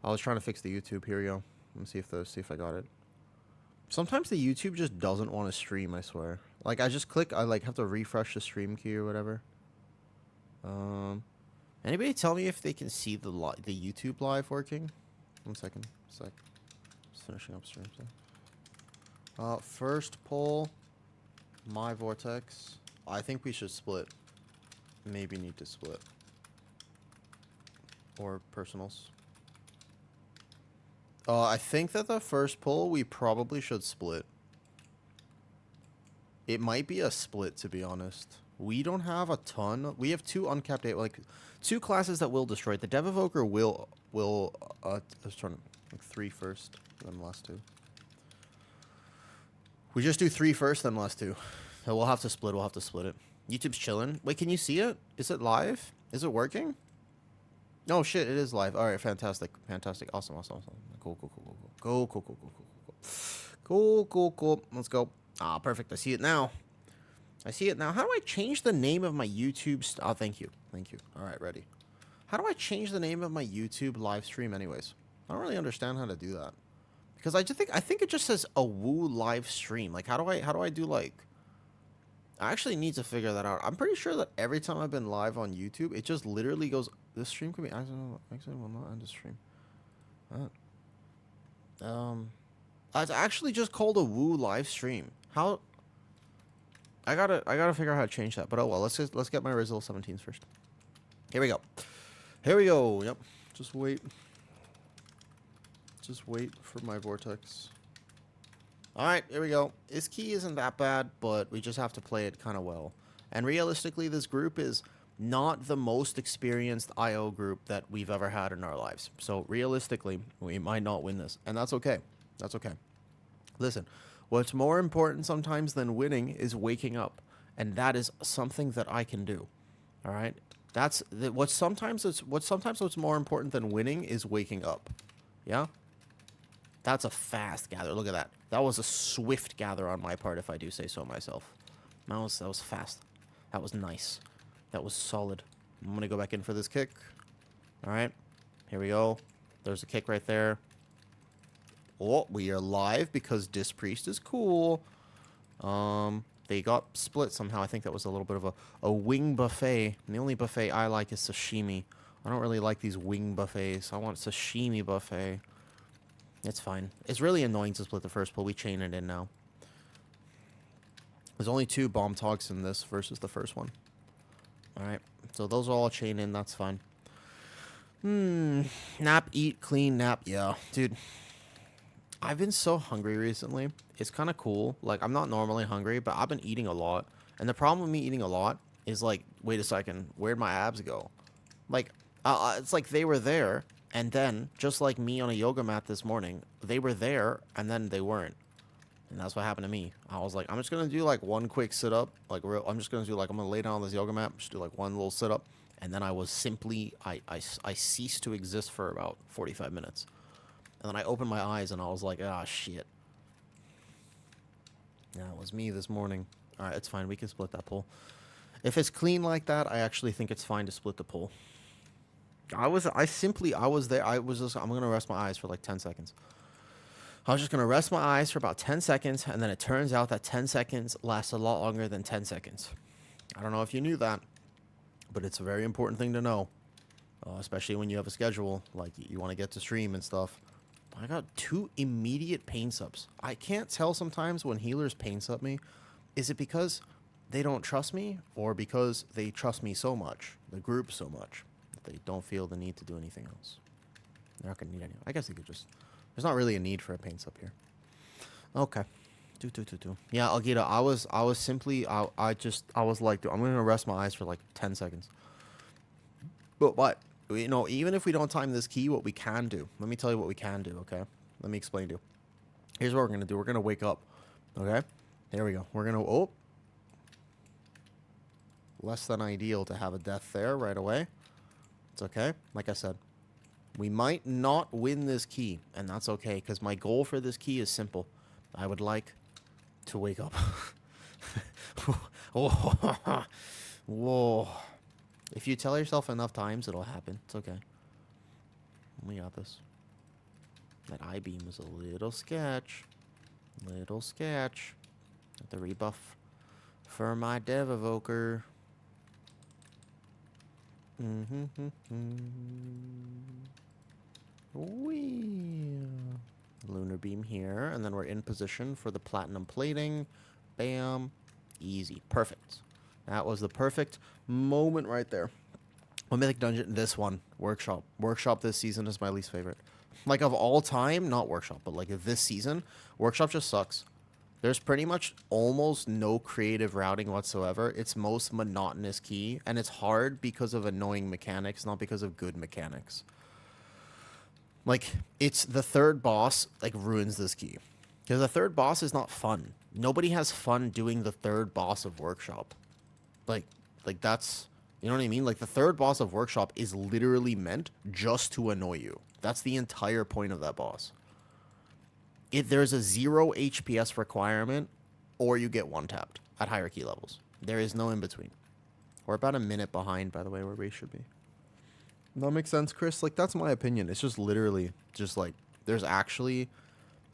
I was trying to fix the YouTube. Here we go. Let me see if I got it. Sometimes the YouTube just doesn't want to stream, I swear. Like, I just click, I, like, have to refresh the stream key or whatever. Anybody tell me if they can see the YouTube live working? 1 second. Sec. Just finishing up stream. So. First poll. My vortex. I think we should split. Maybe need to split. Or personals. I think that the first poll, we probably should split. It might be a split, to be honest. We don't have a ton. We have 2 uncapped, like, 2 classes that will destroy it. The Dev Evoker will, let's turn, like, 3 first, then the last 2. We just do 3 first, then last 2. So we'll have to split it. YouTube's chilling. Wait, can you see it? Is it live? Is it working? Oh shit, it is live. Alright, fantastic. Awesome. Cool. Let's go. Ah, perfect. I see it now. How do I change the name of my YouTube oh, thank you. Alright, ready. How do I change the name of my YouTube live stream anyways? I don't really understand how to do that. Because I think it just says a woo live stream. Like, how do I do, like... I actually need to figure that out. I'm pretty sure that every time I've been live on YouTube, it just literally goes... This stream could be... Actually, will not end the stream. It's actually just called a woo live stream. How... I gotta figure out how to change that. But oh well, let's get my Resil 17s first. Here we go. Yep. Just wait for my vortex. Alright, here we go. This key isn't that bad, but we just have to play it kind of well. And realistically, this group is not the most experienced IO group that we've ever had in our lives. So realistically, we might not win this. And that's okay. Listen, what's more important sometimes than winning is waking up. And that is something that I can do. Alright? What's sometimes what's more important than winning is waking up. Yeah? That's a fast gather. Look at that. That was a swift gather on my part, if I do say so myself. That was fast. That was nice. That was solid. I'm going to go back in for this kick. Alright. Here we go. There's a kick right there. Oh, we are live because Disc Priest is cool. They got split somehow. I think that was a little bit of a wing buffet. And the only buffet I like is sashimi. I don't really like these wing buffets. I want sashimi buffet. It's fine. It's really annoying to split the first pull. We chain it in now. There's only 2 bomb talks in this versus the first one. Alright. So those are all chain in. That's fine. Nap, eat, clean, nap. Yeah. Dude. I've been so hungry recently. It's kind of cool. Like, I'm not normally hungry, but I've been eating a lot. And the problem with me eating a lot is, like, wait a second. Where'd my abs go? Like, it's like they were there. And then, just like me on a yoga mat this morning, they were there, and then they weren't. And that's what happened to me. I was like, I'm just going to do, like, one quick sit-up. Like, I'm just going to do, like, I'm going to lay down on this yoga mat, just do, like, one little sit-up. And then I was simply, I ceased to exist for about 45 minutes. And then I opened my eyes, and I was like, ah, shit. Yeah, it was me this morning. All right, it's fine. We can split that pull. If it's clean like that, I actually think it's fine to split the pull. I was there. I'm going to rest my eyes for like 10 seconds. I was just going to rest my eyes for about 10 seconds, and then it turns out that 10 seconds lasts a lot longer than 10 seconds. I don't know if you knew that, but it's a very important thing to know, especially when you have a schedule, like you want to get to stream and stuff. I got 2 immediate pain subs. I can't tell sometimes when healers pain sub me. Is it because they don't trust me, or because they trust me so much, the group so much, they don't feel the need to do anything else? They're not going to need any. I guess they could just... There's not really a need for a paint up here. Okay. Yeah, Algita, I was like, dude, I'm going to rest my eyes for like 10 seconds. But, you know, even if we don't time this key, what we can do. Let me tell you what we can do, okay? Let me explain to you. Here's what we're going to do. We're going to wake up. Okay? There we go. We're going to... Oh. Less than ideal to have a death there right away. It's okay. Like I said, we might not win this key, and that's okay, because my goal for this key is simple. I would like to wake up. Whoa. If you tell yourself enough times, it'll happen. It's okay. We got this. That I-beam was a little sketch. Little sketch. The rebuff for my dev evoker. Wee. Lunar beam here, and then we're in position for the platinum plating. Bam. Easy. Perfect. That was the perfect moment right there. One Mythic Dungeon, this one. Workshop. Workshop this season is my least favorite. Like, of all time, not Workshop, but like this season, Workshop just sucks. There's pretty much almost no creative routing whatsoever. It's most monotonous key, and it's hard because of annoying mechanics, not because of good mechanics. Like, it's the third boss, like, ruins this key. Because the third boss is not fun. Nobody has fun doing the third boss of Workshop. Like that's, you know what I mean? Like, the third boss of Workshop is literally meant just to annoy you. That's the entire point of that boss. There's a 0 HPS requirement, or you get one-tapped at higher key levels. There is no in-between. We're about a minute behind, by the way, where we should be. That makes sense, Chris? Like, that's my opinion. It's just literally just, like, there's actually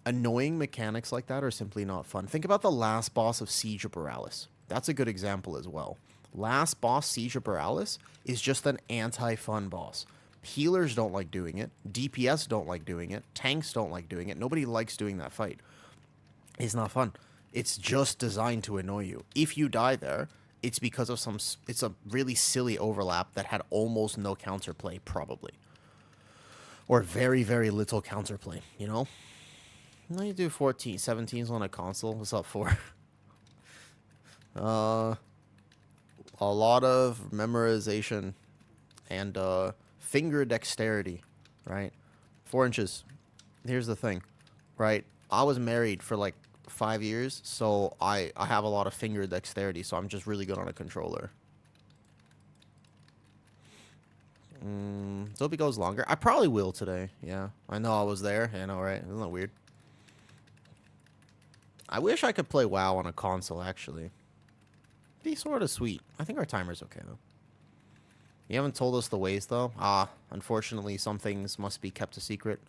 annoying mechanics like that are simply not fun. Think about the last boss of Siege of Borealis. That's a good example as well. Last boss, Siege of Borealis, is just an anti-fun boss. Healers don't like doing it. DPS don't like doing it. Tanks don't like doing it. Nobody likes doing that fight. It's not fun. It's just designed to annoy you. If you die there, it's because of it's a really silly overlap that had almost no counterplay, probably. Or very, very little counterplay, you know? Now you do 14, 17s on a console. What's up for? A lot of memorization and, finger dexterity, right? 4 inches. Here's the thing, right? I was married for like 5 years, so I have a lot of finger dexterity, so I'm just really good on a controller. Zombie goes longer. I probably will today. Yeah, I know I was there. I know, right? Isn't that weird? I wish I could play WoW on a console, actually. Be sort of sweet. I think our timer's okay, though. You haven't told us the ways, though. Unfortunately, some things must be kept a secret.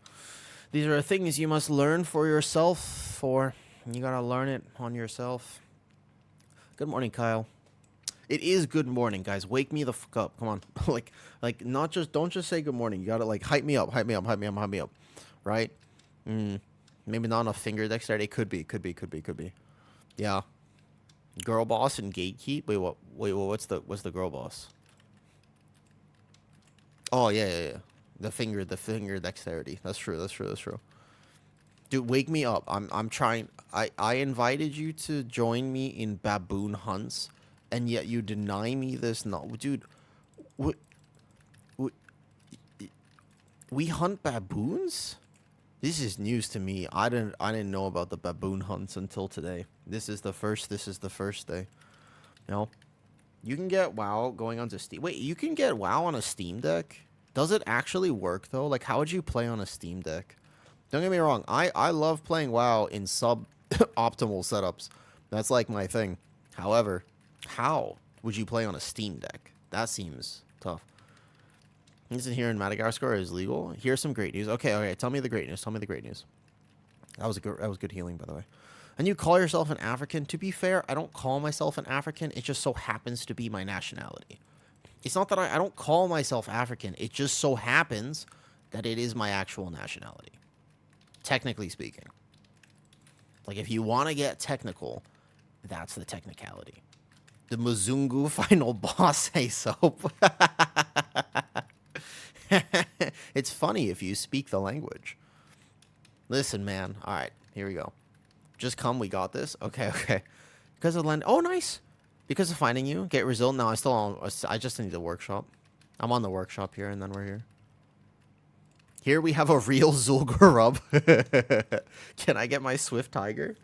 These are things you must learn for yourself, you gotta learn it on yourself. Good morning, Kyle. It is good morning, guys. Wake me the fuck up. Come on. Don't just say good morning. You gotta, like, hype me up. Right? Maybe not enough finger dexterity. Could be. Yeah. Girl boss and gatekeep? Wait, what's the girl boss? Oh, yeah. The finger dexterity. That's true. Dude, wake me up. I'm trying. I invited you to join me in baboon hunts, and yet you deny me this. No, dude. We hunt baboons? This is news to me. I didn't know about the baboon hunts until today. This is the first day. You know? You can get WoW going onto Steam. Wait, you can get WoW on a Steam Deck? Does it actually work, though? Like, how would you play on a Steam Deck? Don't get me wrong. I love playing WoW in sub-optimal setups. That's, like, my thing. However, how would you play on a Steam Deck? That seems tough. Isn't here in Madagascar is legal? Here's some great news. Okay. Tell me the great news. That was good healing, by the way. And you call yourself an African? To be fair, I don't call myself an African. It just so happens to be my nationality. It's not that I don't call myself African. It just so happens that it is my actual nationality. Technically speaking. Like, if you want to get technical, that's the technicality. The Mzungu final boss, hey, soap. It's funny if you speak the language. Listen, man. All right, here we go. Just come, we got this. Okay. Because of land. Oh, nice. Because of finding you. Get Resil. No, I just need the workshop. I'm on the workshop here, and then we're here. Here we have a real Zul'Gurub. Can I get my Swift Tiger?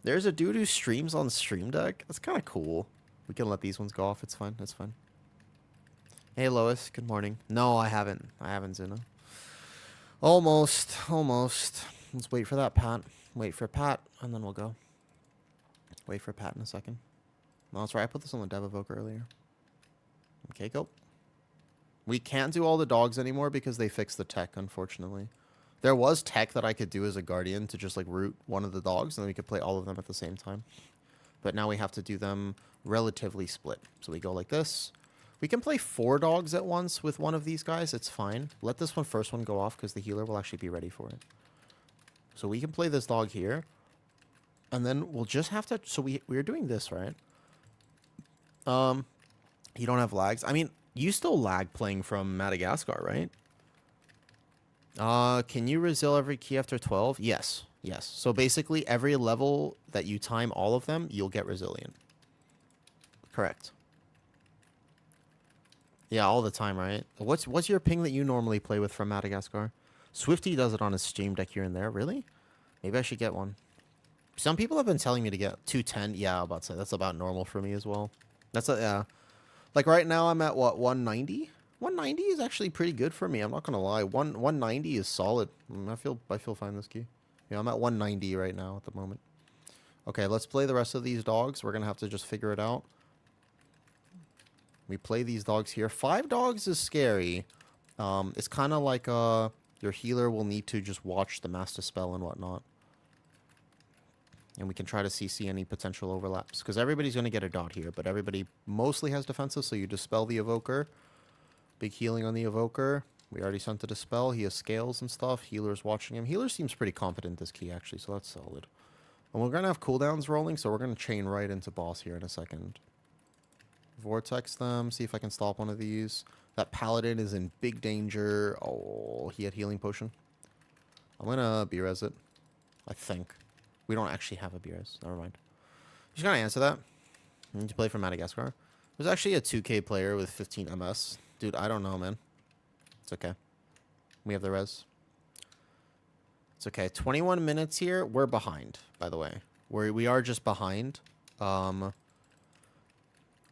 There's a dude who streams on Stream Deck. That's kind of cool. We can let these ones go off. It's fine. That's fine. Hey, Lois. Good morning. No, I haven't. Zina. Almost. Let's wait for that, Pat. Wait for Pat, and then we'll go. Wait for Pat in a second. No, that's right. I put this on the Dev Evoke earlier. Okay, go. We can't do all the dogs anymore because they fixed the tech, unfortunately. There was tech that I could do as a guardian to just like root one of the dogs, and then we could play all of them at the same time. But now we have to do them relatively split. So we go like this. We can play 4 dogs at once with one of these guys. It's fine. Let this first one go off because the healer will actually be ready for it. So we can play this dog here. And then we'll just have to... So we're doing this, right? You don't have lags. I mean, you still lag playing from Madagascar, right? Can you Resil every key after 12? Yes. Yes. So basically, every level that you time all of them, you'll get resilient. Correct. Yeah, all the time, right? What's your ping that you normally play with from Madagascar? Swifty does it on his stream deck here and there. Really? Maybe I should get one. Some people have been telling me to get 210. Yeah, I'm about to say that's about normal for me as well. That's yeah. Like right now, I'm at what 190. 190 is actually pretty good for me. I'm not gonna lie. 190 is solid. I feel fine this key. Yeah, I'm at 190 right now at the moment. Okay, let's play the rest of these dogs. We're gonna have to just figure it out. We play these dogs here. 5 dogs is scary. It's kind of like your healer will need to just watch the master spell and whatnot. And we can try to CC any potential overlaps. Because everybody's going to get a dot here, but everybody mostly has defenses, so you dispel the evoker. Big healing on the evoker. We already sent it a spell. He has scales and stuff. Healer's watching him. Healer seems pretty confident this key, actually, so that's solid. And we're going to have cooldowns rolling, so we're going to chain right into boss here in a second. Vortex them, see if I can stop one of these. That paladin is in big danger. Oh, he had healing potion. I'm gonna B-res it. I think. We don't actually have a B-res. Never mind. Just gonna answer that. I need to play for Madagascar. There's actually a 2K player with 15 MS. Dude, I don't know, man. It's okay. We have the res. It's okay. 21 minutes here. We're behind, by the way. We are just behind.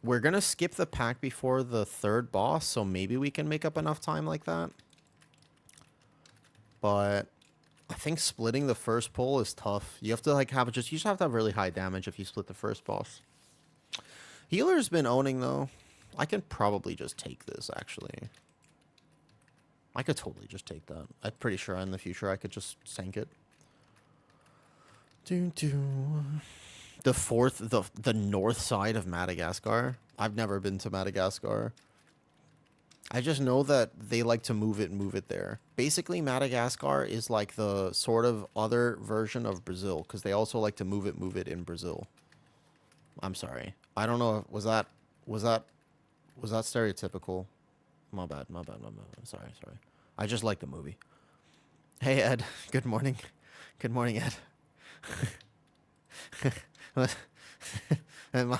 We're going to skip the pack before the 3rd boss, so maybe we can make up enough time like that. But I think splitting the first pull is tough. You have to like you just have to have really high damage if you split the first boss. Healer's been owning though. I can probably just take this actually. I could totally just take that. I'm pretty sure in the future I could just sank it. The north side of Madagascar. I've never been to Madagascar. I just know that they like to move it there. Basically, Madagascar is like the sort of other version of Brazil, because they also like to move it in Brazil. I'm sorry. I don't know. Was that stereotypical? My bad. I'm sorry. I just like the movie. Hey, Ed. Good morning. Good morning, Ed.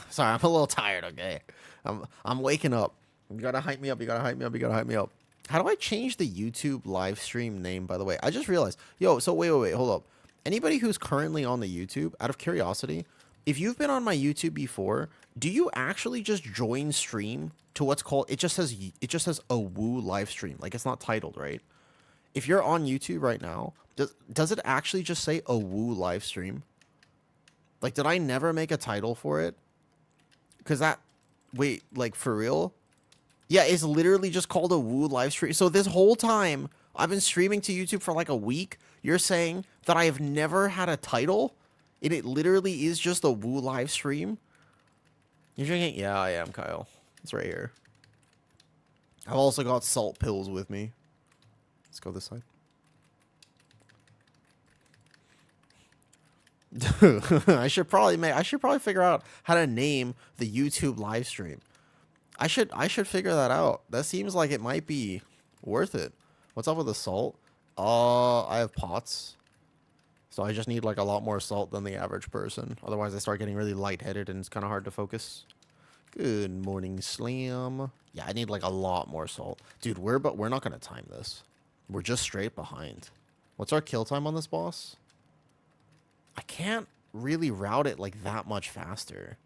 Sorry, I'm a little tired, okay? I'm waking up. You gotta hype me up. How do I change the YouTube live stream name, by the way? I just realized. Yo, so wait, hold up. Anybody who's currently on the YouTube, out of curiosity, if you've been on my YouTube before, do you actually just join stream to what's called, it just says a woo live stream. Like, it's not titled, right? If you're on YouTube right now, does it actually just say a woo live stream? Like, did I never make a title for it? Because wait, like, for real? Yeah, it's literally just called a woo live stream. So this whole time, I've been streaming to YouTube for like a week. You're saying that I have never had a title? And it literally is just a woo live stream? You're drinking? Yeah, I am, Kyle. It's right here. I've also got salt pills with me. Let's go this side. I should probably figure out how to name the YouTube live stream. I should figure that out. That seems like it might be worth it. What's up with the salt? I have pots. So I just need like a lot more salt than the average person. Otherwise I start getting really lightheaded and it's kind of hard to focus. Good morning, Slam. Yeah, I need like a lot more salt. Dude, we're not going to time this. We're just straight behind. What's our kill time on this boss? I can't really route it like that much faster.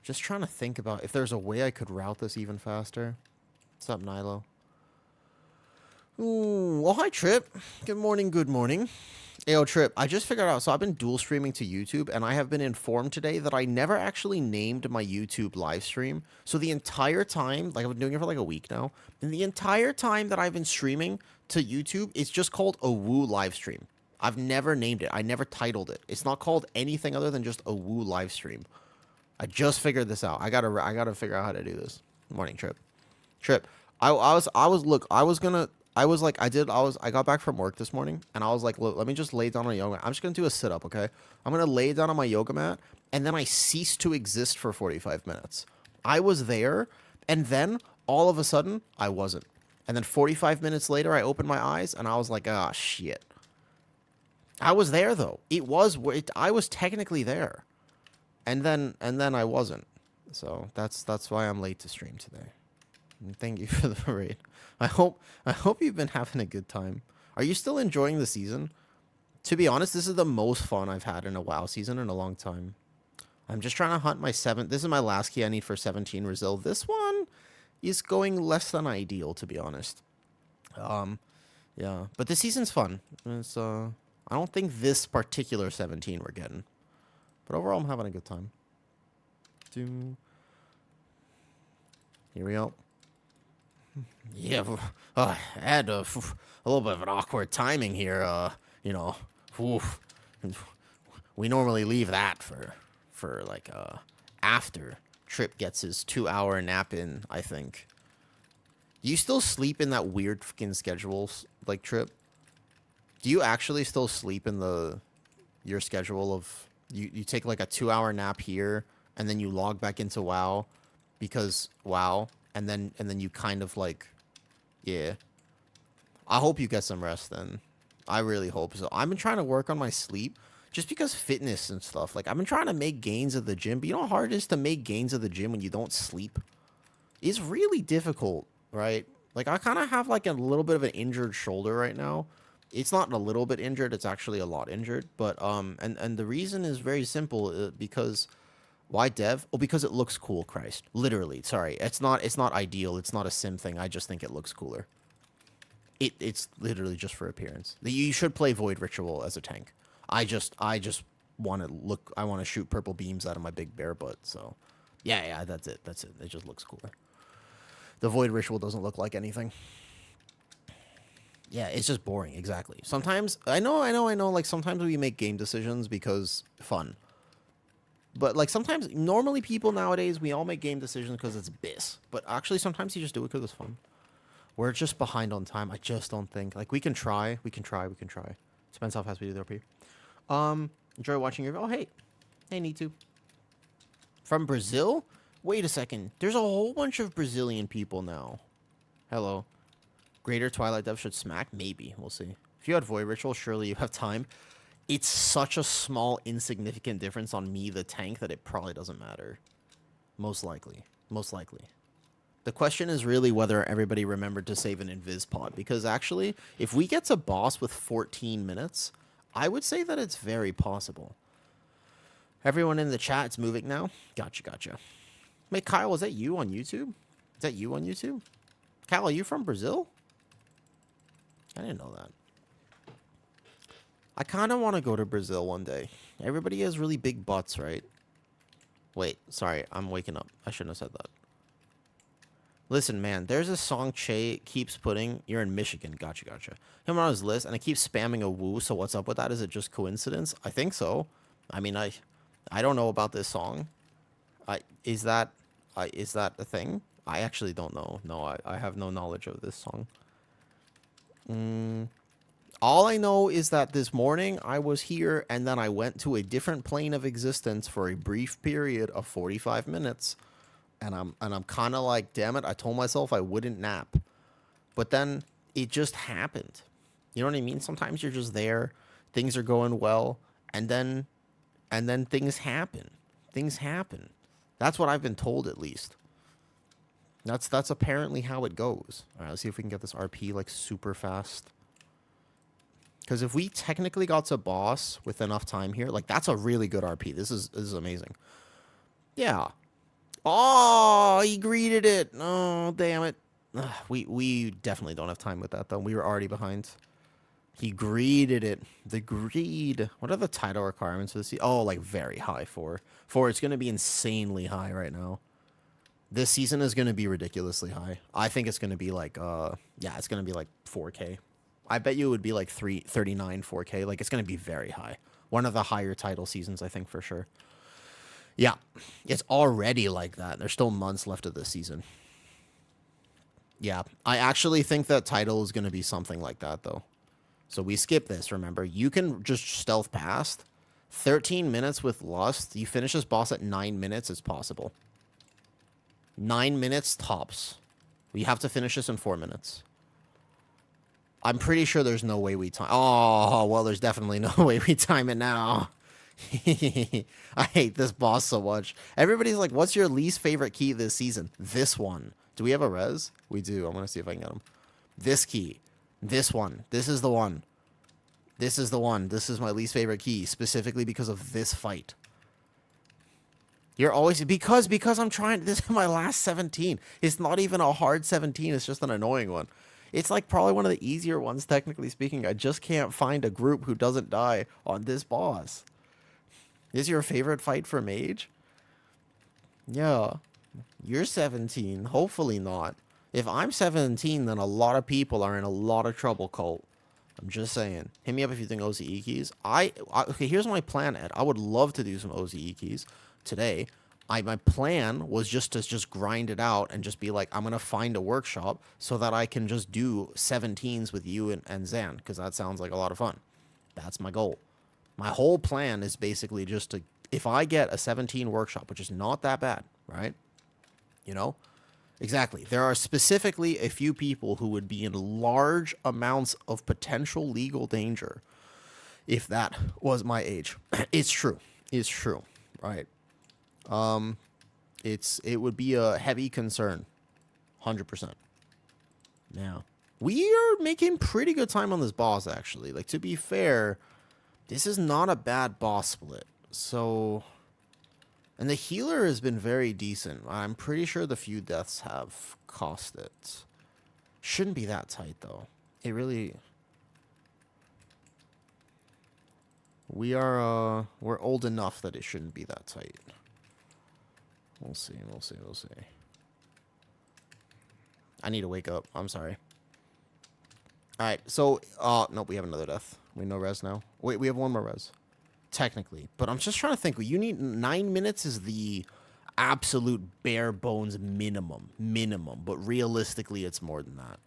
Just trying to think about if there's a way I could route this even faster. What's up, Nilo? Ooh, well, hi, Trip. Good morning, good morning. Ayo, Trip, I just figured out, so I've been dual streaming to YouTube, and I have been informed today that I never actually named my YouTube live stream. So the entire time, like I've been doing it for like a week now, and the entire time that I've been streaming to YouTube, it's just called a Woo live stream. I've never named it. I never titled it. It's not called anything other than just a Woo live stream. I just figured this out. I gotta figure out how to do this. Morning, Trip. Trip. I got back from work this morning, and I was like, look, let me just lay down on a yoga mat. I'm just gonna do a sit-up, okay? I'm gonna lay down on my yoga mat, and then I ceased to exist for 45 minutes. I was there, and then all of a sudden, I wasn't. And then 45 minutes later, I opened my eyes, and I was like, ah, shit. I was there though. I was technically there, and then I wasn't. So that's why I'm late to stream today. And thank you for the raid. I hope you've been having a good time. Are you still enjoying the season? To be honest, this is the most fun I've had in a WoW season in a long time. I'm just trying to hunt my 7th. This is my last key I need for 17 Resil. This one is going less than ideal, to be honest. Yeah, but this season's fun. It's I don't think this particular 17 we're getting, but overall I'm having a good time. Here we go. Yeah, I had a little bit of an awkward timing here. You know, we normally leave that for like after Trip gets his 2-hour nap in. I think. Do you still sleep in that weird fucking schedule, like Trip? Do you actually still sleep in your schedule of you take like a 2-hour nap here and then you log back into WoW because WoW and then you kind of like, yeah. I hope you get some rest then. I really hope so. I've been trying to work on my sleep just because fitness and stuff. Like I've been trying to make gains at the gym, but you know how hard it is to make gains at the gym when you don't sleep? It's really difficult, right? Like I kind of have like a little bit of an injured shoulder right now. It's not a little bit injured, it's actually a lot injured, but and the reason is very simple, because why dev? Oh, because it looks cool, Christ. Literally, sorry. It's not ideal, it's not a sim thing. I just think it looks cooler. It's literally just for appearance. You should play Void Ritual as a tank. I just want to shoot purple beams out of my big bear butt, so yeah, that's it. It just looks cooler. The Void Ritual doesn't look like anything. Yeah, it's just boring, exactly. Sometimes, I know, like, sometimes we make game decisions because fun. But, like, sometimes, normally people nowadays, we all make game decisions because it's BIS. But actually, sometimes you just do it because it's fun. We're just behind on time. I just don't think. Like, we can try. Depends how fast we do the RP. Enjoy watching your... Oh, hey. Hey, need to. From Brazil? Wait a second. There's a whole bunch of Brazilian people now. Hello. Greater Twilight Dev should smack? Maybe. We'll see. If you had Void Ritual, surely you have time. It's such a small, insignificant difference on me, the tank, that it probably doesn't matter. Most likely. The question is really whether everybody remembered to save an invis pod. Because actually, if we get to boss with 14 minutes, I would say that it's very possible. Everyone in the chat, it's moving now. Gotcha. Wait, Kyle, is that you on YouTube? Kyle, are you from Brazil? I didn't know that. I kind of want to go to Brazil one day. Everybody has really big butts, right? Wait, sorry, I'm waking up. I shouldn't have said that. Listen, man, there's a song Che keeps putting. You're in Michigan. Gotcha. Him on his list, and it keeps spamming a woo, so what's up with that? Is it just coincidence? I think so. I mean, I don't know about this song. Is that a thing? I actually don't know. No, I have no knowledge of this song. All I know is that this morning I was here and then I went to a different plane of existence for a brief period of 45 minutes. And I'm kind of like, damn it, I told myself I wouldn't nap. But then it just happened. You know what I mean? Sometimes you're just there, things are going well, and then things happen. That's what I've been told, at least. That's apparently how it goes. All right, let's see if we can get this RP like super fast. Because if we technically got to boss with enough time here, like that's a really good RP. This is amazing. Yeah. Oh, he greeted it. Oh, damn it. We definitely don't have time with that though. We were already behind. He greeded it. The greed. What are the title requirements for this? Oh, like very high. Four. It's going to be insanely high right now. This season is going to be ridiculously high. I think it's going to be like, yeah, it's going to be like 4K. I bet you it would be like 339 4K. Like, it's going to be very high. One of the higher title seasons, I think, for sure. Yeah, it's already like that. There's still months left of this season. Yeah, I actually think that title is going to be something like that, though. So we skip this, remember. You can just stealth past. 13 minutes with Lust. You finish this boss at 9 minutes. It's possible. 9 minutes tops. We have to finish this in 4 minutes. I'm pretty sure there's no way we time... Oh, well, there's definitely no way we time it now. I hate this boss so much. Everybody's like, what's your least favorite key this season? This one. Do we have a res? We do. I'm going to see if I can get him. This key. This one. This is the one. This is the one. This is my least favorite key, specifically because of this fight. You're always... Because I'm trying... This is my last 17. It's not even a hard 17. It's just an annoying one. It's like probably one of the easier ones, technically speaking. I just can't find a group who doesn't die on this boss. Is your favorite fight for mage? Yeah. You're 17. Hopefully not. If I'm 17, then a lot of people are in a lot of trouble, Colt. I'm just saying. Hit me up if you think OZE keys. Okay, here's my plan, Ed. I would love to do some OZE keys today. My plan was just to grind it out and just be like, I'm going to find a workshop so that I can just do 17s with you and Zan, because that sounds like a lot of fun. That's my goal. My whole plan is basically just to, if I get a 17 workshop, which is not that bad, right? You know? Exactly. There are specifically a few people who would be in large amounts of potential legal danger if that was my age. It's true. It's true. Right. It would be a heavy concern. 100%. Now, we are making pretty good time on this boss, actually. Like, to be fair, this is not a bad boss split. So, and the healer has been very decent. I'm pretty sure the few deaths have cost it. Shouldn't be that tight, though. It really... we're old enough that it shouldn't be that tight. We'll see. I need to wake up. I'm sorry. Alright, so... nope, we have another death. We no res now. Wait, we have one more res. Technically. But I'm just trying to think. You need... 9 minutes is the absolute bare bones minimum. But realistically, it's more than that.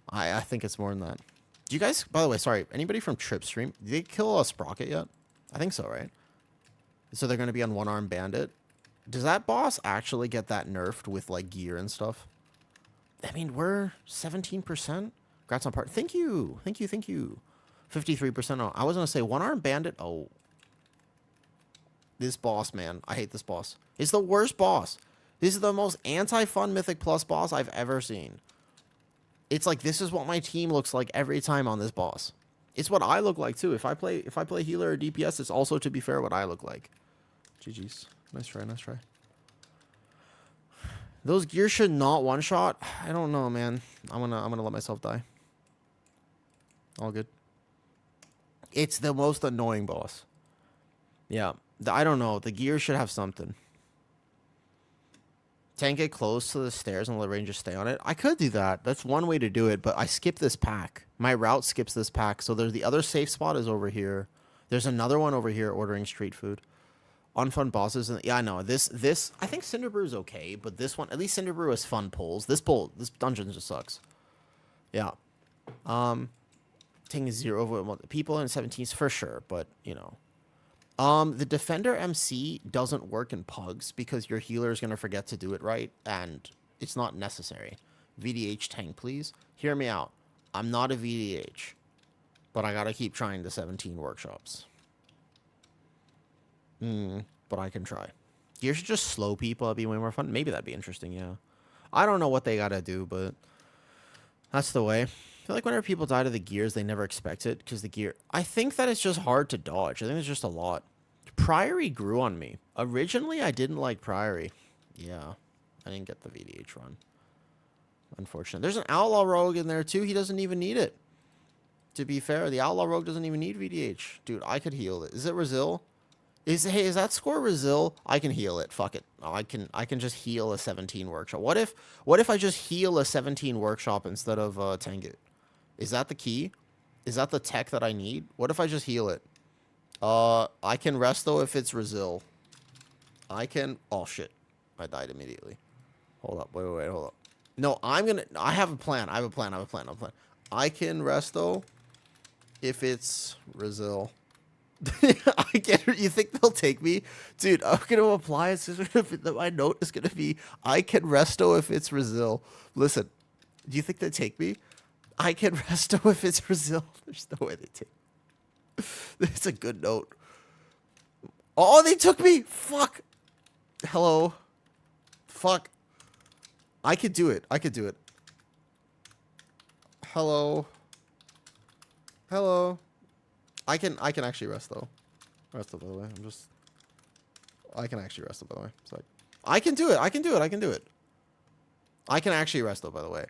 I think it's more than that. Do you guys... By the way, sorry. Anybody from Trip Stream? Did they kill a Sprocket yet? I think so, right? So they're going to be on One-Armed Bandit. Does that boss actually get that nerfed with, like, gear and stuff? I mean, we're 17%. Congrats on part. Thank you. 53% on. I was going to say One-Armed Bandit. Oh. This boss, man. I hate this boss. It's the worst boss. This is the most anti-fun Mythic Plus boss I've ever seen. It's like, this is what my team looks like every time on this boss. It's what I look like, too. If I play healer or DPS, it's also, to be fair, what I look like. GG's. Nice try. Those gears should not one-shot. I don't know, man. I'm gonna let myself die. All good. It's the most annoying boss. Yeah. I don't know. The gears should have something. Tank it close to the stairs and let Ranger stay on it. I could do that. That's one way to do it, but I skip this pack. My route skips this pack. So there's the other safe spot is over here. There's another one over here ordering street food. Unfun bosses. And yeah, I know. This I think Cinderbrew is okay, but this one, at least Cinderbrew has fun pulls. This dungeon just sucks. Yeah. Taking 0 over people in 17s for sure, but you know. The Defender MC doesn't work in pugs because your healer is going to forget to do it right, and it's not necessary. VDH tank, please. Hear me out. I'm not a VDH, but I got to keep trying the 17 workshops. But I can try. You should just slow people. That'd be way more fun. Maybe that'd be interesting, yeah. I don't know what they got to do, but that's the way. I feel like whenever people die to the gears, they never expect it because the gear... I think that it's just hard to dodge. I think it's just a lot. Priory grew on me. Originally, I didn't like Priory. Yeah, I didn't get the VDH run. Unfortunate. There's an Outlaw Rogue in there, too. He doesn't even need it. to be fair, the Outlaw Rogue doesn't even need VDH. Dude, I could heal it. Is it Resil? Is that score Resil? I can heal it. Fuck it. I can just heal a 17 workshop. What if I just heal a 17 workshop instead of tank it? Is that the key? Is that the tech that I need? What if I just heal it? I can rest though if it's Resil. I can. Oh shit! I died immediately. Hold up. Wait. Hold up. No, I have a plan. I have a plan. I can rest though if it's Resil. I get it. You think they'll take me? Dude, I'm going to apply. It's just my note is going to be, I can resto if it's Resil. Listen, do you think they take me? I can resto if it's Resil. There's no way they take me. It's a good note. Oh, they took me. Fuck. Hello. Fuck. I could do it. Hello. I can actually rest though. By the way. I can actually rest by the way. It's like, I can do it. I can actually rest though, by the way.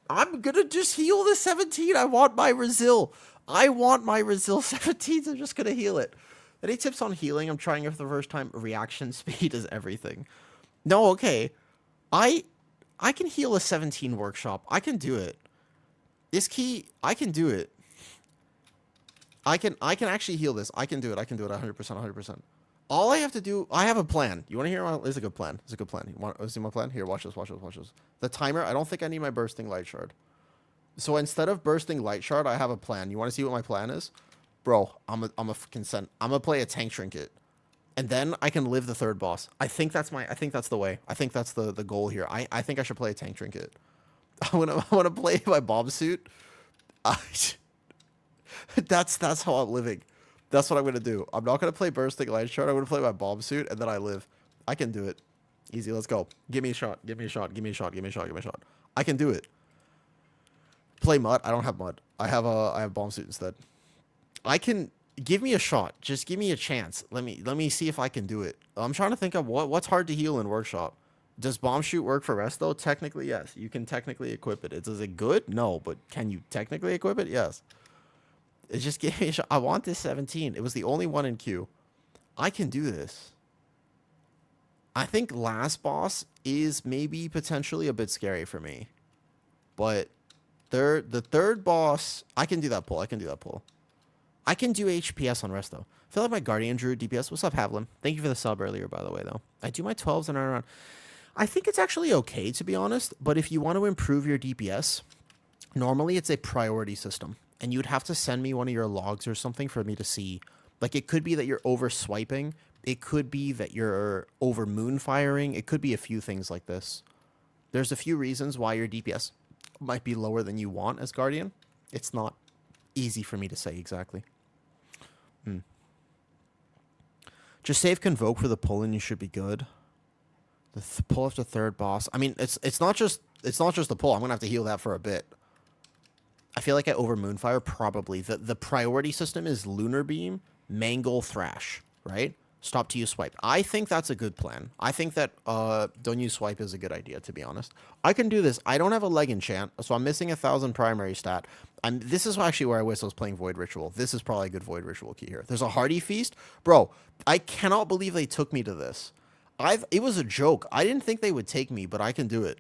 I'm gonna just heal the 17. I want my Resil 17s. I'm just gonna heal it. Any tips on healing? I'm trying it for the first time. Reaction speed is everything. No, okay. I can heal a 17 workshop. I can do it. This key, I can do it. I can actually heal this. I can do it 100%. All I have to do, I have a plan. You want to hear my, it's a good plan. You want to see my plan? Here, watch this. The timer, I don't think I need my bursting light shard. So instead of bursting light shard, I have a plan. You want to see what my plan is? Bro, I'm a freaking I'm gonna play a tank trinket. And then I can live the third boss. I think that's the way. I think that's the goal here. I think I should play a tank trinket. I wanna play my bomb suit. That's how I'm living. That's what I'm gonna do. I'm not gonna play bursting light shard. I'm gonna play my bomb suit and then I live. I can do it. Easy, let's go. Give me a shot. I can do it. Play mud. I don't have mud. I have bomb suit instead. I can. Give me a shot. Just give me a chance. Let me see if I can do it. I'm trying to think of what's hard to heal in workshop. Does bomb shoot work for rest though? Technically, yes. You can technically equip it. Is it good? No, but can you technically equip it? Yes. It just gave me a shot. I want this 17. It was the only one in queue. I can do this. I think last boss is maybe potentially a bit scary for me. But the third boss, I can do that pull. I can do HPS on rest, though. I feel like my Guardian Druid DPS. What's up, Havlin? Thank you for the sub earlier, by the way, though. I do my 12s and around. I think it's actually okay, to be honest. But if you want to improve your DPS, normally it's a priority system. And you'd have to send me one of your logs or something for me to see. Like, it could be that you're over swiping. It could be that you're over moon firing. It could be a few things like this. There's a few reasons why your DPS might be lower than you want as Guardian. It's not easy for me to say exactly. Just save Convoke for the pull and you should be good. The pull after third boss. I mean, it's not just the pull. I'm gonna have to heal that for a bit. I feel like I over Moonfire probably. The priority system is Lunar Beam, Mangle, Thrash, right? Stop till you swipe. I think that's a good plan. I think that don't use swipe is a good idea, to be honest. I can do this. I don't have a leg enchant, so I'm missing 1,000 primary stat. This is actually where I wish I was playing Void Ritual. This is probably a good Void Ritual key here. There's a Hardy Feast. Bro, I cannot believe they took me to this. It was a joke. I didn't think they would take me, but I can do it.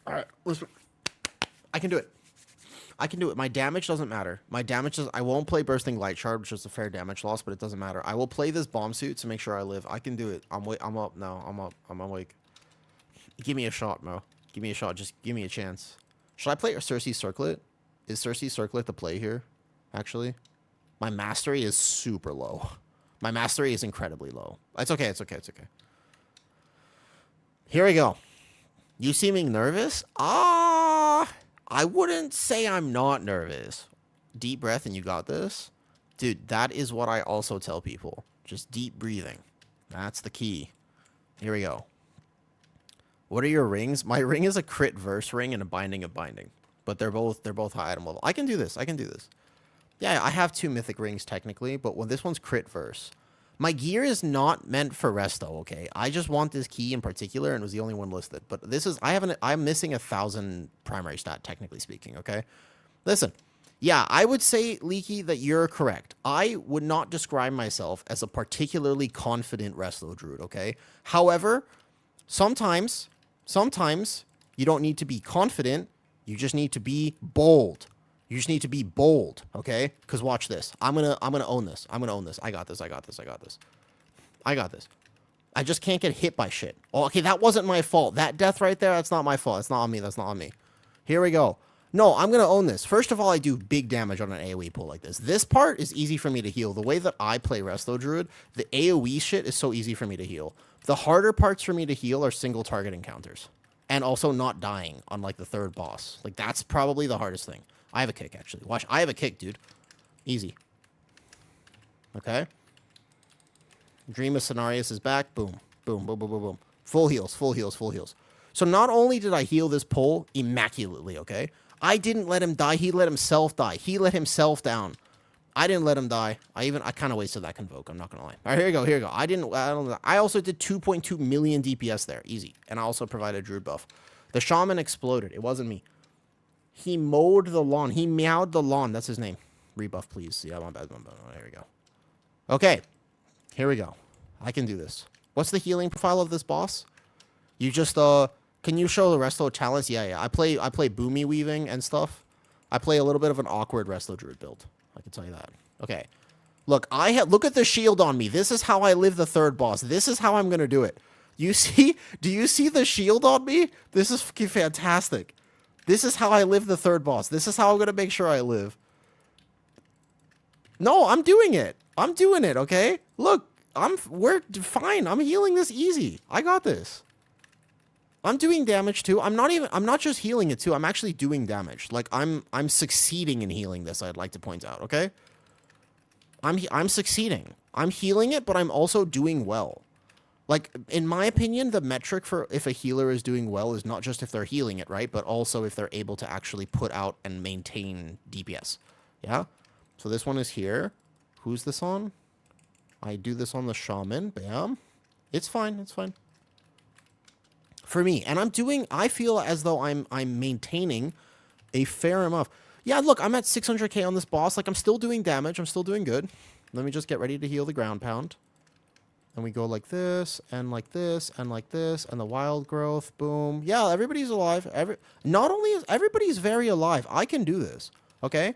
All right, listen. I can do it. My damage doesn't matter. I won't play Bursting Light Shard, which is a fair damage loss, but it doesn't matter. I will play this bomb suit to make sure I live. I can do it. I'm up now. I'm awake. Give me a shot, Mo. Give me a shot. Just give me a chance. Should I play Cersei Circlet? Is Cersei Circlet the play here? Actually, my mastery is super low. My mastery is incredibly low. It's okay. Here we go. You seeming nervous? I wouldn't say I'm not nervous. Deep breath and you got this. Dude, that is what I also tell people. Just deep breathing. That's the key. Here we go. What are your rings? My ring is a crit verse ring and a binding of binding. But they're both high item level. I can do this. Yeah, I have 2 mythic rings technically, but when this one's crit verse. My gear is not meant for rest though, okay? I just want this key in particular and it was the only one listed. But this is I'm missing 1,000 primary stat, technically speaking, okay? Listen, Yeah, I would say, Leaky, that you're correct. I would not describe myself as a particularly confident Resto Druid, okay? However, sometimes you don't need to be confident. You just need to be bold. You just need to be bold, okay? Because watch this. I'm gonna own this. I'm gonna own this. I got this. I got this. I got this. I got this. I just can't get hit by shit. Oh, okay, that wasn't my fault. That death right there, that's not my fault. It's not on me. That's not on me. Here we go. No, I'm going to own this. First of all, I do big damage on an AoE pull like this. This part is easy for me to heal. The way that I play Resto Druid, the AoE shit is so easy for me to heal. The harder parts for me to heal are single target encounters. And also not dying on, like, the third boss. Like, that's probably the hardest thing. I have a kick, actually. Watch, I have a kick, dude. Easy. Okay. Dream of Cenarius is back. Boom. Boom, boom, boom, boom, boom. Full heals, full heals, full heals. So not only did I heal this pull immaculately, okay? I didn't let him die. He let himself die. He let himself down. I didn't let him die. I kind of wasted that convoke. I'm not going to lie. All right, here you go. Here you go. I also did 2.2 million DPS there. Easy. And I also provided a druid buff. The shaman exploded. It wasn't me. He mowed the lawn. He meowed the lawn. That's his name. Rebuff, please. Yeah, my bad. There we go. Okay. Here we go. I can do this. What's the healing profile of this boss? You just, can you show the Resto talents? Yeah. I play Boomy Weaving and stuff. I play a little bit of an awkward Resto Druid build. I can tell you that. Okay. Look, look at the shield on me. This is how I live the third boss. This is how I'm going to do it. You see? Do you see the shield on me? This is fucking fantastic. This is how I live the third boss. This is how I'm going to make sure I live. No, I'm doing it. I'm doing it, okay? Look, we're fine. I'm healing this easy. I got this. I'm doing damage too. I'm not just healing it too. I'm actually doing damage. Like I'm succeeding in healing this, I'd like to point out, okay? I'm succeeding. I'm healing it, but I'm also doing well. Like, in my opinion, the metric for if a healer is doing well is not just if they're healing it, right? But also if they're able to actually put out and maintain DPS. Yeah? So this one is here. Who's this on? I do this on the shaman. Bam. It's fine. It's fine. For me. And I feel as though I'm maintaining a fair amount. Yeah, look, I'm at 600k on this boss. Like, I'm still doing damage. I'm still doing good. Let me just get ready to heal the ground pound. And we go like this, and like this, and like this, and the wild growth, boom. Yeah, everybody's alive. Not only is everybody's very alive, I can do this, okay?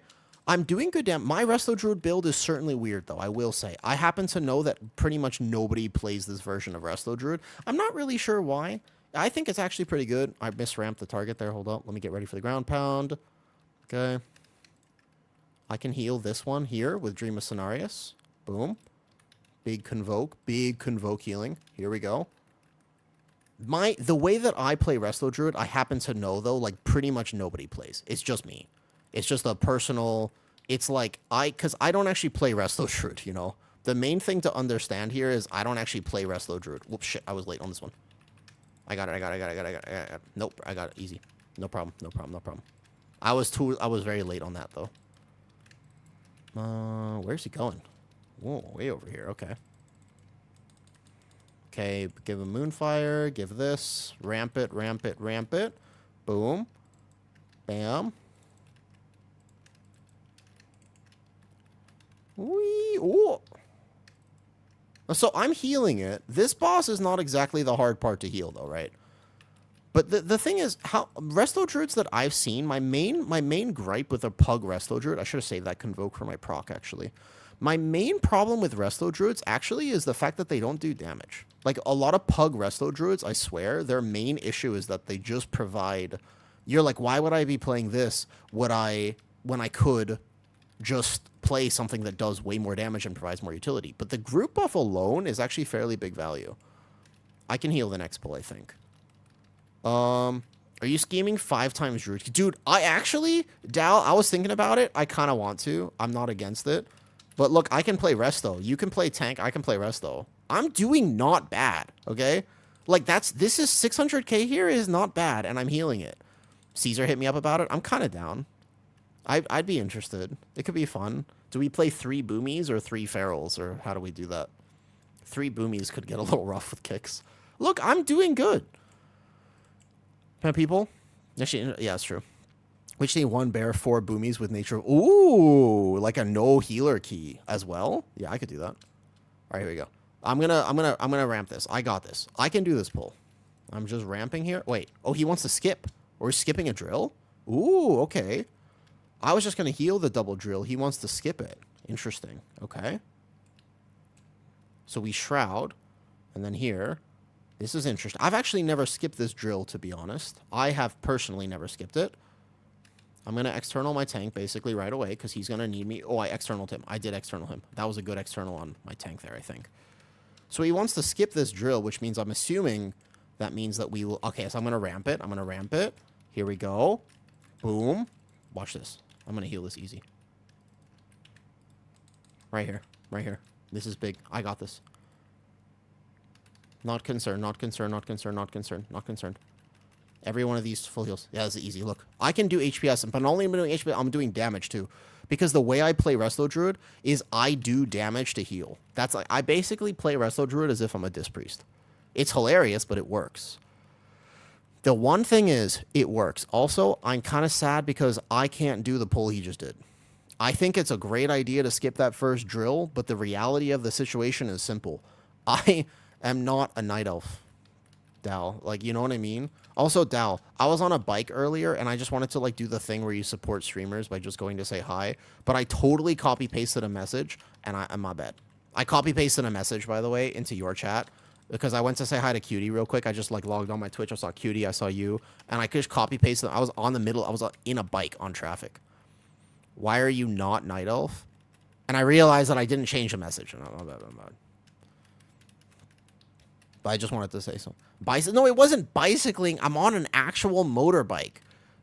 I'm doing good damage. My Resto Druid build is certainly weird, though, I will say. I happen to know that pretty much nobody plays this version of Resto Druid. I'm not really sure why. I think it's actually pretty good. I misramped the target there. Hold up. Let me get ready for the ground pound. Okay. I can heal this one here with Dream of Cenarius. Boom. Big convoke healing. Here we go. The way that I play Resto Druid, I happen to know, though, like, pretty much nobody plays. It's just me. It's just a personal... It's like, because I don't actually play Resto Druid, you know? The main thing to understand here is I don't actually play Resto Druid. Whoops, shit, I was late on this one. I got it. Nope, I got it. Easy. No problem. I was very late on that, though. Where's he going? Whoa, way over here. Okay. Okay, give him Moonfire. Give this. Ramp it. Boom. Bam. Wee. Ooh. So I'm healing it. This boss is not exactly the hard part to heal, though, right? But the thing is, how Resto Druids that I've seen, my main gripe with a Pug Resto Druid, I should have saved that Convoke for my proc, actually. My main problem with Resto Druids, actually, is the fact that they don't do damage. Like, a lot of Pug Resto Druids, I swear, their main issue is that they just provide... You're like, why would I be playing this when I could just play something that does way more damage and provides more utility? But the group buff alone is actually fairly big value. I can heal the next pull, I think. Are you scheming 5 times Druid? Dude, Dal, I was thinking about it. I kind of want to. I'm not against it. But look, I can play Resto. You can play tank. I can play Resto. I'm doing not bad, okay? Like, this is 600k here is not bad, and I'm healing it. Caesar hit me up about it. I'm kind of down. I'd be interested. It could be fun. Do we play 3 Boomies or 3 Ferals, or how do we do that? 3 Boomies could get a little rough with kicks. Look, I'm doing good. People? Actually, yeah, that's true. We just need 1 bear, 4 boomies with nature. Ooh, like a no healer key as well. Yeah, I could do that. All right, here we go. I'm gonna ramp this. I got this. I can do this pull. I'm just ramping here. Wait. Oh, he wants to skip. Or he's skipping a drill. Ooh, okay. I was just gonna heal the double drill. He wants to skip it. Interesting. Okay. So we shroud, and then here. This is interesting. I've actually never skipped this drill, to be honest. I have personally never skipped it. I'm going to external my tank basically right away because he's going to need me. Oh, I externaled him. I did external him. That was a good external on my tank there, I think. So he wants to skip this drill, which means I'm assuming that means that we will... Okay, so I'm going to ramp it. I'm going to ramp it. Here we go. Boom. Watch this. I'm going to heal this easy. Right here. Right here. This is big. I got this. Not concerned. Not concerned. Not concerned. Not concerned. Not concerned. Every one of these full heals. Yeah, it's easy. Look, I can do HPS, but not only am I doing HPS, I'm doing damage too. Because the way I play Resil Druid is I do damage to heal. That's like, I basically play Resil Druid as if I'm a Disc Priest. It's hilarious, but it works. The one thing is, it works. Also, I'm kind of sad because I can't do the pull he just did. I think it's a great idea to skip that first drill, but the reality of the situation is simple. I am not a Night Elf. Dal, like, you know what I mean? Also, Dal, I was on a bike earlier and I just wanted to like do the thing where you support streamers by just going to say hi, but I totally copy pasted a message and I'm my bad. I copy pasted a message, by the way, into your chat because I went to say hi to Cutie real quick. I just like logged on my Twitch. I saw Cutie, I saw you, and I could just copy paste them. I was on the middle. I was in a bike on traffic. Why are you not Night Elf? And I realized that I didn't change the message. And I'm bad. But I just wanted to say so. No, it wasn't bicycling. I'm on an actual motorbike.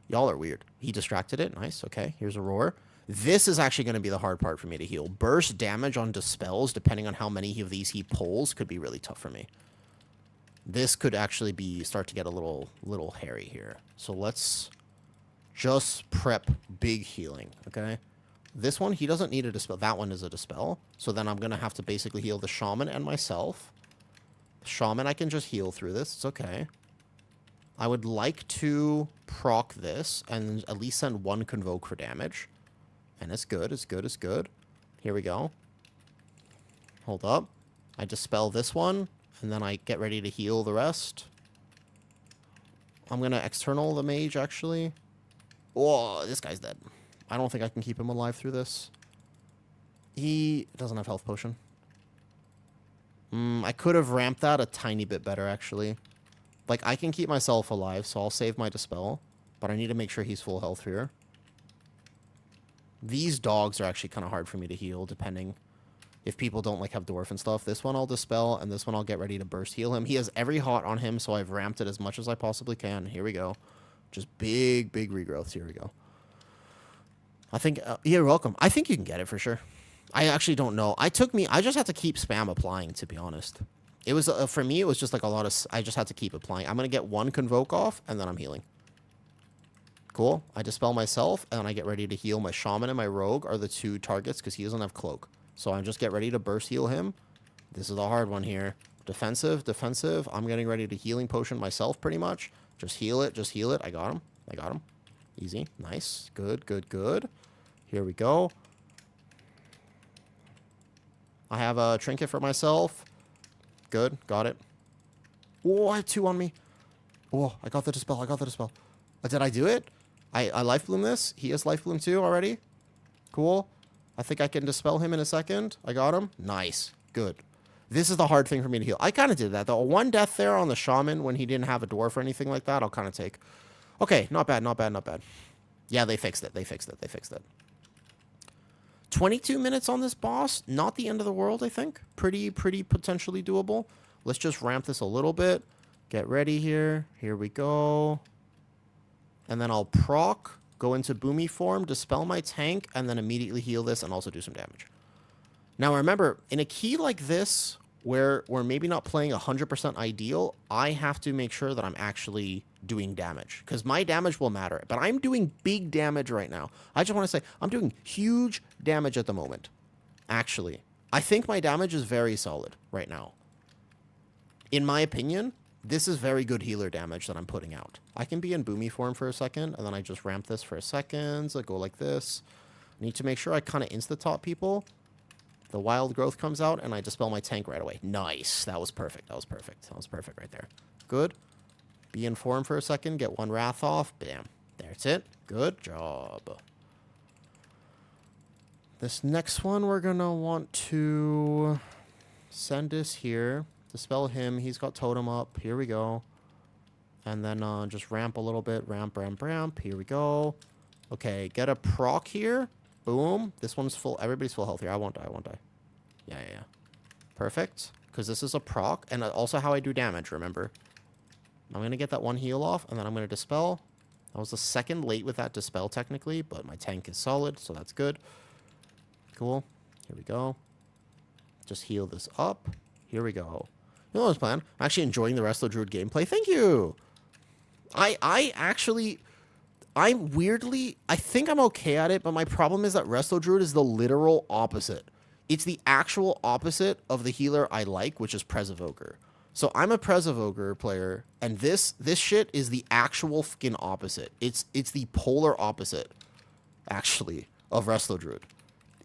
Y'all are weird. He distracted it. Nice. Okay. Here's a roar. This is actually going to be the hard part for me to heal. Burst damage on dispels, depending on how many of these he pulls, could be really tough for me. This could actually start to get a little hairy here. So let's just prep big healing. Okay. This one, he doesn't need a dispel. That one is a dispel. So then I'm going to have to basically heal the shaman and myself. Shaman, I can just heal through this. It's okay. I would like to proc this and at least send 1 Convoke for damage. And it's good. It's good. It's good. Here we go. Hold up. I dispel this one, and then I get ready to heal the rest. I'm going to external the mage, actually. Oh, this guy's dead. I don't think I can keep him alive through this. He doesn't have health potion. I could have ramped that a tiny bit better, actually. Like, I can keep myself alive, so I'll save my dispel. But I need to make sure he's full health here. These dogs are actually kind of hard for me to heal, depending if people don't, like, have dwarf and stuff. This one I'll dispel, and this one I'll get ready to burst heal him. He has every hot on him, so I've ramped it as much as I possibly can. Here we go. Just big, big regrowths. Here we go. I think... you're welcome. I think you can get it for sure. I actually don't know. I just had to keep spam applying, to be honest. It was, for me, it was just like a lot of, I just had to keep applying. I'm going to get 1 Convoke off, and then I'm healing. Cool. I dispel myself, and I get ready to heal. My shaman and my rogue are the 2 targets, because he doesn't have cloak. So I just get ready to burst heal him. This is the hard one here. Defensive, defensive. I'm getting ready to healing potion myself, pretty much. Just heal it, just heal it. I got him. I got him. Easy. Nice. Good, good, good. Here we go. I have a trinket for myself. Good. Got it. Oh, I have 2 on me. Oh, I got the dispel. I got the dispel. Did I do it? I life bloom this. He has life bloom too already. Cool. I think I can dispel him in a second. I got him. Nice. Good. This is the hard thing for me to heal. I kind of did that, though. 1 death there on the shaman when he didn't have a dwarf or anything like that, I'll kind of take. Okay, not bad, not bad, not bad. Yeah, they fixed it. They fixed it. They fixed it. 22 minutes on this boss. Not the end of the world, I think. Pretty potentially doable. Let's just ramp this a little bit. Get ready here. Here we go. And then I'll proc, go into boomy form, dispel my tank, and then immediately heal this and also do some damage. Now, remember, in a key like this, where we're maybe not playing 100% ideal, I have to make sure that I'm actually doing damage. Because my damage will matter. But I'm doing big damage right now. I just want to say, I'm doing huge damage at the moment. Actually. I think my damage is very solid right now. In my opinion, This is very good healer damage that I'm putting out. I can be in boomy form for a second, and then I just ramp this for a second. So I go like this. I need to make sure I kind of insta-top people. The wild growth comes out, and I dispel my tank right away. Nice. That was perfect. That was perfect. That was perfect right there. Good. Be in form for a second. Get one wrath off. Bam. There's it. Good job. This next one, we're going to want to send this here. Dispel him. He's got totem up. Here we go. And then just ramp a little bit. Ramp, ramp, ramp. Here we go. Okay, get a proc here. Boom. This one's full. Everybody's full health here. I won't die. I won't die. Yeah, yeah, yeah. Perfect. Because this is a proc. And also how I do damage, remember. I'm going to get that one heal off. And then I'm going to dispel. I was a second late with that dispel, technically. But my tank is solid, so that's good. Cool. Here we go. Just heal this up. Here we go. You know what's plan? I'm actually enjoying the Resil Druid gameplay. Thank you. I'm weirdly, I think I'm okay at it, but my problem is that Resil Druid is the literal opposite. It's the actual opposite of the healer I like, which is Presevoker. So I'm a Presevoker player, and this shit is the actual fucking opposite. It's the polar opposite, actually, of Resil Druid.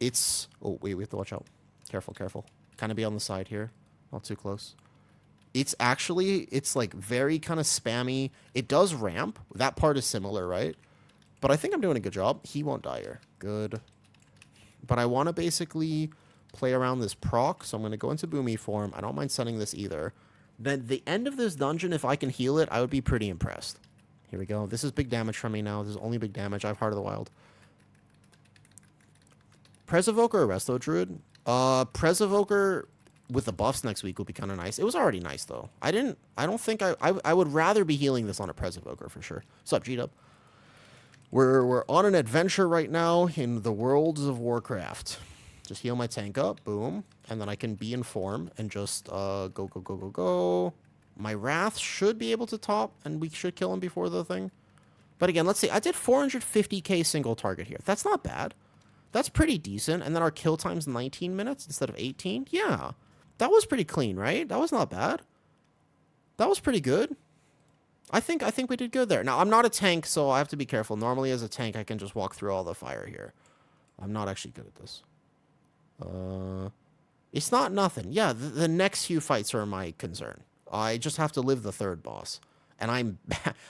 It's, oh wait, we have to watch out. Careful, careful. Kind of be on the side here. Not too close. It's actually, it's like very kind of spammy. It does ramp. That part is similar, right? But I think I'm doing a good job. He won't die here. Good. But I want to basically play around this proc. So I'm going to go into boomy form. I don't mind sending this either. Then the end of this dungeon, if I can heal it, I would be pretty impressed. Here we go. This is big damage from me now. This is only big damage. I have Heart of the Wild. Presevoker or Resto Druid? Presevoker with the buffs next week will be kind of nice. It was already nice, though. I don't think I would rather be healing this on a Presevoker for sure. What's up, G-Dub? We're on an adventure right now in the worlds of Warcraft. Just heal my tank up, boom. And then I can be in form and just go, go, go, go, go. My Wrath should be able to top, and we should kill him before the thing. But again, let's see. I did 450k single target here. That's not bad. That's pretty decent. And then our kill time's 19 minutes instead of 18. Yeah. That was pretty clean, right? That was not bad. That was pretty good. I think we did good there. Now, I'm not a tank, so I have to be careful. Normally, as a tank, I can just walk through all the fire here. I'm not actually good at this. It's not nothing. Yeah, the next few fights are my concern. I just have to live the third boss. And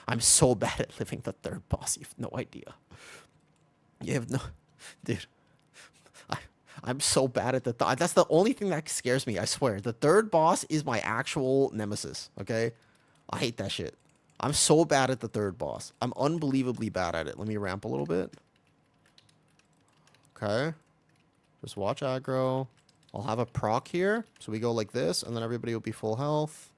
I'm so bad at living the third boss. You have no idea. You have no... Dude. I'm so bad at that's the only thing that scares me, I swear. The third boss is my actual nemesis, okay? I hate that shit. I'm so bad at the third boss. I'm unbelievably bad at it. Let me ramp a little bit. Okay. Just watch aggro. I'll have a proc here. So we go like this, and then everybody will be full health.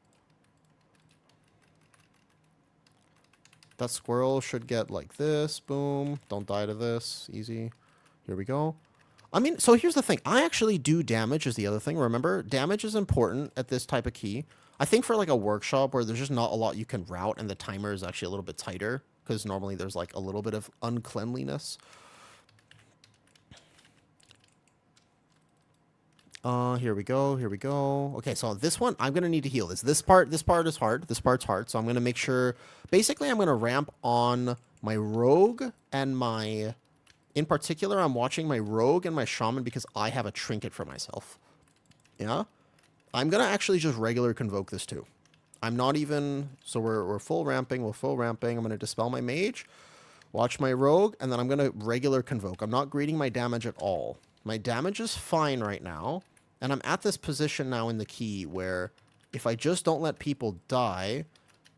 That squirrel should get like this. Boom. Don't die to this. Easy. Here we go. I mean, so here's the thing. I actually do damage is the other thing. Remember, damage is important at this type of key. I think for like a workshop where there's just not a lot you can route and the timer is actually a little bit tighter because normally there's like a little bit of uncleanliness. Here we go. Here we go. Okay, so this one, I'm going to need to heal this. This part is hard. This part's hard. So I'm going to make sure, basically I'm going to ramp on my rogue and my... In particular, I'm watching my rogue and my shaman because I have a trinket for myself. Yeah? I'm going to actually just regular convoke this too. I'm not even... So we're full ramping. We're full ramping. I'm going to dispel my mage, watch my rogue, and then I'm going to regular convoke. I'm not greeting my damage at all. My damage is fine right now. And I'm at this position now in the key where if I just don't let people die...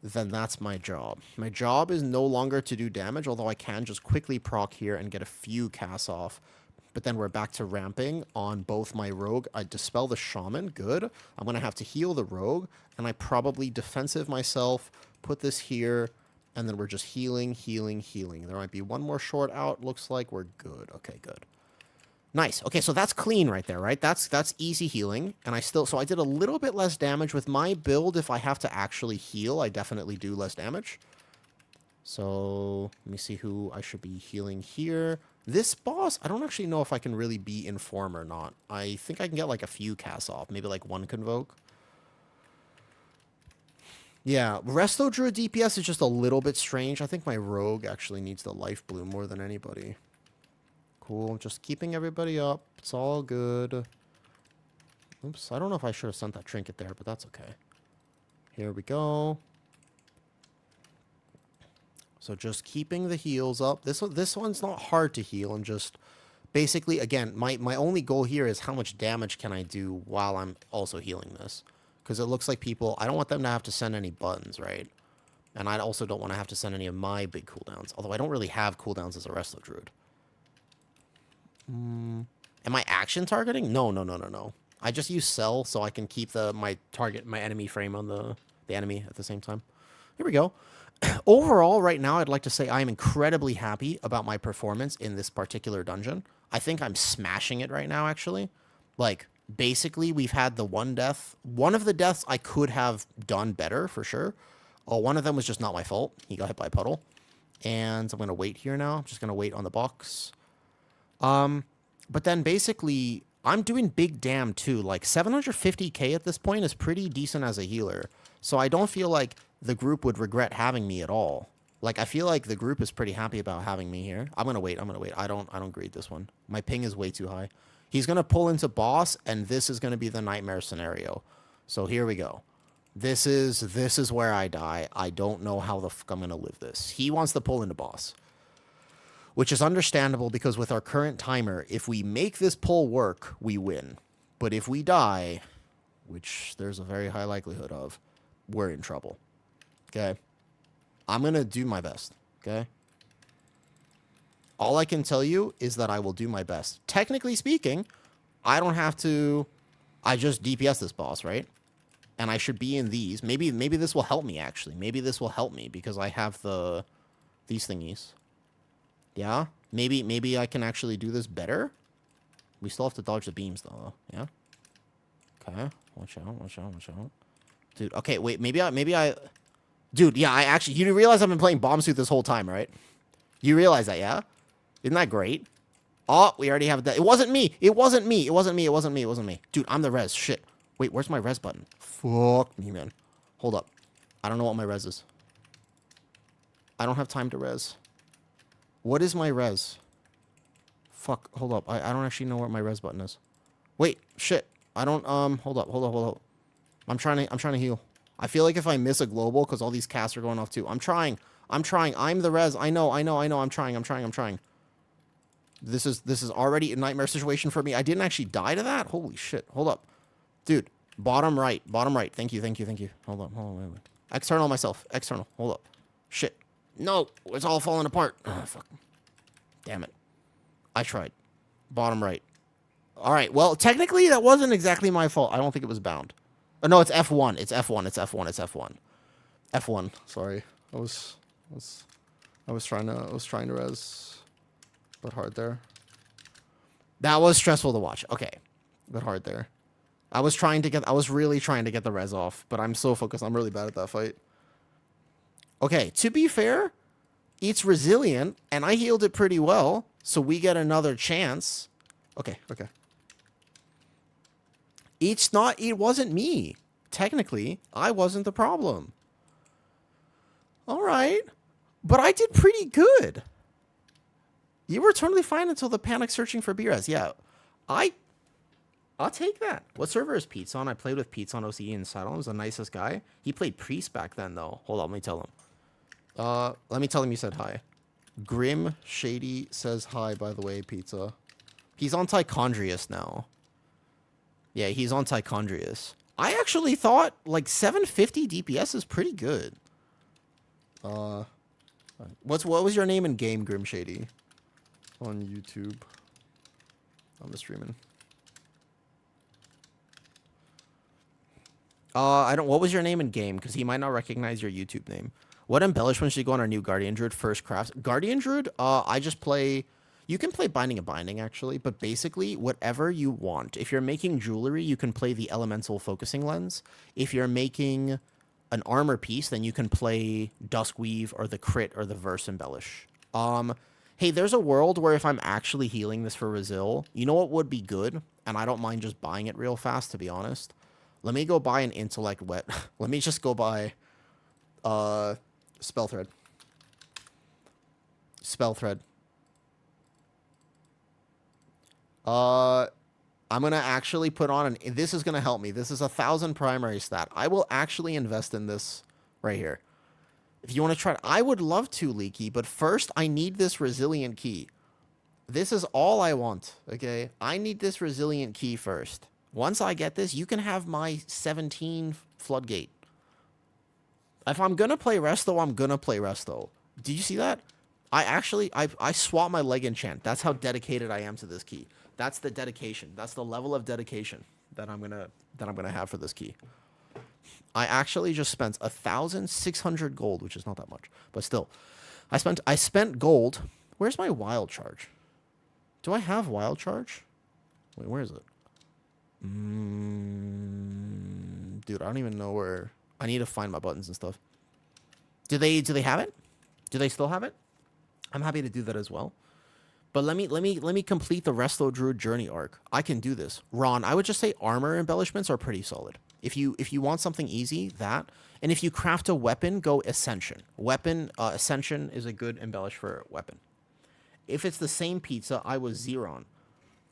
then that's my job. My job is no longer to do damage, although I can just quickly proc here and get a few casts off. But then we're back to ramping on both my rogue. I dispel the shaman, good. I'm going to have to heal the rogue, and I probably defensive myself, put this here, and then we're just healing, healing, healing. There might be one more short out, looks like we're good. Okay, good. Nice. Okay, so that's clean right there, right? That's easy healing. And so I did a little bit less damage with my build. If I have to actually heal, I definitely do less damage. So let me see who I should be healing here. This boss, I don't actually know if I can really be in form or not. I think I can get like a few casts off, maybe like one convoke. Yeah, Resto Druid DPS is just a little bit strange. I think my Rogue actually needs the Life Bloom more than anybody. Cool, just keeping everybody up. It's all good. Oops, I don't know if I should have sent that trinket there, but that's okay. Here we go. So just keeping the heals up. This one's not hard to heal, and just basically, again, my only goal here is how much damage can I do while I'm also healing this. Because it looks like people, I don't want them to have to send any buttons, right? And I also don't want to have to send any of my big cooldowns. Although I don't really have cooldowns as a Resto Druid. Am I action targeting? No. I just use cell so I can keep my enemy frame on the enemy at the same time. Here we go. Overall, right now, I'd like to say I'm incredibly happy about my performance in this particular dungeon. I think I'm smashing it right now, actually. Like, basically, we've had the one death. One of the deaths I could have done better, for sure. Oh, one of them was just not my fault. He got hit by a puddle. And I'm going to wait here now. I'm just going to wait on the box. But then, basically, I'm doing big damn, too. Like, 750k at this point is pretty decent as a healer. So I don't feel like the group would regret having me at all. Like, I feel like the group is pretty happy about having me here. I'm gonna wait. I don't grade this one. My ping is way too high. He's gonna pull into boss, and this is gonna be the nightmare scenario. So here we go. This is where I die. I don't know how the fuck I'm gonna live this. He wants to pull into boss, which is understandable because with our current timer, if we make this pull work, we win. But if we die, which there's a very high likelihood of, we're in trouble. Okay? I'm going to do my best. Okay? All I can tell you is that I will do my best. Technically speaking, I don't have to... I just DPS this boss, right? And I should be in these. Maybe this will help me, actually. Maybe this will help me because I have these thingies. Yeah? Maybe I can actually do this better? We still have to dodge the beams, though. Yeah? Okay. Watch out. Dude, okay, wait, maybe I... Dude, yeah, I actually... You realize I've been playing Bomb Suit this whole time, right? You realize that, yeah? Isn't that great? Oh, we already have that. It wasn't me! It wasn't me! Dude, I'm the res. Shit. Wait, where's my res button? Fuck me, man. Hold up. I don't know what my res is. I don't have time to res. What is my res? Fuck, hold up. I don't actually know what my res button is. Wait, shit. I don't, hold up. I'm trying to heal. I feel like if I miss a global, because all these casts are going off too. I'm trying. I'm the res. I know. I'm trying. This is already a nightmare situation for me. I didn't actually die to that? Holy shit. Hold up. Dude, bottom right. Thank you. Hold on, wait. External myself. Hold up. Shit. No, it's all falling apart. Oh, fuck. Damn it. I tried. Bottom right. All right, well, technically, that wasn't exactly my fault. I don't think it was bound. Oh, no, it's F1. It's F1. Sorry. I was trying to res, but hard there. That was stressful to watch. Okay. But hard there. I was really trying to get the res off, but I'm so focused. I'm really bad at that fight. Okay, to be fair, it's resilient, and I healed it pretty well, so we get another chance. Okay. It wasn't me. Technically, I wasn't the problem. All right. But I did pretty good. You were totally fine until the panic searching for B-Res. Yeah. I'll take that. What server is Pete's on? I played with Pete's on OCE in Saddle. He was the nicest guy. He played Priest back then, though. Hold on, let me tell him. Let me tell him you said hi. Grim Shady says hi, by the way, Pizza. He's on Tichondrius now. Yeah, he's on Tichondrius. I actually thought, like, 750 DPS is pretty good. What was your name in game, Grim Shady? On YouTube. I'm streaming. What was your name in game? Because he might not recognize your YouTube name. What embellishments should you go on our new Guardian Druid first crafts? Guardian Druid, I just play... You can play Binding and Binding, actually, but basically, whatever you want. If you're making jewelry, you can play the Elemental Focusing Lens. If you're making an armor piece, then you can play Duskweave or the Crit or the Verse Embellish. Hey, there's a world where if I'm actually healing this for Resil, you know what would be good? And I don't mind just buying it real fast, to be honest. Let me go buy an Intellect Wet. Let me just go buy... Spell thread. Spell thread. I'm going to actually put on this is going to help me. This is 1,000 primary stat. I will actually invest in this right here. If you want to try it, I would love to, Leaky, but first I need this resilient key. This is all I want, okay? I need this resilient key first. Once I get this, you can have my 17 floodgate. If I'm going to play Resto, I'm going to play Resto. Did you see that? I swap my leg enchant. That's how dedicated I am to this key. That's the dedication. That's the level of dedication that I'm gonna have for this key. I actually just spent 1,600 gold, which is not that much, but still, I spent gold. Where's my wild charge? Do I have wild charge? Wait, where is it? Dude, I don't even know where. I need to find my buttons and stuff. Do they have it? Do they still have it? I'm happy to do that as well. But let me complete the Resto Druid journey arc. I can do this. Ron, I would just say armor embellishments are pretty solid. If you want something easy, that. And if you craft a weapon, go Ascension. Ascension is a good embellish for a weapon. If it's the same pizza, I was Xeron.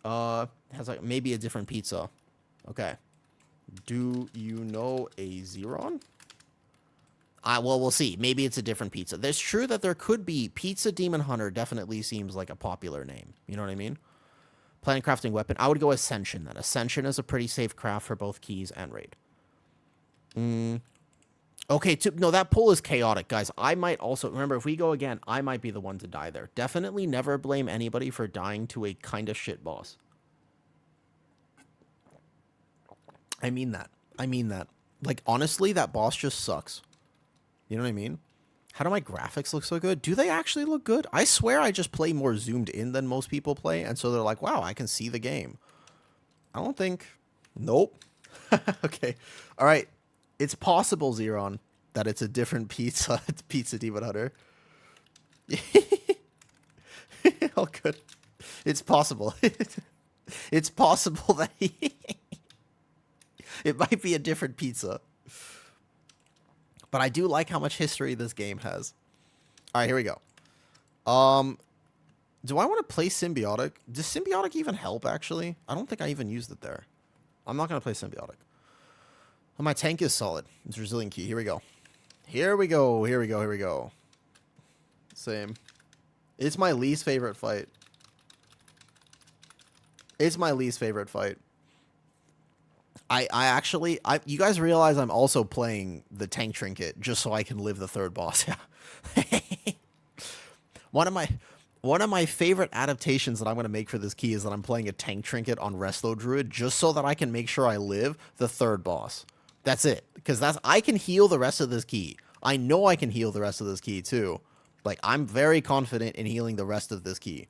Has like maybe a different pizza. Okay. Do you know a Xeron? Well, we'll see. Maybe it's a different pizza. There's true that there could be Pizza Demon Hunter. Definitely seems like a popular name. You know what I mean? Planning crafting weapon. I would go Ascension then. Ascension is a pretty safe craft for both keys and raid. Okay, no, that pull is chaotic, guys. I might also... Remember, if we go again, I might be the one to die there. Definitely never blame anybody for dying to a kind of shit boss. I mean that. I mean that. Like, honestly, that boss just sucks. You know what I mean? How do my graphics look so good? Do they actually look good? I swear I just play more zoomed in than most people play, and so they're like, wow, I can see the game. I don't think... Nope. Okay. All right. It's possible, Xeron, that it's a different pizza. It's Pizza Demon Hunter. Oh, good. It's possible. It's possible that it might be a different pizza. But I do like how much history this game has. All right, here we go. Do I want to play Symbiotic? Does Symbiotic even help, actually? I don't think I even used it there. I'm not going to play Symbiotic. Oh, my tank is solid. It's Resilient Key. Here we go. Here we go. Here we go. Here we go. Same. It's my least favorite fight. It's my least favorite fight. You guys realize I'm also playing the tank trinket just so I can live the third boss. Yeah. One of my favorite adaptations that I'm going to make for this key is that I'm playing a tank trinket on Resto Druid just so that I can make sure I live the third boss. That's it. Because I can heal the rest of this key. I know I can heal the rest of this key too. Like, I'm very confident in healing the rest of this key.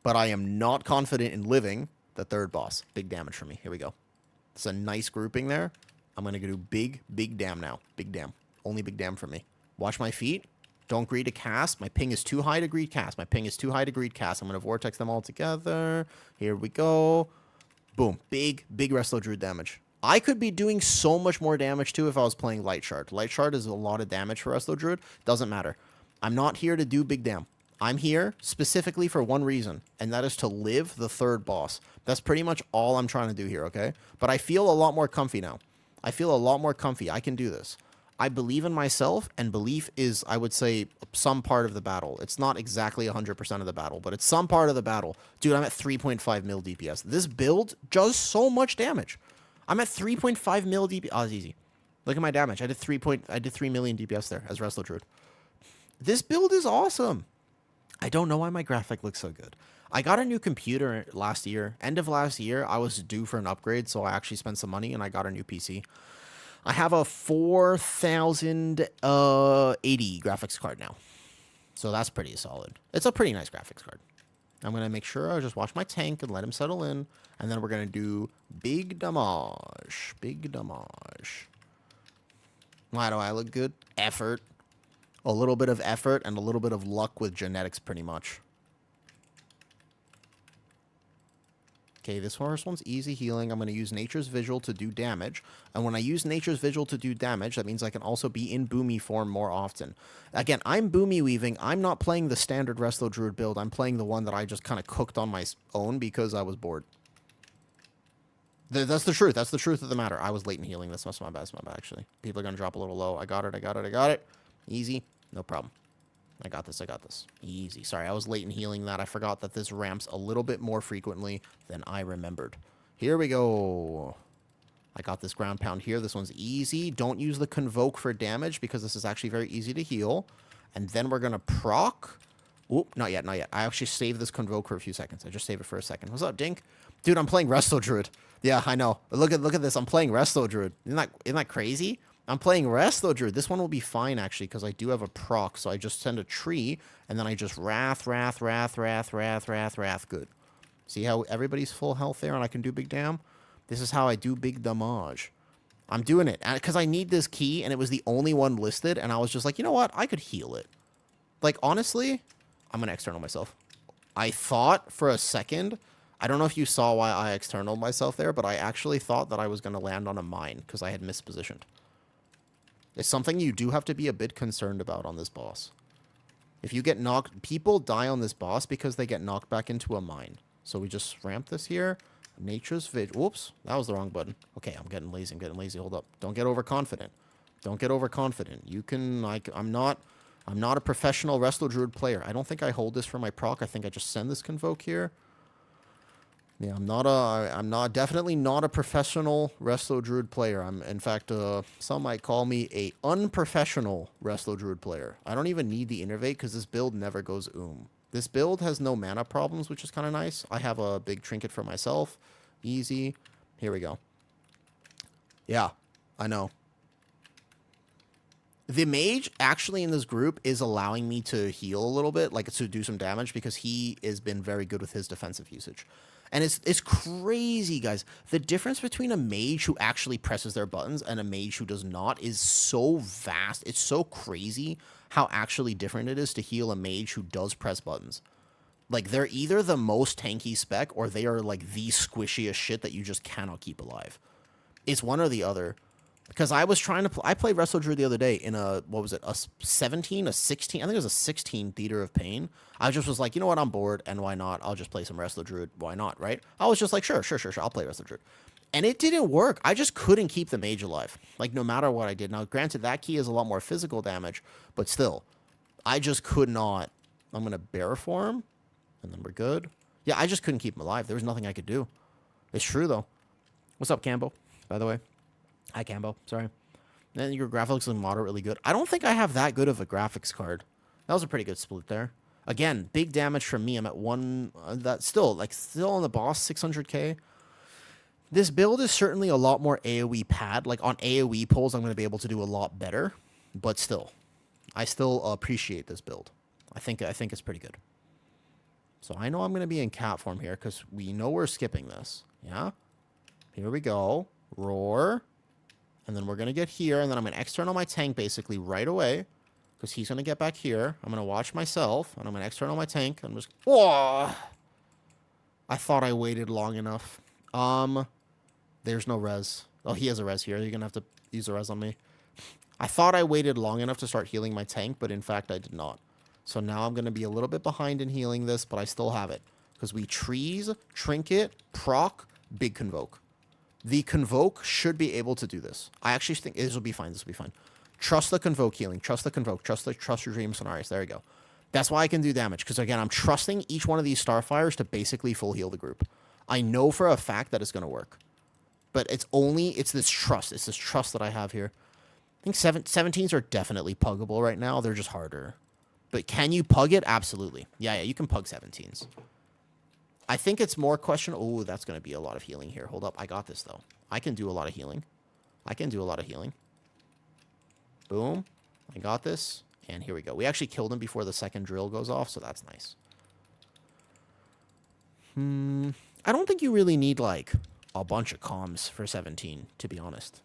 But I am not confident in living the third boss. Big damage for me. Here we go. It's a nice grouping there. I'm going to do big dam now. Big dam. Only big dam for me. Watch my feet. Don't greed to cast. My ping is too high to greed cast. My ping is too high to greed cast. I'm going to vortex them all together. Here we go. Boom. Big Resto Druid damage. I could be doing so much more damage too if I was playing Light Shard. Light Shard is a lot of damage for Resto Druid. Doesn't matter. I'm not here to do big dam. I'm here specifically for one reason, and that is to live the third boss. That's pretty much all I'm trying to do here, okay? But I feel a lot more comfy now. I feel a lot more comfy. I can do this. I believe in myself, and belief is, I would say, some part of the battle. It's not exactly 100% of the battle, but it's some part of the battle. Dude, I'm at 3.5 mil DPS. This build does so much damage. I'm at 3.5 mil DPS. Oh, it's easy. Look at my damage. I did 3 million DPS there as Resto Druid. This build is awesome. I don't know why my graphic looks so good. I got a new computer last year. End of last year, I was due for an upgrade, so I actually spent some money and I got a new PC. I have a 4080 graphics card now. So that's pretty solid. It's a pretty nice graphics card. I'm going to make sure I just watch my tank and let him settle in. And then we're going to do big damage. Big damage. Why do I look good? Effort. A little bit of effort and a little bit of luck with genetics, pretty much. Okay, this first one's easy healing. I'm going to use Nature's Vigil to do damage. And when I use Nature's Vigil to do damage, that means I can also be in Boomy form more often. Again, I'm Boomy weaving. I'm not playing the standard Resto Druid build. I'm playing the one that I just kind of cooked on my own because I was bored. That's the truth. That's the truth of the matter. I was late in healing. That's my bad. That's my bad, actually. People are going to drop a little low. I got it. I got it. I got it. Easy. No problem. I got this. I got this. Easy. Sorry, I was late in healing that. I forgot that this ramps a little bit more frequently than I remembered. Here we go. I got this ground pound here. This one's easy. Don't use the Convoke for damage because this is actually very easy to heal. And then we're going to proc. Oop, not yet, not yet. I actually saved this Convoke for a few seconds. I just saved it for a second. What's up, Dink? Dude, I'm playing Resto Druid. Yeah, I know. Look at this. I'm playing Resto Druid. Isn't that crazy? I'm playing Resto Druid. This one will be fine, actually, because I do have a proc. So I just send a tree, and then I just wrath. Good. See how everybody's full health there, and I can do big dam? This is how I do big damage. I'm doing it, because I need this key, and it was the only one listed, and I was just like, you know what? I could heal it. Like, honestly, I'm going to external myself. I thought for a second... I don't know if you saw why I external myself there, but I actually thought that I was going to land on a mine because I had mispositioned. It's something you do have to be a bit concerned about on this boss. If you get knocked... People die on this boss because they get knocked back into a mine. So we just ramp this here. Nature's Vigil. Whoops. That was the wrong button. Okay, I'm getting lazy. I'm getting lazy. Hold up. Don't get overconfident. Don't get overconfident. You can... I'm not a professional Resto Druid player. I don't think I hold this for my proc. I think I just send this Convoke here. Yeah, I'm definitely not a professional Resto Druid player. In fact, some might call me a unprofessional Resto Druid player. I don't even need the Innervate because this build never goes This build has no mana problems, which is kind of nice. I have a big trinket for myself. Easy. Here we go. Yeah, I know. The mage actually in this group is allowing me to heal a little bit, like to do some damage because he has been very good with his defensive usage. And it's crazy, guys. The difference between a mage who actually presses their buttons and a mage who does not is so vast. It's so crazy how actually different it is to heal a mage who does press buttons. Like, they're either the most tanky spec or they are, like, the squishiest shit that you just cannot keep alive. It's one or the other. Because I was trying to... I played Resto Druid the other day in a... What was it? A 17? A 16? I think it was a 16 Theater of Pain. I just was like, you know what? I'm bored, and why not? I'll just play some Resto Druid. Why not, right? I was just like, sure. I'll play Resto Druid. And it didn't work. I just couldn't keep the mage alive. Like, no matter what I did. Now, granted, that key is a lot more physical damage, but still. I just could not... I'm going to Bear Form, and then we're good. Yeah, I just couldn't keep him alive. There was nothing I could do. It's true, though. What's up, Cambo, by the way? Hi, Cambo. Sorry. Then your graphics look moderately good. I don't think I have that good of a graphics card. That was a pretty good split there. Again, big damage from me. I'm at one... that's still on the boss, 600k. This build is certainly a lot more AoE pad. Like, on AoE pulls, I'm going to be able to do a lot better. But still. I still appreciate this build. I think it's pretty good. So I know I'm going to be in cat form here, because we know we're skipping this. Yeah? Here we go. Roar. And then we're going to get here, and then I'm going to external my tank basically right away, because he's going to get back here. I'm going to watch myself, and I'm going to external my tank. I'm just... Whoa! I thought I waited long enough. There's no res. Oh, he has a res here. You're going to have to use a res on me. I thought I waited long enough to start healing my tank, but in fact I did not. So now I'm going to be a little bit behind in healing this, but I still have it. Because we trees, trinket, proc, big convoke. The Convoke should be able to do this. I actually think this will be fine. This will be fine. Trust the Convoke healing. Trust the Convoke. Trust your Dream Scenarios. There you go. That's why I can do damage. Because, again, I'm trusting each one of these Starfires to basically full heal the group. I know for a fact that it's going to work. But it's this trust. It's this trust that I have here. I think 17s are definitely puggable right now. They're just harder. But can you pug it? Absolutely. Yeah, you can pug 17s. I think it's more question... Oh, that's going to be a lot of healing here. Hold up. I got this, though. I can do a lot of healing. Boom. I got this. And here we go. We actually killed him before the second drill goes off, so that's nice. I don't think you really need, like, a bunch of comms for 17, to be honest.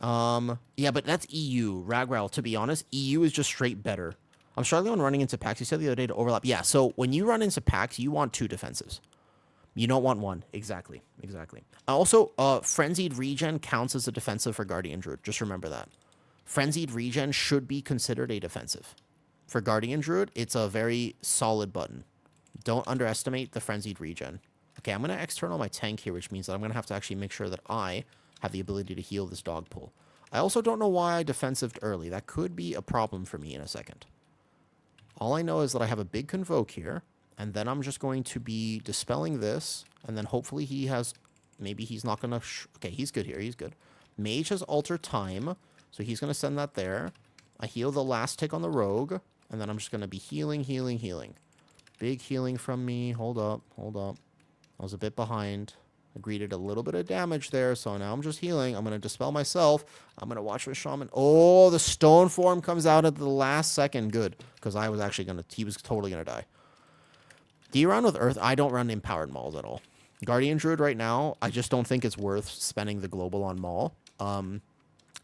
Yeah, but that's EU. Ragral, to be honest, EU is just straight better. I'm struggling on running into packs. You said the other day to overlap. Yeah, so when you run into packs, you want 2 defensives. You don't want one. Exactly. Exactly. Also, Frenzied Regen counts as a defensive for Guardian Druid. Just remember that. Frenzied Regen should be considered a defensive. For Guardian Druid, it's a very solid button. Don't underestimate the Frenzied Regen. Okay, I'm going to external my tank here, which means that I'm going to have to actually make sure that I have the ability to heal this dog pull. I also don't know why I defensived early. That could be a problem for me in a second. All I know is that I have a big Convoke here, and then I'm just going to be dispelling this, and then hopefully he has... Maybe he's not going to... Okay, he's good here. He's good. Mage has Alter Time, so he's going to send that there. I heal the last tick on the Rogue, and then I'm just going to be healing, healing, healing. Big healing from me. Hold up, hold up. I was a bit behind. I greeted a little bit of damage there, so now I'm just healing. I'm going to dispel myself. I'm going to watch for Shaman. Oh, the stone form comes out at the last second. Good, because I was actually going to... He was totally going to die. Do you run with Earth? I don't run Empowered Mauls at all. Guardian Druid right now, I just don't think it's worth spending the global on Maul.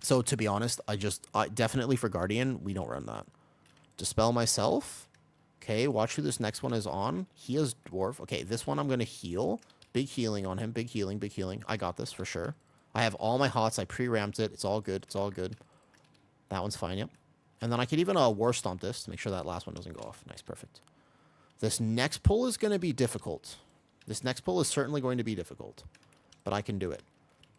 So to be honest, I definitely for Guardian, we don't run that. Dispel myself. Okay, watch who this next one is on. He has Dwarf. Okay, this one I'm going to heal. Big healing on him. Big healing, big healing. I got this for sure. I have all my hots. I pre-ramped it. It's all good. It's all good. That one's fine, yep. And then I could even War Stomp this to make sure that last one doesn't go off. Nice, perfect. This next pull is going to be difficult. This next pull is certainly going to be difficult. But I can do it.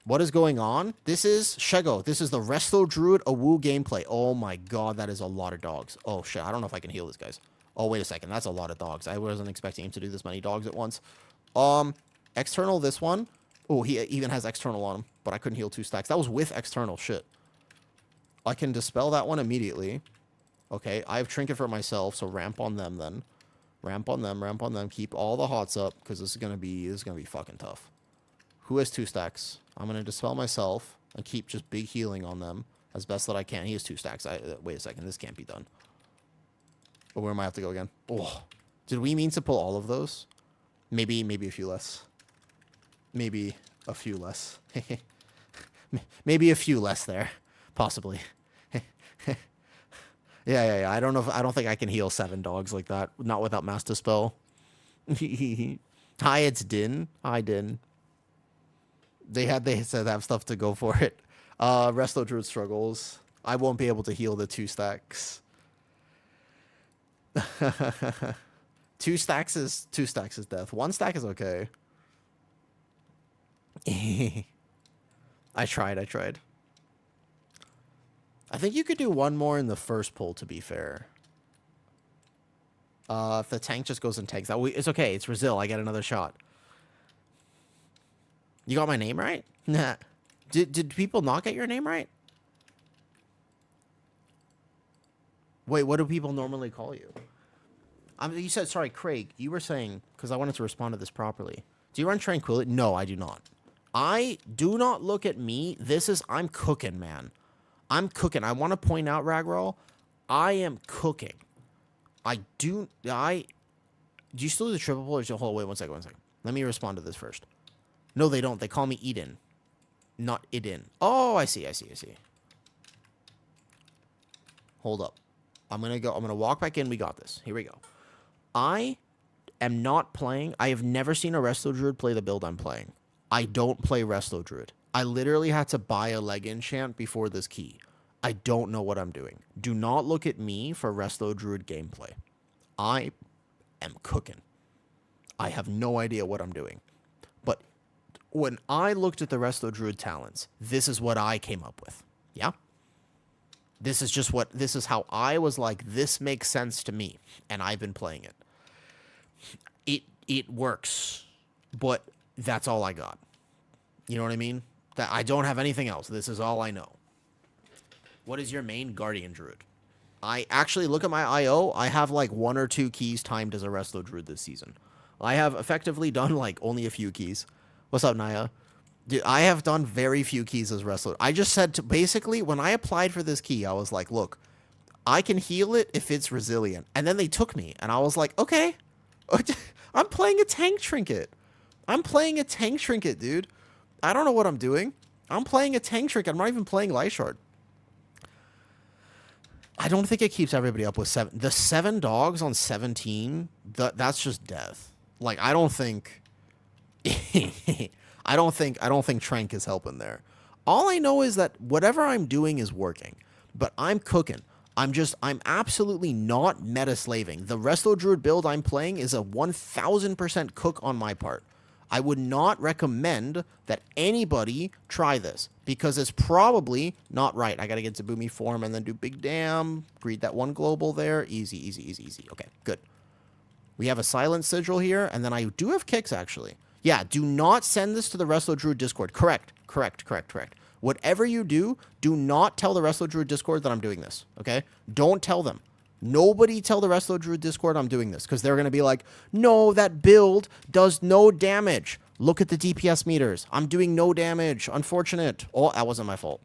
What is going on? This is Shego. This is the Resto Druid Awu gameplay. Oh my god, that is a lot of dogs. Oh shit, I don't know if I can heal this, guys. Oh, wait a second. That's a lot of dogs. I wasn't expecting him to do this many dogs at once. External this one. Oh, he even has external on him. But I couldn't heal 2 stacks. That was with external. Shit. I can dispel that one immediately. Okay, I have Trinket for myself, so ramp on them then. Ramp on them, ramp on them. Keep all the hots up, because this is gonna be fucking tough. Who has 2 stacks? I'm gonna dispel myself and keep just big healing on them as best that I can. He has 2 stacks. Wait a second, this can't be done. Oh, where am I have to go again? Oh, did we mean to pull all of those? Maybe a few less. Maybe a few less. Maybe a few less there, possibly. Yeah. I don't know. I don't think I can heal 7 dogs like that. Not without Mass Dispel. Hi, it's Din. Hi, Din. They said they have stuff to go for it. Resto Druid struggles. I won't be able to heal the 2 stacks. 2 stacks is death. 1 stack is okay. I tried. I think you could do 1 more in the first pull, to be fair. If the tank just goes and tanks that, it's okay. It's Resil. I get another shot. You got my name right? Nah. Did people not get your name right? Wait, what do people normally call you? You said, sorry, Craig. You were saying, because I wanted to respond to this properly. Do you run Tranquility? No, I do not. Do not look at me. I'm cooking, man. I'm cooking. I want to point out, Ragroll, I am cooking. Do you still do the triple pull or just hold? Wait, one second. Let me respond to this first. No, they don't. They call me Eden, not Idin. Oh, I see. Hold up. I'm going to walk back in. We got this. Here we go. I am not playing. I have never seen a Resto Druid play the build I'm playing. I don't play Resto Druid. I literally had to buy a leg enchant before this key. I don't know what I'm doing. Do not look at me for Resto Druid gameplay. I am cooking. I have no idea what I'm doing. But when I looked at the Resto Druid talents, this is what I came up with. Yeah? This is how I was like, this makes sense to me. And I've been playing it. It works. But that's all I got. You know what I mean? That I don't have anything else. This is all I know. What is your main Guardian Druid? I actually look at my IO. I have like 1 or 2 keys timed as a Resto Druid this season. I have effectively done like only a few keys. What's up, Naya? Dude, I have done very few keys as Resto. I just said basically when I applied for this key, I was like, look, I can heal it if it's resilient. And then they took me and I was like, okay, I'm playing a tank trinket. Dude. I don't know what I'm doing. I'm playing a tank trinket. I'm not even playing Light Shard. I don't think it keeps everybody up with 7. The 7 dogs on 17, that's just death. Like, I don't think I don't think Trank is helping there. All I know is that whatever I'm doing is working, but I'm cooking. I'm absolutely not meta slaving. The Resto Druid build I'm playing is a 1000% cook on my part. I would not recommend that anybody try this because it's probably not right. I got to get to Boomy form and then do Big Dam. Greed that one global there. Easy, easy, easy, easy. Okay, good. We have a Silent Sigil here, and then I do have kicks, actually. Yeah, do not send this to the Resto Druid Discord. Correct. Whatever you do, do not tell the Resto Druid Discord that I'm doing this, okay? Don't tell them. Nobody tell the Resto Druid Discord I'm doing this, because they're going to be like, no, that build does no damage. Look at the DPS meters. I'm doing no damage. Unfortunate. Oh, that wasn't my fault.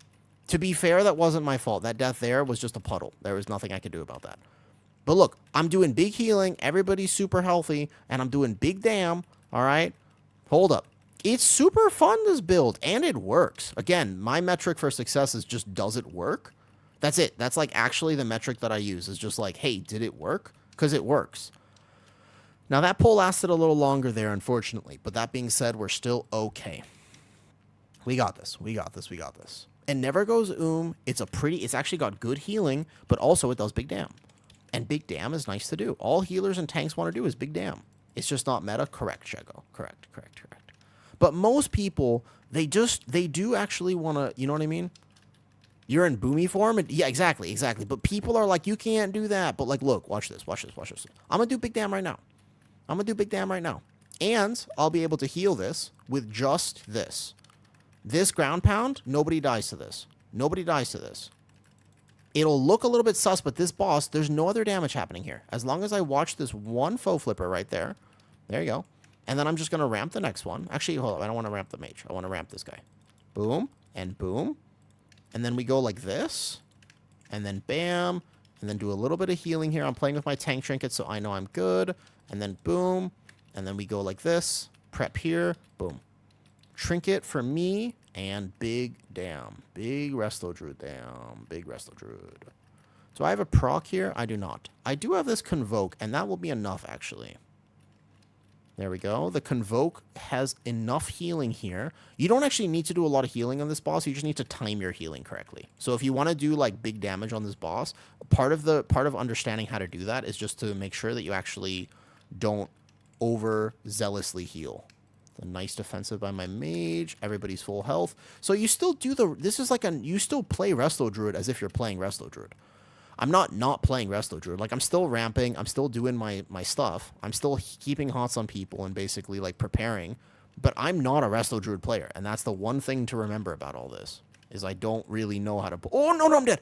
To be fair, that wasn't my fault. That death there was just a puddle. There was nothing I could do about that. But look, I'm doing big healing. Everybody's super healthy, and I'm doing big damn, all right? Hold up. It's super fun, this build, and it works. Again, my metric for success is just, does it work? That's it. That's like actually the metric that I use is just like, hey, did it work? Because it works. Now, that pull lasted a little longer there, unfortunately. But that being said, we're still okay. We got this. We got this. We got this. It never goes It's actually got good healing, but also it does big damn. And big damn is nice to do. All healers and tanks want to do is big damn. It's just not meta. Correct, Shego. Correct. But most people, they do actually want to, you know what I mean? You're in Boomy form? And, yeah, exactly. But people are like, you can't do that. But, like, look, watch this. I'm going to do big damn right now. And I'll be able to heal this with just this. This ground pound, nobody dies to this. It'll look a little bit sus, but this boss, there's no other damage happening here. As long as I watch this one foe flipper right there. There you go. And then I'm just going to ramp the next one. Actually, hold up. I don't want to ramp the mage. I want to ramp this guy. Boom. And boom. And then we go like this. And then bam. And then do a little bit of healing here. I'm playing with my tank trinket, so I know I'm good. And then boom. And then we go like this. Prep here. Boom. Trinket for me. And big damn. Big Resto Druid damn. Big Resto Druid. So I have a proc here. I do not. I do have this Convoke, and that will be enough, actually. There we go. The Convoke has enough healing here. You don't actually need to do a lot of healing on this boss. You just need to time your healing correctly. So if you want to do like big damage on this boss, part of understanding how to do that is just to make sure that you actually don't over-zealously heal. A nice defensive by my mage. Everybody's full health. So you still do you still play Resto Druid as if you're playing Resto Druid. I'm not playing Resto Druid. Like, I'm still ramping. I'm still doing my stuff. I'm still keeping hots on people and basically, like, preparing. But I'm not a Resto Druid player. And that's the one thing to remember about all this. Is I don't really know how to... Oh, no, I'm dead!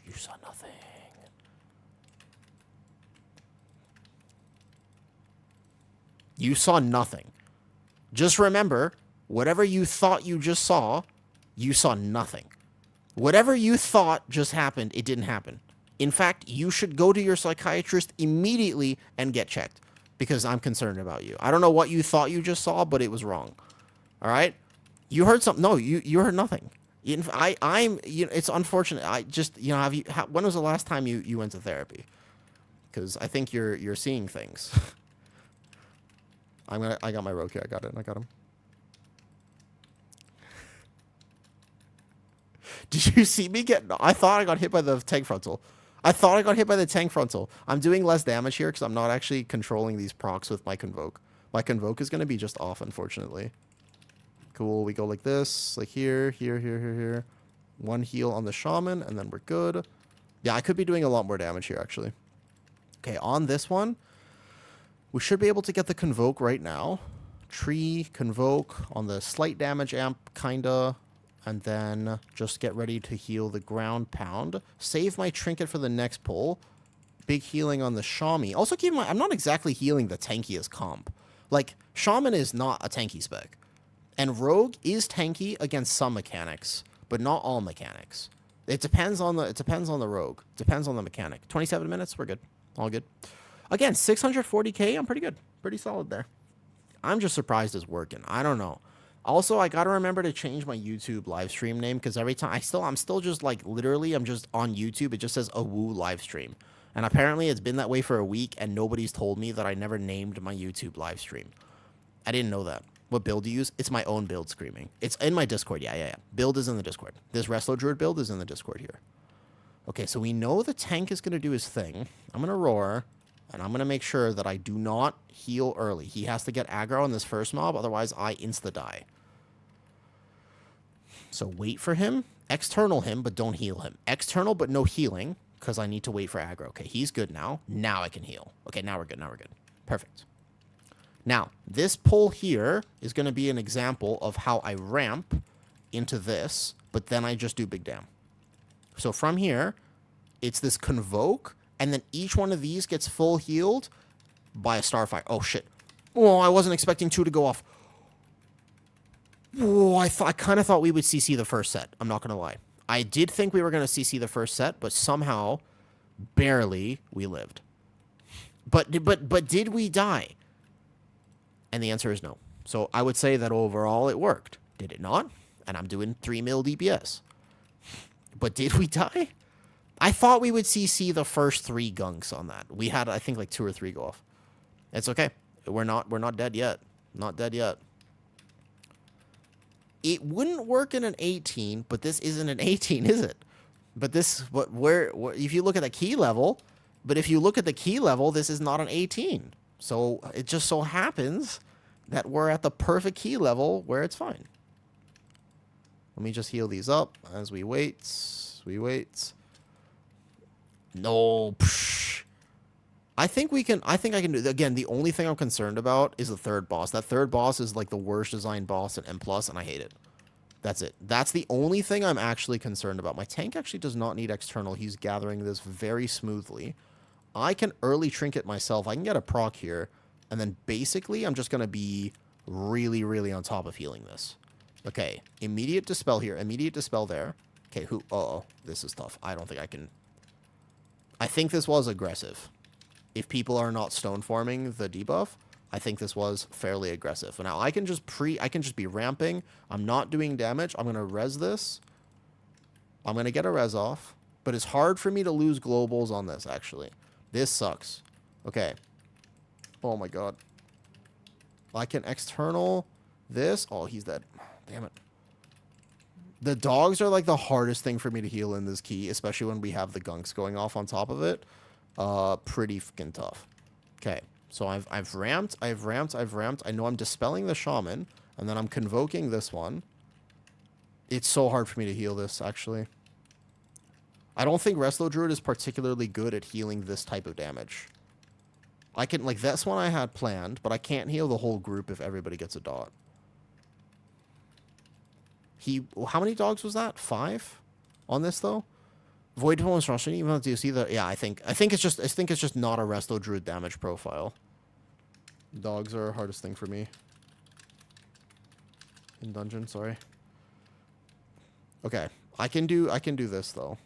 You saw nothing. You saw nothing. Just remember, whatever you thought you just saw, you saw nothing. Whatever you thought just happened, it didn't happen. In fact, you should go to your psychiatrist immediately and get checked. Because I'm concerned about you. I don't know what you thought you just saw, but it was wrong. All right? You heard something. No, you heard nothing. It's unfortunate. I just, when was the last time you went to therapy? Because I think you're seeing things. I got my rogue here. I got him. Did you see me get... I thought I got hit by the tank frontal. I'm doing less damage here because I'm not actually controlling these procs with my Convoke. My Convoke is going to be just off, unfortunately. Cool. We go like this. Like here. One heal on the Shaman, and then we're good. Yeah, I could be doing a lot more damage here, actually. Okay, on this one... We should be able to get the Convoke right now. Tree, Convoke on the slight damage amp, kinda. And then just get ready to heal the ground pound. Save my trinket for the next pull. Big healing on the Shami. Also keep in mind, I'm not exactly healing the tankiest comp. Like, Shaman is not a tanky spec. And Rogue is tanky against some mechanics, but not all mechanics. It depends on the Rogue. It depends on the mechanic. 27 minutes, we're good. All good. Again, 640k, I'm pretty good. Pretty solid there. I'm just surprised it's working. I don't know. Also, I gotta remember to change my YouTube live stream name because every time I'm still just like literally I'm just on YouTube. It just says a woo live stream, and apparently it's been that way for a week, and nobody's told me that I never named my YouTube live stream. I didn't know that. What build do you use? It's my own build screaming. It's in my Discord. Yeah. Build is in the Discord. This Resil Druid build is in the Discord here. Okay, so we know the tank is gonna do his thing. I'm gonna roar. And I'm going to make sure that I do not heal early. He has to get aggro on this first mob, otherwise I insta-die. So wait for him. External him, but don't heal him. External, but no healing, because I need to wait for aggro. Okay, he's good now. Now I can heal. Okay, now we're good. Perfect. Now, this pull here is going to be an example of how I ramp into this, but then I just do big dam. So from here, it's this convoke, and then each one of these gets full healed by a Starfire. Oh, shit. Oh, I wasn't expecting 2 to go off. Oh, I kind of thought we would CC the first set. I'm not going to lie. I did think we were going to CC the first set, but somehow, barely, we lived. But did we die? And the answer is no. So I would say that overall it worked. Did it not? And I'm doing 3 mil DPS. But did we die? I thought we would CC the first 3 gunks on that. We had, I think, like 2 or 3 go off. It's okay. We're not dead yet. Not dead yet. It wouldn't work in an 18, but this isn't an 18, is it? But this, if you look at the key level, this is not an 18. So it just so happens that we're at the perfect key level where it's fine. Let me just heal these up as we wait. No. Psh. I think I can do. Again, the only thing I'm concerned about is the third boss. That third boss is like the worst designed boss in M+, and I hate it. That's it. That's the only thing I'm actually concerned about. My tank actually does not need external. He's gathering this very smoothly. I can early trinket myself. I can get a proc here, and then basically I'm just going to be really, really on top of healing this. Okay, immediate dispel here, immediate dispel there. Okay, uh-oh, this is tough. I don't think I can... I think this was aggressive. If people are not stone forming the debuff, I think this was fairly aggressive. Now I can just be ramping. I'm not doing damage. I'm gonna res this. I'm gonna get a res off, but it's hard for me to lose globals on this. Actually, this sucks. Okay. Oh my god. I can external this. Oh, he's dead. Damn it. The dogs are like the hardest thing for me to heal in this key, especially when we have the gunks going off on top of it. Pretty fucking tough. Okay, so I've ramped. I know I'm dispelling the shaman, and then I'm convoking this one. It's so hard for me to heal this, actually. I don't think Resil Druid is particularly good at healing this type of damage. I can, like, this one I had planned, but I can't heal the whole group if everybody gets a dot. How many dogs was that? 5 on this though. Void Opponent's rushing. Even though, do you see the? Yeah, I think it's just not a Resto Druid damage profile. Dogs are the hardest thing for me in dungeon. Sorry. Okay, I can do this though.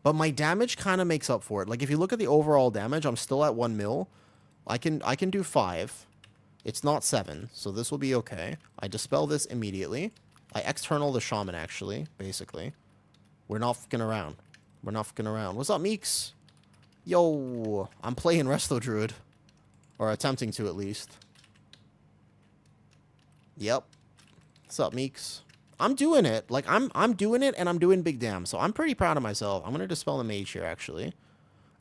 But my damage kind of makes up for it. Like if you look at the overall damage, I'm still at 1 mil. I can do 5. It's not 7, so this will be okay. I dispel this immediately. I external the shaman, actually, basically. We're not fucking around. What's up, Meeks? Yo, I'm playing Resto Druid. Or attempting to, at least. Yep. What's up, Meeks? I'm doing it. Like, I'm doing it, and I'm doing big damn. So I'm pretty proud of myself. I'm going to dispel the mage here, actually.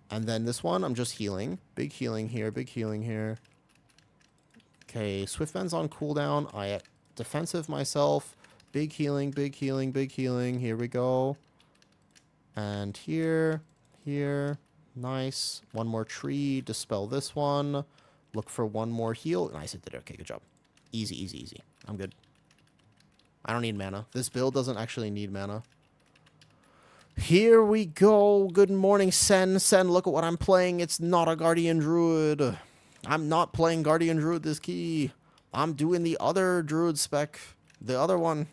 And then this one, I'm just healing. Big healing here, big healing here. Okay, Swiftbend's on cooldown. I defensive myself. Big healing, big healing, big healing. Here we go. And here. Nice. One more tree. Dispel this one. Look for one more heal. Nice, it did it. Okay, good job. Easy. I'm good. I don't need mana. This build doesn't actually need mana. Here we go. Good morning, Sen. Sen, look at what I'm playing. It's not a Guardian Druid. I'm not playing Guardian Druid this key. I'm doing the other Druid spec. The other one.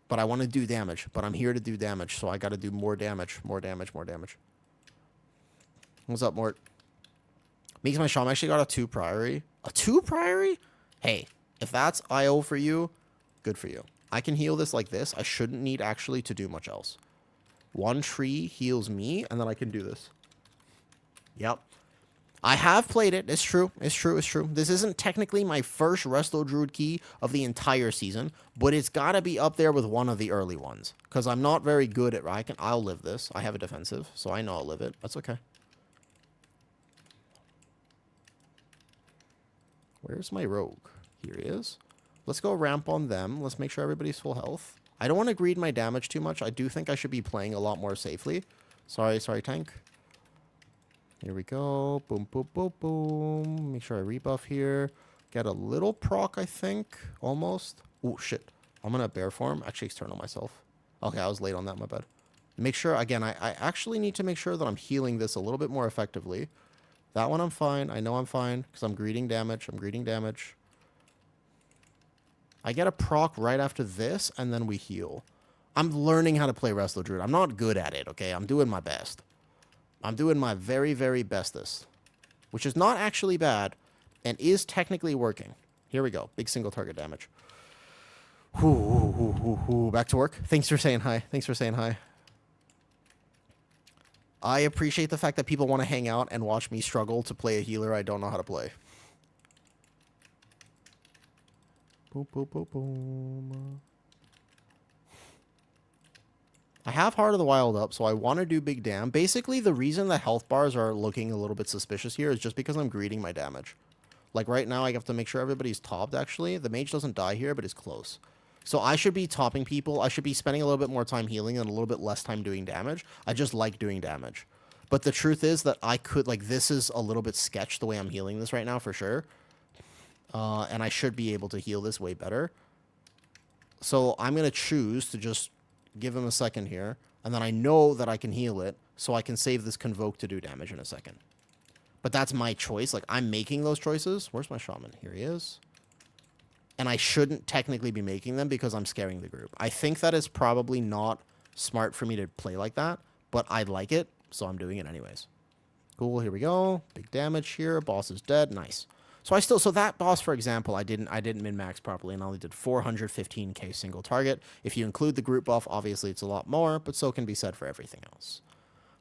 But I want to do damage. But I'm here to do damage. So I got to do more damage. More damage. What's up, Mort? Makes my Shaman actually got a 2 Priory. A 2 Priory? Hey. If that's IO for you, good for you. I can heal this like this. I shouldn't need actually to do much else. One tree heals me, and then I can do this. Yep. I have played it. It's true. It's true. It's true. This isn't technically my first Resto Druid key of the entire season, but it's got to be up there with one of the early ones. Because I'm not very good at... I'll live this. I have a defensive, so I know I'll live it. That's okay. Where's my rogue? Here he is. Let's go ramp on them. Let's make sure everybody's full health. I don't want to greed my damage too much. I do think I should be playing a lot more safely. Sorry, tank. Here we go. Boom, boom, boom, boom. Make sure I rebuff here. Get a little proc, I think. Almost. Oh, shit. I'm going to bear form. Actually, external myself. Okay, I was late on that, my bad. Make sure, again, I actually need to make sure that I'm healing this a little bit more effectively. That one I'm fine. I know I'm fine because I'm greeting damage. I get a proc right after this, and then we heal. I'm learning how to play Resto Druid. I'm not good at it, okay? I'm doing my best. I'm doing my very, very bestest. Which is not actually bad, and is technically working. Here we go. Big single target damage. Back to work. Thanks for saying hi. I appreciate the fact that people want to hang out and watch me struggle to play a healer I don't know how to play. Boom, boom, boom, boom. I have Heart of the Wild up, so I want to do Big Dam. Basically, the reason the health bars are looking a little bit suspicious here is just because I'm greeting my damage. Like right now, I have to make sure everybody's topped, actually. The mage doesn't die here, but is close. So I should be topping people. I should be spending a little bit more time healing and a little bit less time doing damage. I just like doing damage. But the truth is that I could, like, this is a little bit sketched the way I'm healing this right now, for sure. And I should be able to heal this way better. So I'm going to choose to just give him a second here. And then I know that I can heal it, so I can save this Convoke to do damage in a second. But that's my choice. Like, I'm making those choices. Where's my shaman? Here he is. And I shouldn't technically be making them because I'm scaring the group. I think that is probably not smart for me to play like that, but I like it, so I'm doing it anyways. Cool, here we go. Big damage here. Boss is dead. Nice. So that boss, for example, I didn't min-max properly and I only did 415k single target. If you include the group buff, obviously it's a lot more, but so can be said for everything else.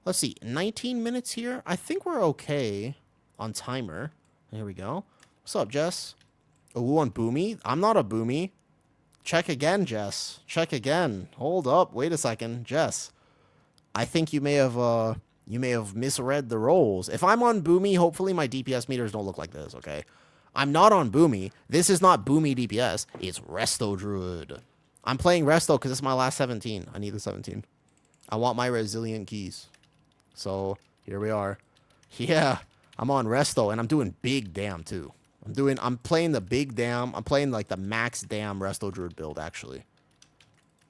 Let's see, 19 minutes here. I think we're okay on timer. Here we go. What's up, Jess? Ooh, on Boomy? I'm not a Boomy. Check again, Jess. Check again. Hold up. Wait a second, Jess. I think you may have misread the roles. If I'm on Boomy, hopefully my DPS meters don't look like this, okay? I'm not on Boomy. This is not Boomy DPS. It's Resto Druid. I'm playing Resto because it's my last 17. I need the 17. I want my resilient keys. So, here we are. Yeah, I'm on Resto, and I'm doing Big Dam, too. I'm playing the Big Dam. I'm playing, like, the max Dam Resto Druid build, actually.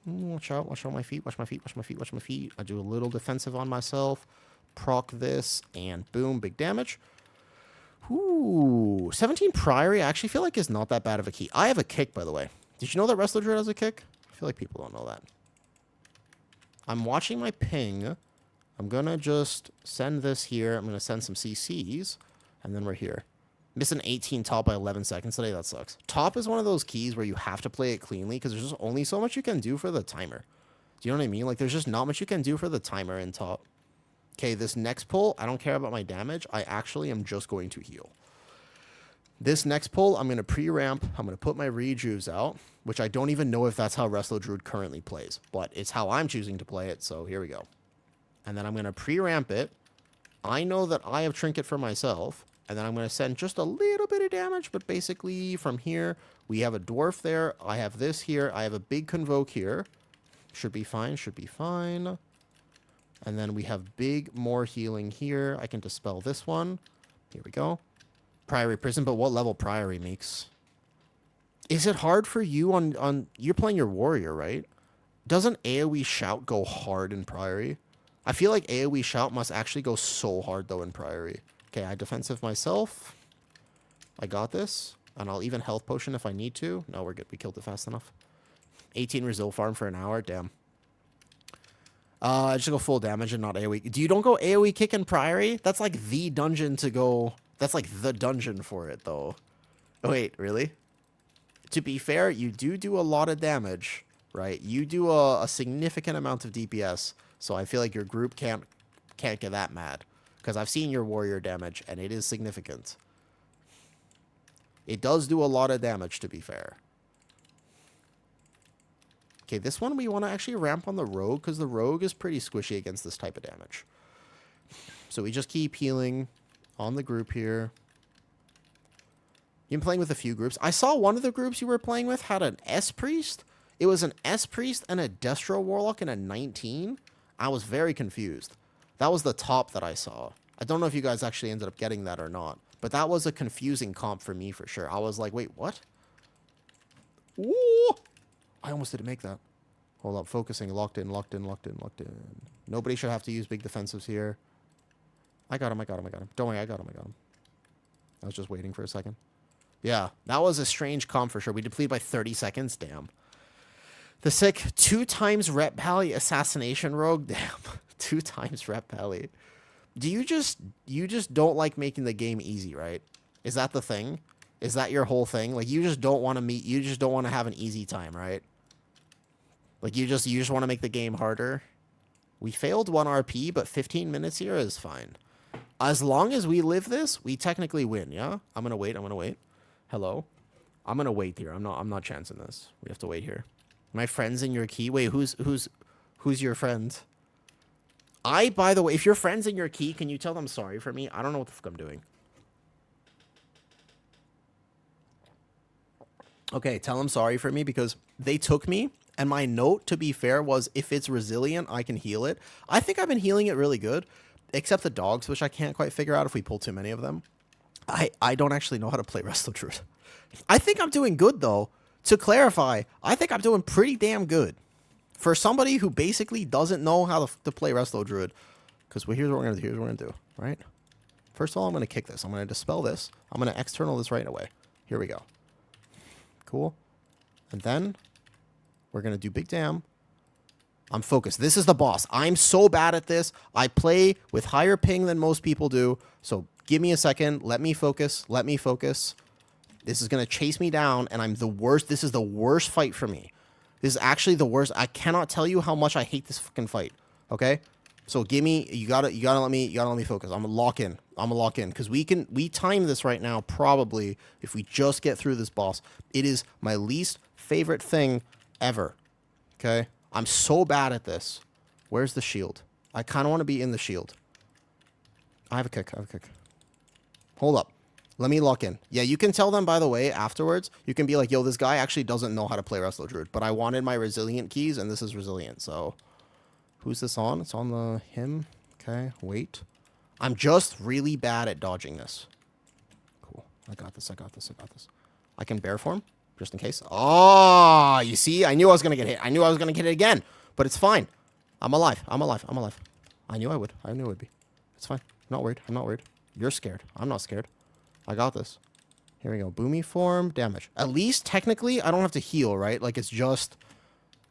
Watch out my feet. I do a little defensive on myself. Proc this, and boom, big damage. Ooh, 17 Priory I actually feel like is not that bad of a key. I have a kick, by the way. Did you know that Resto Druid has a kick? I feel like people don't know that. I'm watching my ping. I'm going to just send this here. I'm going to send some CCs, and then we're here. Missing 18 top by 11 seconds today. That sucks. Top is one of those keys where you have to play it cleanly because there's just only so much you can do for the timer. Do you know what I mean? Like, there's just not much you can do for the timer in top. Okay, this next pull, I don't care about my damage. I actually am just going to heal. This next pull, I'm going to pre-ramp. I'm going to put my rejuves out, which I don't even know if that's how Resto Druid currently plays, but it's how I'm choosing to play it, so here we go. And then I'm going to pre-ramp it. I know that I have Trinket for myself, and then I'm going to send just a little bit of damage, but basically from here, we have a Dwarf there. I have this here. I have a big Convoke here. Should be fine, should be fine. And then we have big more healing here. I can dispel this one. Here we go. Priory Prison, but what level Priory makes? Is it hard for you on... You're playing your Warrior, right? Doesn't AoE Shout go hard in Priory? I feel like AoE Shout must actually go so hard, though, in Priory. Okay, I defensive myself. I got this. And I'll even health potion if I need to. No, we're good. We killed it fast enough. 18 Resil farm for an hour. Damn. Just go full damage and not AoE. You don't go AoE kick in Priory? That's like the dungeon to go... That's like the dungeon for it, though. Oh, wait, really? to be fair, you do a lot of damage, right? You do a significant amount of DPS, so I feel like your group can't get that mad. Because I've seen your warrior damage, and it is significant. It does do a lot of damage, to be fair. Okay, this one we want to actually ramp on the rogue, because the rogue is pretty squishy against this type of damage. So we just keep healing on the group here. You've been playing with a few groups. I saw one of the groups you were playing with had an S-Priest. It was an S-Priest and a Destro Warlock and a 19. I was very confused. That was the top that I saw. I don't know if you guys actually ended up getting that or not. But that was a confusing comp for me for sure. I was like, wait, what? Ooh! I almost didn't make that. Hold up, focusing. Locked in, locked in, locked in, locked in. Nobody should have to use big defensives here. I got him, I got him, I got him. Don't worry, I got him, I got him. I was just waiting for a second. Yeah, that was a strange comp for sure. We depleted by 30 seconds. Damn. The sick 2 times rep pally assassination rogue. Damn. 2 times rep pally. Do you just don't like making the game easy, right? Is that the thing? Is that your whole thing? Like you just don't want to have an easy time, right? Like you just want to make the game harder. We failed 1 RP, but 15 minutes here is fine. As long as we live this, we technically win, yeah? I'm going to wait. Hello? I'm going to wait here. I'm not chancing this. We have to wait here. My friend's in your key. Wait, who's your friend? By the way, if your friend's in your key, can you tell them sorry for me? I don't know what the fuck I'm doing. Okay, tell them sorry for me because they took me, and my note, to be fair, was if it's resilient, I can heal it. I think I've been healing it really good, except the dogs, which I can't quite figure out if we pull too many of them. I don't actually know how to play Resil Druid. I think I'm doing good, though. To clarify, I think I'm doing pretty damn good. For somebody who basically doesn't know how to play Resil Druid. Because here's what we're going to do, right? First of all, I'm going to kick this. I'm going to dispel this. I'm going to external this right away. Here we go. Cool. And then we're going to do big damn. I'm focused. This is the boss. I'm so bad at this. I play with higher ping than most people do. So give me a second. Let me focus. Let me focus. This is going to chase me down, and I'm the worst. This is the worst fight for me. This is actually the worst. I cannot tell you how much I hate this fucking fight. Okay? So give me, you gotta let me focus. I'm gonna lock in. Because we time this right now, probably, if we just get through this boss. It is my least favorite thing ever. Okay? I'm so bad at this. Where's the shield? I kind of want to be in the shield. I have a kick. Hold up. Let me lock in. Yeah, you can tell them, by the way, afterwards. You can be like, yo, this guy actually doesn't know how to play Resil Druid. But I wanted my resilient keys, and this is resilient. So, who's this on? It's on him. Okay, wait. I'm just really bad at dodging this. Cool. I got this. I can bear form, just in case. Oh, you see? I knew I was going to get hit. I knew I was going to get it again. But it's fine. I'm alive. I knew I would. I knew it would be. It's fine. I'm not worried. You're scared. I'm not scared. I got this. Here we go. Boomy form, damage. At least, technically, I don't have to heal, right? Like, it's just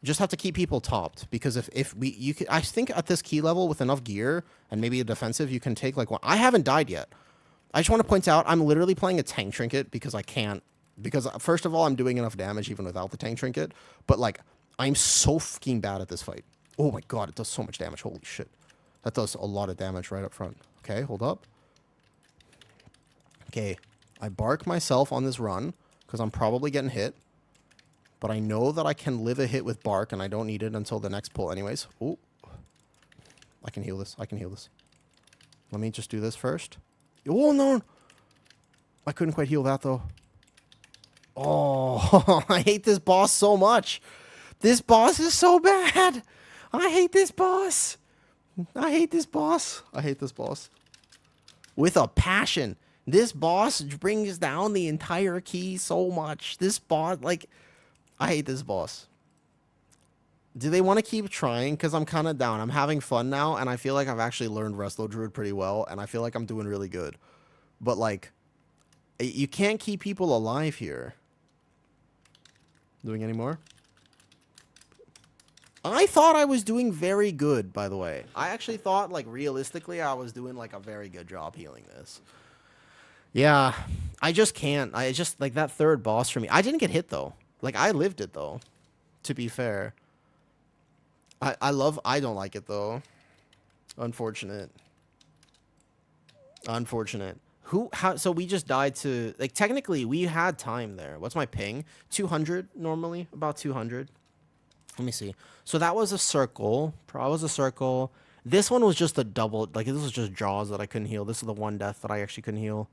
have to keep people topped. Because I think at this key level, with enough gear, and maybe a defensive, you can take, like, one. I haven't died yet. I just want to point out, I'm literally playing a tank trinket because I can't. Because, first of all, I'm doing enough damage even without the tank trinket. But, like, I'm so fucking bad at this fight. Oh my god, it does so much damage. Holy shit. That does a lot of damage right up front. Okay, hold up. Okay, I bark myself on this run because I'm probably getting hit. But I know that I can live a hit with bark and I don't need it until the next pull anyways. Oh, I can heal this. Let me just do this first. Oh, no. I couldn't quite heal that, though. Oh, I hate this boss so much. This boss is so bad. I hate this boss. With a passion. This boss brings down the entire key so much. This boss, like, I hate this boss. Do they want to keep trying? Because I'm kind of down. I'm having fun now, and I feel like I've actually learned Resil Druid pretty well, and I feel like I'm doing really good. But, like, you can't keep people alive here. Doing any more? I thought I was doing very good, by the way. I actually thought, like, realistically, I was doing, like, a very good job healing this. Yeah, I just can't. I just, like, that third boss for me. I didn't get hit, though. Like, I lived it, though, to be fair. I don't like it, though. Unfortunate. Unfortunate. So we just died to, like, technically, we had time there. What's my ping? 200, normally? About 200. Let me see. So that was a circle. That was a circle. This one was just a double, like, this was just jaws that I couldn't heal. This is the one death that I actually couldn't heal.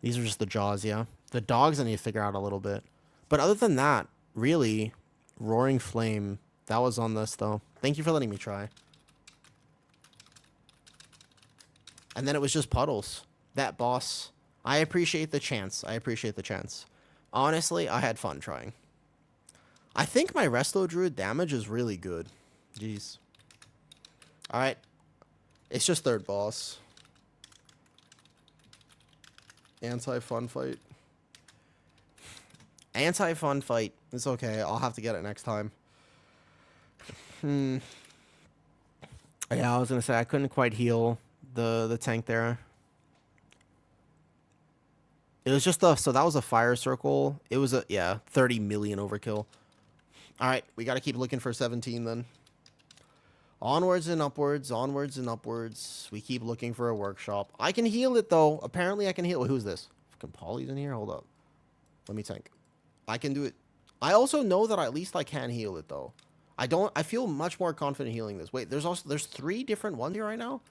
These are just the jaws, yeah. The dogs I need to figure out a little bit. But other than that, really, Roaring Flame, that was on this, though. Thank you for letting me try. And then it was just puddles. That boss, I appreciate the chance. I appreciate the chance. Honestly, I had fun trying. I think my Resto Druid damage is really good. Jeez. Alright. It's just third boss. Anti-fun fight. Anti-fun fight. It's okay. I'll have to get it next time. Yeah, I was going to say, I couldn't quite heal the tank there. It was just so that was a fire circle. It was 30 million overkill. Alright, we got to keep looking for 17 then. Onwards and upwards, onwards and upwards. We keep looking for a workshop. I can heal it, though. Apparently, I can heal it. Who's this? Fucking Polly's in here? Hold up. Let me tank. I can do it. I also know that at least I can heal it, though. I feel much more confident healing this. Wait, there's 3 different ones here right now?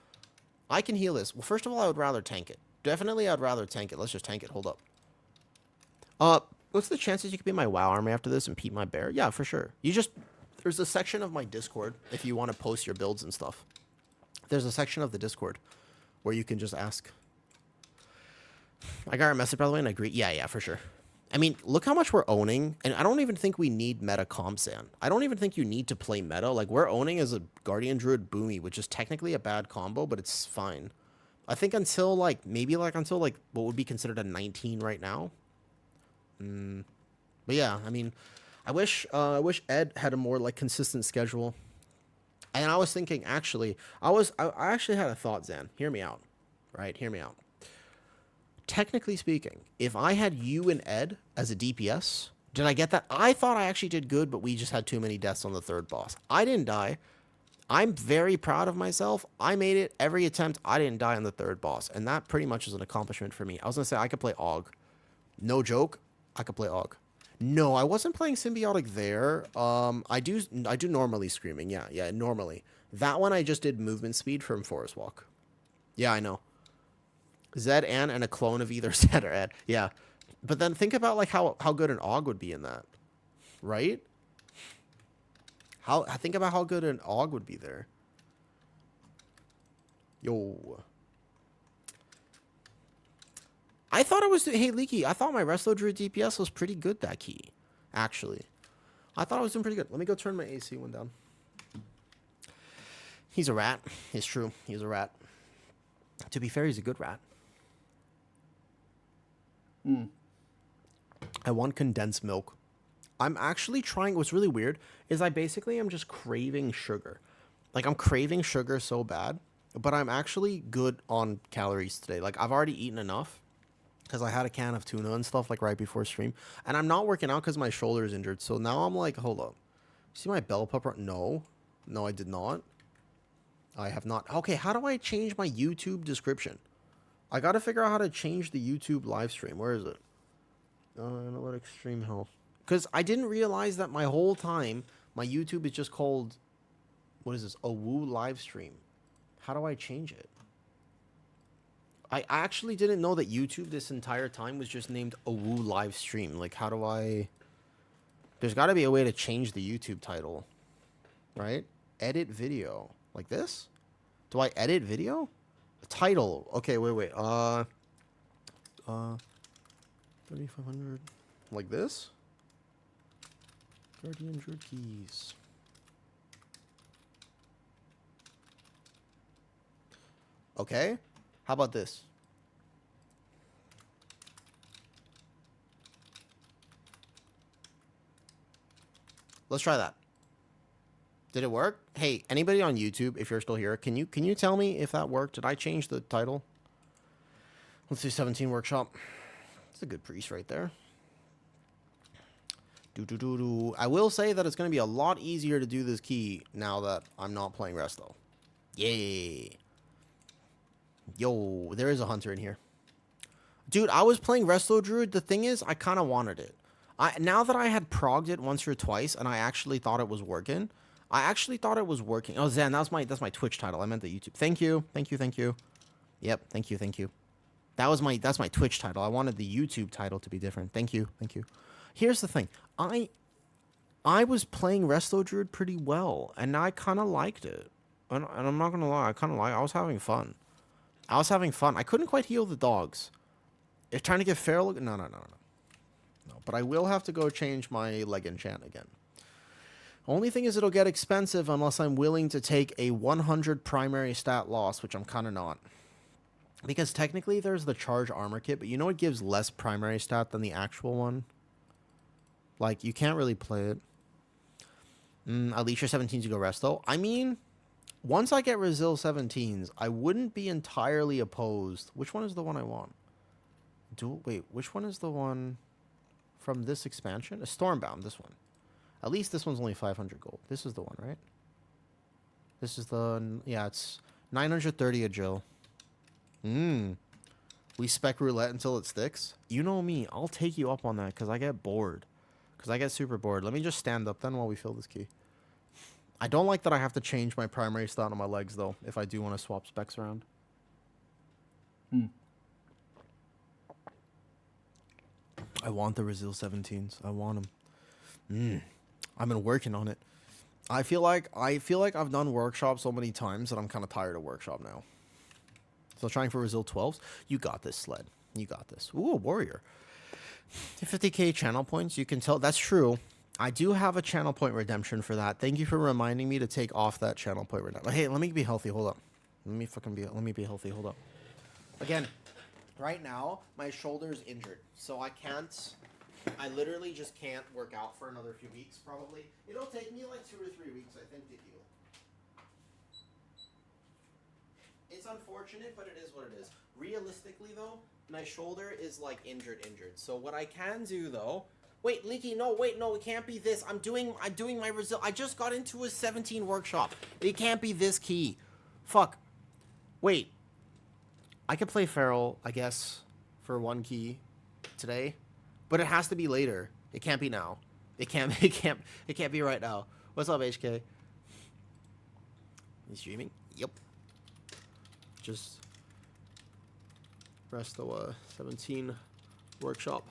I can heal this. Well, first of all, I would rather tank it. Definitely, I'd rather tank it. Let's just tank it. Hold up. What's the chances you could be my WoW army after this and Pete my bear? Yeah, for sure. There's a section of my Discord if you want to post your builds and stuff. There's a section of the Discord where you can just ask. I got a message, by the way, and I agree. Yeah, for sure. I mean, look how much we're owning, and I don't even think we need meta comp, San. I don't even think you need to play meta. Like, we're owning as a Guardian Druid Boomy, which is technically a bad combo, but it's fine. I think until, like, until, like, what would be considered a 19 right now. But yeah, I mean, I wish Ed had a more, like, consistent schedule. And I was thinking, actually, I actually had a thought, Zan. Hear me out. Right? Hear me out. Technically speaking, if I had you and Ed as a DPS, did I get that? I thought I actually did good, but we just had too many deaths on the third boss. I didn't die. I'm very proud of myself. I made it every attempt. I didn't die on the third boss, and that pretty much is an accomplishment for me. I was going to say I could play AUG. No joke, I could play AUG. No, I wasn't playing Symbiotic there. I do normally Screaming. Yeah, normally. That one I just did movement speed from Forest Walk. Yeah, I know. Zed and a clone of either Zed or Ed. Yeah. But then think about, like, how good an AUG would be in that. Right? Think about how good an AUG would be there. Yo. I thought it was... Hey, Leaky, I thought my Resto Druid DPS was pretty good that key. Actually. I thought I was doing pretty good. Let me go turn my AC one down. He's a rat. It's true. He's a rat. To be fair, he's a good rat. I want condensed milk. I'm actually trying... What's really weird is I basically am just craving sugar. Like, I'm craving sugar so bad, but I'm actually good on calories today. Like, I've already eaten enough because I had a can of tuna and stuff, like, right before stream. And I'm not working out because my shoulder is injured. So now I'm like, hold up. See my bell pepper? No. No, I did not. I have not. Okay, how do I change my YouTube description? I got to figure out how to change the YouTube live stream. Where is it? Analytics, stream health. Because I didn't realize that my whole time, my YouTube is just called, what is this? A Woo live stream. How do I change it? I actually didn't know that YouTube this entire time was just named A Woo live stream. Like, how do I... There's got to be a way to change the YouTube title. Right? Edit video. Like this? Do I edit video? Title. Okay, wait. 3,500. Like this? Guardian Druid keys. Okay. How about this? Let's try that. Did it work? Hey, anybody on YouTube, if you're still here, can you tell me if that worked? Did I change the title? Let's do 17 workshop. It's a good priest right there. I will say that it's going to be a lot easier to do this key now that I'm not playing Resto. Yay. Yo, there is a hunter in here. Dude, I was playing Resto Druid. The thing is, I kind of wanted it. Now that I had progged it once or twice and I actually thought it was working. Oh, Zen, that's my Twitch title. I meant the YouTube. Thank you. Yep, thank you. That's my Twitch title. I wanted the YouTube title to be different. Thank you. Here's the thing. I was playing Resto Druid pretty well, and I kind of liked it. And I'm not going to lie, I was having fun. I couldn't quite heal the dogs. If trying to get feral... No. But I will have to go change my leg enchant again. Only thing is it'll get expensive unless I'm willing to take a 100 primary stat loss, which I'm kind of not. Because technically there's the charge armor kit, but you know it gives less primary stat than the actual one? Like, you can't really play it. Alicia 17s to go Resto. I mean, once I get Resil 17s, I wouldn't be entirely opposed. Which one is the one I want? Wait, which one is the one from this expansion? A Stormbound, this one. At least this one's only 500 gold. This is the one, right? This is the... Yeah, it's 930 a Jill. We spec roulette until it sticks. You know me. I'll take you up on that because I get bored. Because I get super bored. Let me just stand up then while we fill this key. I don't like that I have to change my primary stat on my legs, though, if I do want to swap specs around. I want the Resil 17s. I want them. I've been working on it. I feel like I've done workshop so many times that I'm kind of tired of workshop now. So trying for Resil 12s. You got this, Sled. You got this. Ooh, a warrior. 50k channel points. You can tell. That's true. I do have a channel point redemption for that. Thank you for reminding me to take off that channel point redemption. Hey, let me be healthy. Hold up. Let me be healthy. Hold up. Again, right now, my shoulder's injured. So I literally just can't work out for another few weeks, probably. It'll take me like 2 or 3 weeks, I think, to heal. It's unfortunate, but it is what it is. Realistically, though, my shoulder is, like, injured. So what I can do, though... Wait, Leaky, no, it can't be this. I'm doing my result. I just got into a 17 workshop. It can't be this key. Fuck. Wait. I could play Feral, I guess, for 1 key today. But it has to be later. It can't be now. It can't be right now. What's up, HK? You streaming? Yep. Just rest the 17 workshop.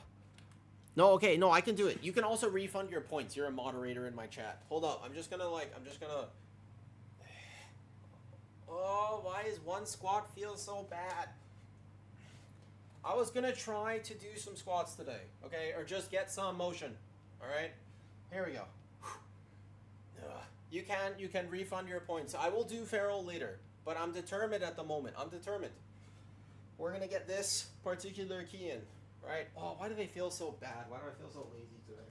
No, okay, no, I can do it. You can also refund your points. You're a moderator in my chat. Hold up, I'm just gonna... Oh, why is one squat feel so bad? I was gonna try to do some squats today, okay? Or just get some motion, all right? Here we go. You can refund your points. I will do Feral later, but I'm determined at the moment. I'm determined. We're gonna get this particular key in, right? Oh, why do they feel so bad? Why do I feel so lazy today?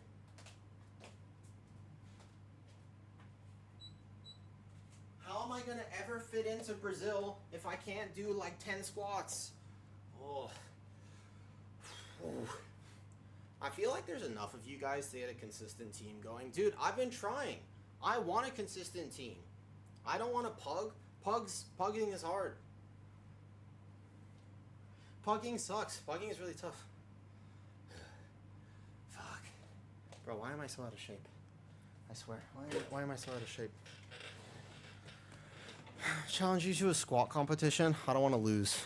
How am I gonna ever fit into Brazil if I can't do like 10 squats? Oh. I feel like there's enough of you guys to get a consistent team going. Dude, I've been trying. I want a consistent team. I don't want to pug. Pugging is hard. Pugging sucks. Pugging is really tough. Fuck. Bro, why am I so out of shape? I swear. Why am I so out of shape? Challenge you to a squat competition. I don't want to lose.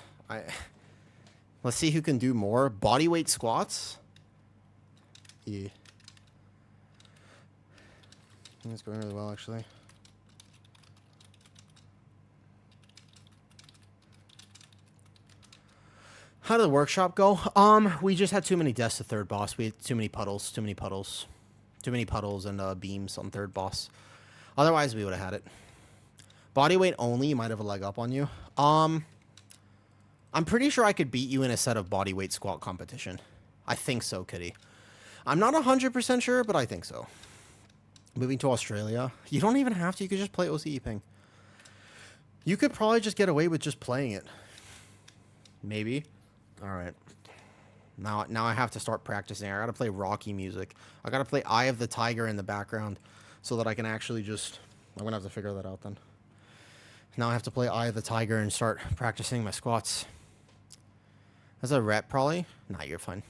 Let's see who can do more. Bodyweight squats? Yeah. I think it's going really well, actually. How did the workshop go? We just had too many deaths to third boss. We had too many puddles and beams on third boss. Otherwise, we would have had it. Bodyweight only, you might have a leg up on you. I'm pretty sure I could beat you in a set of bodyweight squat competition. I think so, Kitty. I'm not 100% sure, but I think so. Moving to Australia. You don't even have to. You could just play OCE ping. You could probably just get away with just playing it. Maybe. All right. Now I have to start practicing. I gotta play Rocky music. I gotta play Eye of the Tiger in the background so that I can actually just... I'm gonna have to figure that out then. Now I have to play Eye of the Tiger and start practicing my squats. That's a rep, probably? Nah, you're fine.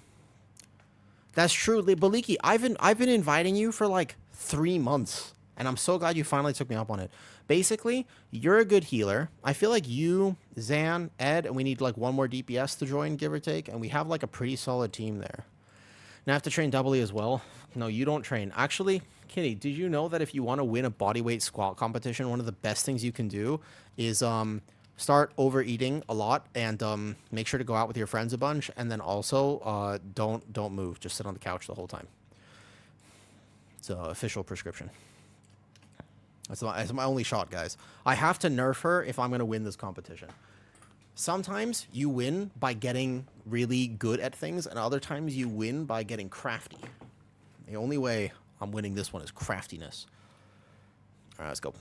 That's true. Baliki, I've been inviting you for like 3 months. And I'm so glad you finally took me up on it. Basically, you're a good healer. I feel like you, Zan, Ed, and we need like one more DPS to join, give or take. And we have like a pretty solid team there. Now I have to train doubly as well. No, you don't train. Actually, Kitty, did you know that if you want to win a bodyweight squat competition, one of the best things you can do is start overeating a lot and make sure to go out with your friends a bunch. And then also don't move. Just sit on the couch the whole time. It's an official prescription. That's my only shot, guys. I have to nerf her if I'm going to win this competition. Sometimes you win by getting really good at things, and other times you win by getting crafty. The only way I'm winning this one is craftiness. All right, let's go.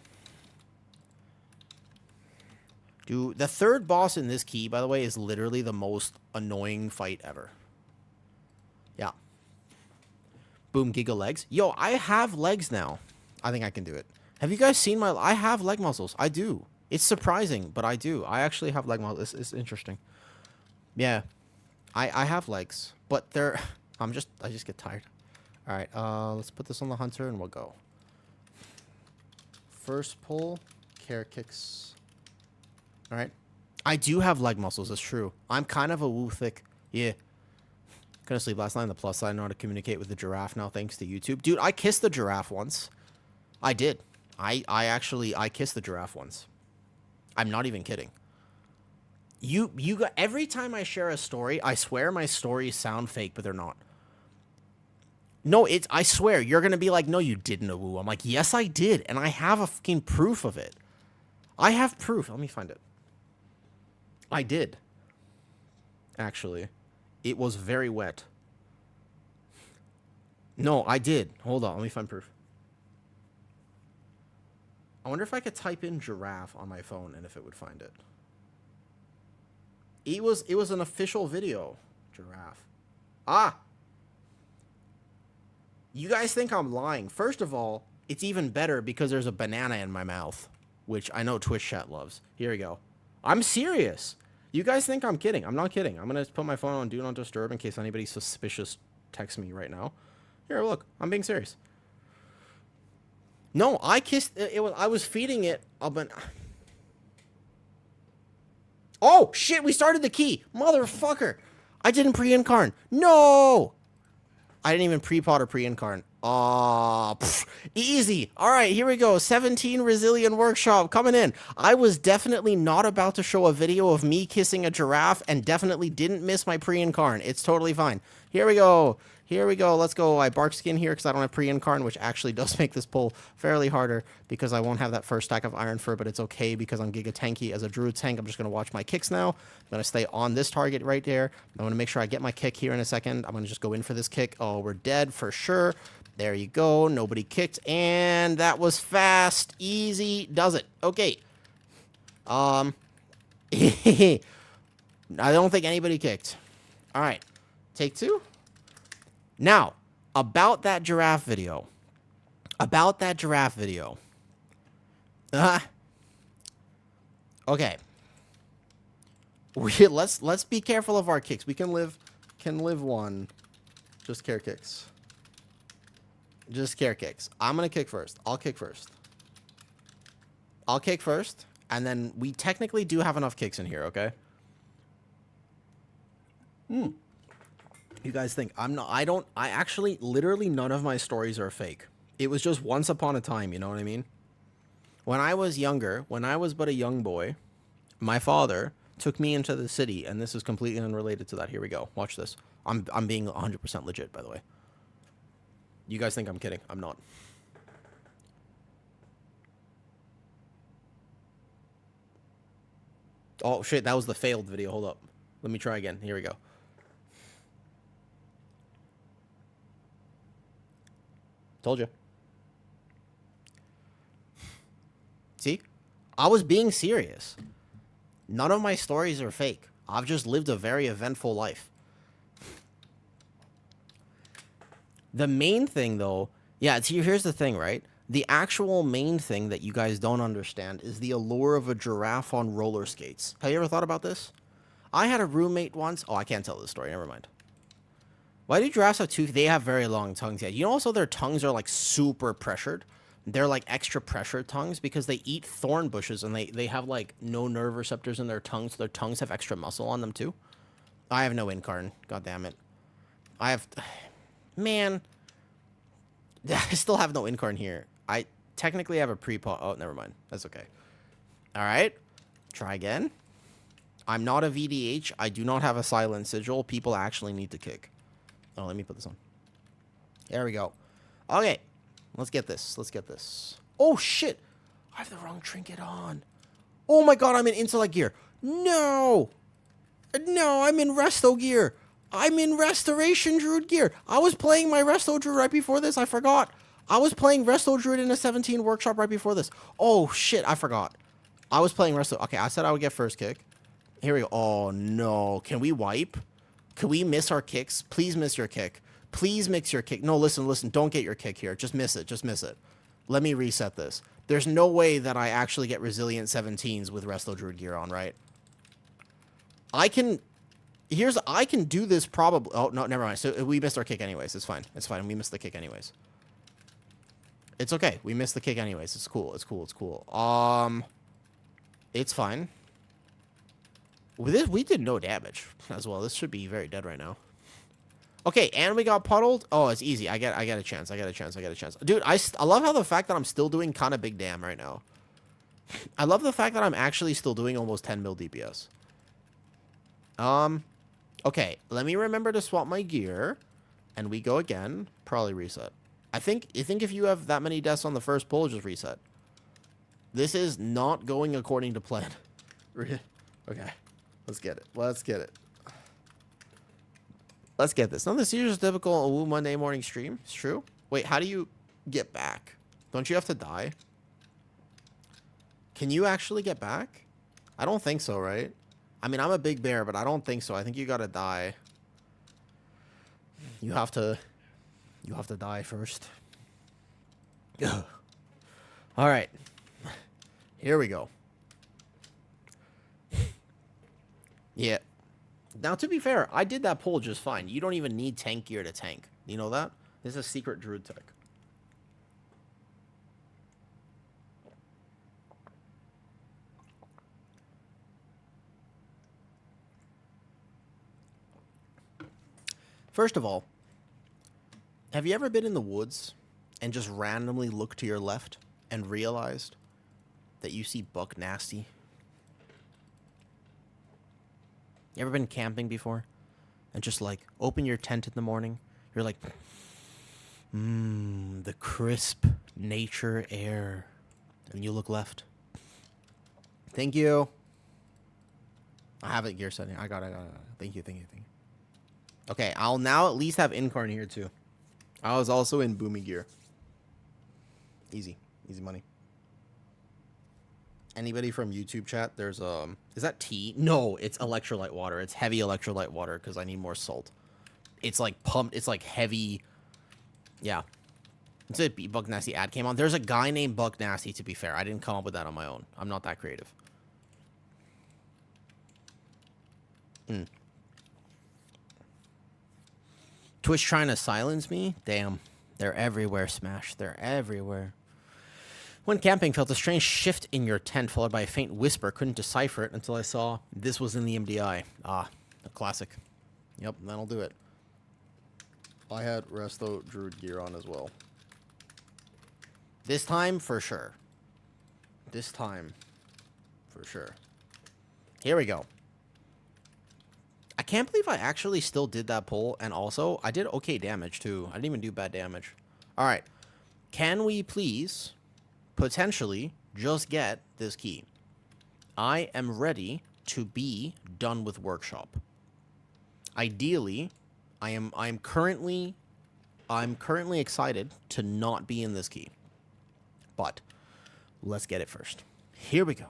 Dude, the third boss in this key, by the way, is literally the most annoying fight ever. Yeah. Boom, giga legs. Yo, I have legs now. I think I can do it. Have you guys seen my... I have leg muscles. I do. It's surprising, but I do. I actually have leg muscles. It's interesting. Yeah. I have legs, but they're... I just get tired. All right, let's put this on the hunter and we'll go. First pull, care kicks. All right. I do have leg muscles. That's true. I'm kind of a woo thick. Yeah. Couldn't sleep last night on the plus side. I know how to communicate with the giraffe now thanks to YouTube. Dude, I kissed the giraffe once. I did. I kissed the giraffe once. I'm not even kidding. You got, every time I share a story, I swear my stories sound fake, but they're not. No, I swear, you're going to be like, no, you didn't, Awoo. I'm like, yes, I did. And I have a fucking proof of it. I have proof. Let me find it. I did. Actually. It was very wet. No, I did. Hold on. Let me find proof. I wonder if I could type in giraffe on my phone and if it would find it. It was an official video. Giraffe. Ah! You guys think I'm lying. First of all, it's even better because there's a banana in my mouth, which I know Twitch chat loves. Here we go. I'm serious. You guys think I'm kidding. I'm not kidding. I'm going to put my phone on Do Not Disturb in case anybody suspicious texts me right now. Here, look. I'm being serious. No, I kissed... I was feeding it a Oh, shit, we started the key. Motherfucker. I didn't pre-incarn. No! I didn't even pre-pot or pre-incarn. Oh, easy. All right, here we go. 17 Resilient Workshop coming in. I was definitely not about to show a video of me kissing a giraffe and definitely didn't miss my pre-incarn. It's totally fine. Here we go. Here we go. Let's go. I bark skin here because I don't have pre-incarn, which actually does make this pull fairly harder because I won't have that first stack of iron fur, but it's okay because I'm giga tanky as a druid tank. I'm just going to watch my kicks now. I'm going to stay on this target right there. I'm going to make sure I get my kick here in a second. I'm going to just go in for this kick. Oh, we're dead for sure. There you go. Nobody kicked. And that was fast. Easy. Does it. Okay. I don't think anybody kicked. All right. Take two. Now, about that giraffe video. Okay. Let's be careful of our kicks. We can live one. Just care kicks. Just care kicks. I'm going to kick first. I'll kick first. And then we technically do have enough kicks in here, okay? You guys think I actually, literally none of my stories are fake. It was just once upon a time, you know what I mean? When I was younger, when I was but a young boy, my father took me into the city, and this is completely unrelated to that. Here we go. Watch this. I'm being 100% legit, by the way. You guys think I'm kidding. I'm not. Oh, shit. That was the failed video. Hold up. Let me try again. Here we go. Told you. See? I was being serious. None of my stories are fake. I've just lived a very eventful life. The main thing, though, yeah, here's the thing, right? The actual main thing that you guys don't understand is the allure of a giraffe on roller skates. Have you ever thought about this? I had a roommate once. Oh, I can't tell this story. Never mind. Why do giraffes have two? They have very long tongues. Yeah, you know, also their tongues are like super pressured. They're like extra pressure tongues because they eat thorn bushes and they have like no nerve receptors in their tongues. So their tongues have extra muscle on them too. I have no incarn. God damn it. I have... Man. I still have no incarn here. I technically have a pre-pot. Oh, never mind. That's okay. All right. Try again. I'm not a VDH. I do not have a silent sigil. People actually need to kick. Oh, let me put this on. There we go. Okay. Let's get this. Let's get this. Oh, shit. I have the wrong trinket on. Oh, my God. I'm in intellect gear. No. No, I'm in resto gear. I'm in restoration druid gear. I was playing my resto druid right before this. I forgot. I was playing resto druid in a 17 workshop right before this. Oh, shit. I forgot. I was playing resto. Okay, I said I would get first kick. Here we go. Oh, no. Can we wipe? Can we miss our kicks? Please miss your kick. Please mix your kick. No, listen. Don't get your kick here. Just miss it. Just miss it. Let me reset this. There's no way that I actually get resilient 17s with resto druid gear on, right? I can do this probably. Oh, no, never mind. So we missed our kick anyways. It's fine. It's fine. We missed the kick anyways. It's okay. We missed the kick anyways. It's cool. It's cool. It's cool. It's fine. With this, we did no damage as well. This should be very dead right now. Okay, and we got puddled. Oh, it's easy. I get a chance. I get a chance. Dude, I love how the fact that I'm still doing kind of big damn right now. I love the fact that I'm actually still doing almost 10 mil DPS. Okay, let me remember to swap my gear, and we go again. Probably reset. I think if you have that many deaths on the first pull, just reset. This is not going according to plan. Okay, let's get it. Let's get it. Let's get this. None of the series is typical Woo Monday morning stream. It's true. Wait, how do you get back? Don't you have to die? Can you actually get back? I don't think so, right? I mean, I'm a big bear, but I don't think so. I think you gotta die. You have to die first. All right. Here we go. Yeah. Now, to be fair, I did that pull just fine. You don't even need tank gear to tank. You know that? This is a secret druid tech. First of all, have you ever been in the woods and just randomly looked to your left and realized that you see buck nasty? You ever been camping before and just like open your tent in the morning? You're like, the crisp nature air. And you look left. Thank you. I have it gear setting. I got it. Thank you. Okay, I'll now at least have incarn here too. I was also in boomy gear. Easy money. Anybody from YouTube chat? There's is that tea? No, it's electrolyte water. It's heavy electrolyte water because I need more salt. It's like pumped. It's like heavy. Yeah. It's a Buck Nasty ad came on. There's a guy named Buck Nasty. To be fair, I didn't come up with that on my own. I'm not that creative. Twitch trying to silence me? Damn. They're everywhere, Smash. They're everywhere. When camping, felt a strange shift in your tent, followed by a faint whisper. Couldn't decipher it until I saw this was in the MDI. Ah, a classic. Yep, that'll do it. I had resto druid gear on as well. This time, for sure. This time, for sure. Here we go. I can't believe I actually still did that pull, and also, I did okay damage, too. I didn't even do bad damage. Alright. Can we please, potentially, just get this key? I am ready to be done with workshop. Ideally, I'm currently excited to not be in this key. But, let's get it first. Here we go.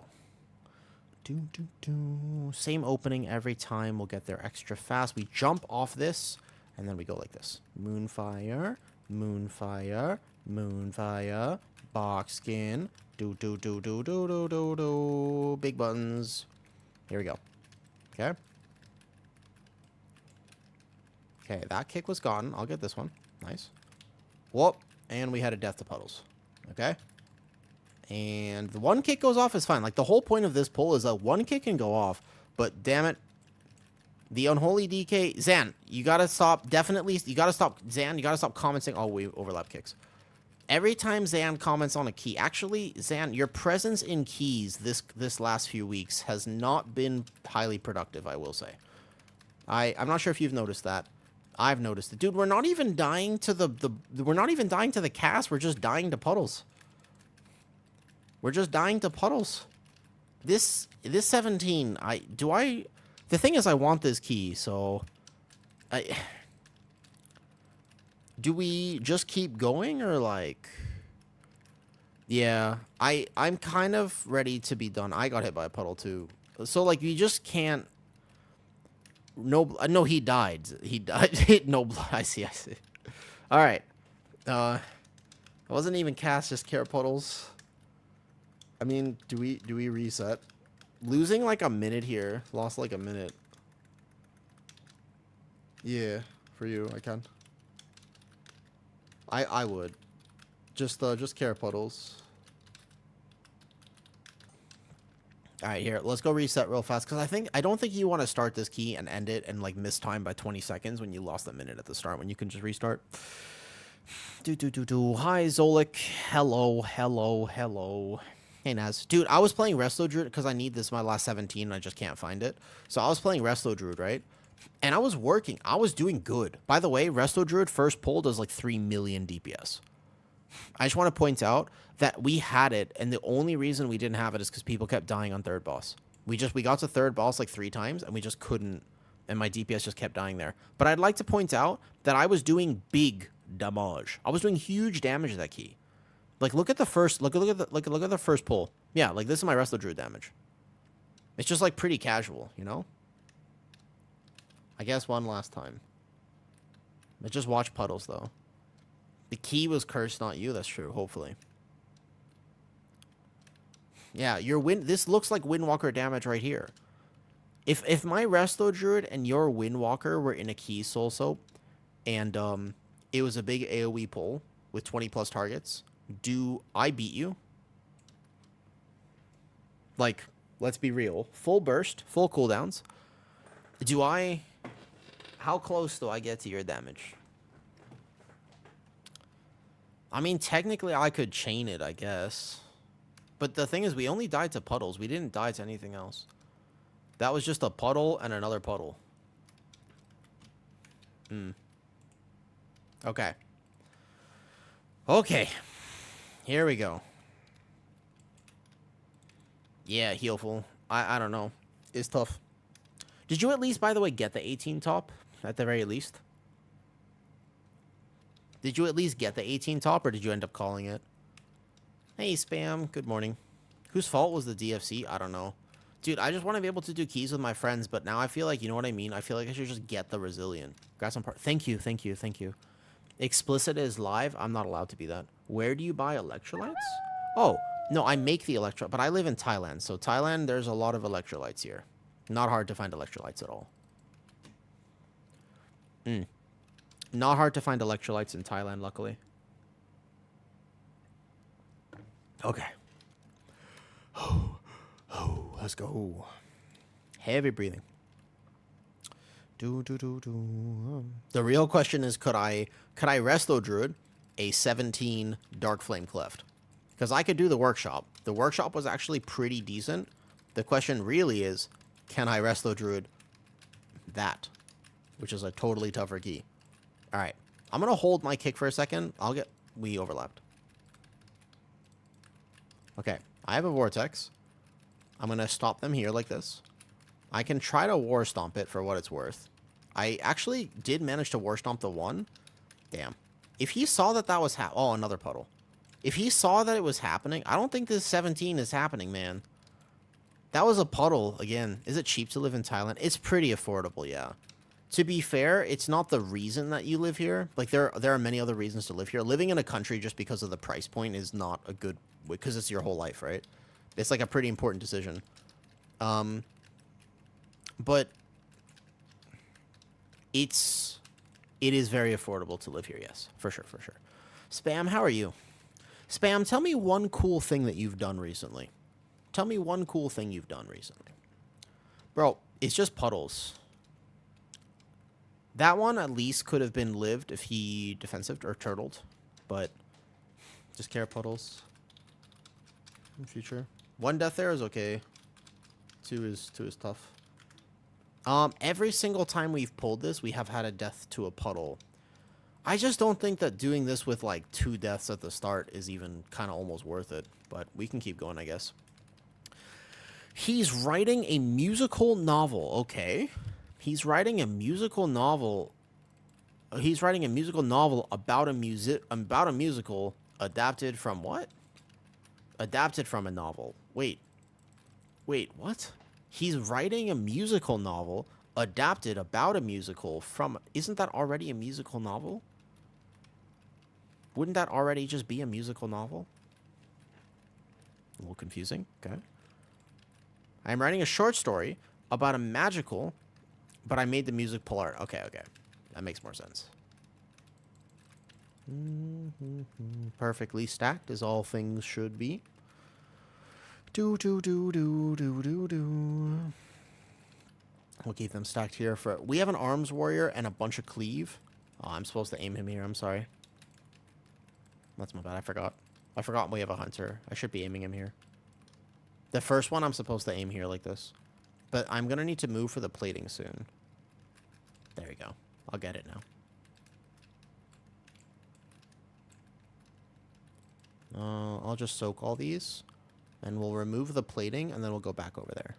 Same opening every time. We'll get there extra fast. We jump off this, and then we go like this. Moonfire, Moonfire, Moonfire, box skin, do. Big buttons. Here we go. Okay. Okay, that kick was gone. I'll get this one. Nice. Whoop. And we had a death to puddles. Okay. And the one kick goes off is fine. Like, the whole point of this pull is that one kick can go off. But, damn it. The unholy DK. Zan, you gotta stop. Definitely. You gotta stop. Zan, you gotta stop commenting. Oh, we overlap kicks. Every time Zan comments on a key. Actually, Zan, your presence in keys this last few weeks has not been highly productive, I will say. I'm not sure if you've noticed that. I've noticed it. Dude, we're not even dying to we're not even dying to the cast. We're just dying to puddles. We're just dying to puddles. This 17, the thing is I want this key, so do we just keep going or like yeah, I'm kind of ready to be done. I got hit by a puddle too. So like you just can't no, he died. He died. No blood. I see. All right. It wasn't even cast, just care puddles. I mean, do we reset? Losing like a minute here. Lost like a minute. Yeah, for you, I can. I would. Just care puddles. All right, here, let's go reset real fast because I don't think you want to start this key and end it and like miss time by 20 seconds when you lost a minute at the start when you can just restart. Hi Zolik. Hello. Hey Naz. Dude, I was playing Resto Druid because I need this my last 17 and I just can't find it. So I was playing Resto Druid, right? And I was working. I was doing good. By the way, Resto Druid first pull does like 3 million DPS. I just want to point out that we had it, and the only reason we didn't have it is because people kept dying on third boss. We got to third boss like 3 times, and we just couldn't, and my DPS just kept dying there. But I'd like to point out that I was doing big damage. I was doing huge damage to that key. Like, look at the first, look at the first pull. Yeah, like this is my Resto Druid damage. It's just like pretty casual, you know? I guess one last time. But just watch puddles though. The key was cursed, not you. That's true. Hopefully. Yeah, your this looks like Windwalker damage right here. If my Resto Druid and your Windwalker were in a key soul soap, and it was a big AoE pull with 20 plus targets, do I beat you? Like, let's be real. Full burst, full cooldowns. How close do I get to your damage? I mean, technically, I could chain it, I guess. But the thing is, we only died to puddles. We didn't die to anything else. That was just a puddle and another puddle. Okay. Okay. Here we go. Yeah, healful. I don't know. It's tough. Did you at least, by the way, get the 18 top? At the very least? Did you at least get the 18 top, or did you end up calling it? Hey, Spam. Good morning. Whose fault was the DFC? I don't know. Dude, I just want to be able to do keys with my friends, but now I feel like, you know what I mean? I feel like I should just get the Resilient. Grab some part. Thank you. Explicit is live. I'm not allowed to be that. Where do you buy electrolytes? Oh, no, I make the electrolyte, but I live in Thailand. So Thailand, there's a lot of electrolytes here. Not hard to find electrolytes at all. Not hard to find electrolytes in Thailand, luckily. Okay. Oh, let's go. Heavy breathing. The real question is, could I Resto Druid a 17 Dark Flame Cleft? Because I could do the workshop. The workshop was actually pretty decent. The question really is, can I Resto Druid that? Which is a totally tougher key. Alright. I'm going to hold my kick for a second. We overlapped. Okay. I have a Vortex. I'm going to stop them here like this. I can try to War Stomp it for what it's worth. I actually did manage to War Stomp the one. Damn. If he saw that was oh, another puddle. If he saw that it was happening, I don't think this 17 is happening, man. That was a puddle, again. Is it cheap to live in Thailand? It's pretty affordable, yeah. To be fair, it's not the reason that you live here. Like, there are many other reasons to live here. Living in a country just because of the price point is not a good... Because it's your whole life, right? It's, like, a pretty important decision. But... It is very affordable to live here, yes. For sure, for sure. Spam, how are you? Spam, tell me one cool thing that you've done recently. Tell me one cool thing you've done recently. Bro, it's just puddles. That one at least could have been lived if he defensived or turtled. But just care puddles. In future. One death there is okay. Two is tough. Every single time we've pulled this, we have had a death to a puddle. I just don't think that doing this with like 2 deaths at the start is even kind of almost worth it. But we can keep going, I guess. He's writing a musical novel. Okay. He's writing a musical novel. He's writing a musical novel about a musical adapted from what? Adapted from a novel. Wait, what? He's writing a musical novel adapted about a musical from... Isn't that already a musical novel? Wouldn't that already just be a musical novel? A little confusing. Okay. I'm writing a short story about a magical, but I made the music pull art. Okay. That makes more sense. Perfectly stacked as all things should be. We'll keep them stacked here for... We have an arms warrior and a bunch of cleave. Oh, I'm supposed to aim him here. I'm sorry. That's my bad. I forgot. I forgot we have a hunter. I should be aiming him here. The first one I'm supposed to aim here like this. But I'm going to need to move for the plating soon. There we go. I'll get it now. I'll just soak all these. And we'll remove the plating, and then we'll go back over there.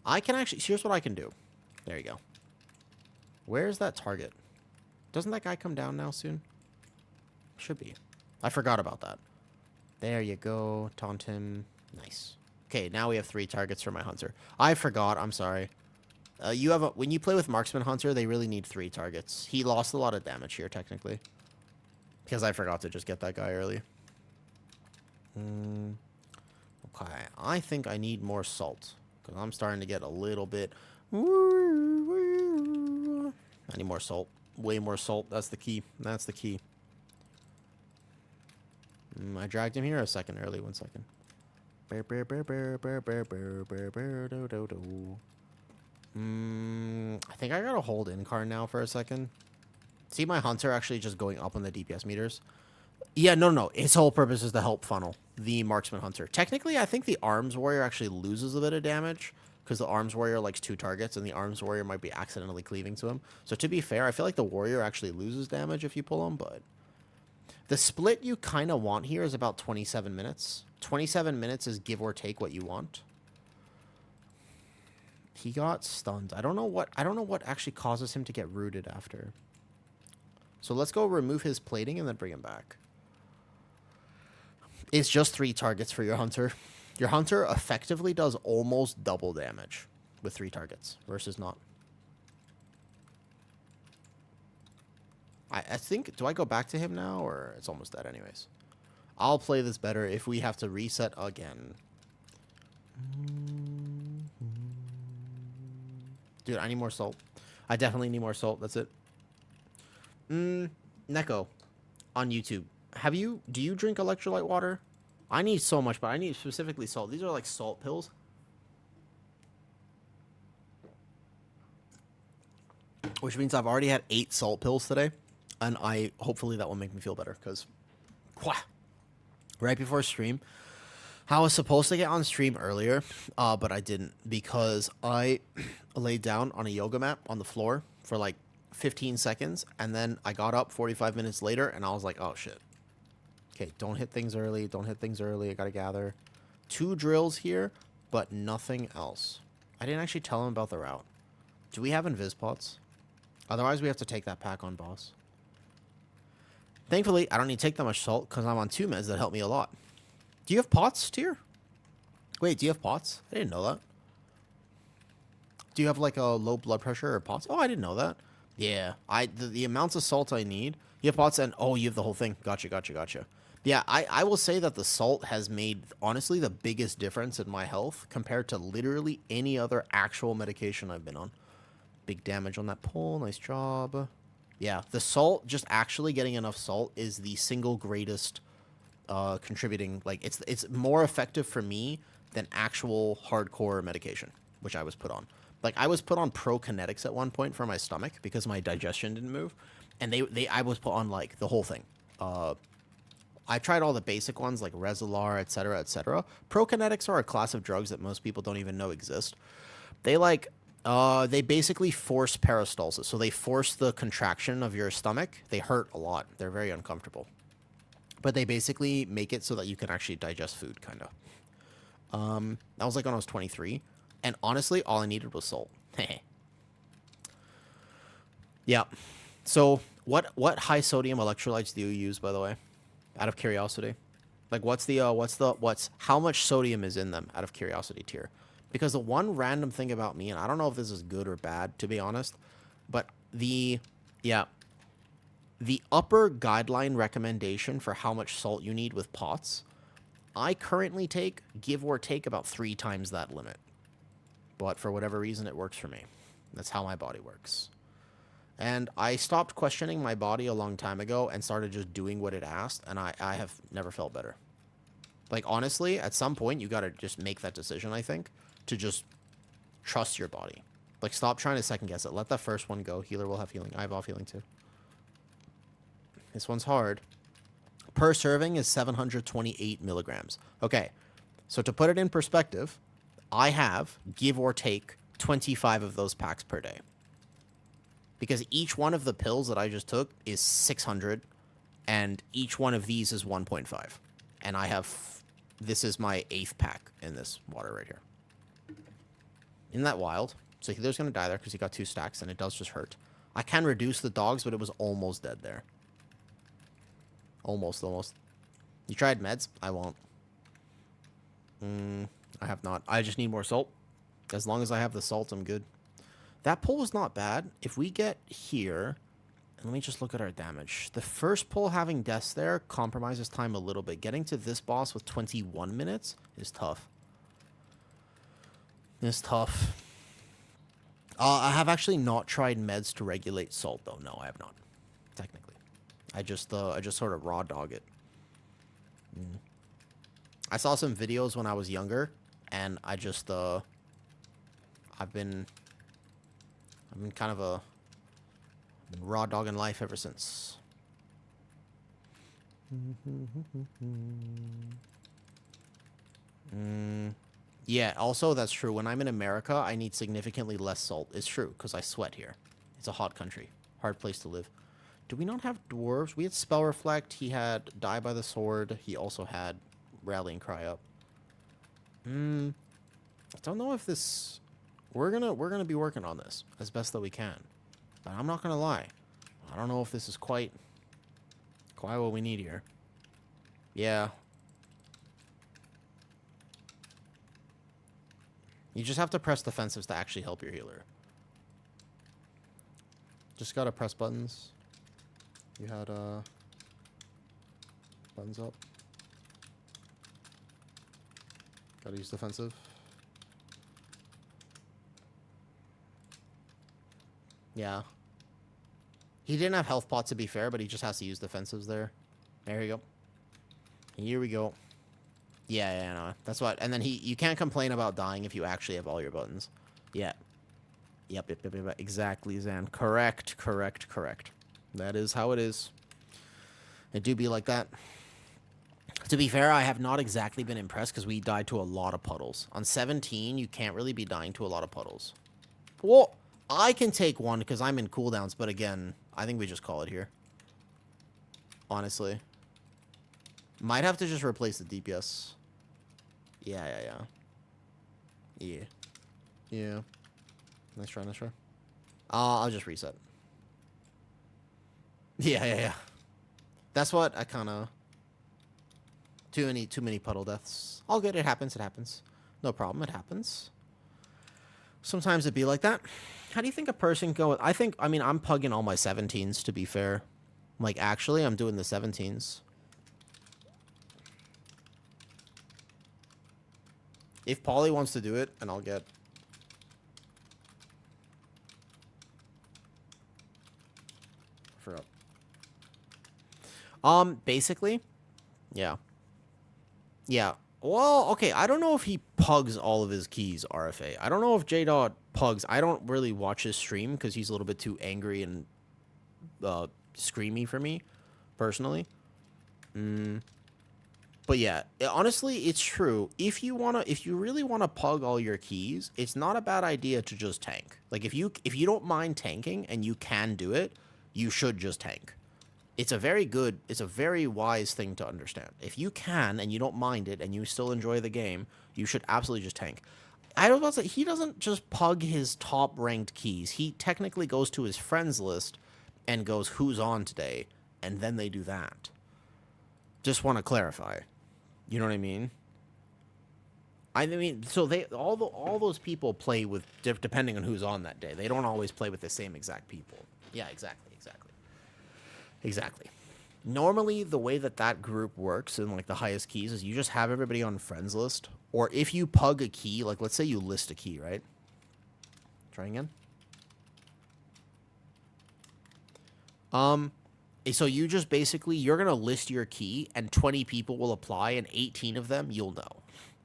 I can actually... Here's what I can do. There you go. Where's that target? Doesn't that guy come down now soon? Should be. I forgot about that. There you go. Taunt him. Nice. Okay, now we have 3 targets for my hunter. I forgot. I'm sorry. When you play with marksman hunter, they really need 3 targets. He lost a lot of damage here, technically. Because I forgot to just get that guy early. Okay, I think I need more salt. Because I'm starting to get a little bit... I need more salt. Way more salt. That's the key. That's the key. I dragged him here a second early. 1 second. I think I got a hold in card now for a second. See my hunter actually just going up on the DPS meters? Yeah, no. Its whole purpose is to help funnel the marksman hunter. Technically, I think the arms warrior actually loses a bit of damage because the arms warrior likes 2 targets and the arms warrior might be accidentally cleaving to him. So to be fair, I feel like the warrior actually loses damage if you pull him, but the split you kind of want here is about 27 minutes. 27 minutes is give or take what you want. He got stunned. I don't know what actually causes him to get rooted after. So let's go remove his plating and then bring him back. It's just 3 targets for your hunter. Your hunter effectively does almost double damage with 3 targets versus not. I think... Do I go back to him now or it's almost dead anyways? I'll play this better if we have to reset again. Dude, I need more salt. I definitely need more salt. That's it. Neko on YouTube. Do you drink electrolyte water? I need so much, but I need specifically salt. These are like salt pills. Which means I've already had 8 salt pills today. And hopefully that will make me feel better. Because right before stream, I was supposed to get on stream earlier, but I didn't. Because I laid down on a yoga mat on the floor for like 15 seconds. And then I got up 45 minutes later and I was like, oh shit. Okay, don't hit things early. Don't hit things early. I gotta gather. 2 drills here, but nothing else. I didn't actually tell him about the route. Do we have invis pots? Otherwise, we have to take that pack on boss. Thankfully, I don't need to take that much salt because I'm on 2 meds that help me a lot. Do you have pots, Tier? Wait, do you have POTS? I didn't know that. Do you have like a low blood pressure or POTS? Oh, I didn't know that. Yeah, the amounts of salt I need. You have POTS and oh, you have the whole thing. Gotcha. Yeah, I will say that the salt has made honestly the biggest difference in my health compared to literally any other actual medication I've been on. Big damage on that pole. Nice job. Yeah, the salt, just actually getting enough salt is the single greatest contributing. Like it's more effective for me than actual hardcore medication, which I was put on. Like I was put on prokinetics at one point for my stomach because my digestion didn't move, and I was put on like the whole thing. I tried all the basic ones like Resil, etc., etc. Prokinetics are a class of drugs that most people don't even know exist. They basically force peristalsis, so they force the contraction of your stomach. They hurt a lot. They're very uncomfortable, but they basically make it so that you can actually digest food, kind of. That was like when I was 23, and honestly, all I needed was salt. Yeah. So what high sodium electrolytes do you use, by the way? Out of curiosity, like what's how much sodium is in them? Out of curiosity tier, because the one random thing about me, and I don't know if this is good or bad to be honest, but the upper guideline recommendation for how much salt you need with POTS, I currently take, give or take, about 3 times that limit. But for whatever reason, it works for me. That's how my body works. And I stopped questioning my body a long time ago and started just doing what it asked, and I have never felt better. Like, honestly, at some point, you gotta just make that decision, I think, to just trust your body. Like, stop trying to second guess it. Let that first one go. Healer will have healing. I have off healing, too. This one's hard. Per serving is 728 milligrams. Okay, so to put it in perspective, I have, give or take, 25 of those packs per day. Because each one of the pills that I just took is 600, and each one of these is 1.5. And I have, this is my 8th pack in this water right here. Isn't that wild? So healer's going to die there because he got 2 stacks, and it does just hurt. I can reduce the dogs, but it was almost dead there. Almost. You tried meds? I won't. I have not. I just need more salt. As long as I have the salt, I'm good. That pull is not bad. If we get here, and let me just look at our damage. The first pull having deaths there compromises time a little bit. Getting to this boss with 21 minutes is tough. It's tough. I have actually not tried meds to regulate salt, though. No, I have not. Technically. I just sort of raw dog it. I saw some videos when I was younger, and I just, I've been kind of a raw dog in life ever since. Yeah, also, that's true. When I'm in America, I need significantly less salt. It's true, because I sweat here. It's a hot country. Hard place to live. Do we not have dwarves? We had Spell Reflect. He had Die by the Sword. He also had Rallying Cry up. I don't know if this... We're gonna be working on this as best that we can. But I'm not gonna lie. I don't know if this is quite what we need here. Yeah. You just have to press defensives to actually help your healer. Just gotta press buttons. You had buttons up. Gotta use defensive. Yeah. He didn't have health pots, to be fair, but he just has to use defensives there. There you go. Here we go. Yeah, no. That's what... And then you can't complain about dying if you actually have all your buttons. Yeah. Yep. Exactly, Zan. Correct. That is how it is. It do be like that. To be fair, I have not exactly been impressed because we died to a lot of puddles. On 17, you can't really be dying to a lot of puddles. Well, I can take one because I'm in cooldowns, but again, I think we just call it here. Honestly. Might have to just replace the DPS. Yeah. Nice try. I'll just reset. Yeah. That's what I kind of... Too many puddle deaths. All good. It happens. No problem. It happens. Sometimes it'd be like that. How do you think a person go? I mean, I'm pugging all my 17s, to be fair. Like, actually, I'm doing the 17s. If Polly wants to do it, and I'll get... I forgot. Basically, yeah. Yeah. Well, okay, I don't know if he pugs all of his keys, RFA. I don't know if J-Dot pugs. I don't really watch his stream because he's a little bit too angry and screamy for me, personally. But yeah, honestly, it's true. If you really wanna pug all your keys, it's not a bad idea to just tank. Like if you don't mind tanking and you can do it, you should just tank. It's a very wise thing to understand. If you can and you don't mind it and you still enjoy the game, you should absolutely just tank. I was about to say, he doesn't just pug his top ranked keys. He technically goes to his friends list and goes, who's on today? And then they do that. Just want to clarify. You know what I mean? I mean, so all those people play with, depending on who's on that day. They don't always play with the same exact people. Yeah, exactly. Normally, the way that group works in, like, the highest keys is you just have everybody on friends list. Or if you pug a key, like, let's say you list a key, right? Try again. So you just basically, you're going to list your key, and 20 people will apply, and 18 of them you'll know.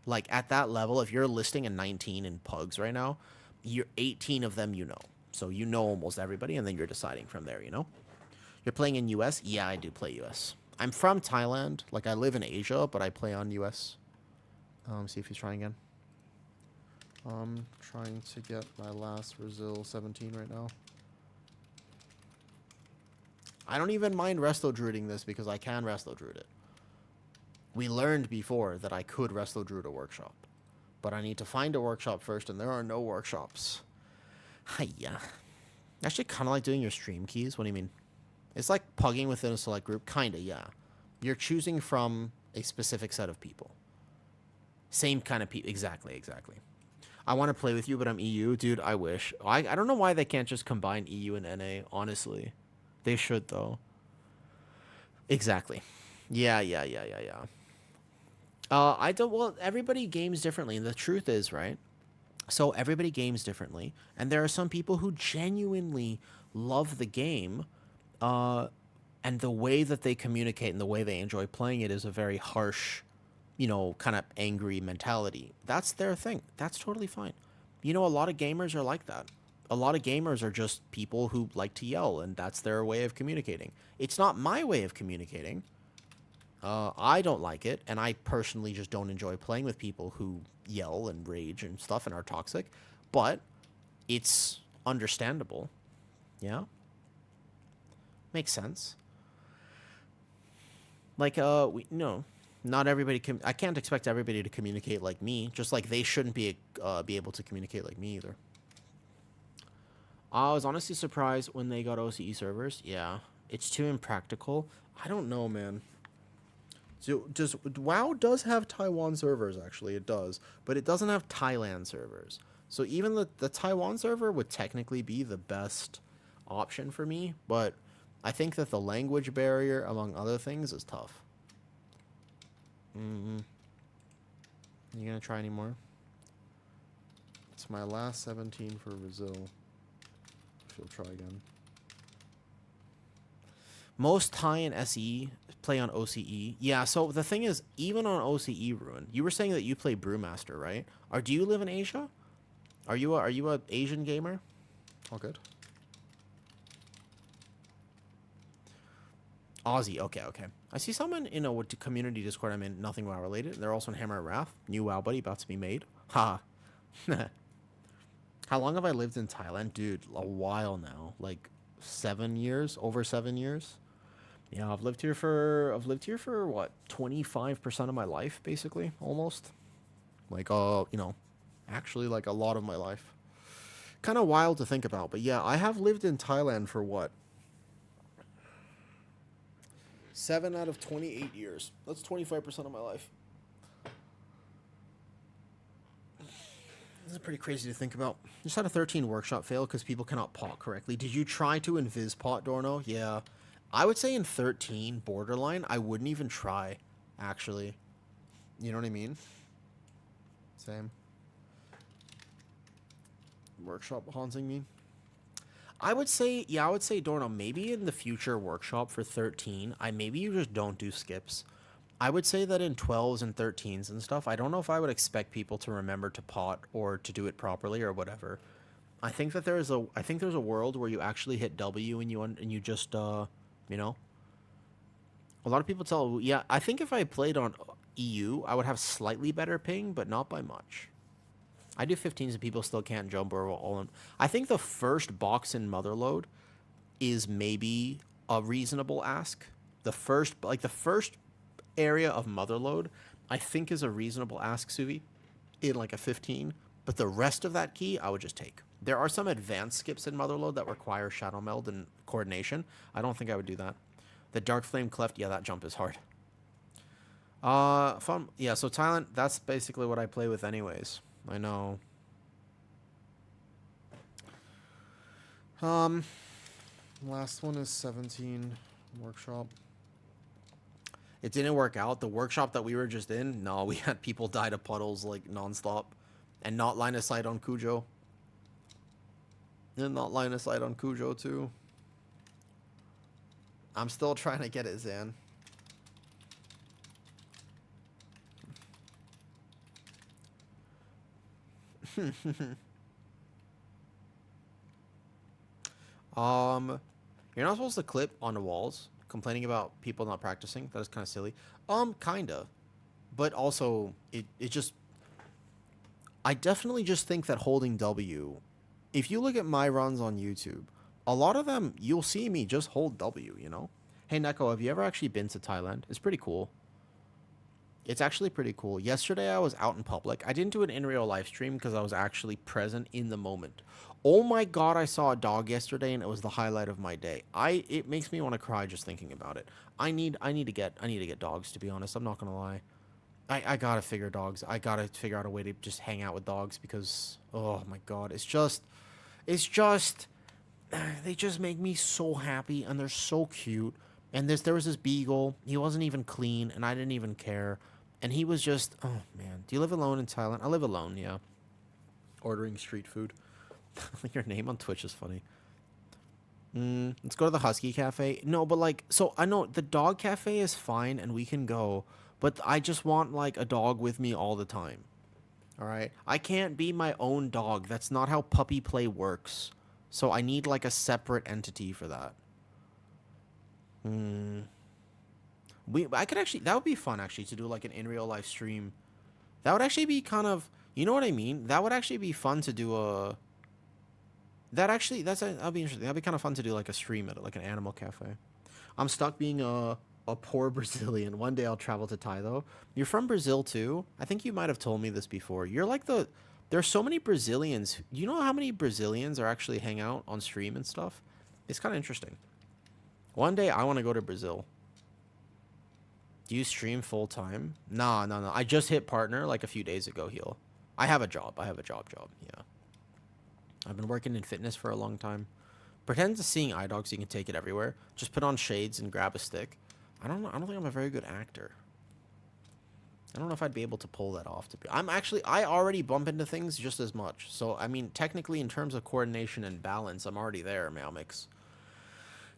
Like, at that level, if you're listing a 19 in pugs right now, you're 18 of them you know. So you know almost everybody, and then you're deciding from there, you know? You're playing in US? Yeah, I do play US. I'm from Thailand. Like, I live in Asia, but I play on US. See if he's trying again. I'm trying to get my last Resil 17 right now. I don't even mind resto druiding this because I can resto druid it. We learned before that I could resto druid a workshop. But I need to find a workshop first, and there are no workshops. Hiya. Actually, kind of like doing your stream keys. What do you mean? It's like pugging within a select group. Kinda, yeah. You're choosing from a specific set of people. Same kind of people. Exactly. I want to play with you, but I'm EU. Dude, I wish. I don't know why they can't just combine EU and NA, honestly. They should, though. Exactly. Yeah. Well, everybody games differently, and the truth is, right? So everybody games differently, and there are some people who genuinely love the game, and the way that they communicate and the way they enjoy playing it is a very harsh, kind of angry mentality. That's their thing. That's totally fine. A lot of gamers are like that. A lot of gamers are just people who like to yell, and that's their way of communicating. It's not my way of communicating. I don't like it, and I personally just don't enjoy playing with people who yell and rage and stuff and are toxic. But it's understandable. Yeah? Makes sense. Like, not everybody I can't expect everybody to communicate like me, just like they shouldn't be able to communicate like me either. I was honestly surprised when they got OCE servers. Yeah, it's too impractical. I don't know, man. So WoW does have Taiwan servers, actually. It does, but it doesn't have Thailand servers. So even the Taiwan server would technically be the best option for me, but I think that the language barrier, among other things, is tough. You gonna try any more? It's my last 17 for Resil. If you'll try again. Most Thai and SE play on OCE. Yeah, so the thing is, even on OCE Ruin, you were saying that you play Brewmaster, right? Or do you live in Asia? Are you a Asian gamer? All good. Aussie, okay. I see someone in a community Discord I'm in, nothing WoW related. They're also in Hammer of Wrath. New WoW buddy about to be made. Ha. How long have I lived in Thailand? Dude, a while now. Like 7 years? Over 7 years? Yeah, I've lived here for what, 25% of my life, basically, almost. Like, actually, like, a lot of my life. Kind of wild to think about, but yeah, I have lived in Thailand for what? 7 out of 28 years. That's 25% of my life. This is pretty crazy to think about. Just had a 13 workshop fail because people cannot pot correctly. Did you try to invis pot, Dorno? Yeah. I would say in 13, borderline, I wouldn't even try, actually. You know what I mean? Same. Workshop haunting me. I would say, yeah, I would say, Dorno, maybe in the future workshop for 13, maybe you just don't do skips. I would say that in 12s and 13s and stuff, I don't know if I would expect people to remember to pot or to do it properly or whatever. I think that there's a world where you actually hit W and you just you know. A lot of people tell, yeah, I think if I played on EU, I would have slightly better ping, but not by much. I do 15s and people still can't jump or all in. I think the first box in Motherload is maybe a reasonable ask. The first area of Motherload, I think is a reasonable ask, Suvi, in like a 15. But the rest of that key, I would just take. There are some advanced skips in Motherload that require Shadow Meld and coordination. I don't think I would do that. The Dark Flame Cleft, yeah, that jump is hard. Fun. Yeah, so Thailand, that's basically what I play with anyways. I know. Last one is 17 workshop. It didn't work out. The workshop that we were just in, no, we had people die to puddles like nonstop. And not line of sight on Cujo. And not line of sight on Cujo too. I'm still trying to get it, Zan. You're not supposed to clip on the walls, complaining about people not practicing. That is kind of silly. Kinda. But also, it just... I definitely just think that holding W... If you look at my runs on YouTube, a lot of them, you'll see me just hold W, you know? Hey, Neko, have you ever actually been to Thailand? It's pretty cool. It's actually pretty cool. Yesterday, I was out in public. I didn't do an in-real live stream because I was actually present in the moment. Oh my god, I saw a dog yesterday, and it was the highlight of my day. It makes me want to cry just thinking about it. I need to get dogs, to be honest. I'm not gonna lie. I gotta figure dogs. I gotta figure out a way to just hang out with dogs because, oh my god, it's just, they just make me so happy, and they're so cute. And there was this beagle. He wasn't even clean, and I didn't even care. And he was just, oh man. Do you live alone in Thailand? I live alone, yeah. Ordering street food. Your name on Twitch is funny. Let's go to the Husky Cafe. No, but like, so I know the dog cafe is fine, and we can go. But I just want like a dog with me all the time. All right? I can't be my own dog. That's not how puppy play works. So I need like a separate entity for that. I could actually, that would be fun actually to do like an in real life stream. That would actually be kind of, you know what I mean? That would actually be fun to do that'd be interesting. That'd be kind of fun to do like a stream at like an animal cafe. I'm stuck being a poor Brazilian. One day I'll travel to Thai though. You're from Brazil too? I think you might have told me this before. You're like there's so many Brazilians. You know how many Brazilians are actually hang out on stream and stuff? It's kind of interesting. One day I want to go to Brazil. Do you stream full time? No. I just hit partner like a few days ago, Heel. I have a job. Yeah. I've been working in fitness for a long time. Pretend to seeing eye dogs, so you can take it everywhere. Just put on shades and grab a stick. I don't know. I don't think I'm a very good actor. I don't know if I'd be able to pull that off. I already bump into things just as much. So, I mean, technically in terms of coordination and balance, I'm already there, Meowmix.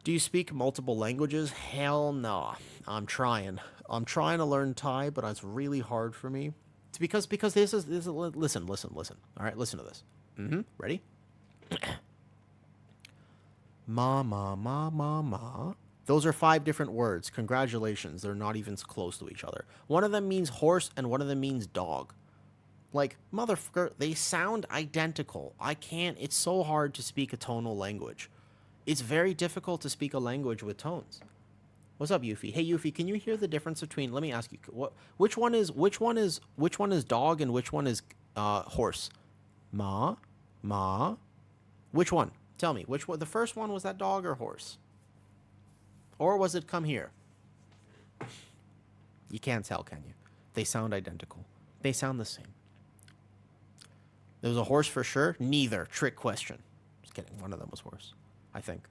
Do you speak multiple languages? Hell no. I'm trying to learn Thai, but it's really hard for me. It's because this is listen. All right, listen to this. Ready? Ma. Those are 5 different words. Congratulations. They're not even close to each other. One of them means horse and one of them means dog. Like, motherfucker, they sound identical. It's so hard to speak a tonal language. It's very difficult to speak a language with tones. What's up, Yuffie? Hey, Yuffie, can you hear the difference between? Let me ask you, which one is dog and which one is horse? Ma. Which one? Tell me, which one? The first one, was that dog or horse? Or was it come here? You can't tell, can you? They sound identical. They sound the same. There was a horse for sure. Neither. Trick question. Just kidding. One of them was horse, I think.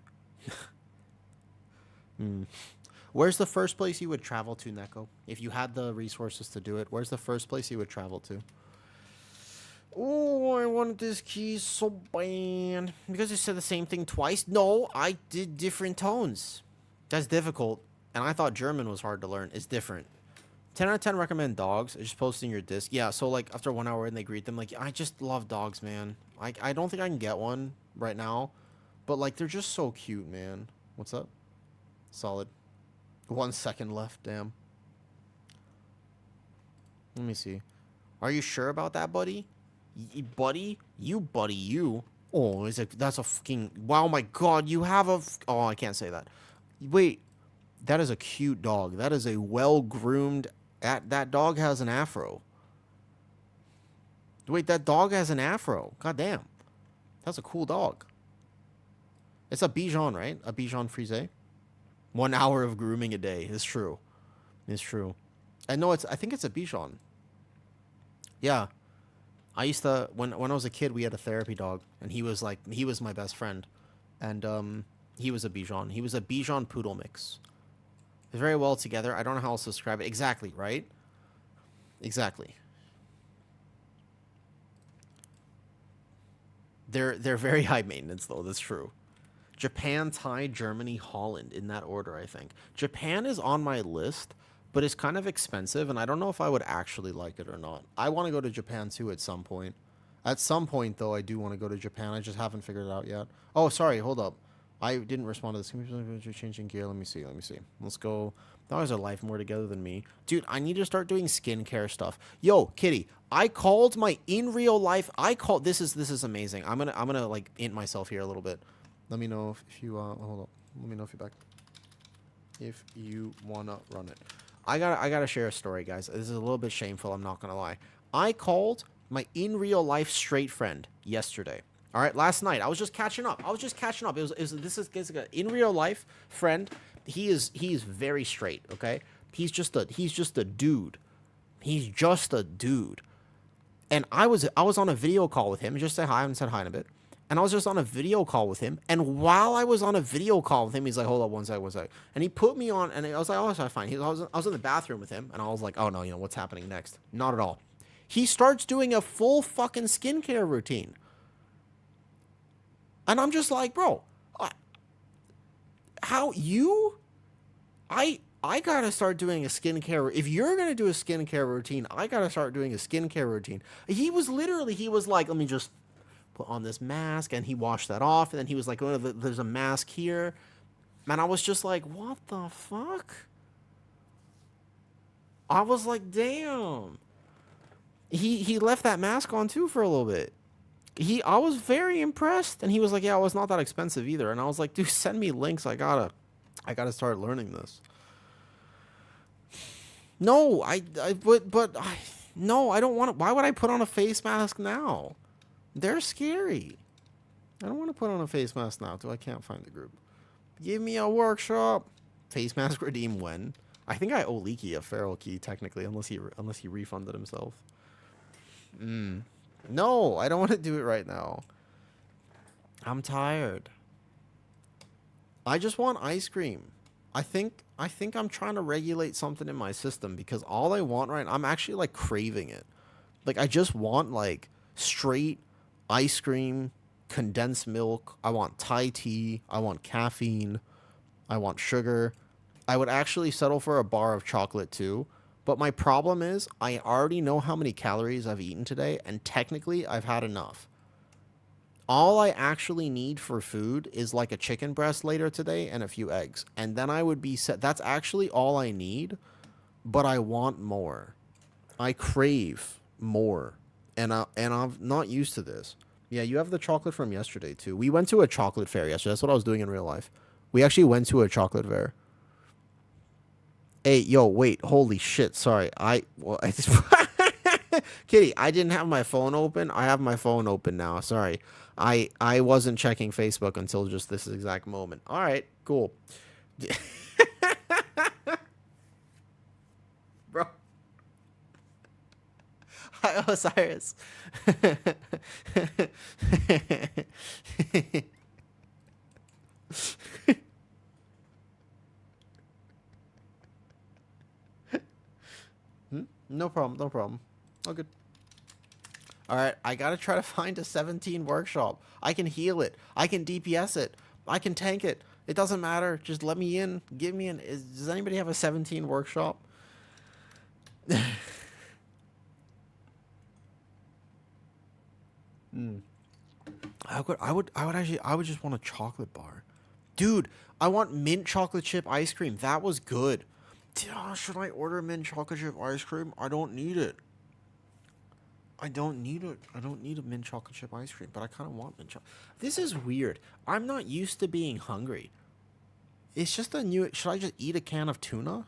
Where's the first place you would travel to, Neko? If you had the resources to do it, where's the first place you would travel to? Oh, I wanted this key so bad. Because you said the same thing twice? No, I did different tones. That's difficult. And I thought German was hard to learn. It's different. 10 out of 10 recommend dogs. Just posting your disc. Yeah, so like after 1 hour and they greet them, like, I just love dogs, man. I don't think I can get one right now. But like, they're just so cute, man. What's up? Solid. 1 second left, damn. Let me see. Are you sure about that, buddy? Buddy? You? Oh, that's a fucking... Wow, my God, you have a... Oh, I can't say that. Wait, that is a cute dog. That is a well-groomed... That dog has an afro. Wait, that dog has an afro. God damn. That's a cool dog. It's a Bichon, right? A Bichon Frise? 1 hour of grooming a day. It's true. It's true. I think it's a Bichon. Yeah. I used to, when I was a kid, we had a therapy dog, and he was my best friend. And he was a Bichon. He was a Bichon Poodle mix. They're very well together. I don't know how else to describe it. Exactly, right? Exactly. They're very high maintenance, though. That's true. Japan, Thai, Germany, Holland, in that order, I think. Japan is on my list, but it's kind of expensive, and I don't know if I would actually like it or not. I want to go to Japan, too, at some point. At some point, though, I do want to go to Japan. I just haven't figured it out yet. Oh, sorry, hold up. I didn't respond to this. You're changing gear. Let me see. Let's go. Dogs are life more together than me. Dude, I need to start doing skincare stuff. Yo, Kitty, I called my in real life. This is amazing. I'm gonna like int myself here a little bit. Let me know if you hold up. Let me know if you're back. If you wanna run it. I gotta share a story, guys. This is a little bit shameful, I'm not gonna lie. I called my in real life straight friend yesterday. All right, last night I was just catching up. This is an in real life friend. He is very straight. Okay, he's just a dude. He's just a dude. And I was on a video call with him. Just say hi. I haven't said hi in a bit. And I was just on a video call with him. And while I was on a video call with him, he's like, hold up, one sec. And he put me on, and I was like, oh, that's fine. I was in the bathroom with him, and I was like, oh, no, what's happening next? Not at all. He starts doing a full fucking skincare routine. And I'm just like, bro, how you? I gotta start doing a skincare. If you're gonna do a skincare routine, I gotta start doing a skincare routine. He was like, let me just put on this mask, and he washed that off, and then he was like, oh, there's a mask here. And I was just like, what the fuck? I was like, damn. He left that mask on too for a little bit. I was very impressed, and he was like, yeah, well, it's not that expensive either. And I was like, dude, send me links. I gotta start learning this. No, no, I don't want to. Why would I put on a face mask now? They're scary. I don't want to put on a face mask now, I can't find the group. Give me a workshop. Face mask redeem when? I think I owe Leaky a feral key, technically, unless he refunded himself. No, I don't want to do it right now. I'm tired. I just want ice cream. I think I'm trying to regulate something in my system, because all I want I'm actually like craving it. Like, I just want like straight ice cream, condensed milk. I want Thai tea. I want caffeine. I want sugar. I would actually settle for a bar of chocolate too. But my problem is I already know how many calories I've eaten today, and technically I've had enough. All I actually need for food is like a chicken breast later today and a few eggs. And then I would be set. That's actually all I need, but I want more. I crave more. And I'm not used to this. Yeah, you have the chocolate from yesterday too. We went to a chocolate fair yesterday. That's what I was doing in real life. We actually went to a chocolate fair. Hey, yo, wait, holy shit, sorry. Kitty, I didn't have my phone open. I have my phone open now. Sorry. I wasn't checking Facebook until just this exact moment. All right, cool. Bro. Hi, Osiris. No problem, no problem. All good. Alright, I gotta try to find a 17 workshop. I can heal it. I can DPS it. I can tank it. It doesn't matter. Just let me in. Give me an... does anybody have a 17 workshop? I would just want a chocolate bar. Dude, I want mint chocolate chip ice cream. That was good. Should I order mint chocolate chip ice cream? I don't need it. I don't need it. I don't need a mint chocolate chip ice cream, but I kind of want mint chocolate. This is weird. I'm not used to being hungry. It's just a new... Should I just eat a can of tuna?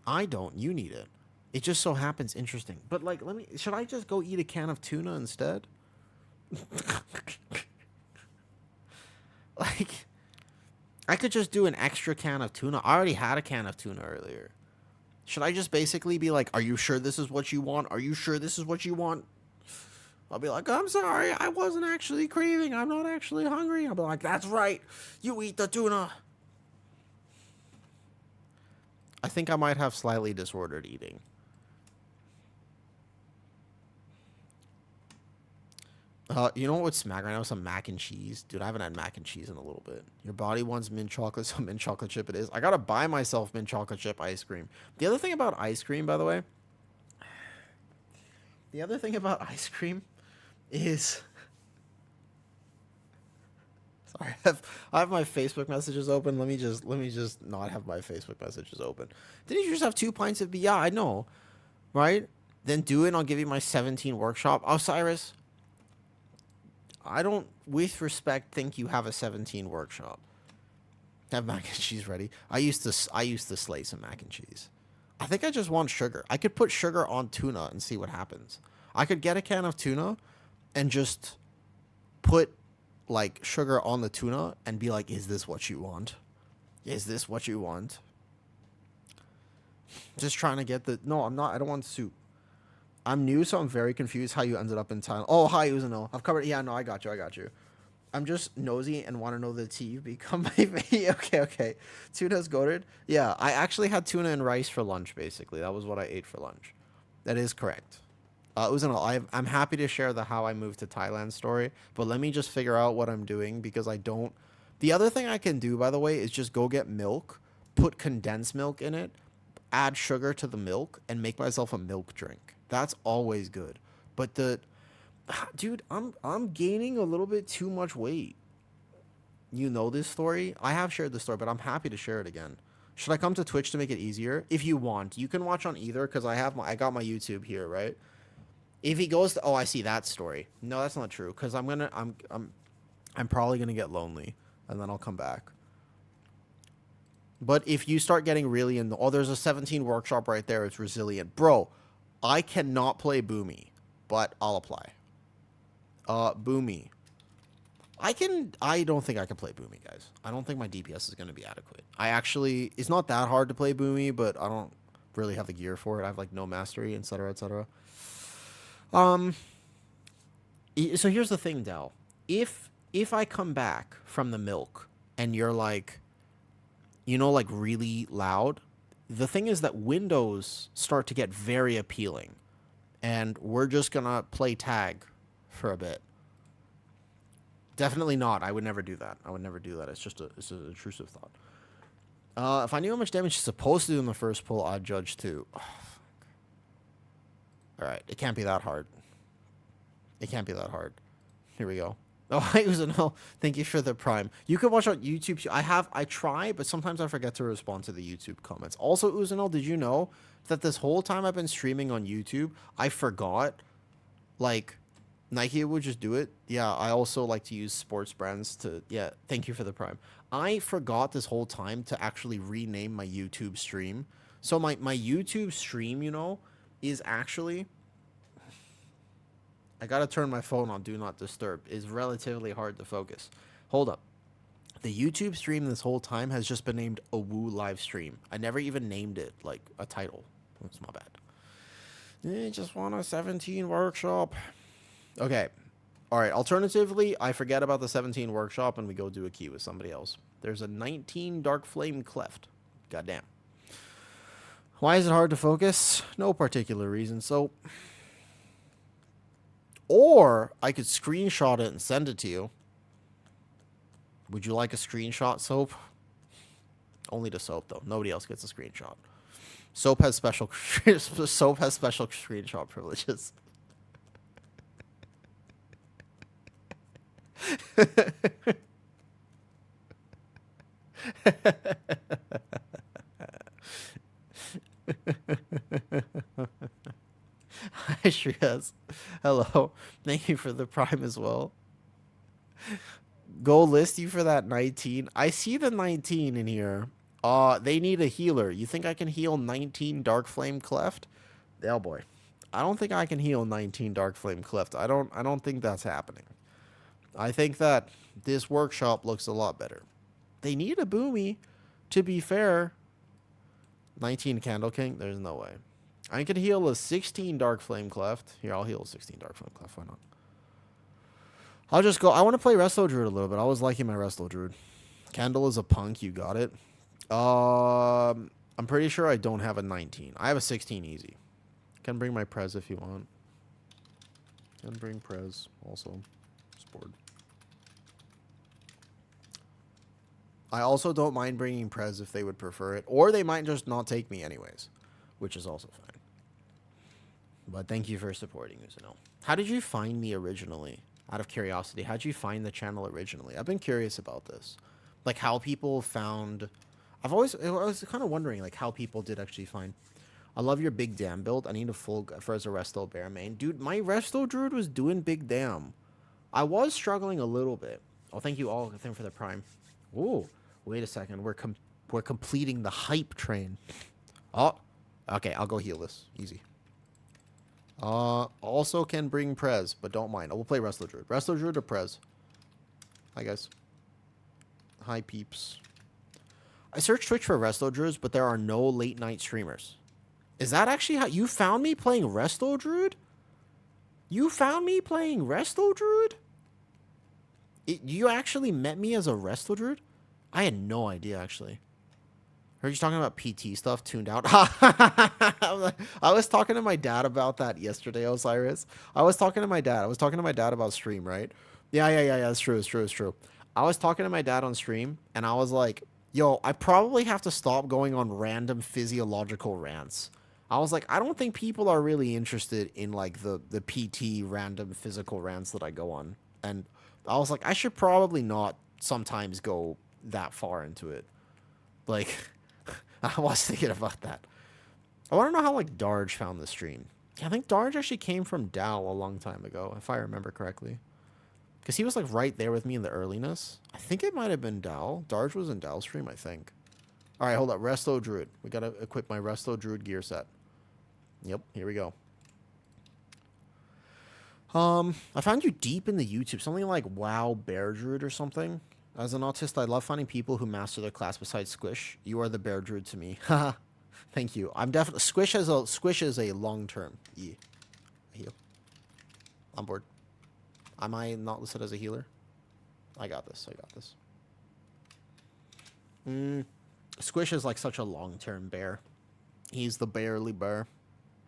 I don't. You need it. It just so happens interesting. But, like, let me... Should I just go eat a can of tuna instead? Like... I could just do an extra can of tuna. I already had a can of tuna earlier. Should I just basically be like, are you sure this is what you want? Are you sure this is what you want? I'll be like, I'm sorry. I wasn't actually craving. I'm not actually hungry. I'll be like, that's right. You eat the tuna. I think I might have slightly disordered eating. You know what would smack right now? Some mac and cheese. Dude, I haven't had mac and cheese in a little bit. Your body wants mint chocolate, so mint chocolate chip it is. I gotta buy myself mint chocolate chip ice cream. The other thing about ice cream, by the way... The other thing about ice cream is... Sorry, I have my Facebook messages open. Let me just not have my Facebook messages open. Didn't you just have 2 pints of... Yeah, I know. Right? Then do it and I'll give you my 17 workshop. Osiris... I don't, with respect, think you have a 17 workshop. Have mac and cheese ready. I used to slay some mac and cheese. I think I just want sugar. I could put sugar on tuna and see what happens. I could get a can of tuna and just put like sugar on the tuna and be like, is this what you want? Is this what you want? Just trying to get the... No, I'm not. I don't want soup. I'm new, so I'm very confused how you ended up in Thailand. Oh, hi, Uzano. I've covered... Yeah, no, I got you. I'm just nosy and want to know the tea. You've become my... Okay. Tuna's goated? Yeah, I actually had tuna and rice for lunch, basically. That was what I ate for lunch. That is correct. Uzano, I'm happy to share the how I moved to Thailand story, but let me just figure out what I'm doing because I don't... The other thing I can do, by the way, is just go get milk, put condensed milk in it, add sugar to the milk, and make myself a milk drink. That's always good. But dude, I'm gaining a little bit too much weight. You know this story? I have shared this story, but I'm happy to share it again. Should I come to Twitch to make it easier? If you want, you can watch on either because I got my YouTube here, right? If he goes to... Oh, I see that story. No, that's not true because I'm probably gonna get lonely and then I'll come back. But if you start getting really in the... Oh, there's a 17 workshop right there. It's resilient. Bro, I cannot play Boomy, but I'll apply. Boomy. I don't think I can play Boomy, guys. I don't think my DPS is going to be adequate. It's not that hard to play Boomy, but I don't really have the gear for it. I have, like, no mastery, etc., etc. So here's the thing, Dal. If I come back from the milk and you're, like, you know, like, really loud... The thing is that windows start to get very appealing. And we're just going to play tag for a bit. Definitely not. I would never do that. It's just it's an intrusive thought. If I knew how much damage it's supposed to do in the first pull, I'd judge too. Oh, alright, it can't be that hard. Here we go. Oh, hi, Uzano. Thank you for the Prime. You can watch on YouTube. I try, but sometimes I forget to respond to the YouTube comments. Also, Uzano, did you know that this whole time I've been streaming on YouTube, I forgot, like, Nike would just do it. Yeah, I also like to use sports brands to... Yeah, thank you for the Prime. I forgot this whole time to actually rename my YouTube stream. So my YouTube stream, you know, is actually... I gotta turn my phone on Do Not Disturb. It's relatively hard to focus. Hold up. The YouTube stream this whole time has just been named a Woo live stream. I never even named it, like, a title. It's my bad. Just want a 17 workshop. Okay. All right. Alternatively, I forget about the 17 workshop and we go do a key with somebody else. There's a 19 dark flame cleft. Goddamn. Why is it hard to focus? No particular reason. So, or I could screenshot it and send it to you. Would you like a screenshot, Soap? Only to Soap though. Nobody else gets a screenshot. Soap has special screenshot privileges. Hi, Shreyas. Hello. Thank you for the prime as well. Go list you for that 19. I see the 19 in here. They need a healer. You think I can heal 19 Dark Flame Cleft? Oh boy. I don't think I can heal 19 Dark Flame Cleft. I don't think that's happening. I think that this workshop looks a lot better. They need a boomy, to be fair. 19 Candle King? There's no way. I can heal a 16 Dark Flame Cleft. Here, I'll heal a 16 Dark Flame Cleft. Why not? I'll just go. I want to play Resto Druid a little bit. I was liking my Resto Druid. Candle is a punk. You got it. I'm pretty sure I don't have a 19. I have a 16 easy. Can bring my Prez if you want. Can bring Prez also. Board. I also don't mind bringing Prez if they would prefer it. Or they might just not take me anyways. Which is also fine. But thank you for supporting Usano. How did you find me originally? Out of curiosity, how'd you find the channel originally? I've been curious about this. Like how people found... I was kind of wondering like how people did actually find... I love your big dam build. I need a full for as a Resto Bear main. Dude, my Resto Druid was doing big dam. I was struggling a little bit. Oh, thank you all for the prime. Ooh, wait a second. We're completing the hype train. Oh, okay. I'll go heal this. Easy. Also can bring Prez, but don't mind. I will play Resto Druid. Resto Druid or Prez? Hi, guys. Hi, peeps. I searched Twitch for Resto Druids, but there are no late night streamers. Is that actually how you found me playing Resto Druid? You found me playing Resto Druid? You actually met me as a Resto Druid? I had no idea, actually. Heard you talking about PT stuff, tuned out. I was talking to my dad about that yesterday, Osiris. I was talking to my dad about stream, right? Yeah, it's true. I was talking to my dad on stream, and I was like, yo, I probably have to stop going on random physiological rants. I was like, I don't think people are really interested in, like, the PT random physical rants that I go on. And I was like, I should probably not sometimes go that far into it. Like, I was thinking about that. I want to know how, like, Darge found the stream. I think Darge actually came from Dal a long time ago, if I remember correctly. Because he was, like, right there with me in the earliness. I think it might have been Dal. Darge was in Dal's stream, I think. All right, hold up. Resto Druid. We got to equip my Resto Druid gear set. Yep, here we go. I found you deep in the YouTube. Something like WoW Bear Druid or something. As an autist, I love finding people who master their class besides Squish. You are the Bear Druid to me. Haha. Thank you. I'm definitely... Squish is a long-term. Yeah. Heal. On board. Am I not listed as a healer? I got this. Squish is like such a long-term bear. He's the barely bear.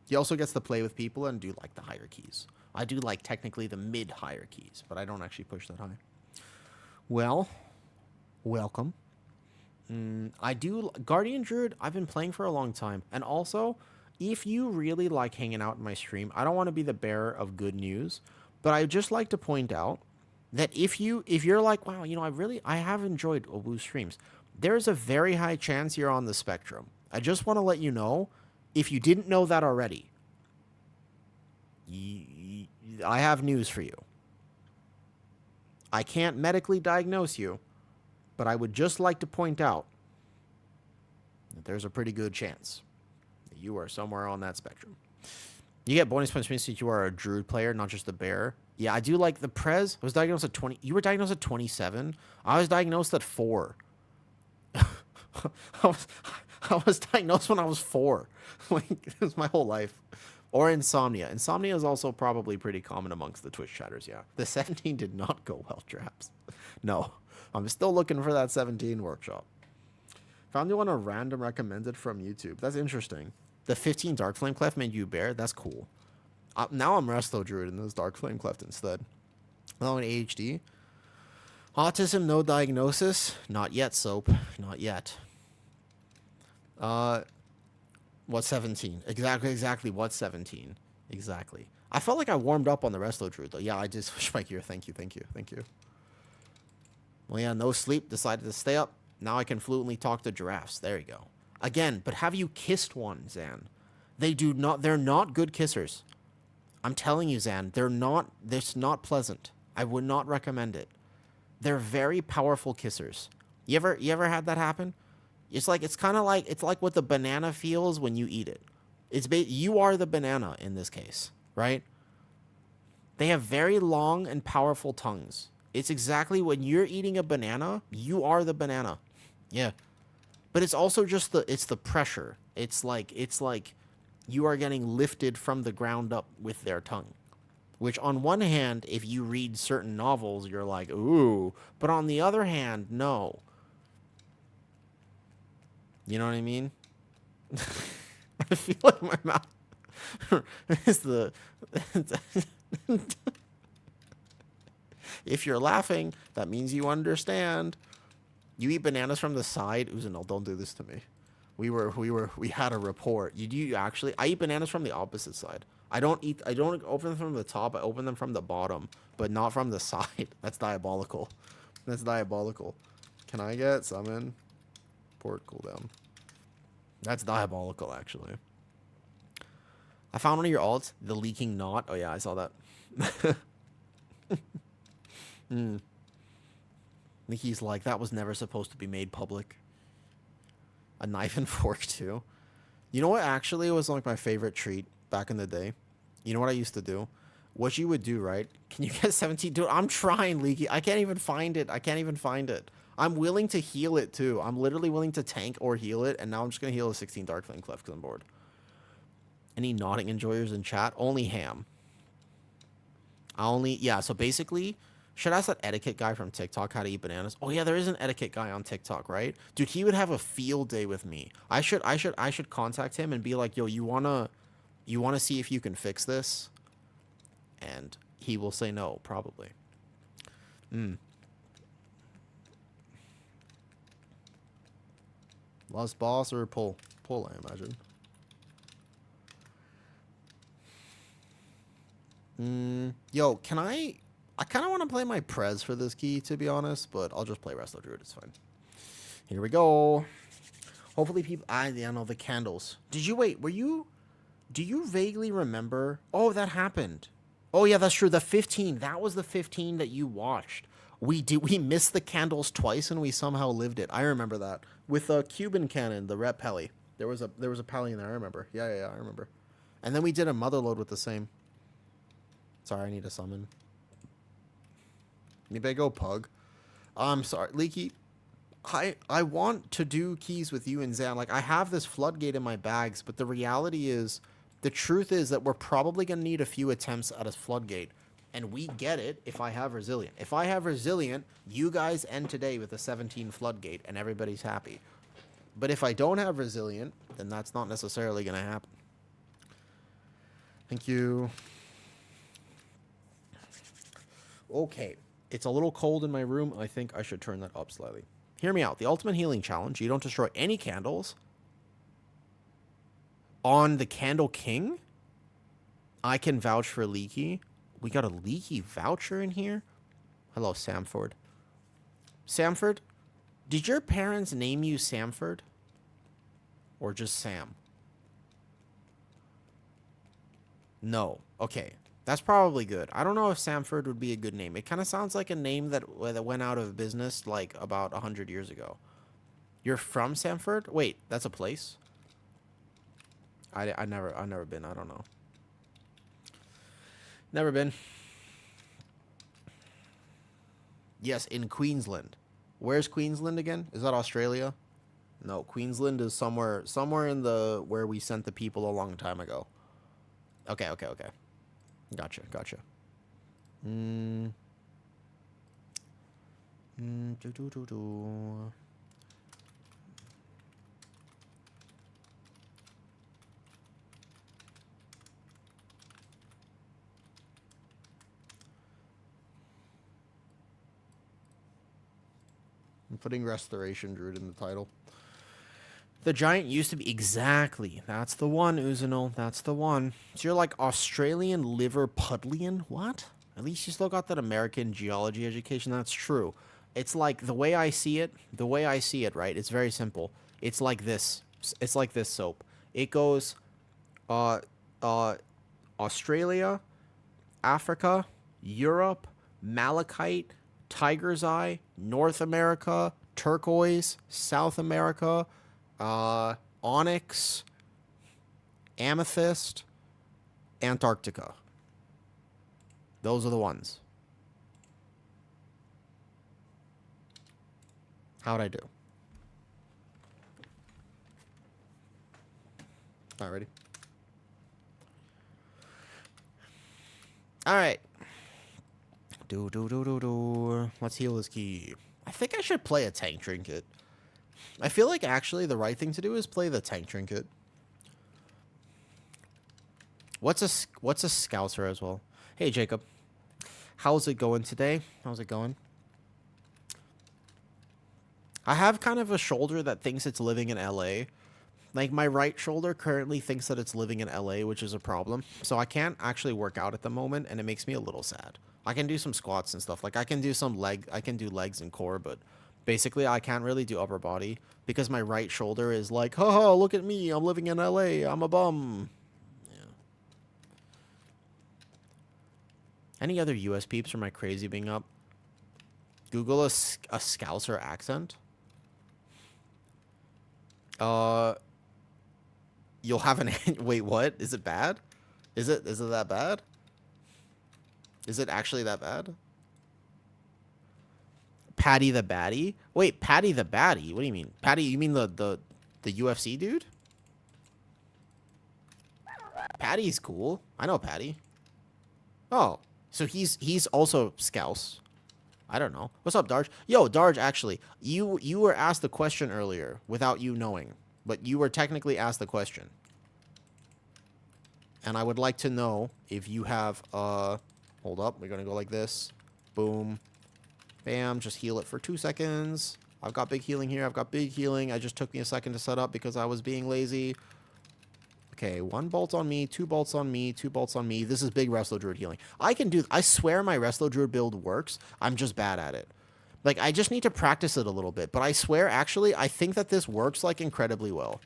He also gets to play with people and do like the higher keys. I do like technically the mid-higher keys, but I don't actually push that high. Well, welcome. I do... Guardian Druid, I've been playing for a long time. And also, if you really like hanging out in my stream, I don't want to be the bearer of good news, but I'd just like to point out that if you're like, wow, you know, I have enjoyed Obu streams, there's a very high chance you're on the spectrum. I just want to let you know, if you didn't know that already, I have news for you. I can't medically diagnose you, but I would just like to point out that there's a pretty good chance that you are somewhere on that spectrum. You get bonus points since you are a Druid player, not just a bear. Yeah, I do like the Prez. I was diagnosed at 20. You were diagnosed at 27. I was diagnosed at 4. I was diagnosed when I was 4. Like, it was my whole life. Or Insomnia. Insomnia is also probably pretty common amongst the Twitch chatters, yeah. The 17 did not go well, Traps. No. I'm still looking for that 17 workshop. Found you on a random recommended from YouTube. That's interesting. The 15 Dark Flame Cleft made you bear? That's cool. Now I'm Resto Druid in this Dark Flame Cleft instead. Hello, an ADHD. Autism, no diagnosis? Not yet, Soap. Not yet. What 17? Exactly what 17? Exactly. I felt like I warmed up on the Resto Druid, though. Yeah, I did switch my gear. Thank you. Well, yeah, no sleep. Decided to stay up. Now I can fluently talk to giraffes. There you go. Again, but have you kissed one, Zan? They're not good kissers. I'm telling you, Zan, it's not pleasant. I would not recommend it. They're very powerful kissers. You ever had that happen? It's like what the banana feels when you eat it. You are the banana in this case, right? They have very long and powerful tongues. It's exactly when you're eating a banana, you are the banana. Yeah. But it's also just the pressure. It's like you are getting lifted from the ground up with their tongue. Which on one hand, if you read certain novels, you're like, ooh. But on the other hand, no. You know what I mean? I feel like my mouth is If you're laughing, that means you understand. You eat bananas from the side. Uzanil, don't do this to me. We had a report. You actually? I eat bananas from the opposite side. I don't open them from the top. I open them from the bottom, but not from the side. That's diabolical. Can I get summon? Port cooldown. That's diabolical, actually. I found one of your alts, the leaking knot. Oh yeah, I saw that. Nikki's like, that was never supposed to be made public. A knife and fork too. You know what actually was like my favorite treat back in the day? You know what I used to do? What you would do, right? Can you get 17? Dude, I'm trying, Leaky. I can't even find it. I'm willing to heal it too. I'm literally willing to tank or heal it, and now I'm just gonna heal a 16 Dark Flame Cleft because I'm bored. Any nodding enjoyers in chat? Only Ham. Yeah, so basically, should I ask that etiquette guy from TikTok how to eat bananas? Oh yeah, there is an etiquette guy on TikTok, right? Dude, he would have a field day with me. I should contact him and be like, yo, you wanna see if you can fix this? And he will say no, probably. Lost boss or pull? Pull, I imagine. Yo, I kind of want to play my Prez for this key, to be honest, but I'll just play Wrestler Druid. It's fine. Here we go. Hopefully people... yeah, no, the candles. Did you... Wait, do you vaguely remember... Oh, that happened. Oh, yeah, that's true. The 15. That was the 15 that you watched. We missed the candles twice, and we somehow lived it. I remember that. With a Cuban cannon, the Rep Peli. There was a Peli in there, I remember. Yeah, I remember. And then we did a Motherload with the same... Sorry, I need a summon. Maybe I go Pug. I'm sorry, Leaky. I want to do keys with you and Zan. Like, I have this floodgate in my bags, but the reality is, the truth is that we're probably going to need a few attempts at a floodgate. And we get it if I have Resilient. If I have Resilient, you guys end today with a 17 floodgate, and everybody's happy. But if I don't have Resilient, then that's not necessarily going to happen. Thank you. Okay. It's a little cold in my room. I think I should turn that up slightly. Hear me out. The Ultimate Healing Challenge. You don't destroy any candles. On the Candle King, I can vouch for Leaky. We got a Leaky voucher in here. Hello, Samford. Samford, did your parents name you Samford? Or just Sam? No. Okay. That's probably good. I don't know if Samford would be a good name. It kind of sounds like a name that went out of business like about 100 years ago. You're from Samford? Wait, that's a place? I've never been. I don't know. Never been. Yes, in Queensland. Where's Queensland again? Is that Australia? No, Queensland is somewhere in the where we sent the people a long time ago. Okay, okay, okay. Gotcha, gotcha. Do. I'm putting Restoration Druid in the title. The giant used to be... Exactly. That's the one, Uzanil. That's the one. So you're like Australian Liverpudlian? What? At least you still got that American geology education. That's true. It's like, the way I see it, right? It's very simple. It's like this. It's like this soap. It goes, Australia, Africa, Europe, malachite, tiger's eye, North America, turquoise, South America, onyx, amethyst, Antarctica. Those are the ones. How'd I do? All right, ready? All right. Let's heal this key. I think I should play a tank trinket. I feel like actually the right thing to do is play the tank trinket. What's a scouser as well? Hey Jacob, how's it going today? How's it going? I have kind of a shoulder that thinks it's living in LA. Like, my right shoulder currently thinks that it's living in LA, which is a problem. So I can't actually work out at the moment, and it makes me a little sad. I can do some squats and stuff. Like, I can do legs and core, but basically I can't really do upper body because my right shoulder is like, haha, look at me, I'm living in LA, I'm a bum. Yeah. Any other US peeps from my crazy being up? Google a Scouser accent. You'll have an... Wait, what? Is it bad? Is it that bad? Is it actually that bad? Patty the Batty? Wait, Patty the Batty? What do you mean? Patty, you mean the UFC dude? Patty's cool. I know Patty. Oh, so he's also Scouse. I don't know. What's up, Darge? Yo, Darge, actually, you were asked the question earlier without you knowing. But you were technically asked the question. And I would like to know if you have, hold up, we're gonna go like this. Boom. Bam, just heal it for 2 seconds. I've got big healing here, I've got big healing. I just took me a second to set up because I was being lazy. Okay, 1 bolt on me, 2 bolts on me, 2 bolts on me. This is big Resto Druid healing. I swear my Resto Druid build works. I'm just bad at it. Like, I just need to practice it a little bit. But I swear, actually, I think that this works, like, incredibly well.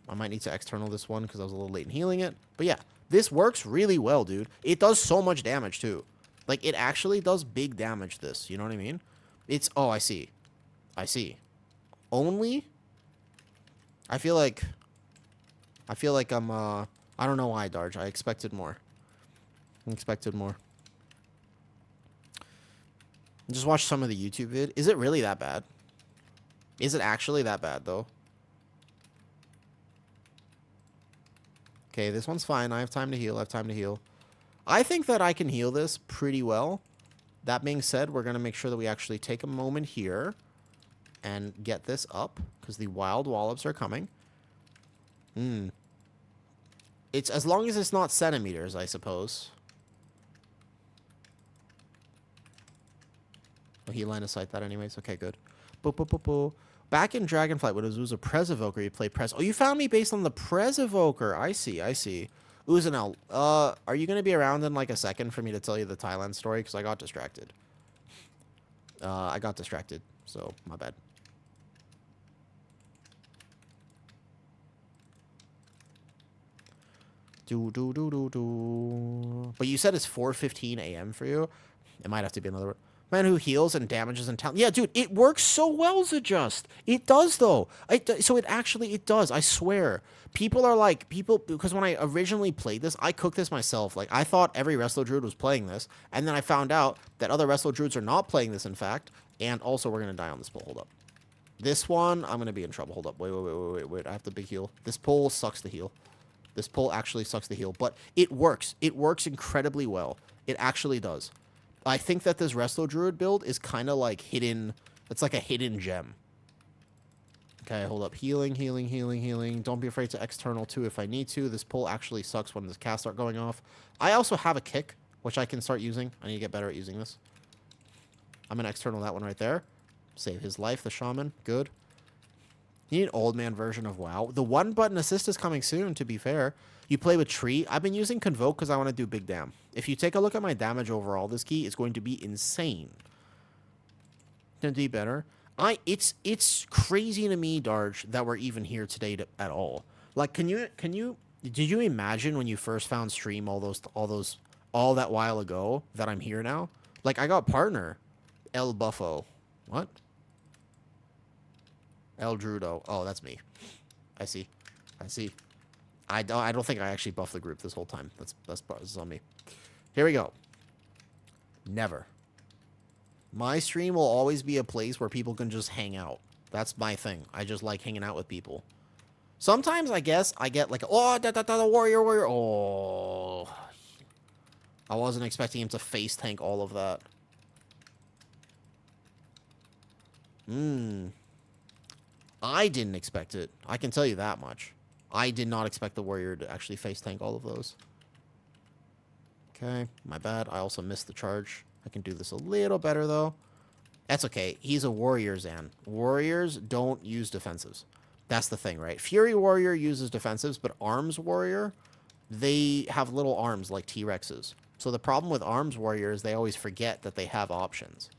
I might need to external this one because I was a little late in healing it. But yeah, this works really well, dude. It does so much damage, too. Like, it actually does big damage, this. You know what I mean? It's... Oh, I see. I see. Only... I feel like I'm, I don't know why, Darge. I expected more. Just watch some of the YouTube vid. Is it really that bad? Is it actually that bad, though? Okay, this one's fine. I have time to heal. I think that I can heal this pretty well. That being said, we're going to make sure that we actually take a moment here and get this up, because the wild wallops are coming. It's as long as it's not centimeters, I suppose. Oh, he line of sight that anyways. Okay, good. Back in Dragonflight, when it was a Prez Evoker, you played Prez. Oh, you found me based on the Prez Evoker. I see. Uzanel, are you going to be around in like a second for me to tell you the Thailand story? Because I got distracted. So my bad. But you said it's 4:15 a.m. for you. It might have to be another man who heals and damages in town. Yeah, dude, it works so well, Zajust. It does, though. So it does. I swear. People are like, because when I originally played this, I cooked this myself. Like, I thought every Resto Druid was playing this, and then I found out that other Resto Druids are not playing this, in fact, and also we're going to die on this pull. Hold up. This one, I'm going to be in trouble. Hold up. Wait. I have the big heal. This pull sucks to heal. This pull actually sucks to heal, but it works. It works incredibly well. It actually does. I think that this Resto Druid build is kind of like hidden. It's like a hidden gem. Okay, hold up. Healing, healing, healing, healing. Don't be afraid to external too if I need to. This pull actually sucks when the casts start going off. I also have a kick, which I can start using. I need to get better at using this. I'm going to external that one right there. Save his life, the shaman. Good. You need an old man version of WoW. The one button assist is coming soon, to be fair. You play with tree. I've been using Convoke because I want to do big dam. If you take a look at my damage overall, this key is going to be insane. Gonna be better. It's crazy to me, Darge, that we're even here today at all. Like, did you imagine when you first found stream all that while ago that I'm here now? Like, I got partner, El Buffo. What? El Drudo. Oh, that's me. I see. I don't think I actually buffed the group this whole time. This is on me. Here we go. Never. My stream will always be a place where people can just hang out. That's my thing. I just like hanging out with people. Sometimes I guess I get like, oh, the warrior. Oh, I wasn't expecting him to face tank all of that. I didn't expect it. I can tell you that much. I did not expect the warrior to actually face tank all of those. Okay, my bad. I also missed the charge. I can do this a little better, though. That's okay. He's a warrior, Zan. Warriors don't use defensives. That's the thing, right? Fury Warrior uses defensives, but Arms Warrior, they have little arms like T-Rexes. So the problem with Arms Warrior is they always forget that they have options.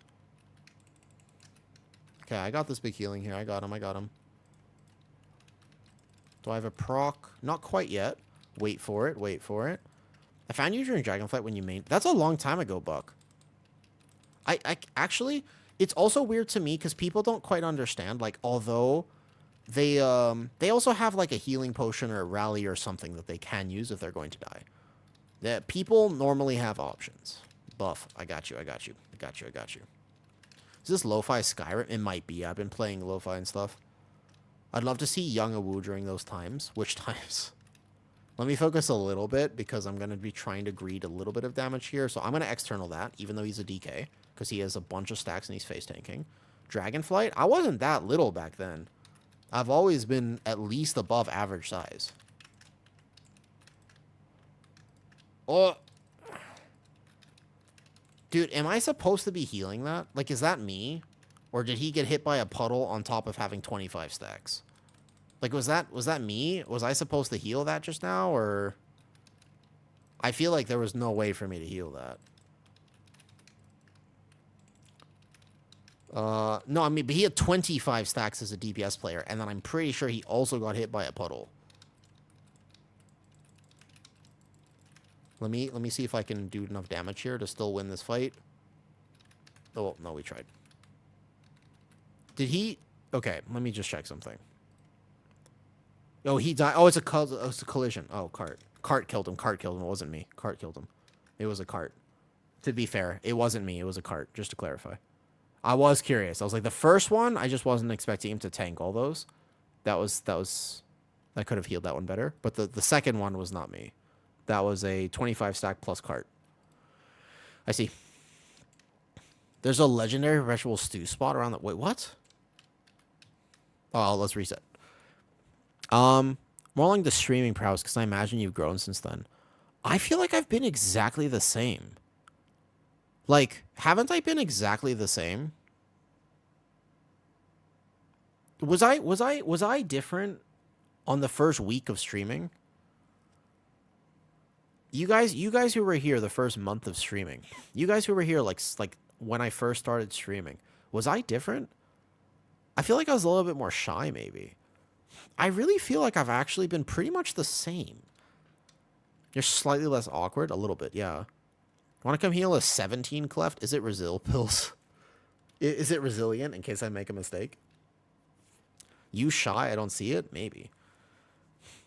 Okay, I got this big healing here. I got him. Do I have a proc? Not quite yet. Wait for it. I found you during Dragonflight when you main... That's a long time ago, Buck. I actually... It's also weird to me because people don't quite understand. Like, although they also have, like, a healing potion or a rally or something that they can use if they're going to die. That people normally have options. Buff. I got you. Is this Lo-Fi Skyrim? It might be. I've been playing Lo-Fi and stuff. I'd love to see Young Awu during those times. Which times? Let me focus a little bit because I'm going to be trying to greed a little bit of damage here. So I'm going to external that, even though he's a DK, because he has a bunch of stacks and he's face tanking. Dragonflight? I wasn't that little back then. I've always been at least above average size. Oh. Dude, am I supposed to be healing that? Like, is that me? Or did he get hit by a puddle on top of having 25 stacks? Like, was that me? Was I supposed to heal that just now, or... I feel like there was no way for me to heal that. No, I mean, but he had 25 stacks as a DPS player, and then I'm pretty sure he also got hit by a puddle. Let me see if I can do enough damage here to still win this fight. Oh, no, we tried. Did he... Okay, let me just check something. Oh, he died. Oh, it's a collision. Oh, cart. Cart killed him. It wasn't me. Cart killed him. It was a cart. To be fair, it wasn't me. It was a cart, just to clarify. I was curious. I was like, the first one, I just wasn't expecting him to tank all those. That could have healed that one better. But the second one was not me. That was a 25 stack plus cart. I see. There's a legendary perpetual stew spot around the... Wait, what? Oh, let's reset. More along the streaming prowess, because I imagine you've grown since then. I feel like I've been exactly the same. Like, haven't I been exactly the same? Was I different on the first week of streaming? You guys who were here the first month of streaming, you guys who were here like when I first started streaming, was I different? I feel like I was a little bit more shy, maybe. I really feel like I've actually been pretty much the same. You're slightly less awkward, a little bit, yeah. Want to come heal a 17 cleft? Is it Resil pills? Is it resilient in case I make a mistake? You shy? I don't see it? Maybe.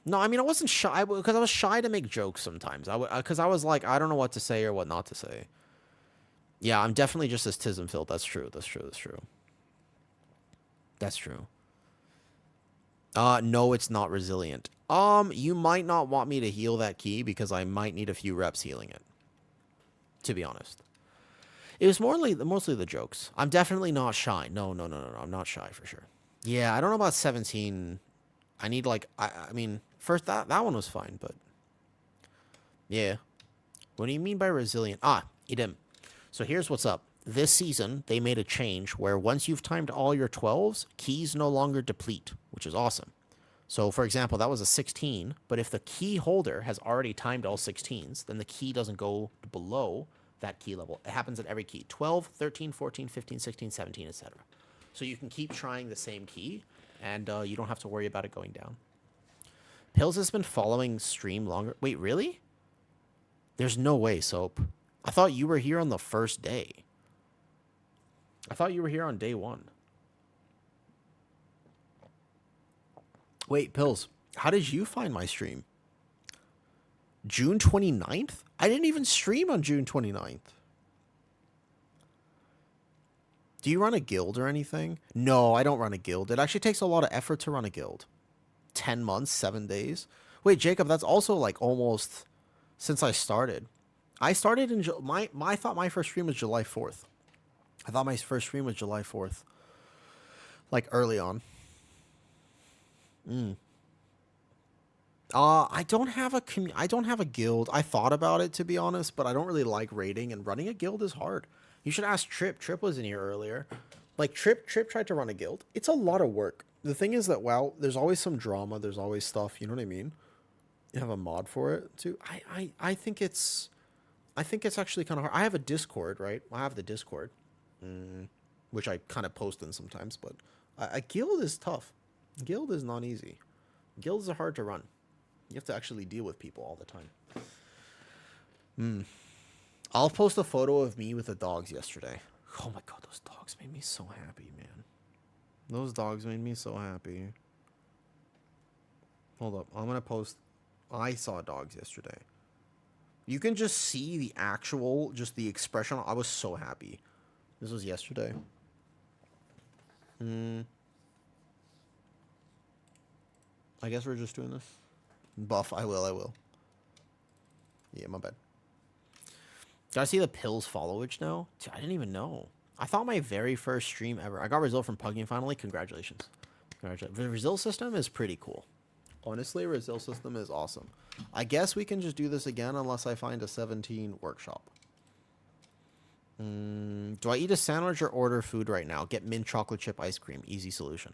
No, I mean, I wasn't shy because I was shy to make jokes sometimes. Because I was like, I don't know what to say or what not to say. Yeah, I'm definitely just as tism filled. That's true. No, it's not resilient. You might not want me to heal that key because I might need a few reps healing it, to be honest. It was mostly the jokes. I'm definitely not shy. No. I'm not shy for sure. Yeah, I don't know about 17. I need like, I mean, first that one was fine, but yeah. What do you mean by resilient? Idem. So here's what's up. This season, they made a change where once you've timed all your 12s, keys no longer deplete, which is awesome. So, for example, that was a 16, but if the key holder has already timed all 16s, then the key doesn't go below that key level. It happens at every key. 12, 13, 14, 15, 16, 17, etc. So you can keep trying the same key, and you don't have to worry about it going down. Pills has been following stream longer. Wait, really? There's no way, Soap. I thought you were here on the first day. I thought you were here on day 1. Wait, Pills, how did you find my stream? June 29th? I didn't even stream on June 29th. Do you run a guild or anything? No, I don't run a guild. It actually takes a lot of effort to run a guild. 10 months, 7 days. Wait, Jacob, that's also like almost since I started. I started in I thought my first stream was July 4th. I thought my first stream was July 4th. Like early on. I don't have a guild. I thought about it, to be honest, but I don't really like raiding, and running a guild is hard. You should ask Trip. Trip was in here earlier. Like Trip tried to run a guild. It's a lot of work. The thing is that, well, there's always some drama, there's always stuff, you know what I mean? You have a mod for it too. I think it's actually kind of hard. I have a Discord, right? I have the Discord. Which I kind of post in sometimes, but a guild is tough. Guild is not easy. Guilds are hard to run. You have to actually deal with people all the time. I'll post a photo of me with the dogs yesterday. Oh my god, those dogs made me so happy, man. Those dogs made me so happy. Hold up, I'm gonna post. I saw dogs yesterday. You can just see the actual, just the expression. I was so happy. This was yesterday. I guess we're just doing this. Buff, I will. Yeah, my bad. Gotta see the pills followage now? Dude, I didn't even know. I thought my very first stream ever. I got Resil from Pugging finally. Congratulations. The Resil system is pretty cool. Honestly, Resil system is awesome. I guess we can just do this again unless I find a 17 workshop. Do I eat a sandwich or order food right now? Get mint chocolate chip ice cream. Easy solution.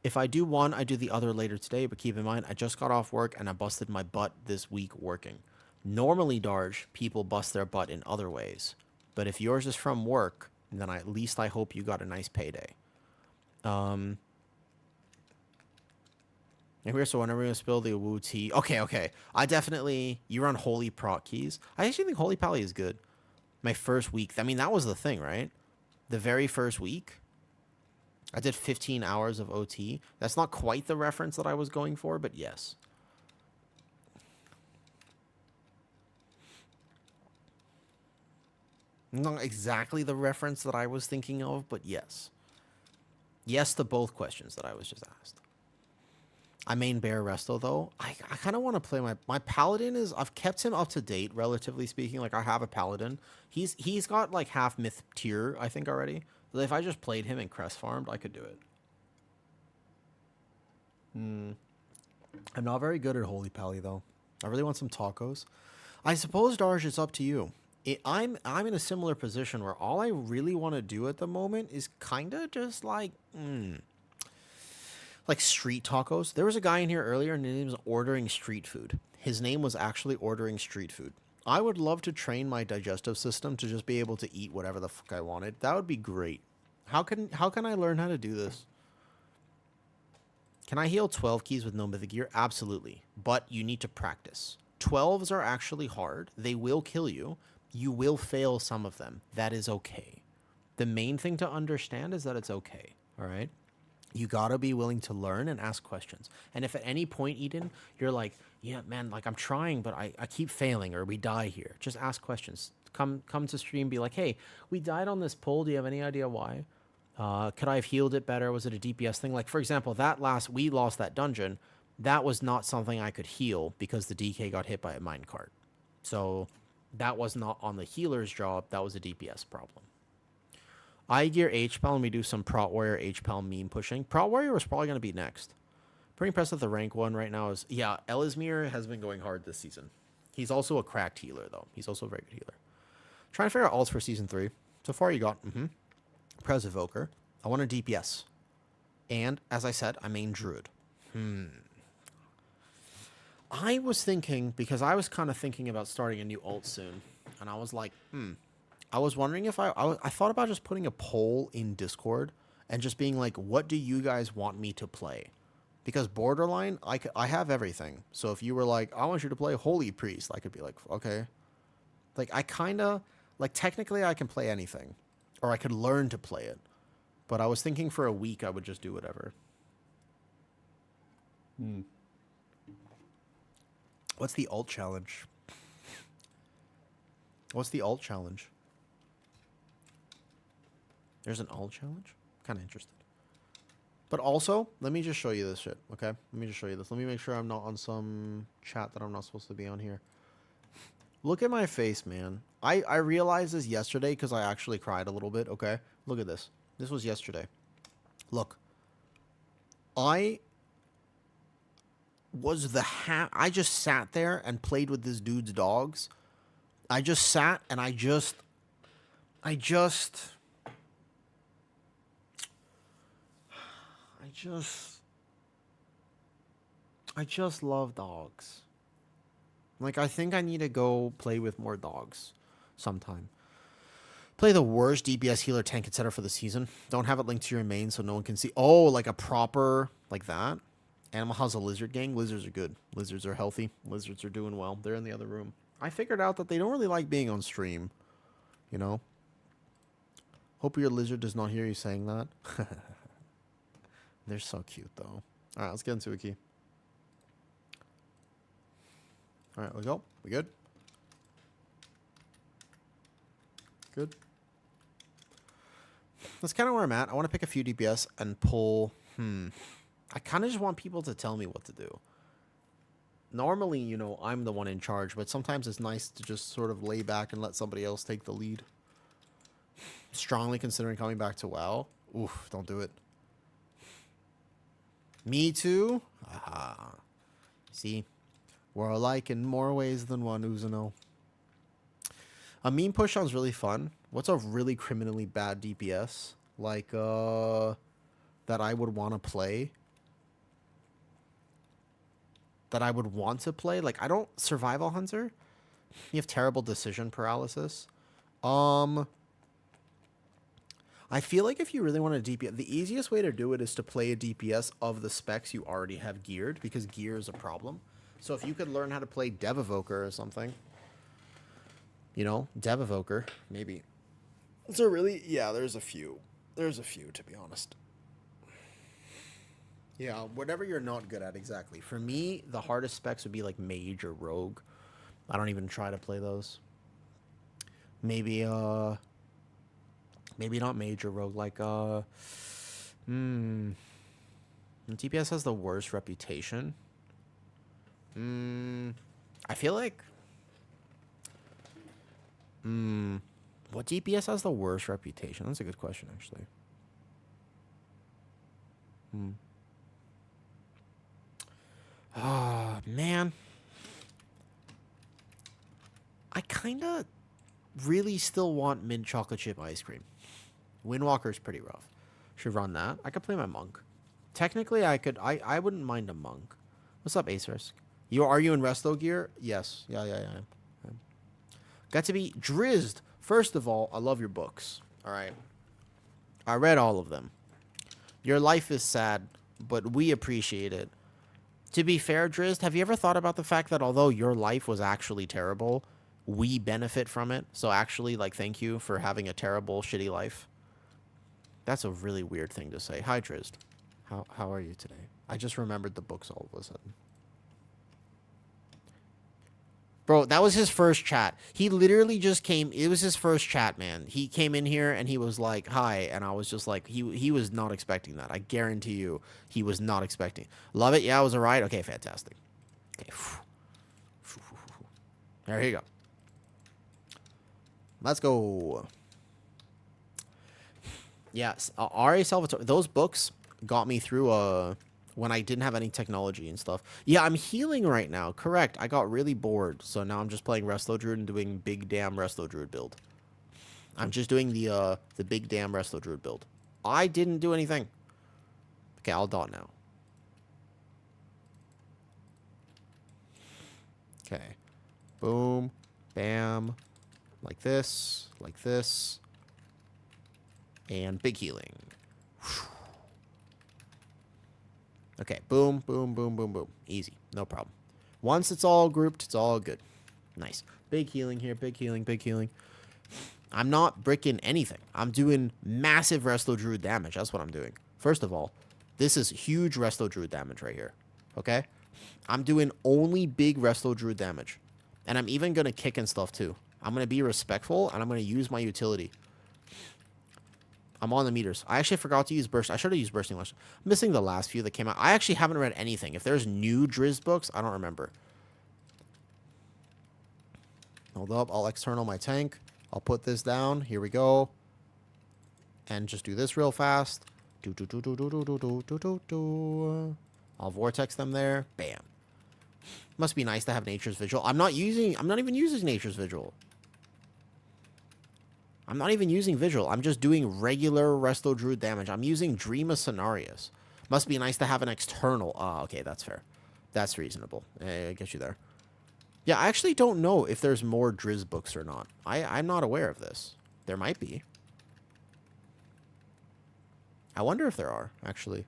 If I do one, I do the other later today, but keep in mind, I just got off work and I busted my butt this week working. Normally, Darge, people bust their butt in other ways. But if yours is from work, then at least I hope you got a nice payday. And here, so whenever you spill the woo tea. Okay. You run Holy Proc keys. I actually think Holy Pally is good. My first week. I mean, that was the thing, right? The very first week. I did 15 hours of OT. That's not quite the reference that I was going for, but yes. Not exactly the reference that I was thinking of, but yes. Yes to both questions that I was just asked. I main Bear Resto, though. I kind of want to play my Paladin is... I've kept him up to date, relatively speaking. Like, I have a Paladin. He's got, like, half myth tier, I think, already. If I just played him and crest farmed, I could do it. I'm not very good at Holy Pally, though. I really want some tacos. I suppose, Darj, it's up to you. I'm in a similar position where all I really want to do at the moment is kind of just, like street tacos. There was a guy in here earlier, and his name was Ordering Street Food. His name was actually Ordering Street Food. I would love to train my digestive system to just be able to eat whatever the fuck I wanted. That would be great. How can I learn how to do this? Can I heal 12 keys with no mythic gear? Absolutely. But you need to practice. 12s are actually hard. They will kill you. You will fail some of them. That is okay. The main thing to understand is that it's okay. All right? You gotta be willing to learn and ask questions. And if at any point, Eden, you're like, yeah, man, like I'm trying, but I keep failing or we die here. Just ask questions. Come to stream, be like, hey, we died on this pull. Do you have any idea why? Could I have healed it better? Was it a DPS thing? Like, for example, we lost that dungeon. that was not something I could heal because the DK got hit by a minecart. So that was not on the healer's job. That was a DPS problem. I gear HPAL and we do some Prot Warrior HPAL meme pushing. Prot Warrior was probably going to be next. Pretty impressed that the rank 1 right now is... Yeah, Elismir has been going hard this season. He's also a cracked healer, though. He's also a very good healer. Trying to figure out alts for Season 3. So far you got... Pres Evoker. I want a DPS. And, as I said, I main Druid. I was thinking... Because I was kind of thinking about starting a new ult soon. And I was like, I was wondering if I thought about just putting a poll in Discord. And just being like, what do you guys want me to play? Because Borderline, I have everything. So if you were like, I want you to play Holy Priest, I could be like, okay. Like, I kind of... Like, technically, I can play anything. Or I could learn to play it. But I was thinking for a week, I would just do whatever. What's the ult challenge? What's the ult challenge? There's an ult challenge? Kind of interested. But also, let me just show you this shit, okay? Let me just show you this. Let me make sure I'm not on some chat that I'm not supposed to be on here. Look at my face, man. I realized this yesterday because I actually cried a little bit, okay? Look at this. This was yesterday. Look. I was I just sat there and played with this dude's dogs. I just sat and I just love dogs. Like, I think I need to go play with more dogs sometime. Play the worst DPS healer tank, etc. for the season. Don't have it linked to your main so no one can see. Oh, like a proper, like that? Animal House a lizard gang? Lizards are good. Lizards are healthy. Lizards are doing well. They're in the other room. I figured out that they don't really like being on stream. You know? Hope your lizard does not hear you saying that. They're so cute, though. Alright, let's get into a key. Alright, we go. We good? Good. That's kind of where I'm at. I want to pick a few DPS and pull... I kind of just want people to tell me what to do. Normally, you know, I'm the one in charge, but sometimes it's nice to just sort of lay back and let somebody else take the lead. Strongly considering coming back to WoW. Oof, don't do it. Me too? Aha. See? We're alike in more ways than one, Uzuno. A meme push sounds really fun. What's a really criminally bad DPS? Like, that I would want to play? That I would want to play? Like, I don't... Survival Hunter? You have terrible decision paralysis. I feel like if you really want a DPS... The easiest way to do it is to play a DPS of the specs you already have geared, because gear is a problem. So if you could learn how to play Dev Evoker or something... You know, Dev Evoker, maybe. So really, yeah, there's a few. There's a few, to be honest. Yeah, whatever you're not good at, exactly. For me, the hardest specs would be like Mage or Rogue. I don't even try to play those. Maybe, maybe not Mage or Rogue, like, TPS has the worst reputation. I feel like... what DPS has the worst reputation? That's a good question, actually. Ah, man. I kind of really still want mint chocolate chip ice cream. Windwalker's pretty rough. Should run that. I could play my monk. Technically, I could. I wouldn't mind a monk. What's up, Ace Risk? Are you in resto gear? Yes. Yeah. Got to be Drizzed. First of all, I love your books. All right. I read all of them. Your life is sad, but we appreciate it. To be fair, Drizzed, have you ever thought about the fact that although your life was actually terrible, we benefit from it? So actually, like, thank you for having a terrible, shitty life. That's a really weird thing to say. Hi, Drizzed. How are you today? I just remembered the books all of a sudden. Bro, that was his first chat. He literally just came. It was his first chat, man. He came in here and he was like, hi. And I was just like, he was not expecting that. I guarantee you he was not expecting. Love it. Yeah, it was a ride. Okay, fantastic. Okay. There you go. Let's go. Yes, R.A. Salvatore. Those books got me through when I didn't have any technology and stuff. Yeah, I'm healing right now. Correct. I got really bored, so now I'm just playing Resto Druid and doing big damn Resto Druid build. I'm just doing the big damn Resto Druid build. I didn't do anything. Okay, I'll dot now. Okay. Boom. Bam. Like this. Like this. And big healing. Okay, boom, boom, boom, boom, boom. Easy, no problem. Once it's all grouped, it's all good. Nice. Big healing here, big healing, big healing. I'm not bricking anything. I'm doing massive Resto Druid damage. That's what I'm doing. First of all, this is huge Resto Druid damage right here. Okay? I'm doing only big Resto Druid damage. And I'm even going to kick and stuff too. I'm going to be respectful, and I'm going to use my utility. I'm on the meters. I actually forgot to use burst. I should have used bursting lash. I'm missing the last few that came out. I actually haven't read anything. If there's new Drizzt books, I don't remember. Hold up. I'll external my tank. I'll put this down. Here we go. And just do this real fast. I'll vortex them there. Bam. Must be nice to have Nature's Vigil. I'm not even using Nature's Vigil. I'm not even using Vigil. I'm just doing regular Resto Druid damage. I'm using Dream of Cenarius. Must be nice to have an external. Ah, okay, that's fair. That's reasonable. I get you there. Yeah, I actually don't know if there's more Drizzt books or not. I'm not aware of this. There might be. I wonder if there are, actually.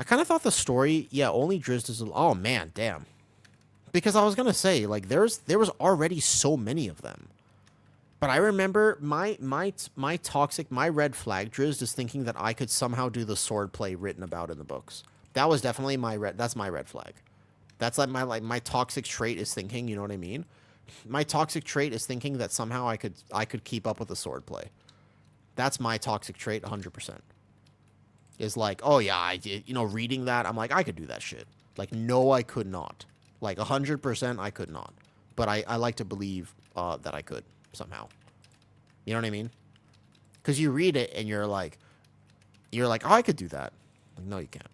I kind of thought the story... Yeah, only Drizzt is... Oh, man, damn. Because I was going to say, like, there was already so many of them. But I remember my toxic, my red flag Drizzt is thinking that I could somehow do the sword play written about in the books. That was definitely that's my red flag. That's like my toxic trait is thinking, you know what I mean? My toxic trait is thinking that somehow I could keep up with the sword play. That's my toxic trait 100%. Is like, oh yeah, I did, you know, reading that, I'm like, I could do that shit. Like, no, I could not. Like, 100% I could not. But I like to believe that I could. Somehow. You know what I mean? Because you read it and you're like, oh, I could do that. Like, no, you can't.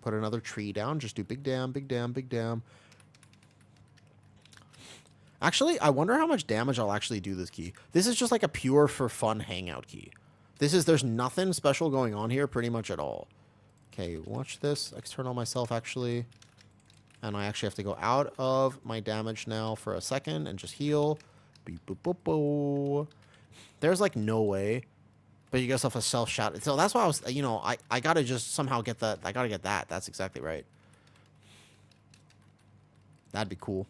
Put another tree down. Just do big dam, big dam, big dam. Actually, I wonder how much damage I'll actually do this key. This is just like a pure for fun hangout key. There's nothing special going on here pretty much at all. Okay, watch this. External myself, actually. And I actually have to go out of my damage now for a second and just heal. Beep, boop, boop, boop. There's like no way. But you get yourself a self-shot. So that's why I was, you know, I got to just somehow get that. I got to get that. That's exactly right. That'd be cool.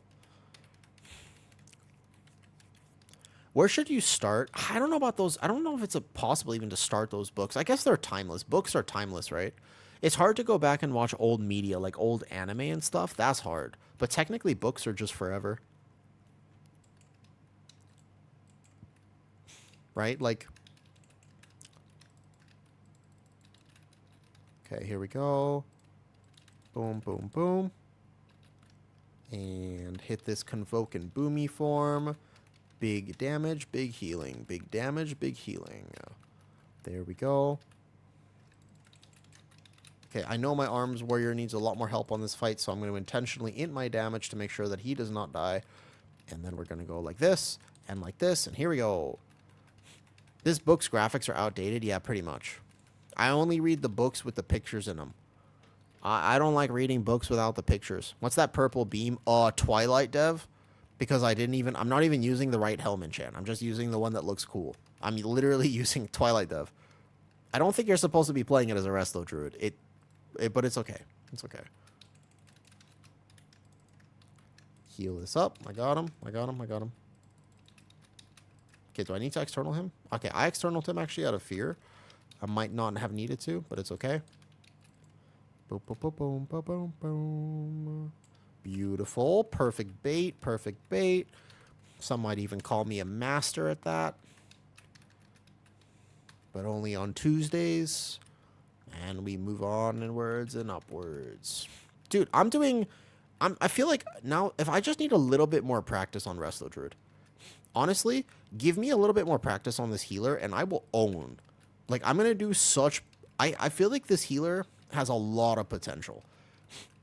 Where should you start? I don't know about those. I don't know if it's possible even to start those books. I guess they're timeless. Books are timeless, right? It's hard to go back and watch old media, like old anime and stuff. That's hard. But technically, books are just forever. Right? Like... Okay, here we go. Boom, boom, boom. And hit this Convoke and Boomy form. Big damage, big healing. Big damage, big healing. There we go. Okay, I know my Arms Warrior needs a lot more help on this fight, so I'm going to intentionally int my damage to make sure that he does not die. And then we're going to go like this, and here we go. This book's graphics are outdated? Yeah, pretty much. I only read the books with the pictures in them. I don't like reading books without the pictures. What's that purple beam? Twilight Dev? Because I'm not even using the right helm enchant. I'm just using the one that looks cool. I'm literally using Twilight Dev. I don't think you're supposed to be playing it as a Resto Druid. But it's okay. It's okay. Heal this up. I got him. I got him. I got him. Okay, do I need to external him? Okay, I externaled him actually out of fear. I might not have needed to, but it's okay. Boom, boom, boom, boom, boom, boom, boom. Beautiful. Perfect bait. Perfect bait. Some might even call me a master at that. But only on Tuesdays. And we move onwards and upwards. Dude, I feel like now, if I just need a little bit more practice on Resto Druid, honestly, give me a little bit more practice on this healer, and I will own. Like, I'm going to do such... I feel like this healer has a lot of potential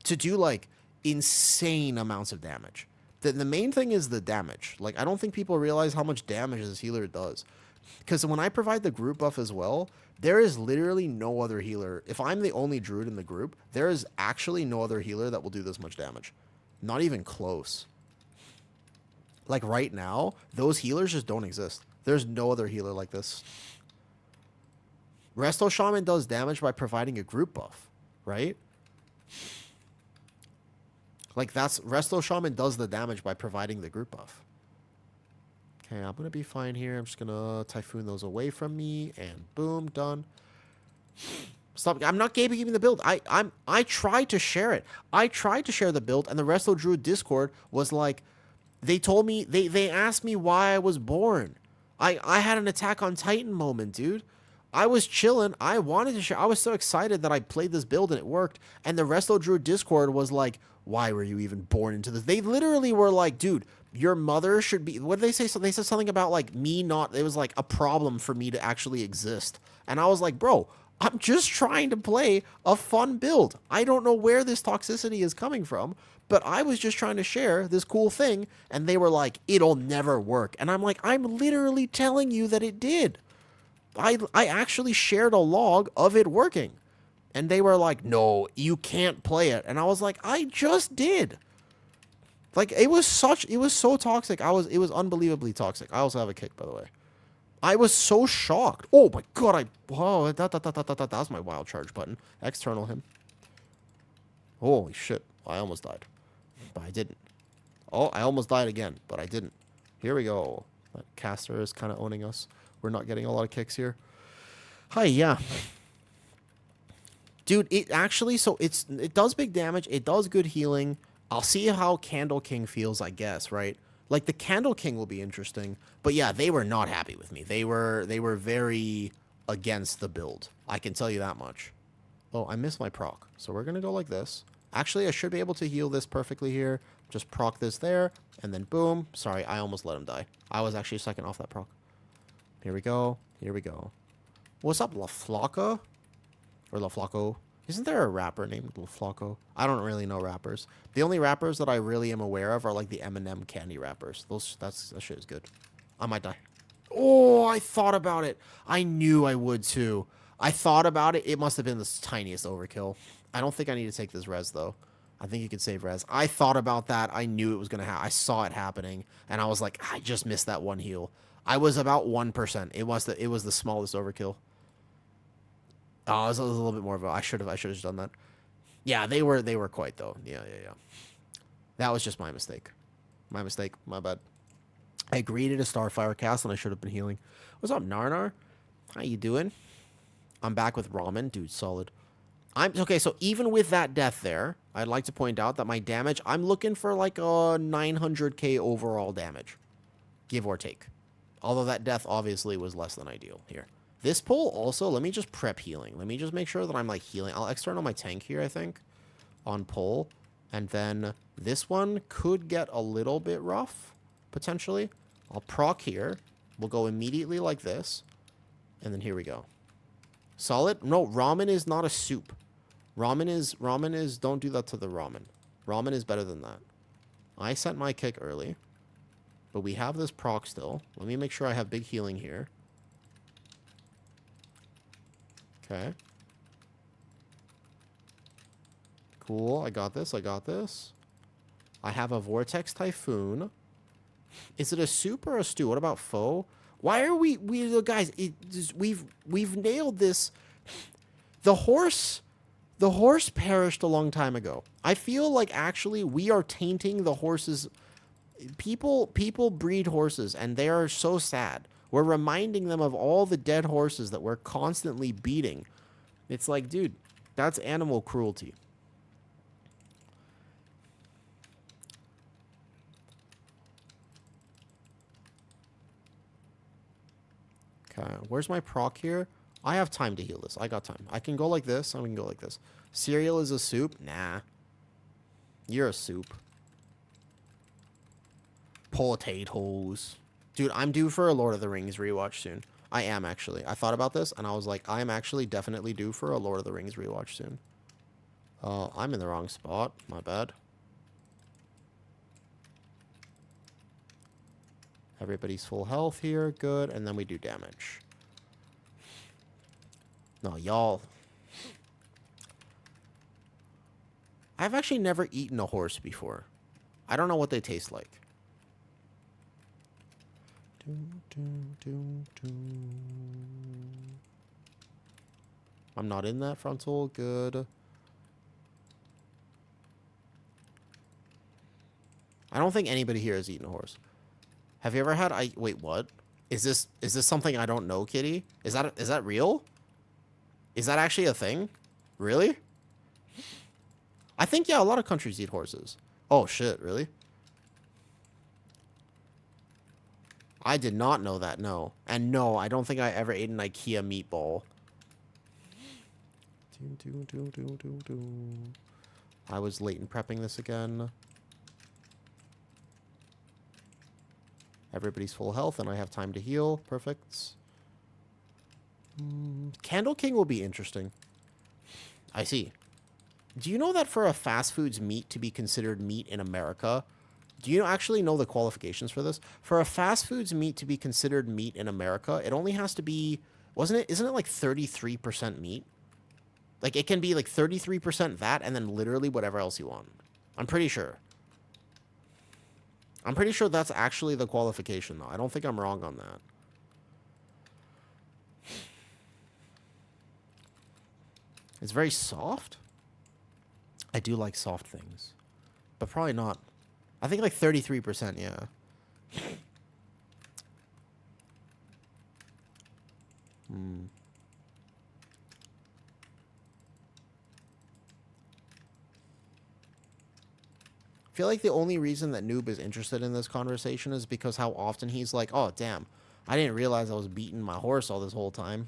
to do, like, insane amounts of damage. The main thing is the damage. Like, I don't think people realize how much damage this healer does. Because when I provide the group buff as well, there is literally no other healer. If I'm the only druid in the group, there is actually no other healer that will do this much damage. Not even close. Like, right now, those healers just don't exist. There's no other healer like this. Resto Shaman does damage by providing a group buff, right? Like, that's... Resto Shaman does the damage by providing the group buff. Okay, I'm going to be fine here. I'm just going to Typhoon those away from me, and boom, done. Stop. I'm not gatekeeping the build. I tried to share it. I tried to share the build, and the Resto Druid Discord was like... They told me... They asked me why I was born. I had an Attack on Titan moment, dude. I was chilling. I wanted to share. I was so excited that I played this build and it worked. And the Resto Druid Discord was like, why were you even born into this? They literally were like, dude, your mother should be... What did they say? So they said something about, like, me not... It was, like, a problem for me to actually exist. And I was like, bro, I'm just trying to play a fun build. I don't know where this toxicity is coming from, but I was just trying to share this cool thing. And they were like, it'll never work. And I'm like, I'm literally telling you that it did. I actually shared a log of it working. And they were like, no, you can't play it. And I was like, I just did. Like, it was so toxic. It was unbelievably toxic. I also have a kick, by the way. I was so shocked. Oh my god, that was my wild charge button. External him. Holy shit. I almost died. But I didn't. Oh, I almost died again, but I didn't. Here we go. That caster is kind of owning us. We're not getting a lot of kicks here. Hi, yeah. Dude, it actually, so it does big damage. It does good healing. I'll see how Candle King feels, I guess, right? Like, the Candle King will be interesting. But yeah, they were not happy with me. They were very against the build. I can tell you that much. Oh, I missed my proc. So we're going to go like this. Actually, I should be able to heal this perfectly here. Just proc this there. And then boom. Sorry, I almost let him die. I was actually a second off that proc. Here we go. Here we go. What's up, La Flaca? Or La Flaco? Isn't there a rapper named La Flaco? I don't really know rappers. The only rappers that I really am aware of are like the Eminem candy rappers. That shit is good. I might die. Oh, I thought about it. I knew I would too. I thought about it. It must have been the tiniest overkill. I don't think I need to take this res though. I think you could save res. I thought about that. I knew it was going to happen. I saw it happening. And I was like, I just missed that one heal. I was about 1%. It was the smallest overkill. Oh, it was a little bit more of a... I should have just done that. Yeah, they were quite, though. Yeah. That was just my mistake. My mistake. My bad. I greeted a Starfire cast, and I should have been healing. What's up, Narnar? How you doing? I'm back with Ramen. Dude, solid. Okay, so even with that death there, I'd like to point out that my damage... I'm looking for, like, a 900k overall damage. Give or take. Although that death obviously was less than ideal here. This pull also, let me just prep healing. Let me just make sure that I'm like healing. I'll external my tank here, I think, on pull. And then this one could get a little bit rough, potentially. I'll proc here. We'll go immediately like this. And then here we go. Solid. No, ramen is not a soup. Ramen is, don't do that to the ramen. Ramen is better than that. I sent my kick early. But we have this proc still. Let me make sure I have big healing here. Okay. Cool. I got this. I have a Vortex Typhoon. Is it a soup or a stew? What about foe? Why are we guys, we've nailed this. The horse perished a long time ago. I feel like actually we are tainting the horses. People breed horses, and they are so sad. We're reminding them of all the dead horses that we're constantly beating. It's like, dude, That's animal cruelty. Okay, where's my proc here? I have time to heal this. I got time. I can go like this, and we can go like this. Cereal is a soup? Nah. You're a soup. Potatoes. Dude, I'm due for a Lord of the Rings rewatch soon. I am, actually. I thought about this, and I was like, I am actually definitely due for a Lord of the Rings rewatch soon. I'm in the wrong spot. My bad. Everybody's full health here. Good. And then we do damage. No, y'all. I've actually never eaten a horse before. I don't know what they taste like. I'm not in that frontal. Good. I don't think anybody here has eaten a horse. Have you ever had... Wait, what? Is this something I don't know, Kitty? Is that real? Is that actually a thing? Really? I think, yeah, a lot of countries eat horses. Oh, shit, really? I did not know that, no. And no, I don't think I ever ate an IKEA meatball. I was late in prepping this again. Everybody's full health, and I have time to heal. Perfect. Candle King will be interesting. I see. Do you know that for a fast foods meat to be considered meat in America... Do you actually know the qualifications for this? For a fast foods meat to be considered meat in America, it only has to be... Isn't it like 33% meat? Like, it can be like 33% that and then literally whatever else you want. I'm pretty sure. I'm pretty sure that's actually the qualification, though. I don't think I'm wrong on that. It's very soft. I do like soft things. But probably not. I think like 33%, yeah. I feel like the only reason that Noob is interested in this conversation is because how often he's like, oh, damn, I didn't realize I was beating my horse all this whole time.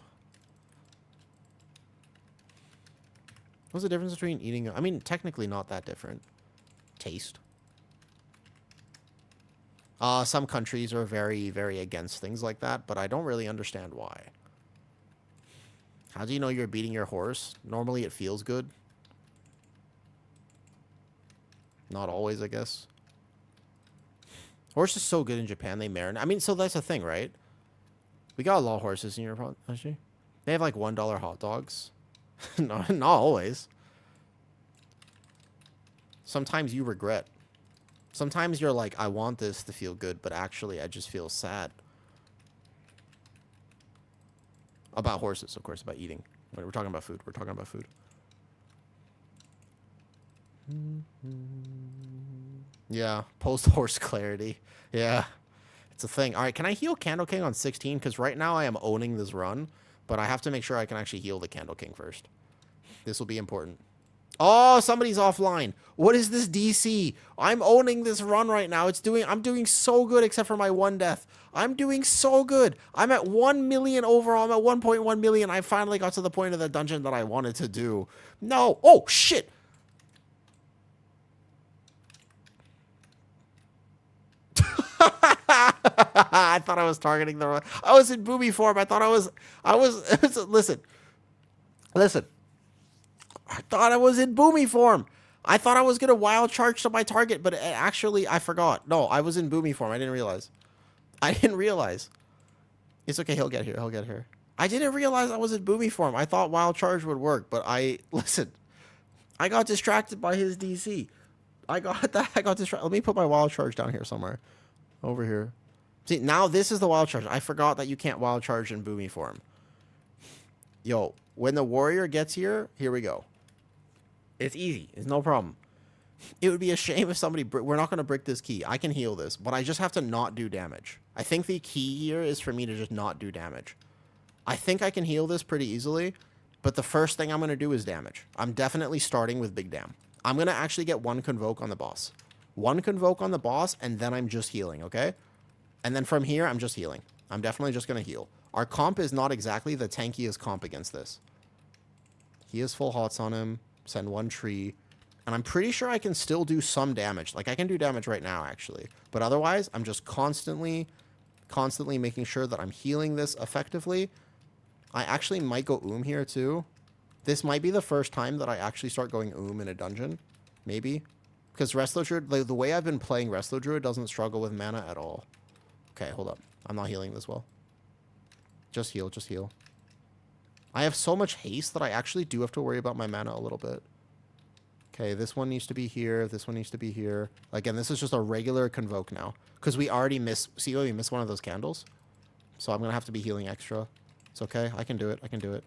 What's the difference between eating... I mean, technically not that different. Taste. Some countries are very, very against things like that, but I don't really understand why. How do you know you're beating your horse? Normally it feels good. Not always, I guess. Horse is so good in Japan, they marinate. I mean, so that's the thing, right? We got a lot of horses in your country. They have like $1 hot dogs. No, not always. Sometimes you regret. Sometimes you're like, I want this to feel good, but actually I just feel sad. About horses, of course, about eating. We're talking about food. We're talking about food. Yeah, post-horse clarity. Yeah, it's a thing. All right, can I heal Candle King on 16? Because right now I am owning this run, but I have to make sure I can actually heal the Candle King first. This will be important. Oh, somebody's offline. What is this DC? I'm owning this run right now. I'm doing so good except for my one death. I'm doing so good. I'm at 1 million overall. I'm at 1.1 million. I finally got to the point of the dungeon that I wanted to do. No. Oh, shit. I thought I was targeting the wrong. I was in booby form. I thought I was listen. I thought I was in boomy form. I thought I was going to wild charge to my target, but actually I forgot. No, I was in boomy form. I didn't realize. It's okay. He'll get here. I didn't realize I was in boomy form. I thought wild charge would work, but I got distracted by his DC. I got distracted. Let me put my wild charge down here somewhere. Over here. See, now this is the wild charge. I forgot that you can't wild charge in boomy form. Yo, when the warrior gets here, here we go. It's easy. It's no problem. It would be a shame if somebody... We're not going to brick this key. I can heal this, but I just have to not do damage. I think the key here is for me to just not do damage. I think I can heal this pretty easily. But the first thing I'm going to do is damage. I'm definitely starting with big dam. I'm going to actually get one Convoke on the boss. One Convoke on the boss, and then I'm just healing, okay? And then from here, I'm just healing. I'm definitely just going to heal. Our comp is not exactly the tankiest comp against this. He has full hots on him. Send one tree. And I'm pretty sure I can still do some damage. Like, I can do damage right now, actually. But otherwise, I'm just constantly making sure that I'm healing this effectively. I actually might go here, too. This might be the first time that I actually start going in a dungeon. Maybe. Because Resil Druid, like, the way I've been playing Resil Druid doesn't struggle with mana at all. Okay, hold up. I'm not healing this well. Just heal, just heal. I have so much haste that I actually do have to worry about my mana a little bit. Okay, this one needs to be here. This one needs to be here. Again, this is just a regular Convoke now. Because we already see how we missed one of those candles? So I'm going to have to be healing extra. It's okay. I can do it. I can do it.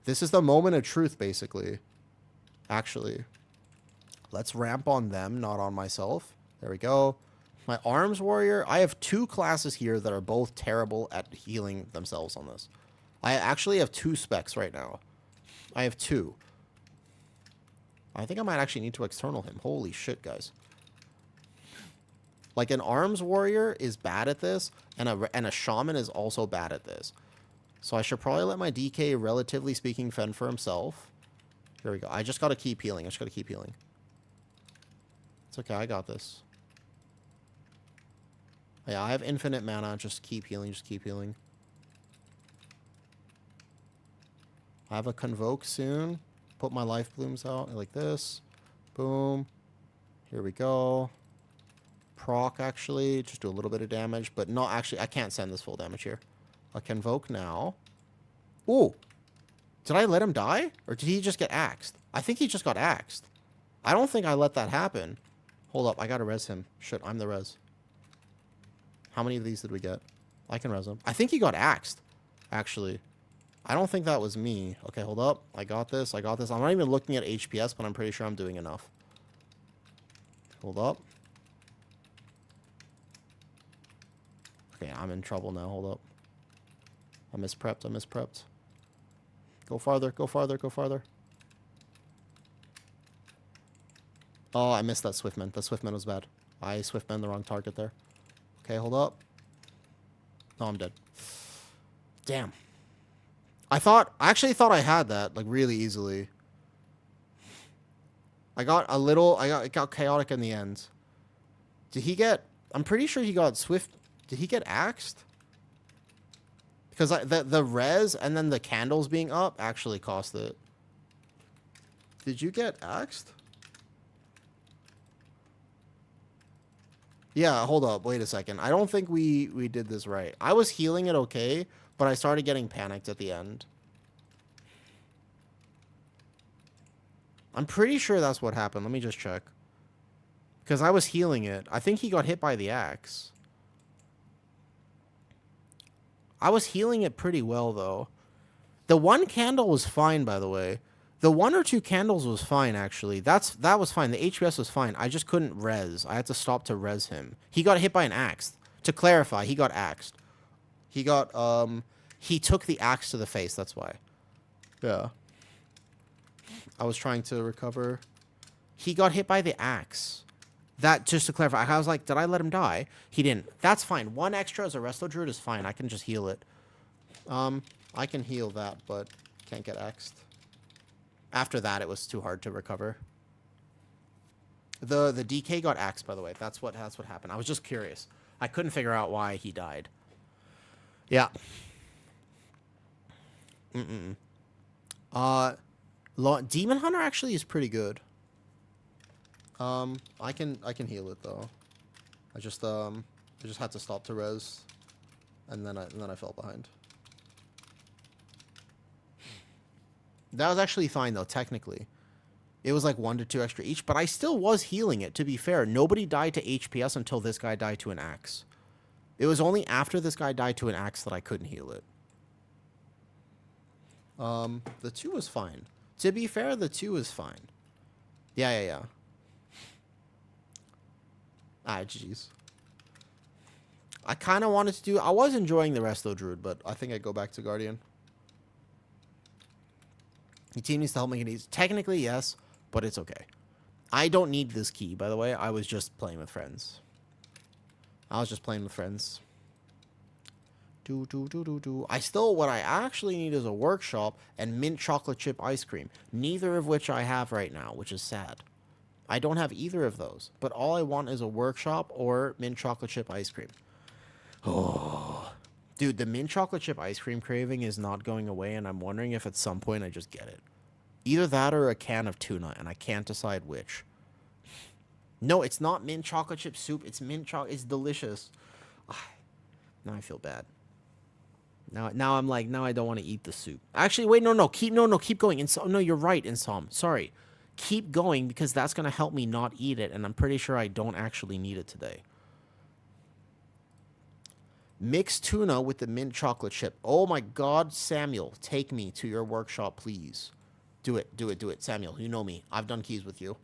This is the moment of truth, basically. Actually. Let's ramp on them, not on myself. There we go. My Arms Warrior. I have two classes here that are both terrible at healing themselves on this. I actually have 2 specs right now. I have 2. I think I might actually need to external him. Holy shit, guys. Like, an Arms Warrior is bad at this, and a Shaman is also bad at this. So I should probably let my DK, relatively speaking, fend for himself. Here we go. I just gotta keep healing. I just gotta keep healing. It's okay. I got this. Yeah, I have infinite mana. Just keep healing. Just keep healing. I have a Convoke soon. Put my life blooms out like this. Boom. Here we go. Proc, actually. Just do a little bit of damage. But not actually. I can't send this full damage here. I Convoke now. Ooh. Did I let him die? Or did he just get axed? I think he just got axed. I don't think I let that happen. Hold up. I gotta res him. Shit, I'm the res. How many of these did we get? I can res him. I think he got axed. Actually. I don't think that was me. Okay, hold up. I got this. I got this. I'm not even looking at HPS, but I'm pretty sure I'm doing enough. Hold up. Okay, I'm in trouble now. Hold up. I misprepped. I misprepped. Go farther. Go farther. Go farther. Oh, I missed that Swiftman. That Swiftman was bad. I Swiftman the wrong target there. Okay, hold up. No, I'm dead. Damn. I actually thought I had that, like, really easily. It got chaotic in the end. Did he get, I'm pretty sure he got Swift, did he get axed? Because the res and then the candles being up actually cost it. Did you get axed? Yeah, hold up, wait a second. I don't think we did this right. I was healing it okay, but I started getting panicked at the end. I'm pretty sure that's what happened. Let me just check. Because I was healing it. I think he got hit by the axe. I was healing it pretty well, though. The one candle was fine, by the way. The 1 or 2 candles was fine, actually. That was fine. The HPS was fine. I just couldn't res. I had to stop to res him. He got hit by an axe. To clarify, he got axed. He got, he took the axe to the face, that's why. Yeah. I was trying to recover. He got hit by the axe. That, just to clarify, I was like, did I let him die? He didn't. That's fine. 1 extra as a Resto Druid is fine. I can just heal it. I can heal that, but can't get axed. After that, it was too hard to recover. The DK got axed, by the way. That's what happened. I was just curious. I couldn't figure out why he died. Yeah. Demon Hunter actually is pretty good. I can heal it though. I just had to stop to res, and then I fell behind. That was actually fine though, technically. It was like 1 to 2 extra each, but I still was healing it, to be fair. Nobody died to HPS until this guy died to an axe. It was only after this guy died to an axe that I couldn't heal it. The 2 was fine. To be fair, the 2 is fine. Yeah. Ah, jeez. I kind of wanted to do... I was enjoying the Resto Druid, but I think I'd go back to Guardian. Your team needs to help make it easy. Technically, yes, but it's okay. I don't need this key, by the way. I was just playing with friends. What I actually need is a workshop and mint chocolate chip ice cream. Neither of which I have right now, which is sad. I don't have either of those. But all I want is a workshop or mint chocolate chip ice cream. Oh. Dude, the mint chocolate chip ice cream craving is not going away, and I'm wondering if at some point I just get it. Either that or a can of tuna, and I can't decide which. No, it's not mint chocolate chip soup. It's mint chocolate. It's delicious. Now I feel bad. Now I'm like, now I don't want to eat the soup. Actually, wait, no, keep going. No, you're right, Insom. Sorry. Keep going, because that's going to help me not eat it, and I'm pretty sure I don't actually need it today. Mix tuna with the mint chocolate chip. Oh my God, Samuel, take me to your workshop, please. Do it, Samuel. You know me. I've done keys with you.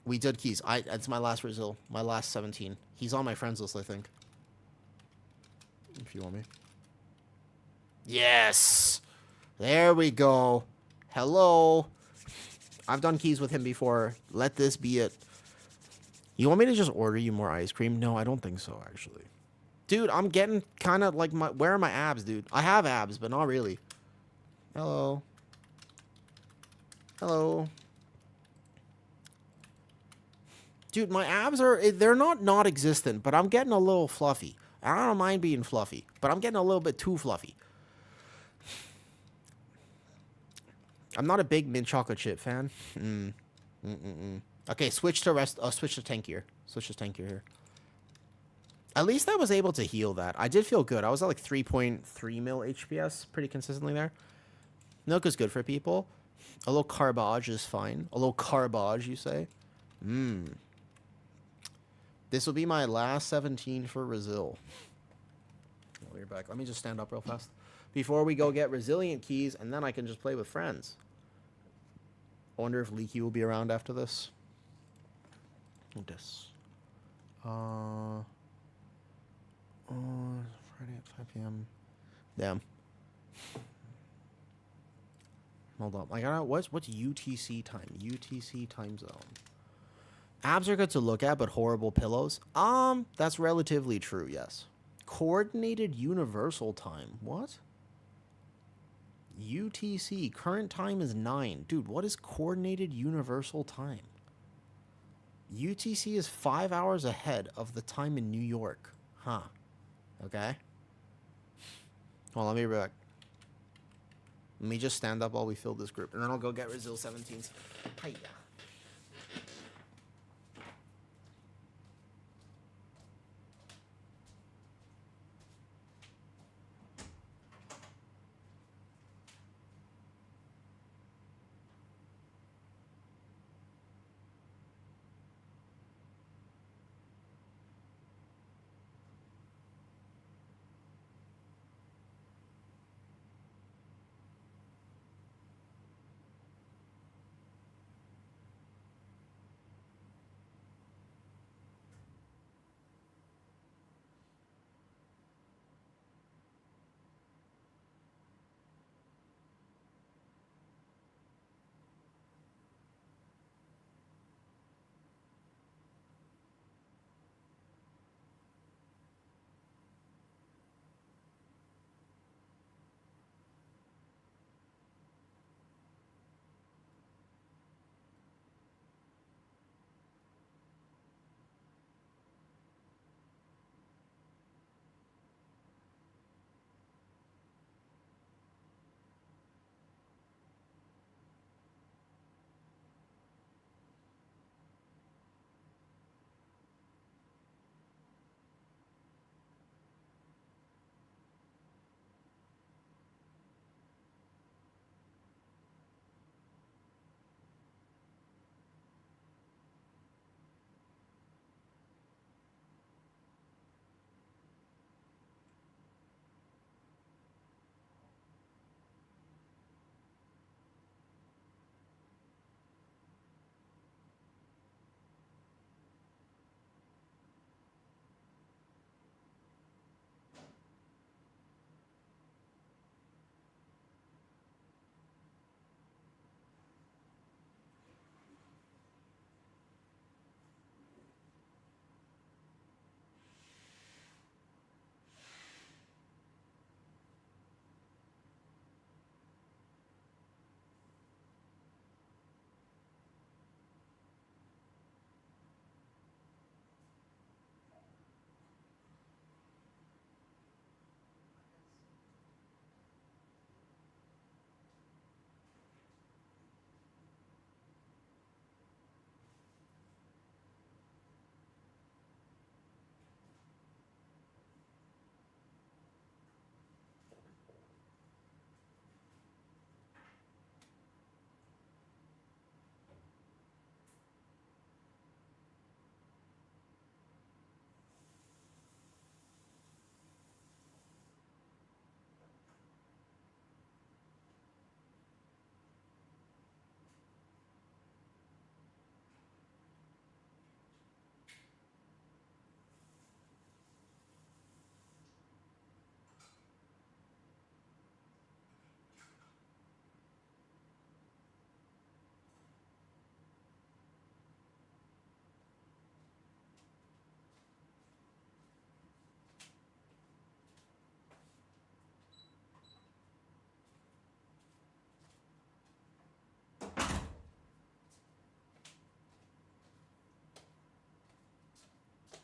We did keys. It's my last Resil. My last 17. He's on my friends list, I think. If you want me. Yes! There we go. Hello. I've done keys with him before. Let this be it. You want me to just order you more ice cream? No, I don't think so, actually. Dude, I'm getting kind of like my... Where are my abs, dude? I have abs, but not really. Hello. Hello. Dude, my abs are... They're not non-existent, but I'm getting a little fluffy. I don't mind being fluffy, but I'm getting a little bit too fluffy. I'm not a big mint chocolate chip fan. Okay, switch to tankier. Switch to tankier here. At least I was able to heal that. I did feel good. I was at like 3.3 mil HPS pretty consistently there. Milk is good for people. A little carbage is fine. A little carbage, you say? This will be my last 17 for Resil. Oh, you're back. Let me just stand up real fast. Before we go get resilient keys, and then I can just play with friends. I wonder if Leaky will be around after this. This. Friday at 5 p.m. Damn. Hold up. I gotta... What's UTC time? UTC time zone. Abs are good to look at, but horrible pillows. That's relatively true, yes. Coordinated universal time. What? UTC. Current time is 9. Dude, what is coordinated universal time? UTC is 5 hours ahead of the time in New York. Huh. Okay. Well, let me be back. Let me just stand up while we fill this group, and then I'll go get Resil 17s. Hiya.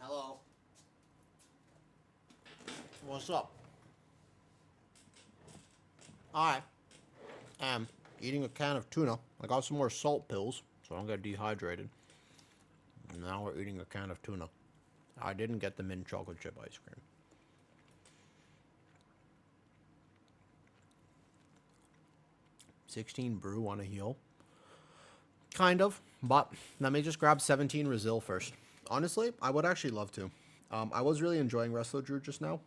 Hello. What's up? I am eating a can of tuna. I got some more salt pills, so I don't get dehydrated. And now we're eating a can of tuna. I didn't get the mint chocolate chip ice cream. $16 brew on a heel. Kind of, but let me just grab 17 Resil first. Honestly, I would actually love to. I was really enjoying Resil Druid just now.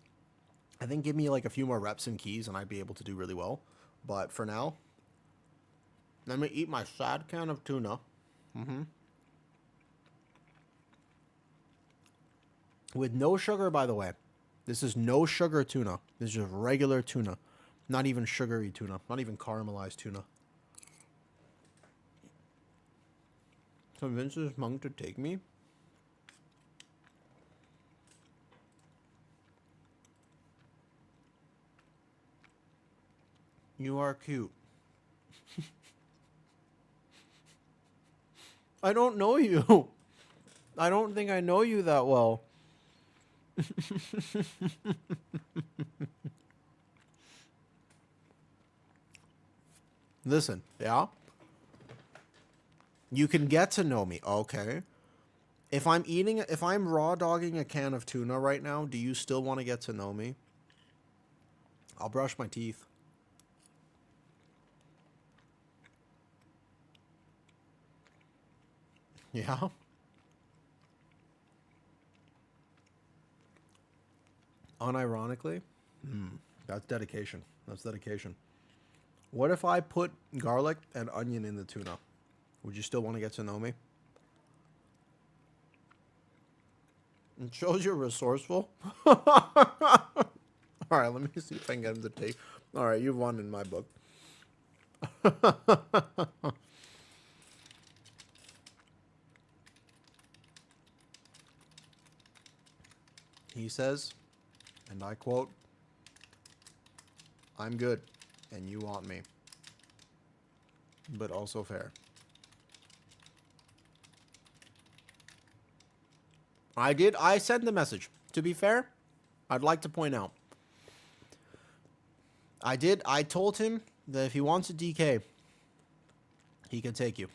I think give me like a few more reps and keys and I'd be able to do really well. But for now, let me eat my sad can of tuna. With no sugar, by the way. This is no sugar tuna. This is just regular tuna. Not even sugary tuna. Not even caramelized tuna. Convince this monk to take me? You are cute. I don't know you. I don't think I know you that well. Listen, yeah? You can get to know me, okay? If I'm raw dogging a can of tuna right now, do you still want to get to know me? I'll brush my teeth. Yeah? Unironically? That's dedication. That's dedication. What if I put garlic and onion in the tuna? Would you still want to get to know me? It shows you're resourceful. Alright, let me see if I can get him to take. Alright, you've won in my book. He says, and I quote, "I'm good, and you want me, but also fair." I sent the message. To be fair, I'd like to point out, I told him that if he wants a DK, he can take you.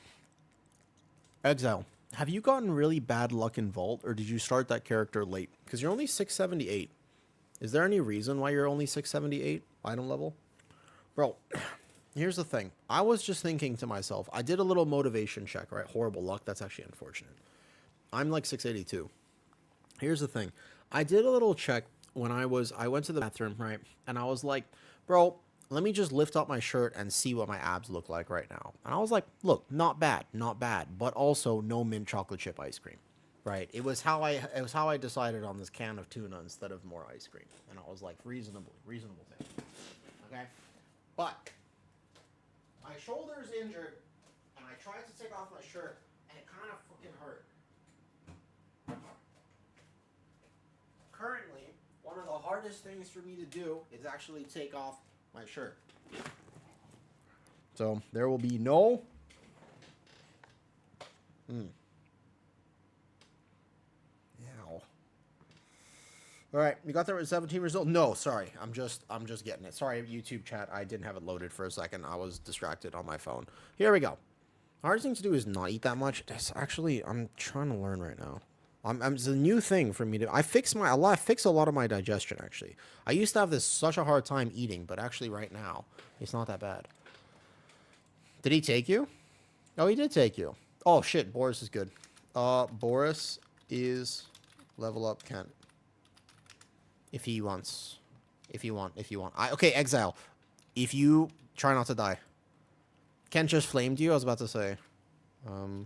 Exile, have you gotten really bad luck in Vault, or did you start that character late? Because you're only 678. Is there any reason why you're only 678 item level? Bro, here's the thing. I was just thinking to myself, I did a little motivation check, right? Horrible luck. That's actually unfortunate. I'm like 682. Here's the thing. I did a little check when I went to the bathroom, right? And I was like, bro, let me just lift up my shirt and see what my abs look like right now. And I was like, look, not bad, but also no mint chocolate chip ice cream, right? It was how I decided on this can of tuna instead of more ice cream. And I was like, reasonable thing. Okay? But my shoulder is injured and I tried to take off my shirt and it kind of fucking hurt. Currently, one of the hardest things for me to do is actually take off my shirt. So there will be no Ow. Alright, you got there with 17 result? No, sorry. I'm just getting it. Sorry, YouTube chat, I didn't have it loaded for a second. I was distracted on my phone. Here we go. Hardest thing to do is not eat that much. That's actually, I'm trying to learn right now. It's a new thing for me to. I fix a lot of my digestion actually. I used to have such a hard time eating, but actually right now it's not that bad. Did he take you? Oh, he did take you. Oh shit, Boris is good. Boris is level up Kent. If he wants. If you want. Okay, Exile. If you try not to die. Kent just flamed you. I was about to say. Big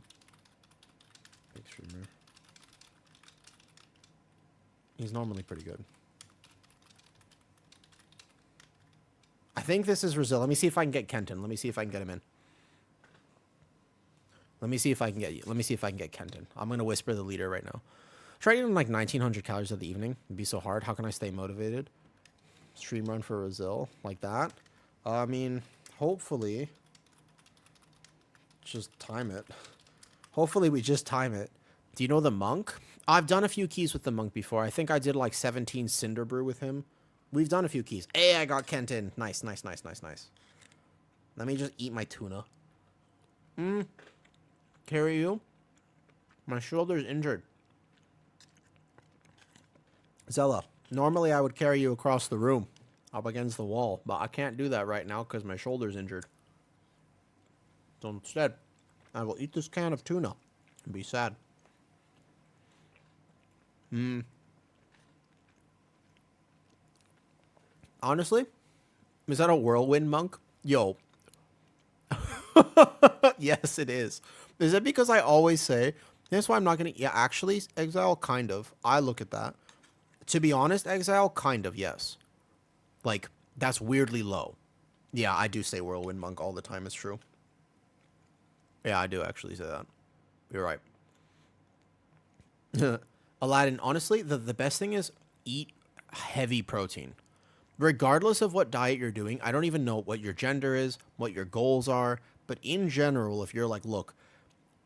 streamer. He's normally pretty good. I think this is Resil. Let me see if I can get Kenton. Let me see if I can get him in. Let me see if I can get you. Let me see if I can get Kenton. I'm going to whisper the leader right now. Try eating like 1900 calories of the evening. It'd be so hard. How can I stay motivated? Stream run for Resil. Like that. I mean, hopefully. Just time it. Hopefully we just time it. Do you know the monk? I've done a few keys with the monk before. I think I did like 17 cinder brew with him. We've done a few keys. Hey, I got Kent in. Nice, nice, nice, nice, nice. Let me just eat my tuna. Carry you. My shoulder's injured. Zella, normally I would carry you across the room, up against the wall, but I can't do that right now because my shoulder's injured. So instead, I will eat this can of tuna and be sad. Honestly, is that a whirlwind monk? Yo. Yes, it is. Is it because I always say, that's why I'm not going to... Yeah, actually, Exile, kind of. I look at that. To be honest, Exile, kind of, yes. Like, that's weirdly low. Yeah, I do say whirlwind monk all the time. It's true. Yeah, I do actually say that. You're right. Aladdin, honestly, the best thing is eat heavy protein. Regardless of what diet you're doing, I don't even know what your gender is, what your goals are, but in general, if you're like, look,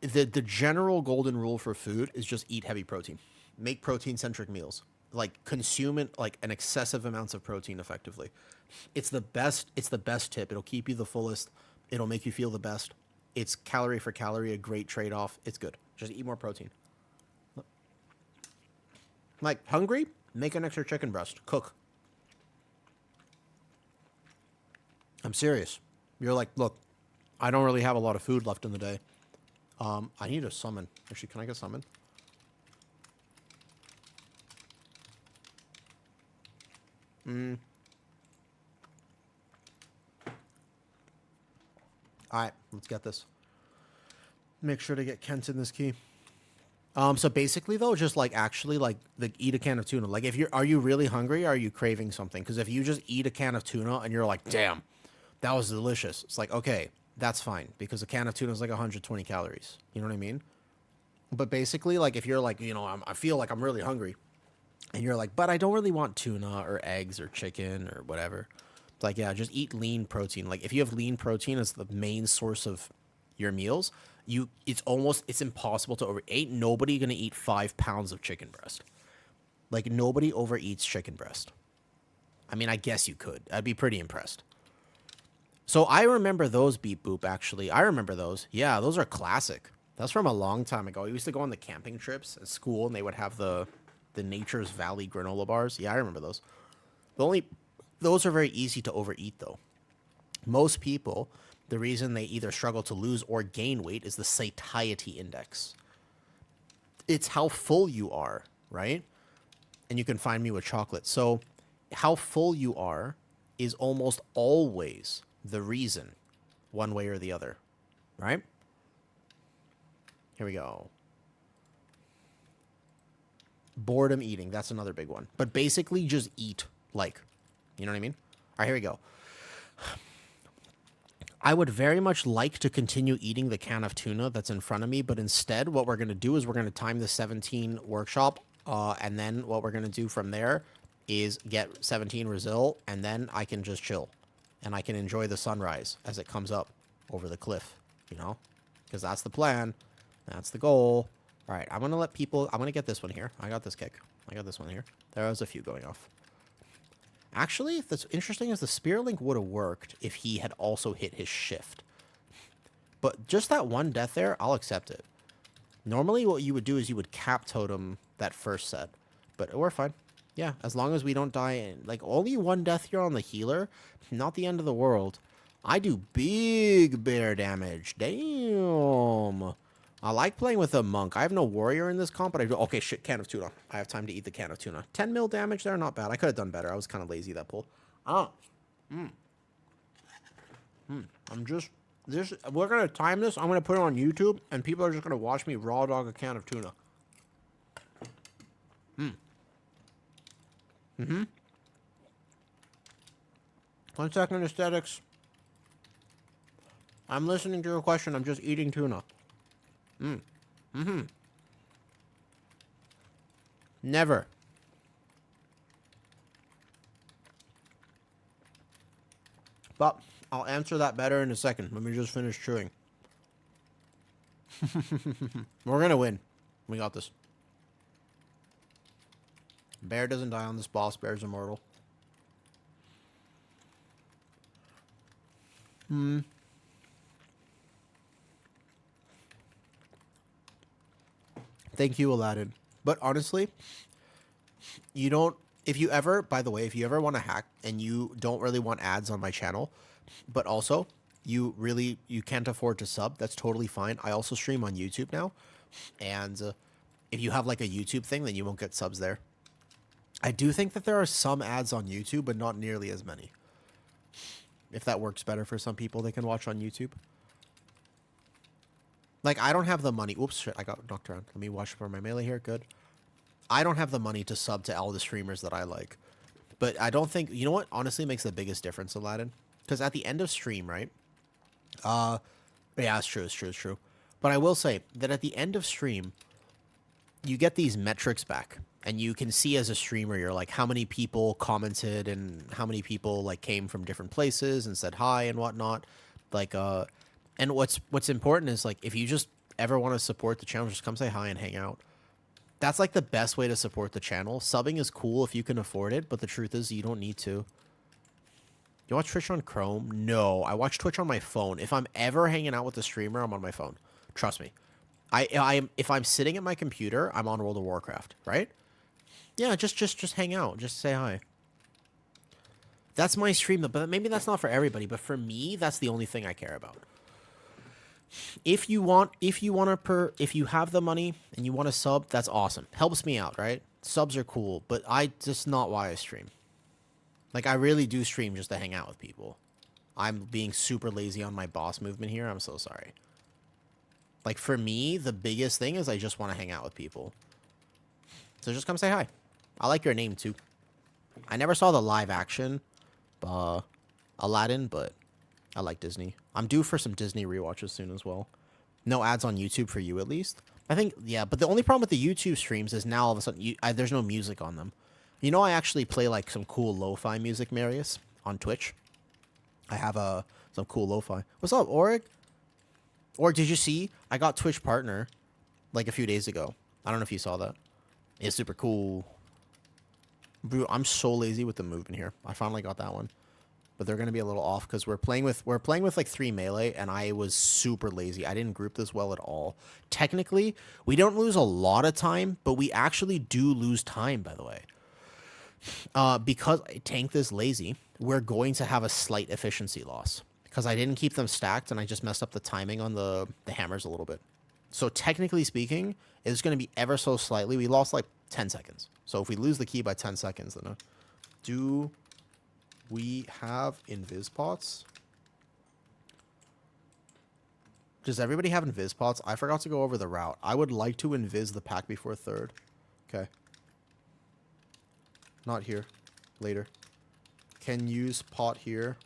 the general golden rule for food is just eat heavy protein. Make protein-centric meals. Like, consume it, like, an excessive amounts of protein effectively. It's the best tip. It'll keep you the fullest. It'll make you feel the best. It's calorie for calorie, a great trade-off. It's good. Just eat more protein. Like, hungry? Make an extra chicken breast. Cook. I'm serious. You're like, look, I don't really have a lot of food left in the day. I need a summon. Actually, can I get summon? Alright, let's get this. Make sure to get Kent in this key. So basically though, just like actually like eat a can of tuna. Like if are you really hungry? Or are you craving something? Because if you just eat a can of tuna and you're like, damn, that was delicious. It's like, okay, that's fine. Because a can of tuna is like 120 calories. You know what I mean? But basically like if you're like, you know, I feel like I'm really hungry. And you're like, but I don't really want tuna or eggs or chicken or whatever. It's like, yeah, just eat lean protein. Like if you have lean protein as the main source of your meals, it's impossible to overeat. Ain't nobody gonna eat 5 pounds of chicken breast. Like nobody overeats chicken breast. I mean, I guess you could. I'd be pretty impressed. So I remember those, Beep Boop, actually. I remember those. Yeah, those are classic. That's from a long time ago. We used to go on the camping trips at school, and they would have the Nature's Valley granola bars. Yeah, I remember those. Those are very easy to overeat, though. Most people, the reason they either struggle to lose or gain weight is the satiety index. It's how full you are, right? And you can find me with chocolate. So how full you are is almost always the reason, one way or the other, right? Here we go. Boredom eating, that's another big one. But basically just eat, like, you know what I mean? All right, here we go. I would very much like to continue eating the can of tuna that's in front of me, but instead what we're going to do is we're going to time the 17 workshop, and then what we're going to do from there is get 17 Resil, and then I can just chill, and I can enjoy the sunrise as it comes up over the cliff, you know? Because that's the plan. That's the goal. All right, I'm going to let people... I'm going to get this one here. I got this kick. I got this one here. There was a few going off. Actually, that's interesting is the Spear Link would have worked if he had also hit his shift. But just that one death there, I'll accept it. Normally, what you would do is you would cap totem that first set. But we're fine. Yeah, as long as we don't die in... Like, only one death here on the healer. Not the end of the world. I do big bear damage. Damn. I like playing with a monk. I have no warrior in this comp, but I do... Okay, shit, can of tuna. I have time to eat the can of tuna. 10 mil damage there, not bad. I could have done better. I was kind of lazy that pull. I'm just... We're going to time this. I'm going to put it on YouTube, and people are just going to watch me raw dog a can of tuna. 1 second, aesthetics. I'm listening to your question. I'm just eating tuna. Never. But I'll answer that better in a second. Let me just finish chewing. We're gonna win. We got this. Bear doesn't die on this boss. Bear's immortal. Thank you, Aladdin. But honestly, you don't... If you ever... By the way, if you ever want to hack and you don't really want ads on my channel, but also you can't afford to sub, that's totally fine. I also stream on YouTube now. And if you have like a YouTube thing, then you won't get subs there. I do think that there are some ads on YouTube, but not nearly as many. If that works better for some people, they can watch on YouTube. Like, I don't have the money. Oops, shit, I got knocked around. Let me watch for my melee here. Good. I don't have the money to sub to all the streamers that I like. But I don't think... You know what honestly makes the biggest difference, Aladdin? Because at the end of stream, right? Yeah, it's true. But I will say that at the end of stream, you get these metrics back. And you can see as a streamer, you're like, how many people commented and how many people, like, came from different places and said hi and whatnot. Like, and what's important is, like, if you just ever want to support the channel, just come say hi and hang out. That's, like, the best way to support the channel. Subbing is cool if you can afford it, but the truth is you don't need to. You watch Twitch on Chrome? No, I watch Twitch on my phone. If I'm ever hanging out with a streamer, I'm on my phone. Trust me. If I'm sitting at my computer, I'm on World of Warcraft, right? Yeah, just hang out. Just say hi. That's my stream, but maybe that's not for everybody. But for me, that's the only thing I care about. If you have the money and you want to sub, that's awesome. Helps me out, right? Subs are cool, but just not why I stream. Like, I really do stream just to hang out with people. I'm being super lazy on my boss movement here. I'm so sorry. Like, for me, the biggest thing is I just want to hang out with people. So just come say hi. I like your name, too. I never saw the live action Aladdin, but I like Disney. I'm due for some Disney rewatches soon as well. No ads on YouTube for you, at least. I think, yeah, but the only problem with the YouTube streams is now all of a sudden there's no music on them. You know, I actually play, like, some cool lo-fi music, Marius, on Twitch. I have some cool lo-fi. What's up, Orig? Or did you see? I got Twitch Partner, like, a few days ago. I don't know if you saw that. It's super cool. Bro, I'm so lazy with the movement here. I finally got that one. But they're going to be a little off because we're playing with like 3 melee, and I was super lazy. I didn't group this well at all. Technically, we don't lose a lot of time, but we actually do lose time, by the way. Because I tanked this lazy, we're going to have a slight efficiency loss. Because I didn't keep them stacked, and I just messed up the timing on the hammers a little bit. So technically speaking, it's going to be ever so slightly. We lost like 10 seconds. So if we lose the key by 10 seconds, then do we have invis pots? Does everybody have invis pots? I forgot to go over the route. I would like to invis the pack before third. Okay. Not here. Later. Can use pot here.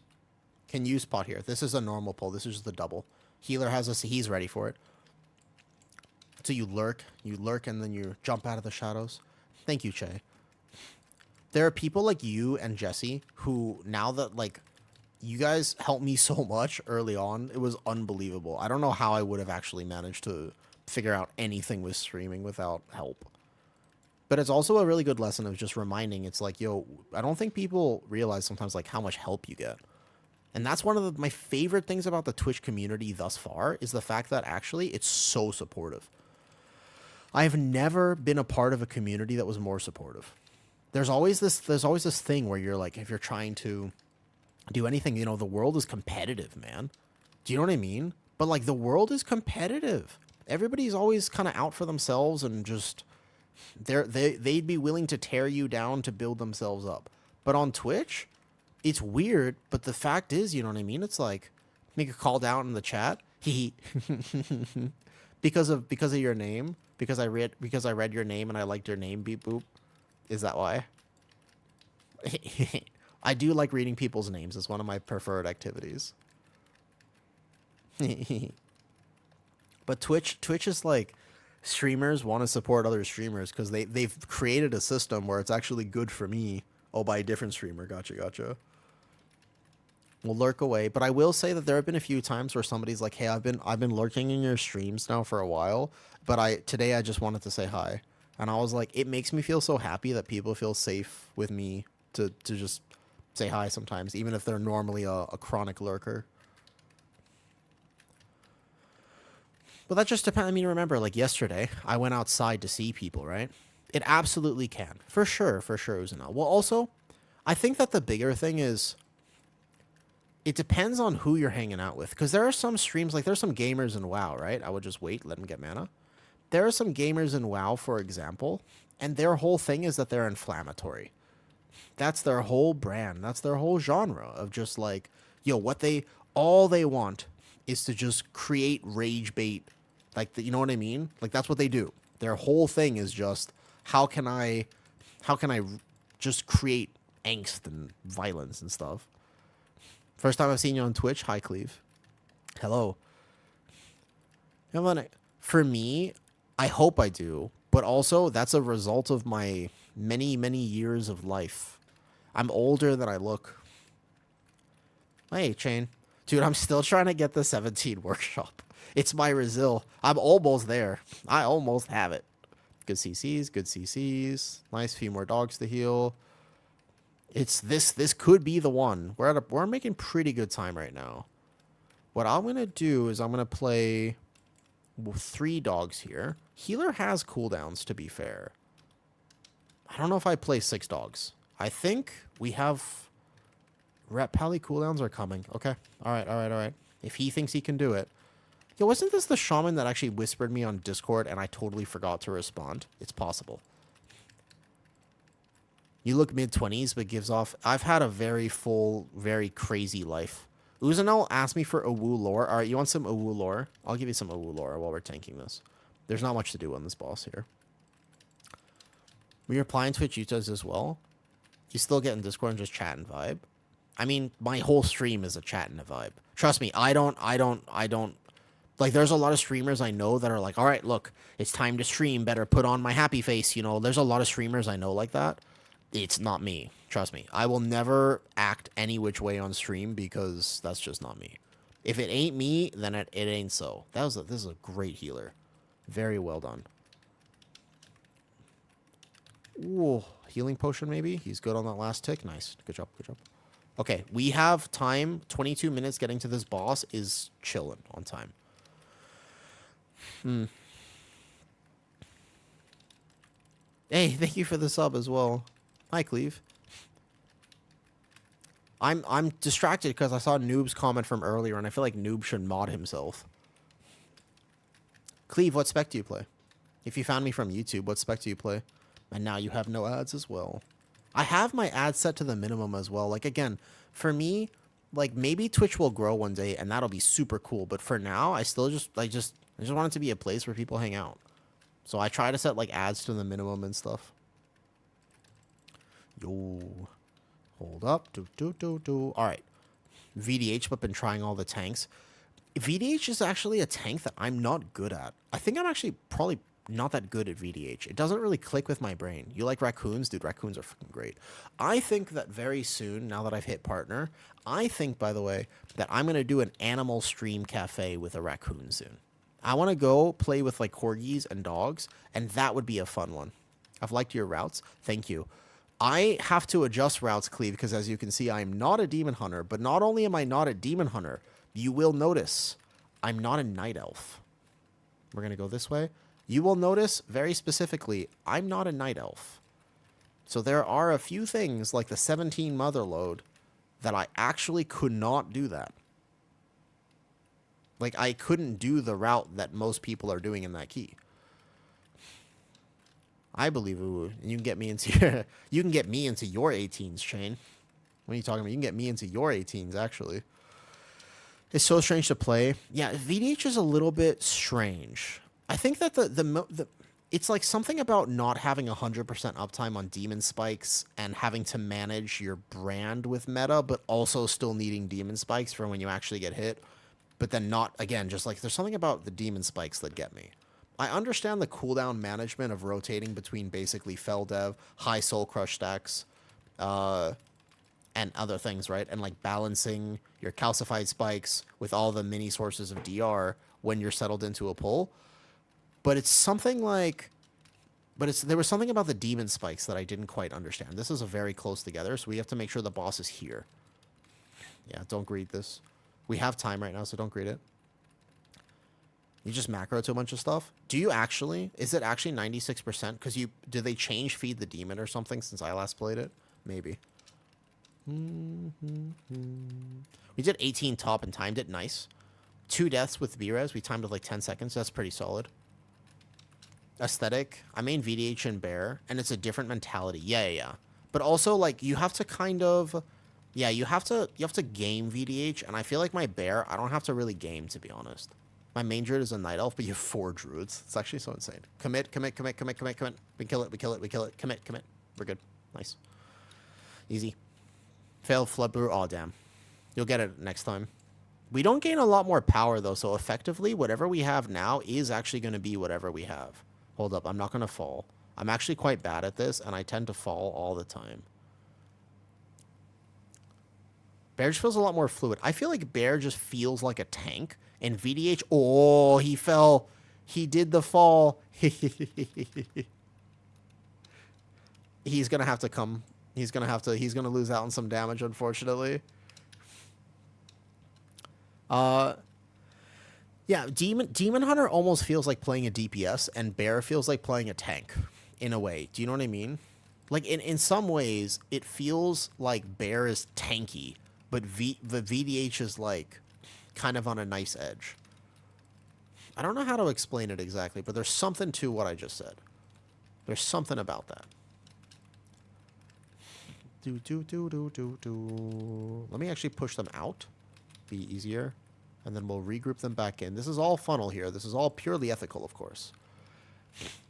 Can use pot here. This is a normal pull. This is the double. Healer has us. He's ready for it. So you lurk, and then you jump out of the shadows. Thank you, Che. There are people like you and Jesse who, now that, like, you guys helped me so much early on, it was unbelievable. I don't know how I would have actually managed to figure out anything with streaming without help. But it's also a really good lesson of just reminding, it's like, yo, I don't think people realize sometimes, like, how much help you get. And that's one of my favorite things about the Twitch community thus far, is the fact that actually it's so supportive. I've never been a part of a community that was more supportive. There's always this thing where you're like, if you're trying to do anything, you know, the world is competitive, man. Do you know what I mean? But, like, the world is competitive. Everybody's always kind of out for themselves, and just they'd be willing to tear you down to build themselves up. But on Twitch, it's weird, but the fact is, you know what I mean? It's like, make a call down in the chat. because of your name. Because I read your name and I liked your name, beep boop. Is that why? I do like reading people's names. It's one of my preferred activities. But Twitch is like, streamers want to support other streamers because they've created a system where it's actually good for me. Oh, by a different streamer. Gotcha. We'll lurk away, but I will say that there have been a few times where somebody's like, "Hey, I've been lurking in your streams now for a while, but today I just wanted to say hi." And I was like, it makes me feel so happy that people feel safe with me to just say hi sometimes, even if they're normally a chronic lurker. But that just depends. I mean, remember, like yesterday, I went outside to see people, right? It absolutely can. For sure, Uzuna. Well, also, I think that the bigger thing is it depends on who you're hanging out with. Because there are some streams, like there's some gamers in WoW, right? I would just wait, let them get mana. There are some gamers in WoW, for example, and their whole thing is that they're inflammatory. That's their whole brand. That's their whole genre of just like, yo, all they want is to just create rage bait. Like, you know what I mean? Like, that's what they do. Their whole thing is just, how can I just create angst and violence and stuff? First time I've seen you on Twitch. Hi, Cleve. Hello. For me, I hope I do, but also that's a result of my many, many years of life. I'm older than I look. Hey, Chain. Dude, I'm still trying to get the 17 workshop. It's my Resil. I'm almost there. I almost have it. Good CCs, good CCs. Nice, few more dogs to heal. It's this could be the one. We're making pretty good time right now. What I'm going to do is I'm going to play 3 dogs here. Healer has cooldowns, to be fair. I don't know if I play 6 dogs. I think we have... Rep Pally cooldowns are coming. Okay. All right. If he thinks he can do it. Yo, wasn't this the shaman that actually whispered me on Discord and I totally forgot to respond? It's possible. You look mid-20s, but gives off... I've had a very full, very crazy life. Uzanel asked me for Awu lore. All right, you want some Awu lore? I'll give you some Awu lore while we're tanking this. There's not much to do on this boss here. When you're playing Twitch, you does as well. You still get in Discord and just chat and vibe. I mean, my whole stream is a chat and a vibe. Trust me, I don't... Like, there's a lot of streamers I know that are like, all right, look, it's time to stream. Better put on my happy face. You know, there's a lot of streamers I know like that. It's not me. Trust me. I will never act any which way on stream because that's just not me. If it ain't me, then it ain't so. This is a great healer. Very well done. Ooh, healing potion maybe? He's good on that last tick. Nice. Good job. Okay, we have time. 22 minutes getting to this boss is chilling on time. Hey, thank you for the sub as well. Hi, Cleve. I'm distracted because I saw Noob's comment from earlier, and I feel like Noob should mod himself. Cleve, what spec do you play? If you found me from YouTube, what spec do you play? And now you have no ads as well. I have my ads set to the minimum as well. Like, again, for me, like, maybe Twitch will grow one day, and that'll be super cool. But for now, I just want it to be a place where people hang out. So I try to set, like, ads to the minimum and stuff. Yo. Hold up. All right. VDH, but been trying all the tanks. VDH is actually a tank that I'm not good at. I think I'm actually probably not that good at VDH. It doesn't really click with my brain. You like raccoons? Dude, raccoons are freaking great. I think that very soon, now that I've hit partner, I think, by the way, that I'm going to do an animal stream cafe with a raccoon soon. I want to go play with, like, corgis and dogs, and that would be a fun one. I've liked your routes. Thank you. I have to adjust routes, Cleve, because as you can see, I am not a demon hunter. But not only am I not a demon hunter, you will notice I'm not a night elf. We're going to go this way. You will notice very specifically, I'm not a night elf. So there are a few things like the 17 mother load that I actually could not do that. Like, I couldn't do the route that most people are doing in that key. I believe you can get me into your, you can get me into your 18s, Chain. What are you talking about? You can get me into your 18s, actually. It's so strange to play. Yeah, VDH is a little bit strange. I think that it's like something about not having 100% uptime on demon spikes and having to manage your brand with meta, but also still needing demon spikes for when you actually get hit. But then not, again, just like there's something about the demon spikes that get me. I understand the cooldown management of rotating between basically Fel Dev, high Soul Crush stacks, and other things, right? And like balancing your calcified spikes with all the mini sources of DR when you're settled into a pull. But it's something like But there was something about the demon spikes that I didn't quite understand. This is a very close together, so we have to make sure the boss is here. Yeah, don't greet this. We have time right now, so don't greet it. You just macro to a bunch of stuff. Do you actually? Is it actually 96%? Because did they change feed the demon or something since I last played it? Maybe. We did 18 top and timed it. Nice. 2 deaths with V-Res. We timed it like 10 seconds. That's pretty solid. Aesthetic. I main VDH and Bear, and it's a different mentality. Yeah. But also, like, you have to kind of... Yeah, you have to game VDH, and I feel like my Bear, I don't have to really game, to be honest. My main druid is a night elf, but you have 4 druids. It's actually so insane. Commit. We kill it. Commit. We're good. Nice. Easy. Failed flood brew. Oh, damn. You'll get it next time. We don't gain a lot more power, though, so effectively, whatever we have now is actually going to be whatever we have. Hold up. I'm not going to fall. I'm actually quite bad at this, and I tend to fall all the time. Bear just feels a lot more fluid. I feel like Bear just feels like a tank. And VDH, oh, he fell. He did the fall. He's going to have to come. He's going to lose out on some damage, unfortunately. Yeah, Demon Hunter almost feels like playing a DPS, and Bear feels like playing a tank, in a way. Do you know what I mean? Like, in some ways, it feels like Bear is tanky, but the VDH is, like, kind of on a nice edge. I don't know how to explain it exactly, but there's something to what I just said. There's something about that. Let me actually push them out. Be easier. And then we'll regroup them back in. This is all funnel here. This is all purely ethical, of course.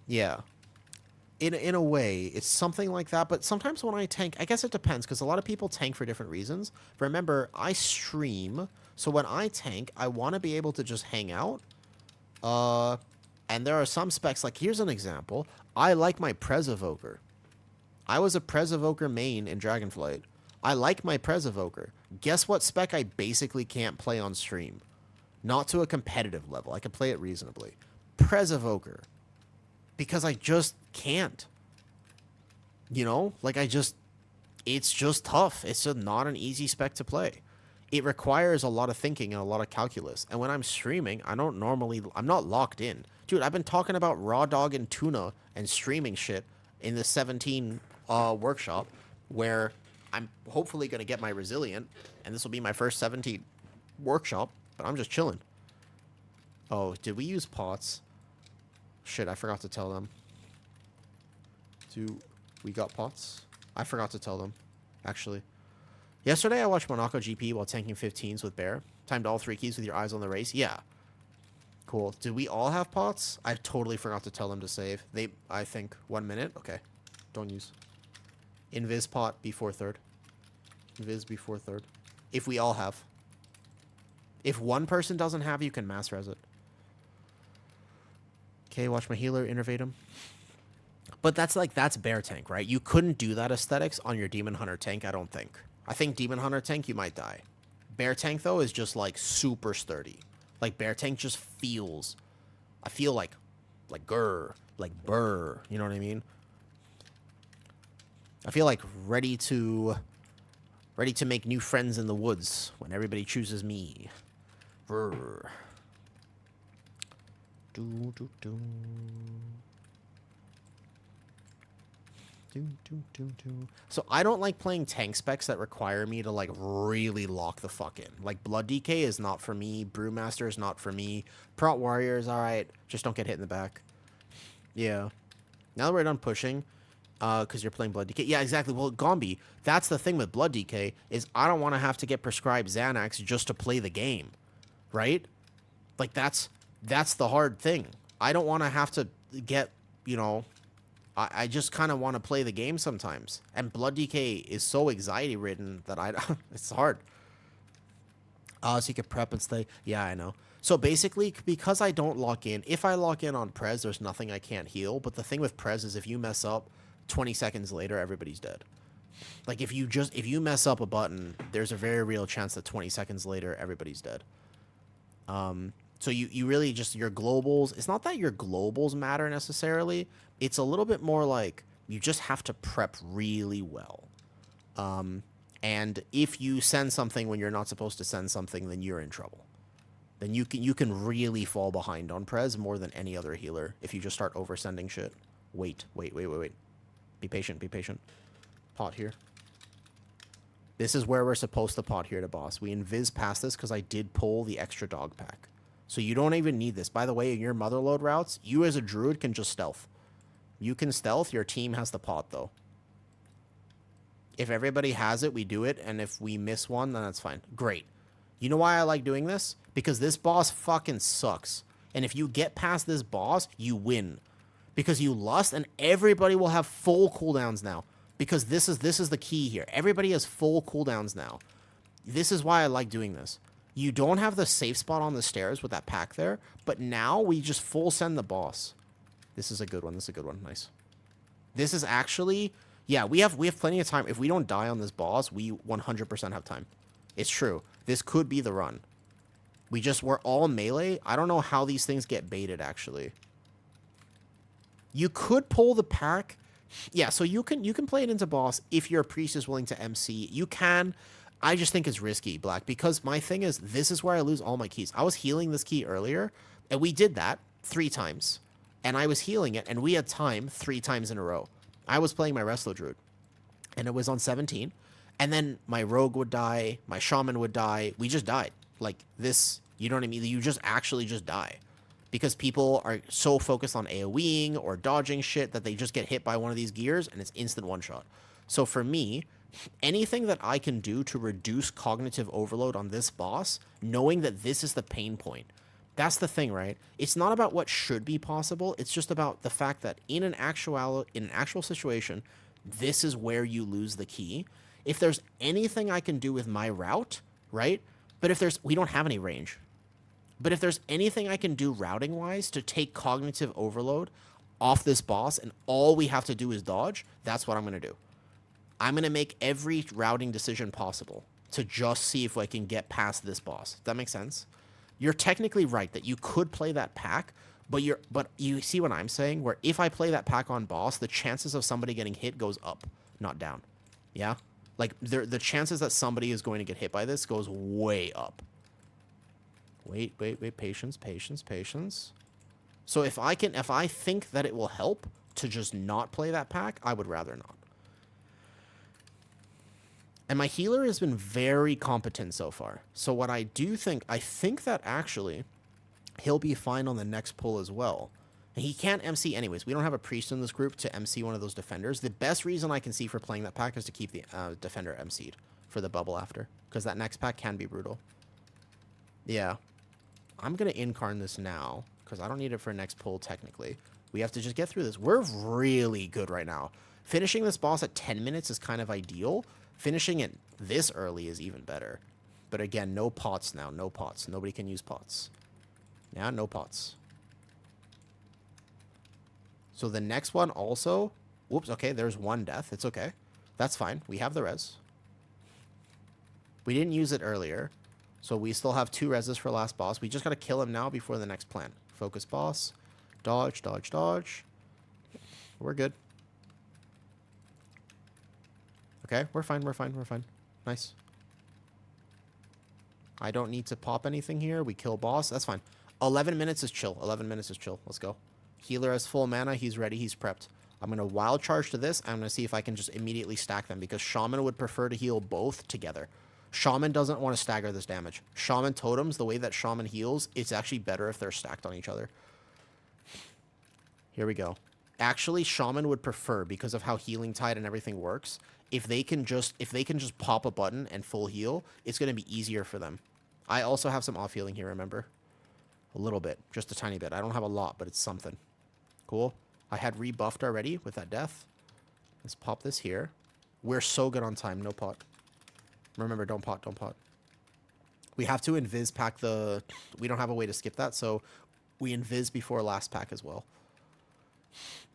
Yeah. In a way, it's something like that. But sometimes when I tank, I guess it depends, because a lot of people tank for different reasons. Remember, I stream, so when I tank, I want to be able to just hang out. And there are some specs, like here's an example. I like my Prez Evoker. I was a Prez Evoker main in Dragonflight. I like my Prez Evoker. Guess what spec I basically can't play on stream? Not to a competitive level. I can play it reasonably. Prez Evoker. Because I just can't. You know? Like, it's just tough. It's just not an easy spec to play. It requires a lot of thinking and a lot of calculus. And when I'm streaming, I'm not locked in. Dude, I've been talking about raw dog and tuna and streaming shit in the 17 workshop, where I'm hopefully going to get my Resilient, and this will be my first 17 workshop, but I'm just chilling. Oh, did we use pots? Shit, I forgot to tell them. We got pots? I forgot to tell them, actually. Yesterday, I watched Monaco GP while tanking 15s with Bear. Timed all 3 keys with your eyes on the race. Yeah. Cool. Did we all have pots? I totally forgot to tell them to save. I think, 1 minute? Okay. Don't use. Invis pot before 3rd. Invis before 3rd. If we all have. If one person doesn't have, you can mass res it. Okay, watch my healer, innervate him. But that's Bear tank, right? You couldn't do that aesthetics on your Demon Hunter tank, I don't think. I think Demon Hunter tank, you might die. Bear tank, though, is just, like, super sturdy. Like, Bear tank just feels... I feel like grr, like burr, you know what I mean? I feel like ready to make new friends in the woods when everybody chooses me. Brr. So I don't like playing tank specs that require me to, like, really lock the fuck in. Like, Blood DK is not for me. Brewmaster is not for me. Prot Warrior is alright. Just don't get hit in the back. Yeah. Now that we're done pushing, because you're playing Blood DK. Yeah, exactly. Well, Gombi, that's the thing with Blood DK, is I don't want to have to get prescribed Xanax just to play the game. Right? Like, that's the hard thing. I don't want to have to get, you know... I just kind of want to play the game sometimes. And Blood DK is so anxiety-ridden that it's hard. So you can prep and stay. Yeah, I know. So basically, because I don't lock in, if I lock in on Prez, there's nothing I can't heal. But the thing with Prez is if you mess up, 20 seconds later, everybody's dead. Like, if you mess up a button, there's a very real chance that 20 seconds later, everybody's dead. So you really just, your globals, it's not that your globals matter necessarily. It's a little bit more like you just have to prep really well. And if you send something when you're not supposed to send something, then you're in trouble. Then you can really fall behind on Prez more than any other healer if you just start oversending shit. Wait. Be patient, be patient. Pot here. This is where we're supposed to pot here to boss. We invis past this because I did pull the extra dog pack. So you don't even need this. By the way, in your motherload routes, you as a druid can just stealth. You can stealth, your team has the pot though. If everybody has it, we do it, and if we miss one, then that's fine. Great. You know why I like doing this? Because this boss fucking sucks. And if you get past this boss, you win. Because you lust, and everybody will have full cooldowns now. Because this is the key here. Everybody has full cooldowns now. This is why I like doing this. You don't have the safe spot on the stairs with that pack there, but now we just full send the boss. This is a good one. This is a good one. Nice. This is actually... Yeah, we have plenty of time. If we don't die on this boss, we 100% have time. It's true. This could be the run. We're all melee. I don't know how these things get baited, actually. You could pull the pack. Yeah, so you can play it into boss if your priest is willing to MC. You can. I just think it's risky, Black, because my thing is, this is where I lose all my keys. I was healing this key earlier, and we did that 3 times. And I was healing it, and we had time 3 times in a row. I was playing my Resil druid, and it was on 17, and then my rogue would die, my shaman would die. We just died. Like this, you know what I mean? You just actually just die because people are so focused on AoEing or dodging shit that they just get hit by one of these gears and it's instant one shot. So for me, anything that I can do to reduce cognitive overload on this boss, knowing that this is the pain point. That's the thing, right? It's not about what should be possible. It's just about the fact that in an actual situation, this is where you lose the key. If there's anything I can do with my route, right? But we don't have any range. But if there's anything I can do routing-wise to take cognitive overload off this boss and all we have to do is dodge, that's what I'm going to do. I'm going to make every routing decision possible to just see if I can get past this boss. Does that make sense? You're technically right that you could play that pack, but you see what I'm saying? Where if I play that pack on boss, the chances of somebody getting hit goes up, not down. Yeah? Like, the chances that somebody is going to get hit by this goes way up. Wait. Patience. So if I think that it will help to just not play that pack, I would rather not. And my healer has been very competent so far. So what I think that actually he'll be fine on the next pull as well. And he can't MC anyways. We don't have a priest in this group to MC one of those defenders. The best reason I can see for playing that pack is to keep the defender MC'd for the bubble after. Because that next pack can be brutal. Yeah. I'm going to incarn this now. Because I don't need it for next pull technically. We have to just get through this. We're really good right now. Finishing this boss at 10 minutes is kind of ideal. Finishing it this early is even better. But again, no pots now. No pots. Nobody can use pots. Yeah, no pots. So the next one also... Whoops, okay, there's 1 death. It's okay. That's fine. We have the res. We didn't use it earlier. So we still have 2 reses for last boss. We just got to kill him now before the next plan. Focus boss. Dodge. We're good. Okay, we're fine. Nice. I don't need to pop anything here. We kill boss. That's fine. 11 minutes is chill. Let's go. Healer has full mana. He's ready. He's prepped. I'm going to wild charge to this. I'm going to see if I can just immediately stack them because Shaman would prefer to heal both together. Shaman doesn't want to stagger this damage. Shaman totems, the way that Shaman heals, it's actually better if they're stacked on each other. Here we go. Actually, Shaman would prefer, because of how Healing Tide and everything works, if they can just pop a button and full heal, it's going to be easier for them. I also have some off healing here, remember? A little bit. Just a tiny bit. I don't have a lot, but it's something. Cool. I had rebuffed already with that death. Let's pop this here. We're so good on time. No pot. Remember, don't pot. We have to invis pack the... We don't have a way to skip that, so we invis before last pack as well.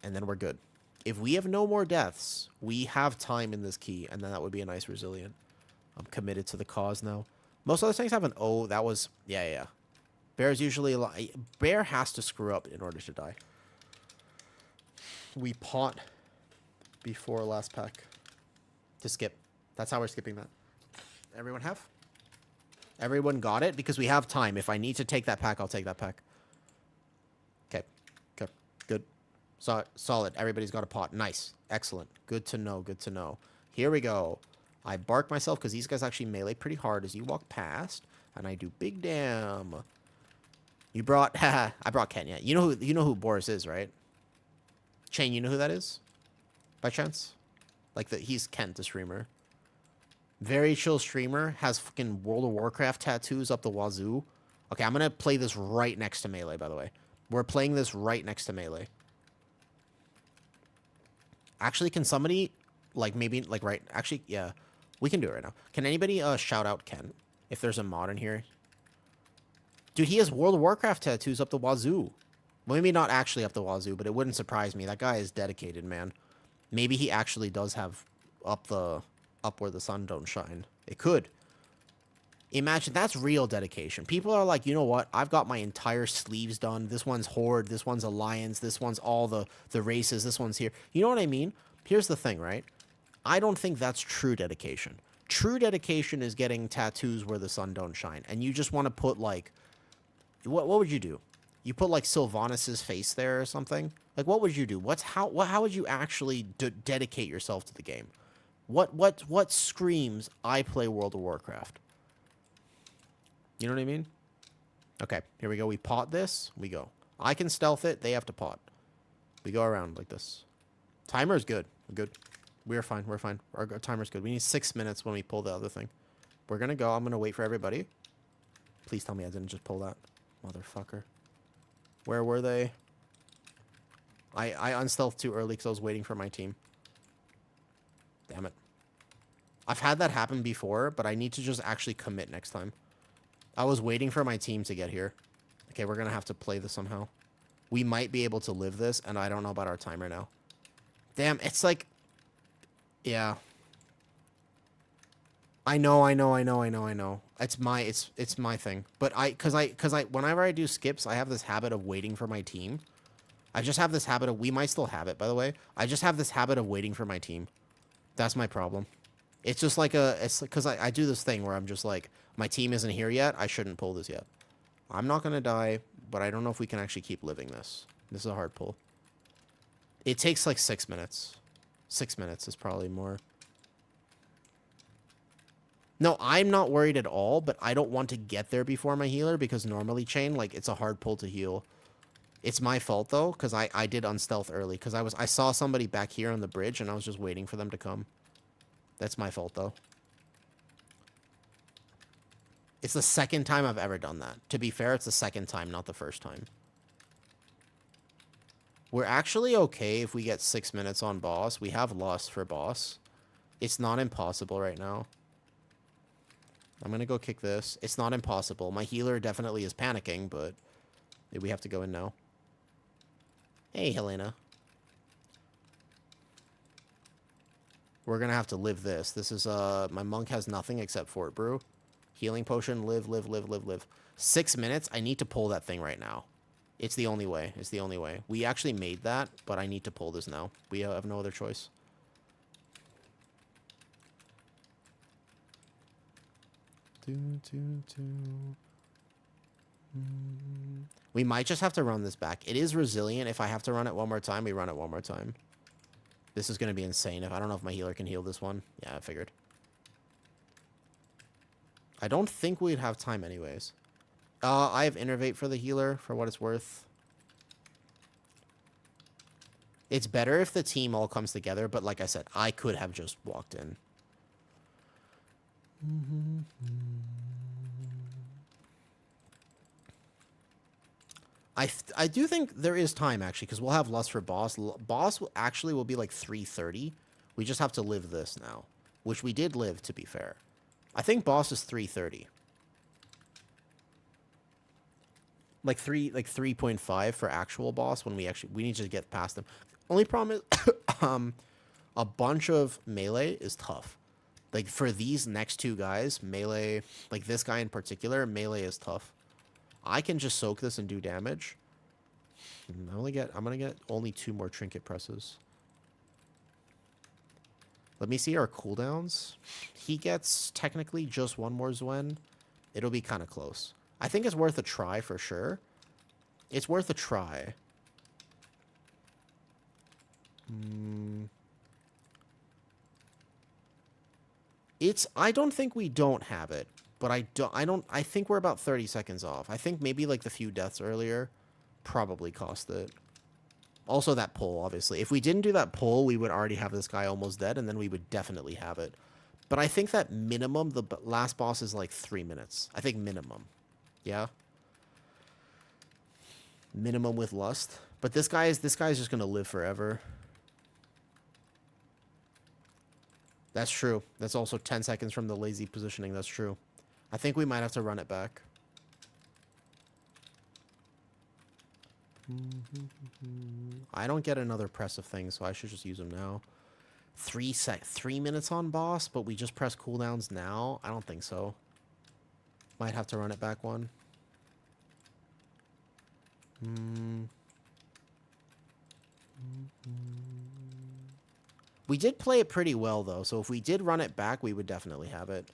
And then we're good. If we have no more deaths, we have time in this key, and then that would be a nice resilient. I'm committed to the cause now. Most other things have an O. That was... Yeah. Bear's usually Bear has to screw up in order to die. We pot before last pack to skip. That's how we're skipping that. Everyone have? Everyone got it? Because we have time. If I need to take that pack, I'll take that pack. Okay. Okay. Good. Solid. Everybody's got a pot. Nice. Excellent. Good to know. Good to know. Here we go. I bark myself because these guys actually melee pretty hard as you walk past. And I do big damn. You brought... Haha. I brought Kenya. You know who Boris is, right? Shane, you know who that is? By chance? Like, he's Kent, the streamer. Very chill streamer. Has fucking World of Warcraft tattoos up the wazoo. Okay, I'm gonna play this right next to melee, by the way. We're playing this right next to melee. Actually, can somebody... Like, maybe... Like, right... Actually, yeah. We can do it right now. Can anybody shout out Ken? If there's a mod in here. Dude, he has World of Warcraft tattoos up the wazoo. Well, maybe not actually up the wazoo, but it wouldn't surprise me. That guy is dedicated, man. Maybe he actually does have up where the sun don't shine. It could. Imagine, that's real dedication. People are like, you know what? I've got my entire sleeves done. This one's Horde. This one's Alliance. This one's all the races. This one's here. You know what I mean? Here's the thing, right? I don't think that's true dedication. True dedication is getting tattoos where the sun don't shine. And you just want to put, like... What would you do? You put, like, Sylvanas' face there or something? Like, what would you do? How would you actually dedicate yourself to the game? What screams, I play World of Warcraft? You know what I mean? Okay, here we go. We pot this. We go. I can stealth it. They have to pot. We go around like this. Timer is good. We're good. We're fine. We're fine. Our timer's good. We need 6 minutes when we pull the other thing. We're going to go. I'm going to wait for everybody. Please tell me I didn't just pull that. Motherfucker. Where were they? I unstealthed too early because I was waiting for my team. Damn it. I've had that happen before, but I need to just actually commit next time. I was waiting for my team to get here. Okay, we're going to have to play this somehow. We might be able to live this, and I don't know about our timer now. Damn, it's like... Yeah. I know. It's my thing. But whenever I do skips, I have this habit of waiting for my team. I just have this habit of... We might still have it, by the way. I just have this habit of waiting for my team. That's my problem. It's just like a... It's because I do this thing where I'm just like, my team isn't here yet. I shouldn't pull this yet. I'm not going to die, but I don't know if we can actually keep living this. This is a hard pull. It takes like 6 minutes. 6 minutes is probably more. No, I'm not worried at all, but I don't want to get there before my healer because normally, Chain, like, it's a hard pull to heal. It's my fault, though, because I did unstealth early, because I saw somebody back here on the bridge, and I was just waiting for them to come. That's my fault, though. It's the second time I've ever done that. To be fair, it's the second time, not the first time. We're actually okay if we get 6 minutes on boss. We have lost for boss. It's not impossible right now. I'm going to go kick this. It's not impossible. My healer definitely is panicking, but we have to go in now. Hey, Helena. We're going to have to live this. This is, my monk has nothing except Fort Brew. Healing potion, live. 6 minutes? I need to pull that thing right now. It's the only way. It's the only way. We actually made that, but I need to pull this now. We have no other choice. We might just have to run this back. It is resilient. If I have to run it one more time, we run it one more time. This is going to be insane. I don't know if my healer can heal this one. Yeah, I figured. I don't think we'd have time anyways. I have Innervate for the healer, for what it's worth. It's better if the team all comes together, but like I said, I could have just walked in. I do think there is time, actually, because we'll have lust for boss. Boss will be like 3:30. We just have to live this now, which we did live, to be fair. I think boss is 3:30. Like 3.5 for actual boss when we need to get past them. Only problem is a bunch of melee is tough. Like for these next two guys, melee, like this guy in particular, melee is tough. I can just soak this and do damage. I'm gonna get only 2 more trinket presses. Let me see our cooldowns. He gets technically just 1 more Zwen. It'll be kind of close. I think it's worth a try for sure. It's worth a try. I don't think we don't have it, but I think we're about 30 seconds off. I think maybe like the few deaths earlier probably cost it. Also that pull, obviously. If we didn't do that pull, we would already have this guy almost dead, and then we would definitely have it. But I think that minimum, the last boss is like 3 minutes. I think minimum. Yeah? Minimum with Lust. But this guy is just going to live forever. That's true. That's also 10 seconds from the lazy positioning. That's true. I think we might have to run it back. I don't get another press of things, so I should just use them now. 3 minutes on boss, but we just press cooldowns now? I don't think so. Might have to run it back one. We did play it pretty well, though, so if we did run it back, we would definitely have it.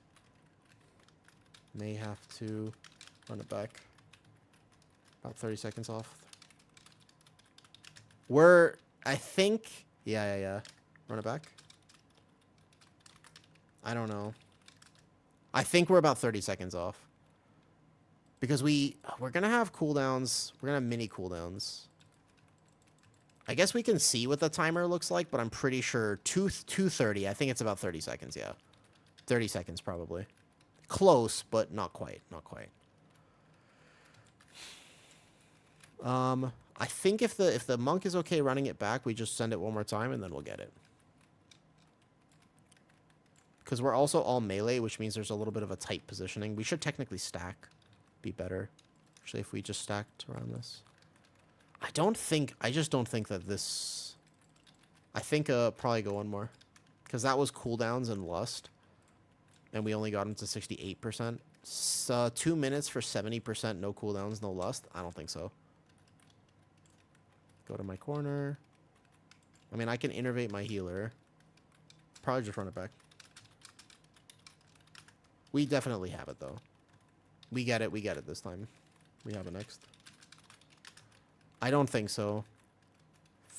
May have to run it back. About 30 seconds off. I think... Yeah. Run it back. I don't know. I think we're about 30 seconds off. Because we're going to have cooldowns. We're going to have mini cooldowns. I guess we can see what the timer looks like, but I'm pretty sure 2:30. I think it's about 30 seconds, yeah. 30 seconds, probably. Close, but not quite. Not quite. I think if the monk is okay running it back, we just send it one more time, and then we'll get it. Because we're also all melee, which means there's a little bit of a tight positioning. We should technically stack. Be better. Actually, if we just stacked around this. I just don't think that this... I think probably go one more. Because that was cooldowns and Lust. And we only got him to 68%. So 2 minutes for 70%, no cooldowns, no Lust? I don't think so. Go to my corner. I mean, I can innervate my healer. Probably just run it back. We definitely have it, though. We get it this time. We have it next. I don't think so.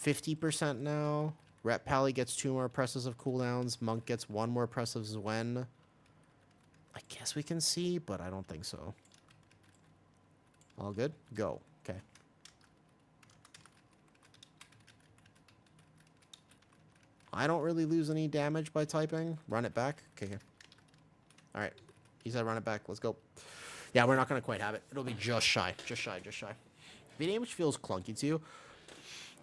50% now. Rep Pally gets 2 more presses of cooldowns. Monk gets 1 more press of Zwen. I guess we can see, but I don't think so. All good? Go. Okay. I don't really lose any damage by typing. Run it back. Okay. Alright. He said run it back. Let's go. Yeah, we're not going to quite have it. It'll be just shy. Just shy. V which feels clunky to you.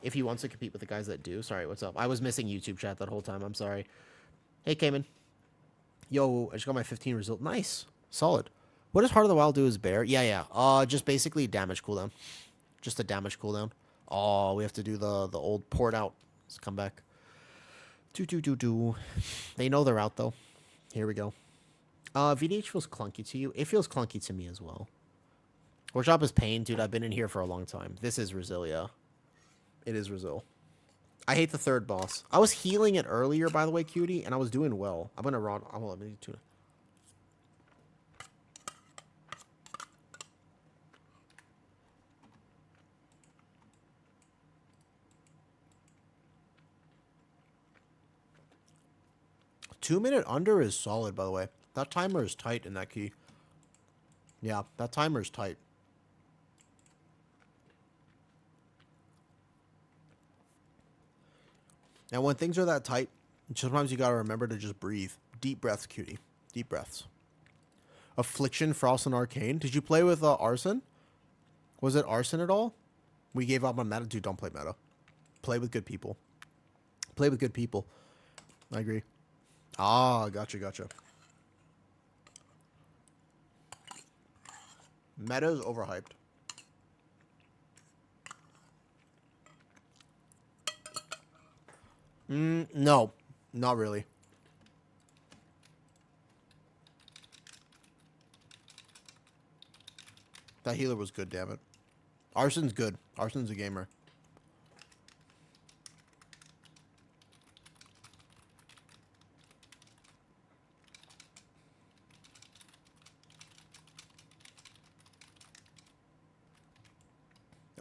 If he wants to compete with the guys that do. Sorry, what's up? I was missing YouTube chat that whole time. I'm sorry. Hey, Cayman. Yo, I just got my 15 result. Nice. Solid. What does Heart of the Wild do as bear? Yeah. Just basically damage cooldown. Just a damage cooldown. Oh, we have to do the old port out. Let's come back. Do. They know they're out, though. Here we go. VDH feels clunky to you. It feels clunky to me as well. Workshop is pain, dude. I've been in here for a long time. This is Resil, yeah. It is Resil. I hate the third boss. I was healing it earlier, by the way, cutie, and I was doing well. I'm gonna run. I'm gonna need to. Two-minute under is solid, by the way. That timer is tight in that key. Yeah, that timer is tight. And when things are that tight, sometimes you gotta remember to just breathe. Deep breaths, cutie. Deep breaths. Affliction, Frost, and Arcane. Did you play with Arson? Was it Arson at all? We gave up on meta. Dude, don't play meta. Play with good people. Play with good people. I agree. Ah, gotcha. Meta is overhyped. No, not really. That healer was good, damn it. Arson's good. Arson's a gamer.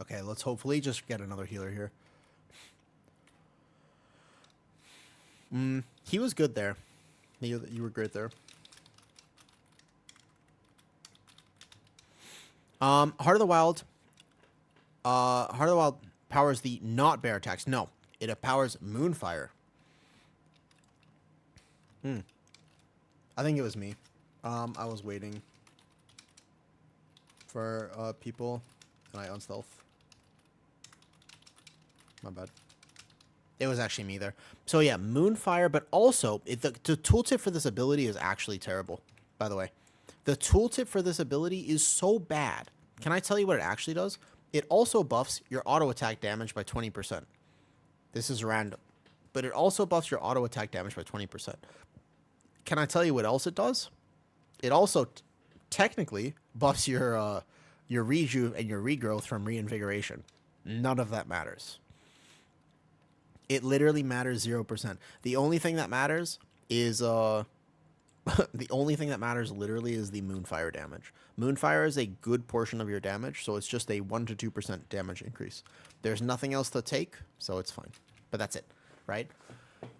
Okay, let's hopefully just get another healer here. He was good there. You were great there. Heart of the Wild. Heart of the Wild powers the not bear attacks. No, it powers Moonfire. I think it was me. I was waiting for people, and I unstealth. My bad. It was actually me there. So yeah, Moonfire, but also the tooltip for this ability is actually terrible, by the way. The tooltip for this ability is so bad. Can I tell you what it actually does? It also buffs your auto attack damage by 20%. This is random, but it also buffs your auto attack damage by 20%. Can I tell you what else it does? It also technically buffs your rejuve and your regrowth from reinvigoration. None of that matters. It literally matters 0%. The only thing that matters is the only thing that matters literally is the Moonfire damage. Moonfire is a good portion of your damage, so it's just a 1 to 2% damage increase. There's nothing else to take, so it's fine. But that's it, right?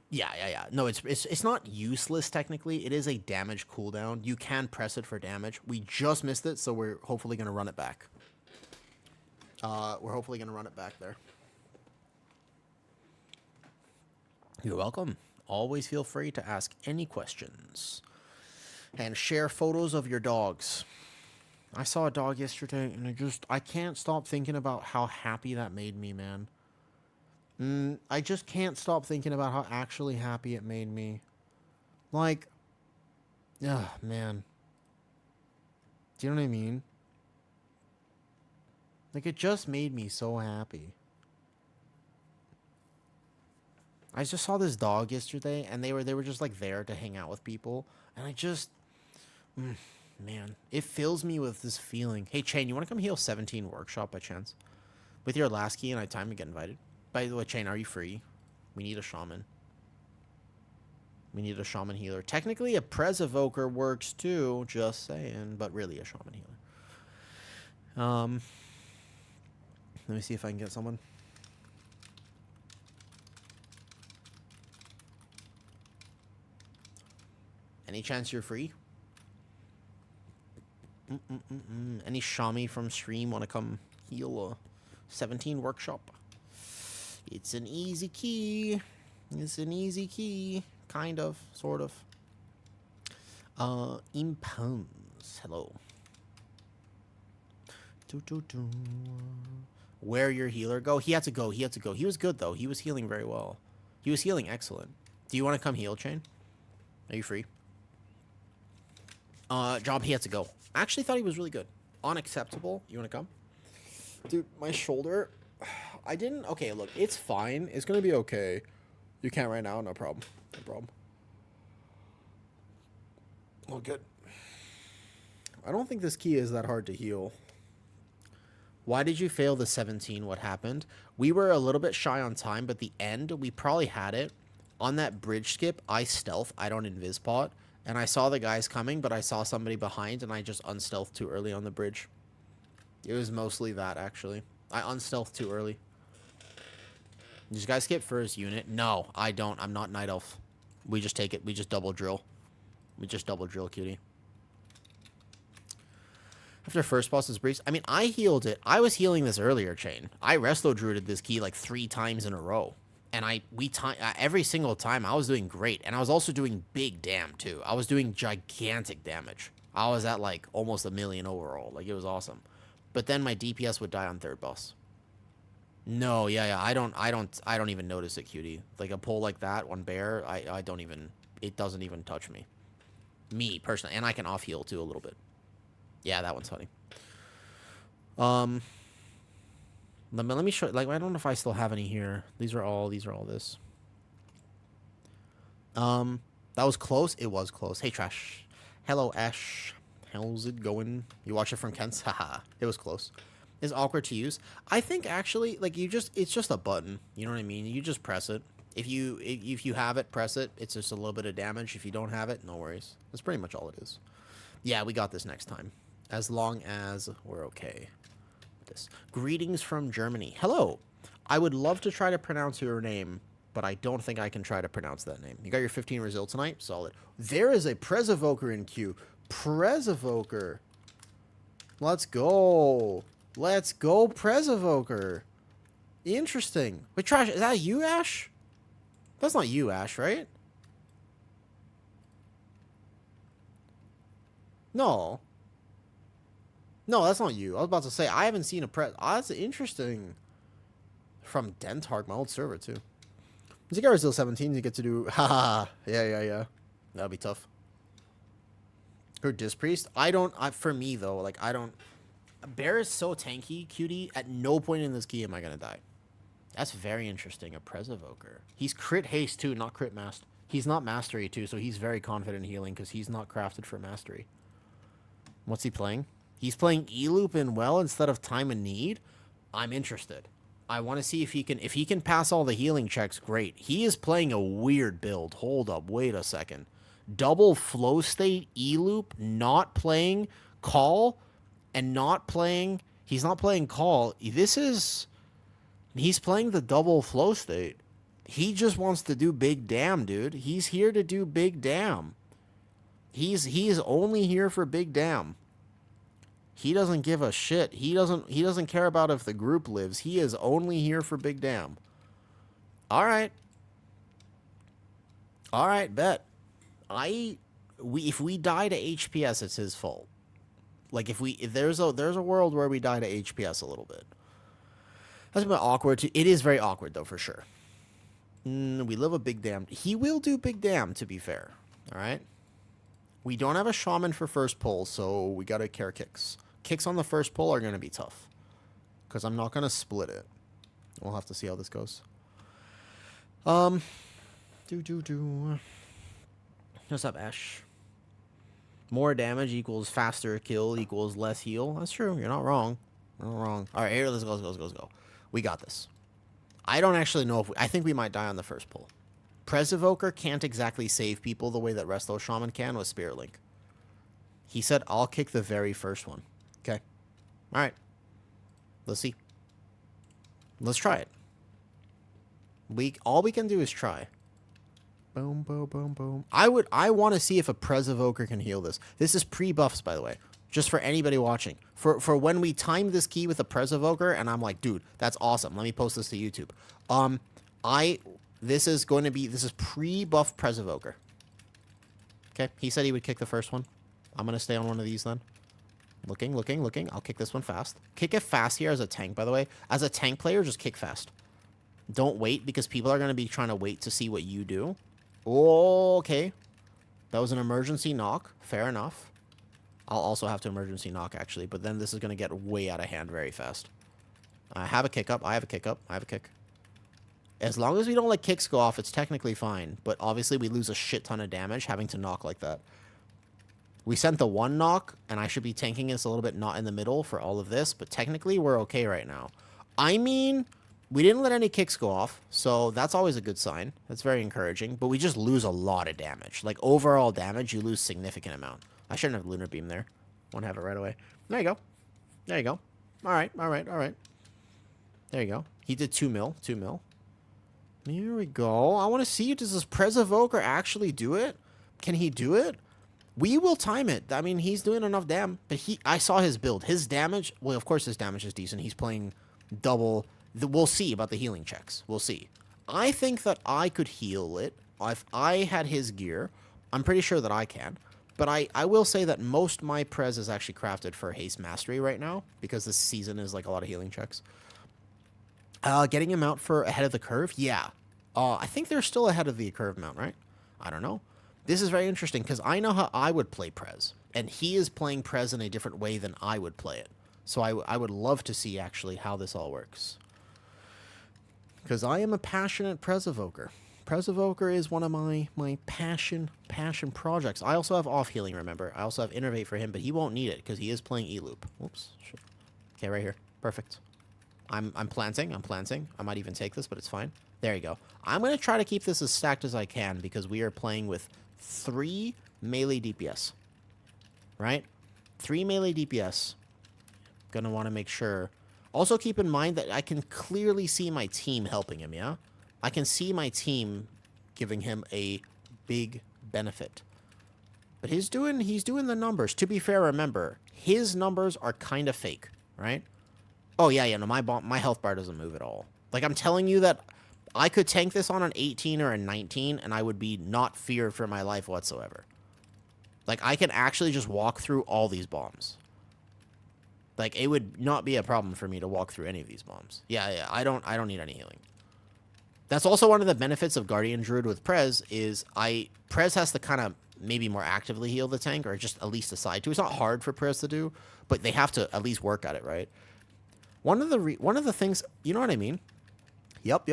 Yeah. No, it's not useless technically. It is a damage cooldown. You can press it for damage. We just missed it, so we're hopefully going to run it back. We're hopefully going to run it back there. You're welcome. Always feel free to ask any questions. And share photos of your dogs. I saw a dog yesterday, and I can't stop thinking about how happy that made me, man. I just can't stop thinking about how actually happy it made me. Like, man. Do you know what I mean? Like, it just made me so happy. I just saw this dog yesterday, and they were just like there to hang out with people, and I just, man, it fills me with this feeling. Hey, Chain, you want to come heal 17 workshop by chance? With your last key and I time to get invited. By the way, Chain, are you free? We need a shaman. We need a shaman healer. Technically, a Prez Evoker works too, just saying, but really a shaman healer. Let me see if I can get someone. Any chance you're free? Any Shami from stream want to come heal a 17 workshop? It's an easy key. It's an easy key. Kind of. Sort of. Impons. Hello. Where your healer go? He had to go. He had to go. He was good, though. He was healing very well. He was healing excellent. Do you want to come heal, Chain? Are you free? Job, he had to go. I actually thought he was really good. Unacceptable. You want to come? Dude, my shoulder. I didn't. Okay, look, it's fine. It's going to be okay. You can't right now. No problem. No problem. Well, good. I don't think this key is that hard to heal. Why did you fail the 17? What happened? We were a little bit shy on time, but the end, we probably had it. On that bridge skip, I stealth. I don't invis pot. And I saw the guys coming, but I saw somebody behind, and I just unstealthed too early on the bridge. It was mostly that, actually. I unstealthed too early. Did you guys skip first unit? No, I don't. I'm not Night Elf. We just take it. We just double drill. We just double drill, cutie. After first boss is breeze. I mean, I healed it. I was healing this earlier, Chain. I resto druided this key like 3 times in a row. And every single time I was doing great. And I was also doing big damn too. I was doing gigantic damage. I was at like almost 1 million overall. Like, it was awesome. But then my DPS would die on third boss. No, yeah. I don't even notice it, cutie. Like a pull like that, one bear, I don't even, it doesn't even touch me. Me personally. And I can off heal too a little bit. Yeah, that one's funny. Let me show. Like, I don't know if I still have any here. These are all this. That was close. It was close. Hey, Trash. Hello, Ash. How's it going? You watch it from Kent's? Haha. It was close. It's awkward to use. I think actually, like it's just a button. You know what I mean? You just press it. If you have it, press it. It's just a little bit of damage. If you don't have it, no worries. That's pretty much all it is. Yeah, we got this next time. As long as we're okay with this. Greetings from Germany. Hello. I would love to try to pronounce your name, but I don't think I can try to pronounce that name. You got your 15 Resil tonight? Solid. There is a Presevoker in queue. Presevoker. Let's go. Let's go, Presevoker. Interesting. Wait, Trash, is that you, Ash? That's not you, Ash, right? No. No, that's not you. I was about to say, I haven't seen a Oh, that's interesting. From Dentark, my old server, too. Once you get Resil 17, you get to do... Haha. Yeah. That'll be tough. Her Disc Priest? For me, though, like, I don't... Bear is so tanky, cutie. At no point in this key am I going to die. That's very interesting. A Presevoker. He's crit haste, too, not crit master. He's not mastery, too, so he's very confident in healing because he's not crafted for mastery. What's he playing? He's playing E-Loop in well instead of Time and Need. I'm interested. I want to see if he can pass all the healing checks. Great. He is playing a weird build. Hold up. Wait a second. Double flow state E-Loop, not playing call, and not playing... He's not playing call. He's playing the double flow state. He just wants to do big damn, dude. He's here to do big damn. He's only here for big damn. He doesn't give a shit. He doesn't care about if the group lives. He is only here for big damn. All right. All right, bet. If we die to HPS, it's his fault. Like if there's a world where we die to HPS a little bit. That's a bit awkward too. It is very awkward though, for sure. We live a big damn. He will do big damn, to be fair. All right. We don't have a shaman for first pull, so we got to care kicks. Kicks on the first pull are going to be tough. Because I'm not going to split it. We'll have to see how this goes. What's up, Ash? More damage equals faster kill equals less heal. That's true. You're not wrong. You're not wrong. All right, here, let's go. We got this. I don't actually know if... I think we might die on the first pull. Presevoker can't exactly save people the way that Resto Shaman can with Spirit Link. He said, I'll kick the very first one. Okay. All right. Let's see. Let's try it. All we can do is try. Boom, boom, boom, boom. I want to see if a Presevoker can heal this. This is pre-buffs, by the way. Just for anybody watching. For when we time this key with a Presevoker, and I'm like, dude, that's awesome. Let me post this to YouTube. This is pre-buff Presevoker. Okay, he said he would kick the first one. I'm going to stay on one of these then. Looking. I'll kick this one fast. Kick it fast here as a tank, by the way. As a tank player, just kick fast. Don't wait, because people are going to be trying to wait to see what you do. Oh, okay. That was an emergency knock. Fair enough. I'll also have to emergency knock, actually, but then this is going to get way out of hand very fast. I have a kick up. I have a kick. As long as we don't let kicks go off, it's technically fine. But obviously, we lose a shit ton of damage having to knock like that. We sent the one knock, and I should be tanking this a little bit not in the middle for all of this. But technically, we're okay right now. I mean, we didn't let any kicks go off, so that's always a good sign. That's very encouraging. But we just lose a lot of damage. Like, overall damage, you lose significant amount. I shouldn't have Lunar Beam there. Want to have it right away. There you go. All right. There you go. He did 2 mil. Here we go. I want to see, does this Presevoker actually do it? Can he do it? We will time it. I mean, he's doing enough damn. But I saw his build. His damage, well, of course his damage is decent. He's playing double. We'll see about the healing checks. We'll see. I think that I could heal it. If I had his gear, I'm pretty sure that I can. But I will say that most my Prez is actually crafted for Haste Mastery right now, because this season is like a lot of healing checks. Getting him out for ahead of the curve? Yeah. I think they're still ahead of the curve mount, right? I don't know. This is very interesting, because I know how I would play Prez. And he is playing Prez in a different way than I would play it. So I would love to see, actually, how this all works. Because I am a passionate Presevoker. Prez Evoker is one of my passion projects. I also have off healing, remember. I also have Innervate for him, but he won't need it because he is playing E-Loop. Whoops. Shit. Okay, right here. Perfect. I'm planting. I might even take this, but it's fine. There you go. I'm going to try to keep this as stacked as I can because we are playing with 3 melee DPS. Right? 3 melee DPS. Gonna want to make sure. Also keep in mind that I can clearly see my team helping him, yeah? I can see my team giving him a big benefit. But he's doing the numbers. To be fair, remember, his numbers are kind of fake, right? Oh, yeah, no, my health bar doesn't move at all. Like, I'm telling you that I could tank this on an 18 or a 19, and I would be not feared for my life whatsoever. Like, I can actually just walk through all these bombs. Like, it would not be a problem for me to walk through any of these bombs. Yeah, I don't need any healing. That's also one of the benefits of Guardian Druid with Prez is Prez has to kind of maybe more actively heal the tank or just at least decide to. It's not hard for Prez to do, but they have to at least work at it, right? One of the things, you know what I mean? Yep.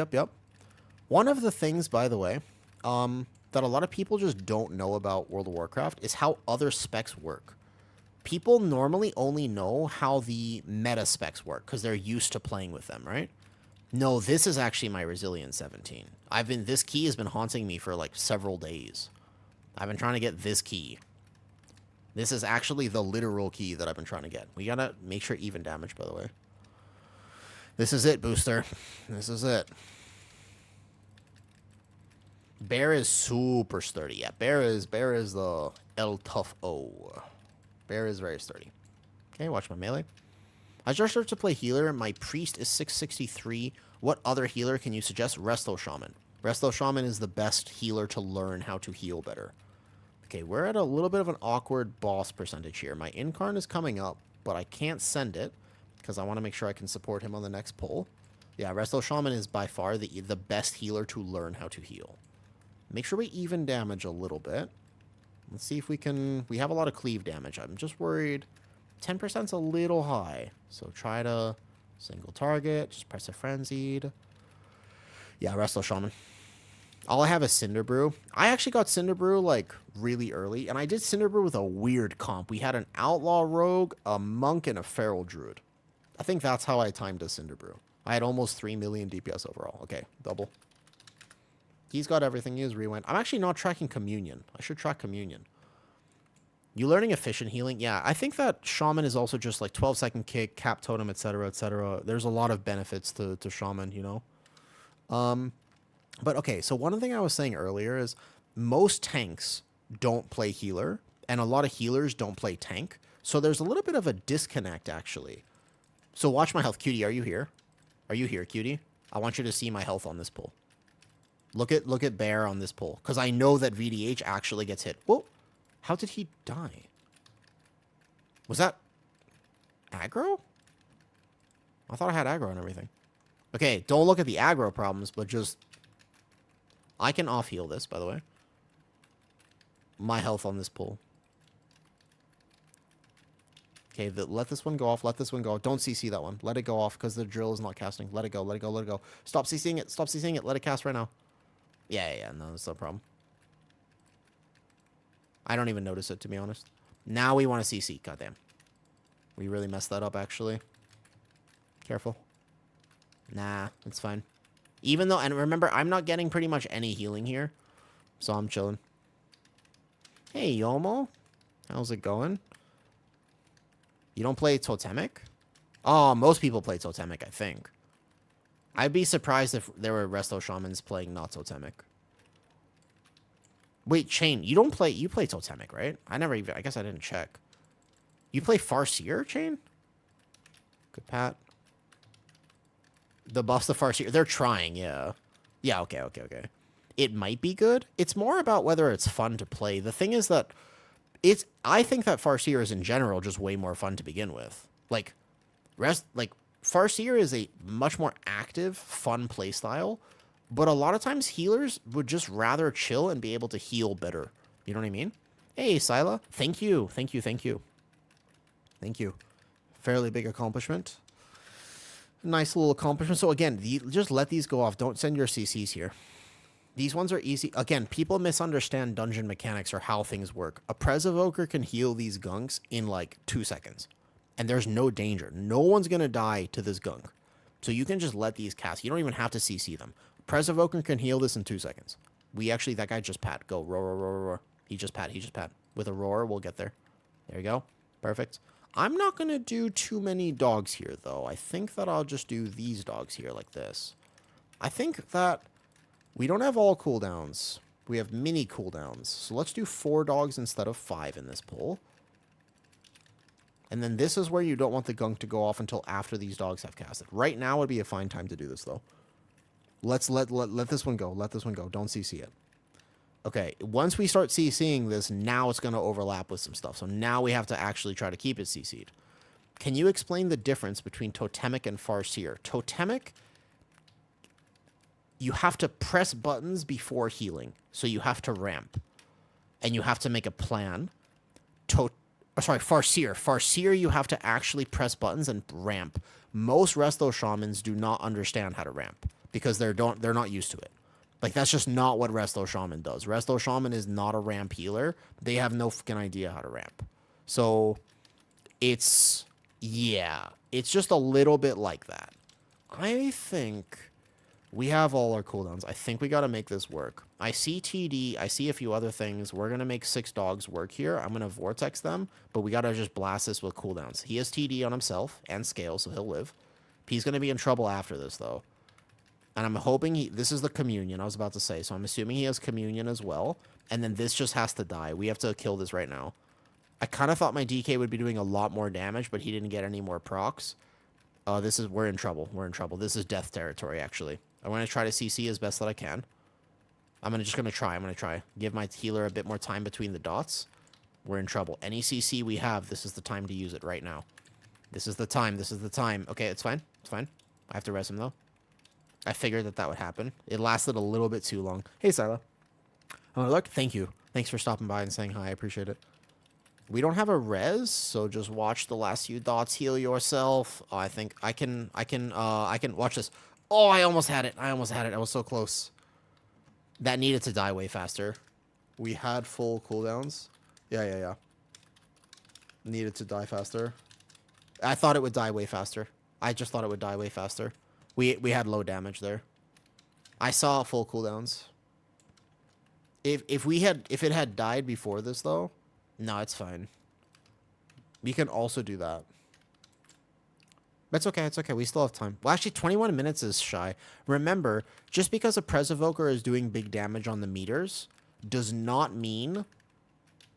One of the things, by the way, that a lot of people just don't know about World of Warcraft is how other specs work. People normally only know how the meta specs work because they're used to playing with them, right? No, this is actually my Resilient 17. This key has been haunting me for like several days. I've been trying to get this key. This is actually the literal key that I've been trying to get. We gotta make sure even damage, by the way. This is it, booster. This is it. Bear is super sturdy. Yeah, Bear is the El Tough O. Bear is very sturdy. Okay, watch my melee. I just started to play healer. My priest is 663. What other healer can you suggest? Resto Shaman. Resto Shaman is the best healer to learn how to heal better. Okay, we're at a little bit of an awkward boss percentage here. My Incarn is coming up, but I can't send it because I want to make sure I can support him on the next pull. Yeah, Resto Shaman is by far the best healer to learn how to heal. Make sure we even damage a little bit. Let's see if we can... We have a lot of cleave damage. I'm just worried... 10%'s a little high. So try to single target. Just press a frenzied. Yeah, Resto Shaman. All I have is Cinder Brew. I actually got Cinder Brew, like, really early. And I did Cinder Brew with a weird comp. We had an Outlaw Rogue, a Monk, and a Feral Druid. I think that's how I timed a Cinder Brew. I had almost 3 million DPS overall. Okay, double. He's got everything. He has Rewind. I'm actually not tracking Communion. I should track Communion. You learning efficient healing? Yeah, I think that Shaman is also just like 12-second kick, cap totem, etc., etc. There's a lot of benefits to Shaman, you know? But okay, so one thing I was saying earlier is most tanks don't play healer, and a lot of healers don't play tank. So there's a little bit of a disconnect, actually. So watch my health. Cutie, are you here? Are you here, Cutie? I want you to see my health on this pull. Look at Bear on this pull, because I know that VDH actually gets hit. Whoa! How did he die? Was that aggro? I thought I had aggro and everything. Okay, don't look at the aggro problems, but just... I can off-heal this, by the way. My health on this pull. Okay, let this one go off. Let this one go. Don't CC that one. Let it go off because the drill is not casting. Let it go. Let it go. Let it go. Stop CCing it. Stop CCing it. Let it cast right now. Yeah. No, that's no problem. I don't even notice it, to be honest. Now we want to CC. Goddamn. We really messed that up, actually. Careful. Nah, it's fine. Even though, and remember, I'm not getting pretty much any healing here. So I'm chilling. Hey, Yomo. How's it going? You don't play Totemic? Oh, most people play Totemic, I think. I'd be surprised if there were Resto Shamans playing not Totemic. Wait, Chain, you play Totemic, right? I guess I didn't check. You play Farseer, Chain? Good Pat. The buffs the Farseer, they're trying, yeah. Yeah, okay. It might be good. It's more about whether it's fun to play. The thing is that I think that Farseer is in general just way more fun to begin with. Like Farseer is a much more active, fun playstyle. But a lot of times healers would just rather chill and be able to heal better. You know what I mean? Hey, Sila. Thank you. Fairly big accomplishment. Nice little accomplishment. So again, just let these go off. Don't send your CCs here. These ones are easy. Again, people misunderstand dungeon mechanics or how things work. A Pres Evoker can heal these gunks in like 2 seconds. And there's no danger. No one's going to die to this gunk. So you can just let these cast. You don't even have to CC them. Pres Evoker can heal this in 2 seconds. We actually, that guy just pat. Go, roar, roar, roar, roar. He just pat. With a roar, we'll get there. There you go. Perfect. I'm not going to do too many dogs here, though. I think that I'll just do these dogs here like this. I think that we don't have all cooldowns. We have mini cooldowns. So let's do 4 dogs instead of 5 in this pull. And then this is where you don't want the gunk to go off until after these dogs have casted. Right now would be a fine time to do this, though. Let's let this one go. Let this one go. Don't CC it. Okay, once we start CCing this, now it's going to overlap with some stuff. So now we have to actually try to keep it CC'd. Can you explain the difference between Totemic and Farseer? Totemic, you have to press buttons before healing. So you have to ramp. And you have to make a plan. Farseer. Farseer, you have to actually press buttons and ramp. Most Resto Shamans do not understand how to ramp. Because they're not used to it. Like, that's just not what Resto Shaman does. Resto Shaman is not a ramp healer. They have no fucking idea how to ramp. So, it's just a little bit like that. I think we have all our cooldowns. I think we got to make this work. I see TD. I see a few other things. We're going to make 6 dogs work here. I'm going to Vortex them, but we got to just blast this with cooldowns. He has TD on himself and scale, so he'll live. He's going to be in trouble after this, though. And I'm hoping this is the communion I was about to say. So I'm assuming he has communion as well. And then this just has to die. We have to kill this right now. I kind of thought my DK would be doing a lot more damage, but he didn't get any more procs. We're in trouble. We're in trouble. This is death territory, actually. I'm going to try to CC as best that I can. I'm going to try. Give my healer a bit more time between the dots. We're in trouble. Any CC we have, this is the time to use it right now. This is the time. Okay, it's fine. It's fine. I have to res him, though. I figured that would happen. It lasted a little bit too long. Hey, Sila. Oh, look. Thank you. Thanks for stopping by and saying hi. I appreciate it. We don't have a res, so just watch the last few dots heal yourself. Oh, I think I can watch this. Oh, I almost had it. I was so close. That needed to die way faster. We had full cooldowns. Yeah. Needed to die faster. I thought it would die way faster. I just thought it would die way faster. We had low damage there. I saw full cooldowns. If it had died before this though, no, it's fine. We can also do that. It's okay. We still have time. Well, actually, 21 minutes is shy. Remember, just because a Pres Evoker is doing big damage on the meters does not mean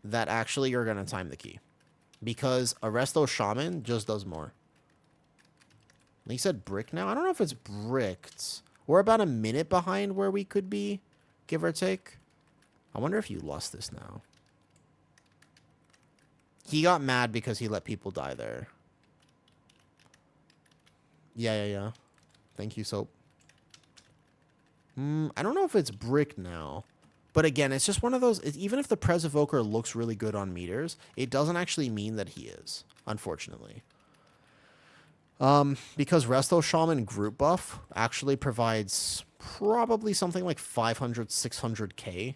that actually you're going to time the key. Because a Resto Shaman just does more. He said brick now? I don't know if it's bricked. We're about a minute behind where we could be, give or take. I wonder if you lost this now. He got mad because he let people die there. Yeah. Thank you, Soap. I don't know if it's brick now. But again, it's just one of those... Even if the Pres Evoker looks really good on meters, it doesn't actually mean that he is, unfortunately. Because Resto Shaman group buff actually provides probably something like 500, 600k.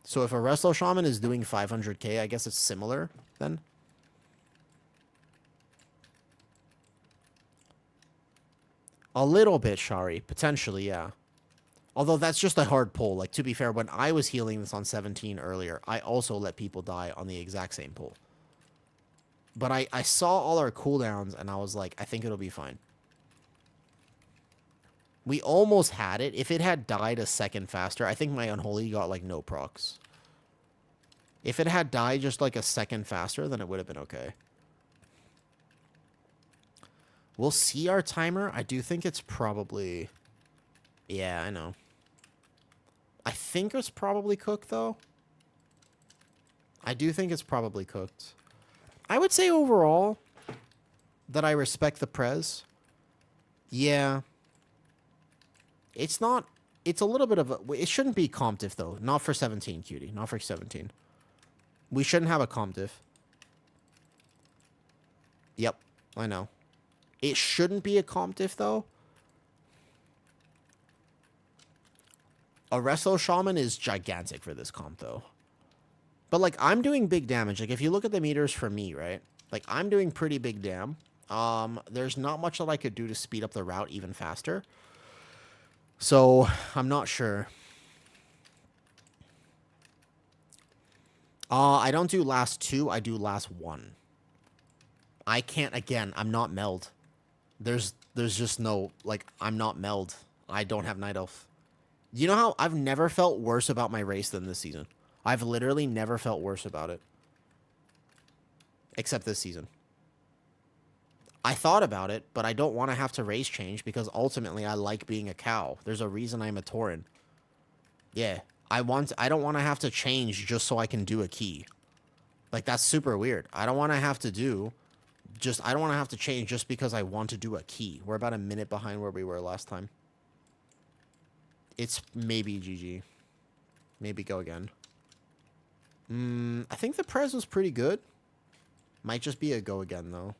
So if a Resto Shaman is doing 500k, I guess it's similar then. A little bit, Shari. Potentially, yeah. Although that's just a hard pull. Like, to be fair, when I was healing this on 17 earlier, I also let people die on the exact same pull. But I saw all our cooldowns, and I was like, I think it'll be fine. We almost had it. If it had died a second faster, I think my Unholy got, like, no procs. If it had died just, like, a second faster, then it would have been okay. We'll see our timer. I do think it's probably... Yeah, I know. I think it's probably cooked, though. I do think it's probably cooked. I would say overall that I respect the Pres. Yeah. It's not... It's a little bit of a... It shouldn't be comp diff, though. Not for 17, cutie. Not for 17. We shouldn't have a comp diff. Yep. I know. It shouldn't be a comp diff, though. A Resto Shaman is gigantic for this comp, though. But, like, I'm doing big damage. Like, if you look at the meters for me, right? Like, I'm doing pretty big dam. There's not much that I could do to speed up the route even faster. So, I'm not sure. I don't do last 2. I do last 1. I can't, again, I'm not meld. There's just no, like, I'm not meld. I don't have Night Elf. You know how I've never felt worse about my race than this season? I've literally never felt worse about it. Except this season. I thought about it, but I don't want to have to race change because ultimately I like being a cow. There's a reason I'm a Tauren. Yeah. I don't want to have to change just so I can do a key. Like, that's super weird. I don't want to have to change just because I want to do a key. We're about a minute behind where we were last time. It's maybe GG. Maybe go again. I think the Prez was pretty good. Might just be a go again, though.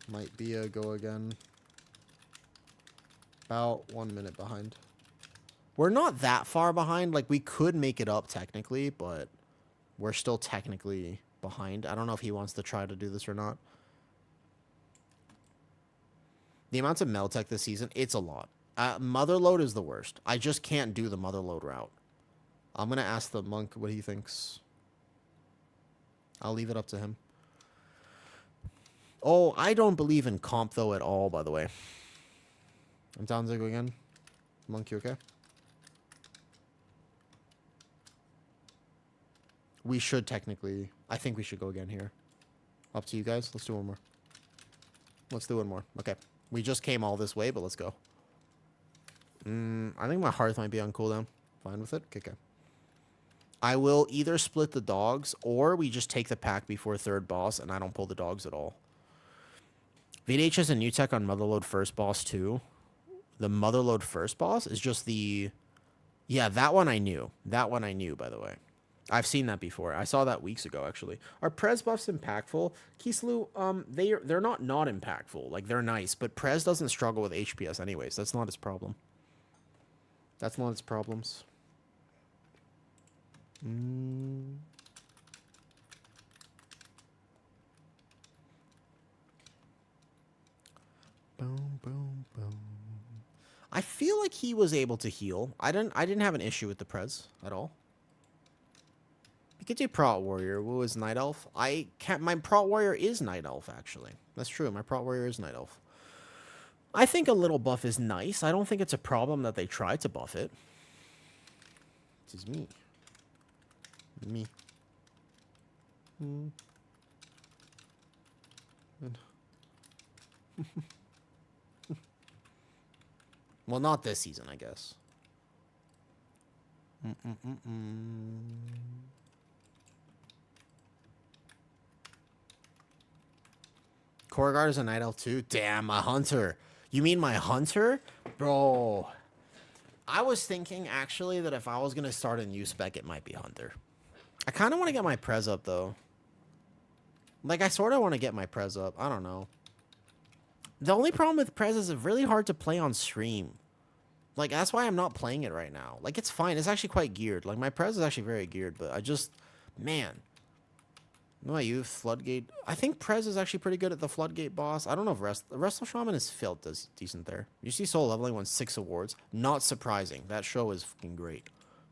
Might be a go again. About 1 minute behind. We're not that far behind. Like, we could make it up technically, but we're still technically behind. I don't know if he wants to try to do this or not. The amounts of Meltech this season, it's a lot. Motherload is the worst. I just can't do the Motherload route. I'm going to ask the monk what he thinks. I'll leave it up to him. Oh, I don't believe in comp, though, at all, by the way. I'm down to go again. Monk, you okay? We should technically... I think we should go again here. Up to you guys. Let's do one more. Let's do one more. Okay. We just came all this way, but let's go. I think my hearth might be on cooldown. Fine with it? Okay. I will either split the dogs, or we just take the pack before third boss, and I don't pull the dogs at all. VDH has a new tech on Motherload first boss, too. The Motherload first boss is just the... Yeah, that one I knew. That one I knew, by the way. I've seen that before. I saw that weeks ago, actually. Are Prez buffs impactful? Kislu, they're not impactful. Like, they're nice, but Prez doesn't struggle with HPS anyways. That's not his problem. That's not his problems. Boom, boom, boom. I feel like he was able to heal. I didn't have an issue with the Prez at all. Get a Prot Warrior. Who is Night Elf? I can't. My Prot Warrior is Night Elf, actually. That's true. My Prot Warrior is Night Elf. I think a little buff is nice. I don't think it's a problem that they try to buff it. This is me. Me. Well, not this season, I guess. Korgard is a Night Elf too? Damn, a Hunter. You mean my Hunter? Bro. I was thinking, actually, that if I was going to start a new spec, it might be Hunter. I kind of want to get my Prez up, though. Like, I sort of want to get my Prez up. I don't know. The only problem with Prez is it's really hard to play on stream. Like, that's why I'm not playing it right now. Like, it's fine. It's actually quite geared. Like, my Prez is actually very geared, but I just... Man. No, you Floodgate. I think Prez is actually pretty good at the Floodgate boss. I don't know if Resil Shaman is felt as decent there. You see Soul Leveling won 6 awards. Not surprising. That show is fucking great.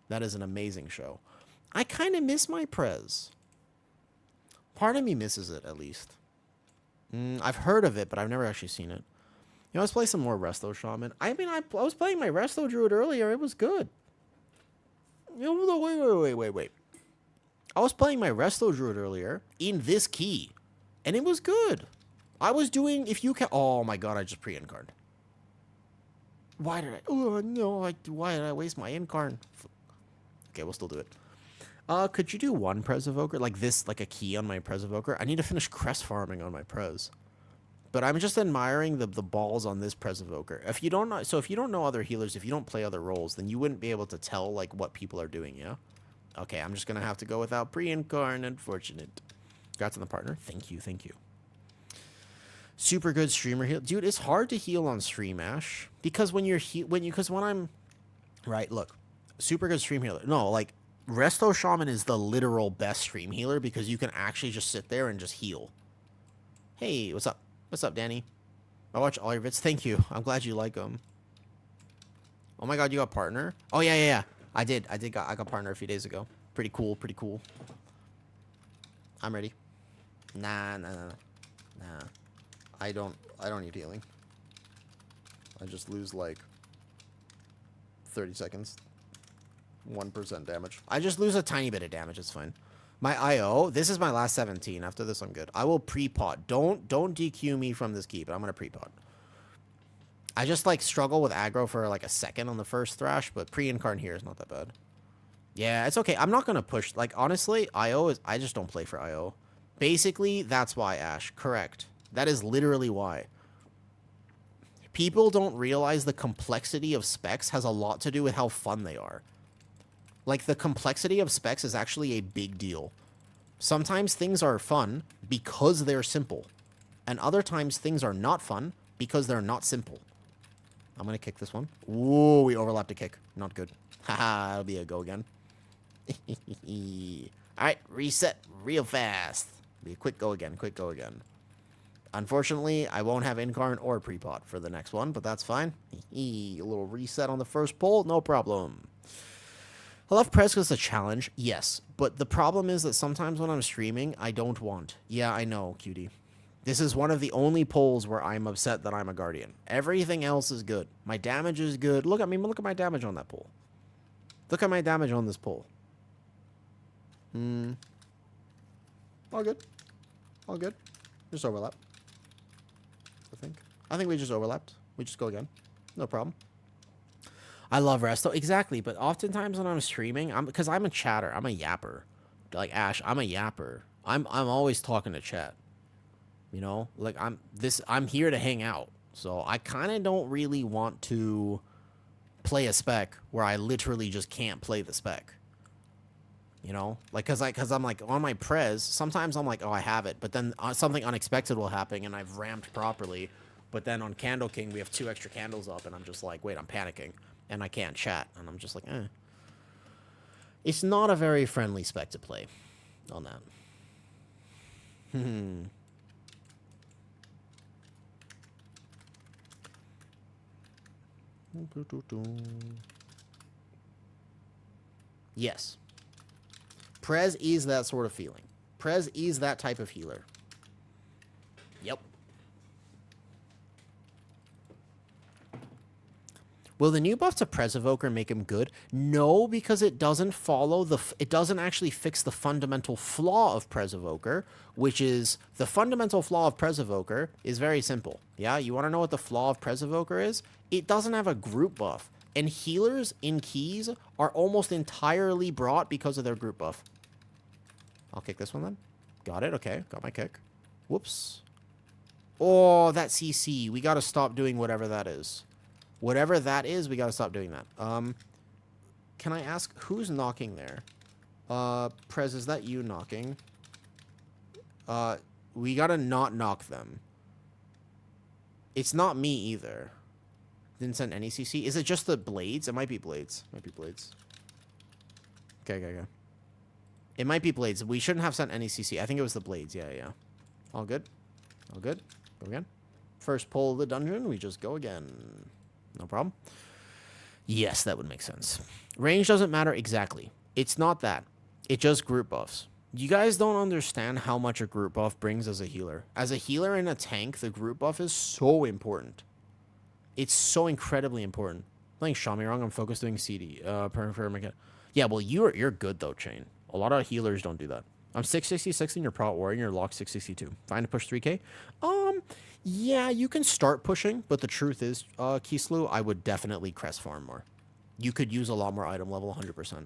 That is an amazing show. I kind of miss my Prez. Part of me misses it, at least. I've heard of it, but I've never actually seen it. You know, let's play some more Resto Shaman. I mean, I was playing my Resto Druid earlier. It was good. You know, wait. I was playing my Resto Druid earlier in this key, and it was good. I was doing, if you can... Oh, my God, I just pre-incarned. Why did I... Oh, no, why did I waste my incarn? Okay, we'll still do it. Could you do one Prez Evoker? Like this, like a key on my Prez Evoker? I need to finish crest farming on my Prez. But I'm just admiring the balls on this Prez Evoker. If you don't know... So if you don't know other healers, if you don't play other roles, then you wouldn't be able to tell, like, what people are doing, yeah? Okay, I'm just going to have to go without pre-incarn, unfortunate. Congrats on the partner. Thank you. Super good streamer heal. Dude, it's hard to heal on stream, Ash. Because when you're because when I'm right, look. Super good stream healer. No, like Resto Shaman is the literal best stream healer because you can actually just sit there and just heal. Hey, what's up? What's up, Danny? I watch all your vids. Thank you. I'm glad you like them. Oh my god, you got partner? Oh yeah. I got partner a few days ago. Pretty cool, pretty cool. I'm ready. Nah. I don't need healing. I just lose like 30 seconds. 1% damage. I just lose a tiny bit of damage, it's fine. My IO, this is my last 17. After this, I'm good. I will pre-pot. Don't DQ me from this key, but I'm going to pre-pot. I just, like, struggle with aggro for, like, a second on the first thrash, but pre-incarn here is not that bad. Yeah, it's okay. I'm not going to push. Like, honestly, IO is... I just don't play for IO. Basically, that's why, Ash. Correct. That is literally why. People don't realize the complexity of specs has a lot to do with how fun they are. Like, the complexity of specs is actually a big deal. Sometimes things are fun because they're simple. And other times things are not fun because they're not simple. I'm going to kick this one. Ooh, we overlapped a kick. Not good. Haha, that'll be a go again. Alright, reset real fast. Be a quick go again, quick go again. Unfortunately, I won't have incarn or pre-pot for the next one, but that's fine. A little reset on the first pull, no problem. I love Prez because it's a challenge, yes. But the problem is that sometimes when I'm streaming, I don't want. Yeah, I know, cutie. This is one of the only polls where I'm upset that I'm a Guardian. Everything else is good. My damage is good. Look at me, look at my damage on that poll. Look at my damage on this poll. All good. All good. Just overlap. I think we just overlapped. We just go again. No problem. I love Resto. Exactly, but oftentimes when I'm streaming, because I'm a chatter, I'm a yapper. Like Ash, I'm a yapper. I'm always talking to chat. You know? Like I'm here to hang out. So I kind of don't really want to play a spec where I literally just can't play the spec. You know? Like cuz I'm like on my Prez, sometimes I'm like, "Oh, I have it." But then something unexpected will happen and I've ramped properly. But then on Candle King, we have 2 extra candles up and I'm just like, "Wait, I'm panicking." And I can't chat. And I'm just like, eh. It's not a very friendly spec to play on that. Yes. Prez is that sort of feeling. Prez is that type of healer. Yep. Will the new buff to Prez Evoker make him good? No, because it doesn't follow it doesn't actually fix the fundamental flaw of Prez Evoker, which is the fundamental flaw of Prez Evoker is very simple. Yeah, you want to know what the flaw of Prez Evoker is? It doesn't have a group buff, and healers in keys are almost entirely brought because of their group buff. I'll kick this one then. Got it. Okay, got my kick. Whoops. Oh, that CC. We got to stop doing whatever that is. Whatever that is, we gotta stop doing that. Can I ask who's knocking there? Prez, is that you knocking? We gotta not knock them. It's not me either. Didn't send any CC. Is it just the blades? It might be blades. Might be blades. Okay. It might be blades. We shouldn't have sent any CC. I think it was the blades. Yeah. All good. All good. Go again. First pull of the dungeon. We just go again. No problem. Yes, that would make sense. Range doesn't matter exactly. It's not that. It just group buffs. You guys don't understand how much a group buff brings as a healer. As a healer in a tank, the group buff is so important. It's so incredibly important. Playing Shami wrong, I'm focused doing CD. Yeah, well, you're good though, Chain. A lot of healers don't do that. I'm 666 in your Prot Warrior and you're locked 662. Fine to push 3k? Yeah, you can start pushing, but the truth is, Kislu, I would definitely crest farm more. You could use a lot more item level, 100%.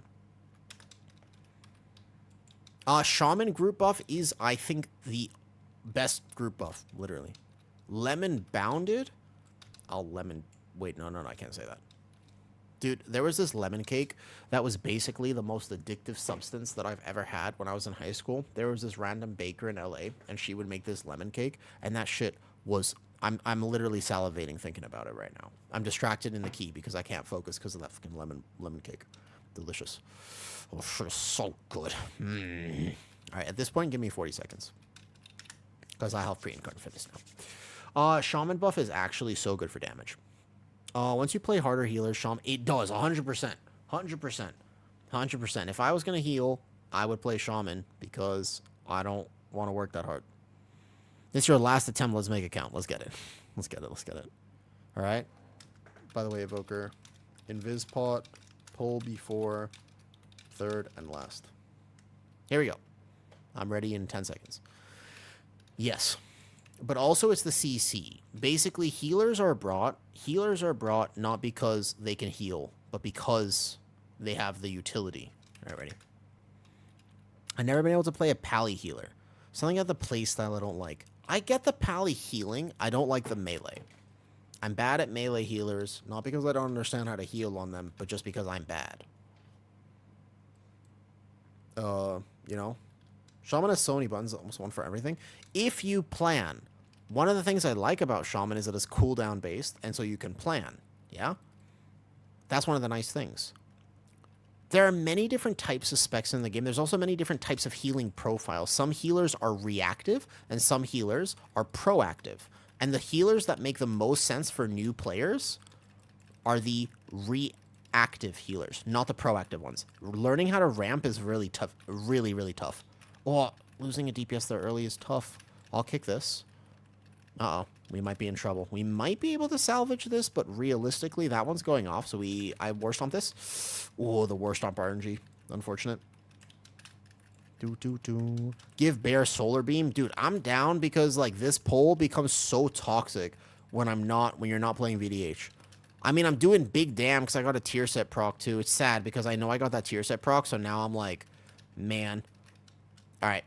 Shaman group buff is, I think, the best group buff, literally. Lemon bounded? Wait, no, I can't say that. Dude, there was this lemon cake that was basically the most addictive substance that I've ever had when I was in high school. There was this random baker in LA, and she would make this lemon cake, and that shit was... I'm literally salivating thinking about it right now. I'm distracted in the key because I can't focus because of that fucking lemon cake. Delicious. Oh, sure, so good. Mm. All right, at this point, give me 40 seconds. Because I have pre-incarnate fitness now. Shaman buff is actually so good for damage. Once you play harder healers, Shaman... It does, 100%. 100%. 100%. If I was going to heal, I would play Shaman because I don't want to work that hard. This is your last attempt. Let's make it count. Let's get it. Let's get it. Let's get it. All right. By the way, Evoker, Invis pot, pull before, third, and last. Here we go. I'm ready in 10 seconds. Yes. But also it's the CC. Basically, healers are brought not because they can heal, but because they have the utility. All right, ready? I've never been able to play a pally healer. Something about the playstyle I don't like. I get the pally healing. I don't like the melee. I'm bad at melee healers, not because I don't understand how to heal on them, but just because I'm bad. You know? Shaman has so many buttons, almost one for everything. If you plan, one of the things I like about Shaman is that it's cooldown based, and so you can plan. Yeah? That's one of the nice things. There are many different types of specs in the game. There's also many different types of healing profiles. Some healers are reactive, and some healers are proactive. And the healers that make the most sense for new players are the reactive healers, not the proactive ones. Learning how to ramp is really tough. Really, really tough. Oh, losing a DPS there early is tough. I'll kick this. Uh-oh. We might be in trouble. We might be able to salvage this, but realistically, that one's going off, so I war stomp this. Oh, the war stomp RNG. Unfortunate. Give Bear Solar Beam. Dude, I'm down because, like, this pole becomes so toxic when you're not playing VDH. I mean, I'm doing big damn because I got a tier set proc, too. It's sad because I know I got that tier set proc, so now I'm like, man. All right.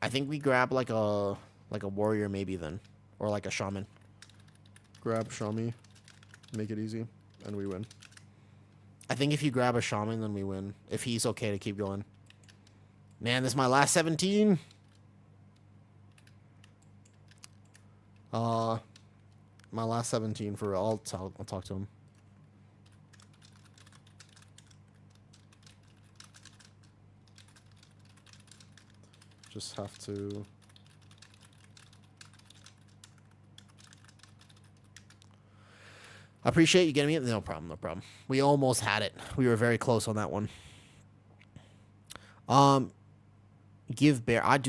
I think we grab, like a warrior maybe then. Or like a shaman. Grab Shami. Make it easy. And we win. I think if you grab a shaman, then we win. If he's okay to keep going. Man, this is my last 17. My last 17 for real. I'll talk to him. Just have to... I appreciate you getting me. No problem, no problem. We almost had it. We were very close on that one. Give Bear. I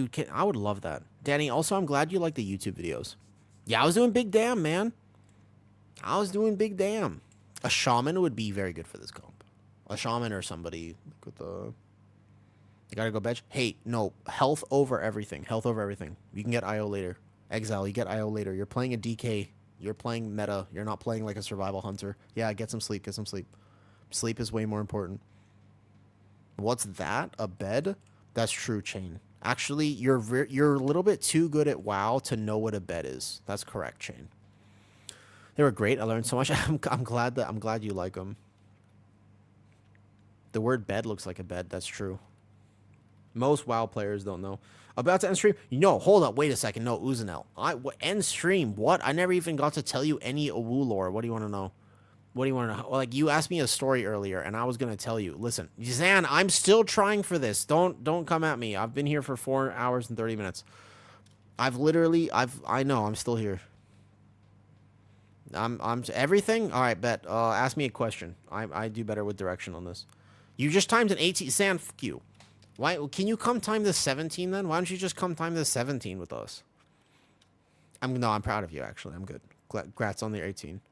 would love that. Danny, also, I'm glad you like the YouTube videos. Yeah, I was doing big damn, man. I was doing big damn. A shaman would be very good for this comp. A shaman or somebody with the... You gotta go bench. Hey, no. Health over everything. Health over everything. You can get IO later. Exile, you get IO later. You're playing a DK. You're playing meta. You're not playing like a survival hunter. Yeah, get some sleep. Get some sleep. Sleep is way more important. What's that? A bed? That's true, Chain. Actually, you're a little bit too good at WoW to know what a bed is. That's correct, Chain. They were great. I learned so much. I'm glad you like them. The word bed looks like a bed. That's true. Most WoW players don't know. About to end stream? No, hold up. Wait a second. No, Uzanel. End stream? What? I never even got to tell you any Awu lore. What do you want to know? What do you want to know? Like, you asked me a story earlier, and I was going to tell you. Listen, Zan, I'm still trying for this. Don't come at me. I've been here for 4 hours and 30 minutes. I know, I'm still here. I'm everything? All right, bet. Ask me a question. I do better with direction on this. You just timed an 18. Zan, fuck you. Why? Can you come time the 17 then? Why don't you just come time the 17 with us? I'm proud of you, actually. I'm good. Congrats on the 18.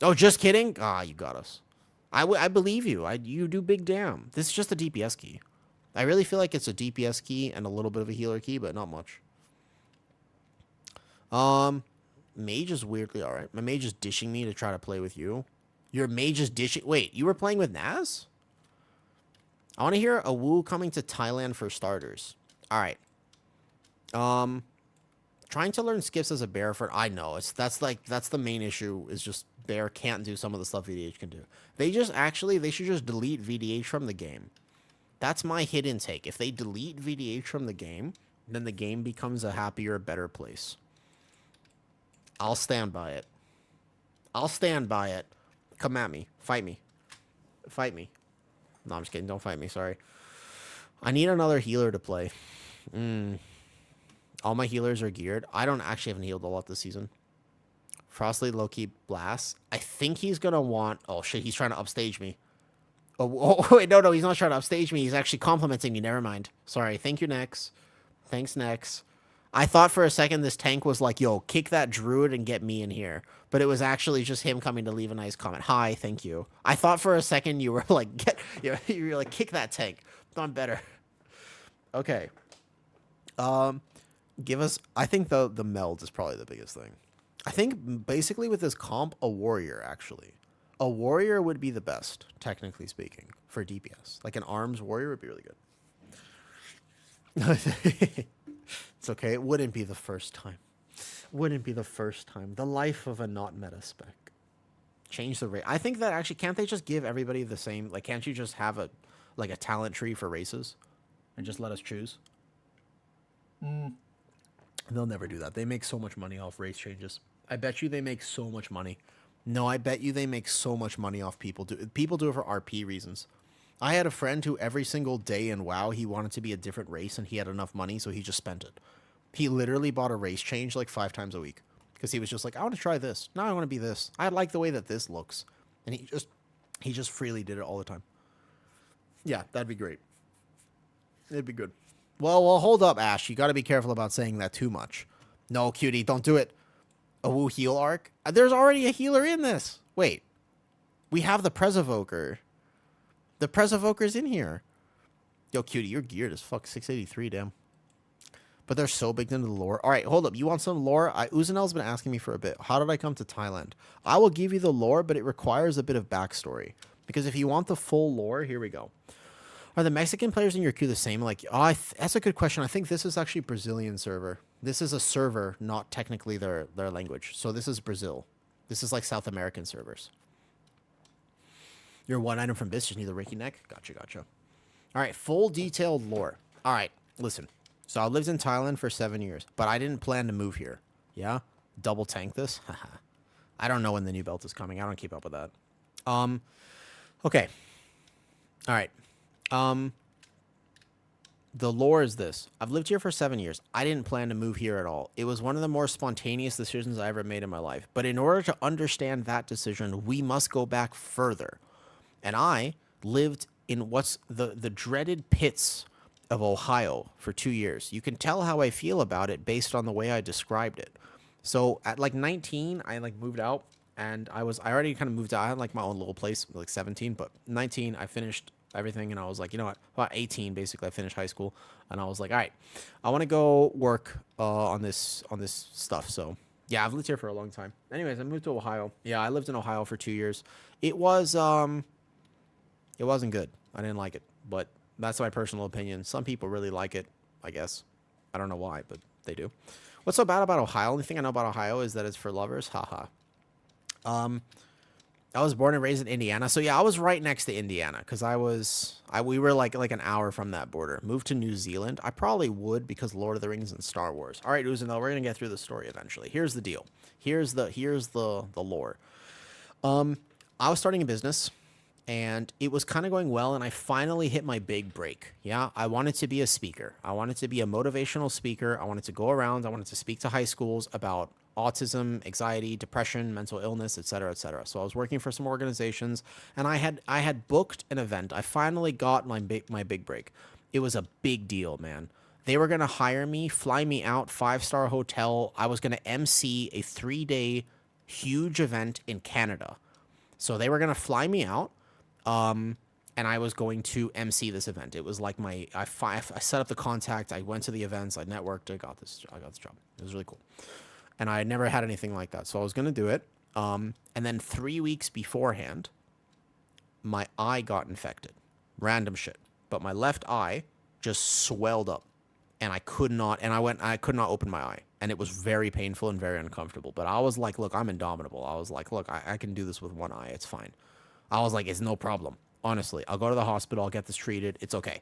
Oh, just kidding? Ah, you got us. I believe you. You do big damn. This is just a DPS key. I really feel like it's a DPS key and a little bit of a healer key, but not much. Mage is weirdly alright. My mage is dishing me to try to play with you. Your mage is dishing... Wait, you were playing with Naz? I want to hear a Woo coming to Thailand for starters. Alright. Trying to learn skips as a bear for... I know. That's the main issue, is just bear can't do some of the stuff VDH can do. They should just delete VDH from the game. That's my hidden take. If they delete VDH from the game, then the game becomes a happier, better place. I'll stand by it. I'll stand by it. Come at me. Fight me. Fight me. No, I'm just kidding. Don't fight me. Sorry. I need another healer to play. All my healers are geared. I don't actually haven't healed a lot this season. Frostly, Loki, Blast. I think he's going to want... Oh, shit. He's trying to upstage me. Oh, wait. No, he's not trying to upstage me. He's actually complimenting me. Never mind. Sorry. Thank you, Nex. Thanks, Nex. I thought for a second this tank was like, yo, kick that druid and get me in here. But it was actually just him coming to leave a nice comment. Hi, thank you. I thought for a second you were like, you were like, kick that tank. I'm better. Okay. Give us, I think the meld is probably the biggest thing. I think basically with this comp, a warrior actually. A warrior would be the best, technically speaking, for DPS. Like an arms warrior would be really good. It's okay. It wouldn't be the first time. Wouldn't be the first time. The life of a not meta spec. Change the rate. I think that actually, can't they just give everybody the same? Like, can't you just have a talent tree for races and just let us choose? They'll never do that. They make so much money off race changes. I bet you they make so much money. No, I bet you they make so much money off people. People do it for RP reasons. I had a friend who every single day in WoW, he wanted to be a different race and he had enough money, so he just spent it. He literally bought a race change like 5 times a week because he was just like, I want to try this. Now I want to be this. I like the way that this looks. And he just freely did it all the time. Yeah, that'd be great. It'd be good. Well, hold up, Ash. You got to be careful about saying that too much. No, cutie, don't do it. A woo heal arc? There's already a healer in this. Wait. We have the Presevoker. The Presevoker's in here. Yo, cutie, you're geared as fuck. 683, damn. But they're so big into the lore. All right, hold up. You want some lore? Uzanel's been asking me for a bit. How did I come to Thailand? I will give you the lore, but it requires a bit of backstory. Because if you want the full lore, here we go. Are the Mexican players in your queue the same? Like, that's a good question. I think this is actually Brazilian server. This is a server, not technically their language. So this is Brazil. This is like South American servers. You're one item from Bis, just need the Reiki neck. Gotcha. All right, full detailed lore. All right, listen. So I lived in Thailand for 7 years, but I didn't plan to move here. Yeah? Double tank this? I don't know when the new belt is coming. I don't keep up with that. Okay. All right. The lore is this. I've lived here for 7 years. I didn't plan to move here at all. It was one of the more spontaneous decisions I ever made in my life. But in order to understand that decision, we must go back further. And I lived in what's the dreaded pits of Ohio for 2 years. You can tell how I feel about it based on the way I described it. So at like 19, I like moved out and I already kind of moved out. I had like my own little place, like 17, but 19, I finished everything and I was like, you know what, about 18 basically, I finished high school and I was like, all right, I want to go work on this stuff. So yeah, I've lived here for a long time. Anyways, I moved to Ohio. Yeah, I lived in Ohio for 2 years. It wasn't good. I didn't like it, but that's my personal opinion. Some people really like it, I guess. I don't know why, but they do. What's so bad about Ohio? Only thing I know about Ohio is that it's for lovers. Haha. I was born and raised in Indiana. So yeah, I was right next to Indiana because we were like an hour from that border. Moved to New Zealand. I probably would because Lord of the Rings and Star Wars. All right, Uzanel, we're going to get through the story eventually. Here's the deal. Here's the lore. I was starting a business and it was kind of going well and I finally hit my big break. Yeah, I wanted to be a speaker. I wanted to be a motivational speaker. I wanted to go around. I wanted to speak to high schools about autism, anxiety, depression, mental illness, etc., etc. So I was working for some organizations and I had booked an event. I finally got my big break. It was a big deal, man. They were going to hire me, fly me out, 5-star hotel. I was going to MC a 3-day huge event in Canada. So they were going to fly me out. And I was going to MC this event. It was like I set up the contact. I went to the events. I networked. I got this job. It was really cool. And I had never had anything like that. So I was going to do it. And then 3 weeks beforehand, my eye got infected. Random shit. But my left eye just swelled up. And I could not open my eye. And it was very painful and very uncomfortable. But I was like, look, I'm indomitable. I was like, look, I can do this with one eye. It's fine. I was like, it's no problem. Honestly, I'll go to the hospital. I'll get this treated. It's okay.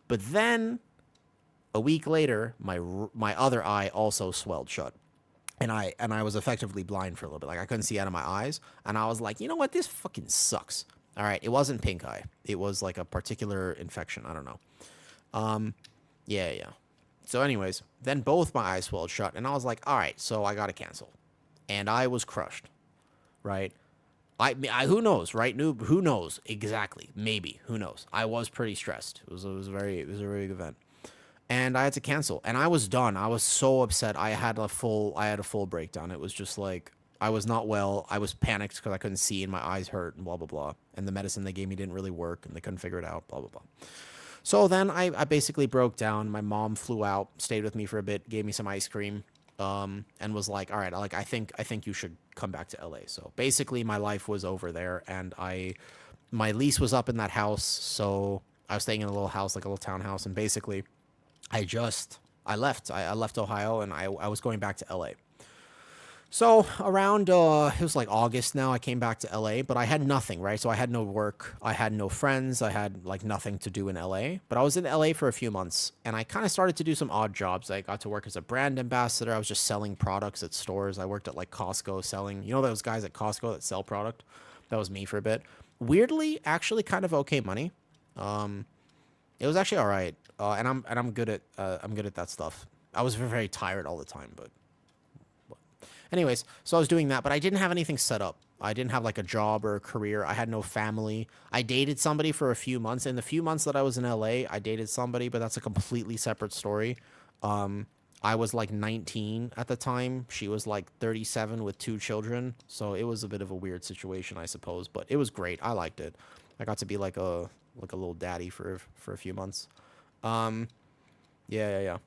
But then a week later, my other eye also swelled shut. and I was effectively blind for a little bit. Like I couldn't see out of my eyes, and I was like, you know what, this fucking sucks. All right, it wasn't pink eye. It was like a particular infection. I don't know. Yeah, yeah. So, anyways, then both my eyes swelled shut, and I was like, all right, so I gotta cancel, and I was crushed. Right? I who knows, right? Noob, who knows exactly? Maybe, who knows? I was pretty stressed. It was a very big event, and I had to cancel, and I was done. I was so upset. I had a full breakdown. It was just like I was not well. I was panicked because I couldn't see and my eyes hurt and blah blah blah. And the medicine they gave me didn't really work, and they couldn't figure it out. Blah blah blah. So then I basically broke down. My mom flew out, stayed with me for a bit, gave me some ice cream, and was like, "All right, like I think you should come back to LA." So basically, my life was over there, and my lease was up in that house. So I was staying in a little house, like a little townhouse, and basically, I left. I left Ohio, and I was going back to LA. So around it was like August now, I came back to LA, but I had nothing, right? So I had no work, I had no friends, I had like nothing to do in LA. But I was in LA for a few months, and I kind of started to do some odd jobs. I got to work as a brand ambassador. I was just selling products at stores. I worked at like Costco selling, you know those guys at Costco that sell product? That was me for a bit. Weirdly, actually kind of okay money. Um it was actually all right. And I'm good at that stuff. I was very tired all the time, but anyways, so I was doing that, but I didn't have anything set up. I didn't have like a job or a career. I had no family. I dated somebody for a few months. In the few months that I was in LA, I dated somebody, but that's a completely separate story. Um, I was like 19 at the time. She was like 37 with two children. So it was a bit of a weird situation, I suppose, but it was great. I liked it. I got to be like a little daddy for a few months. Um, yeah, yeah, yeah.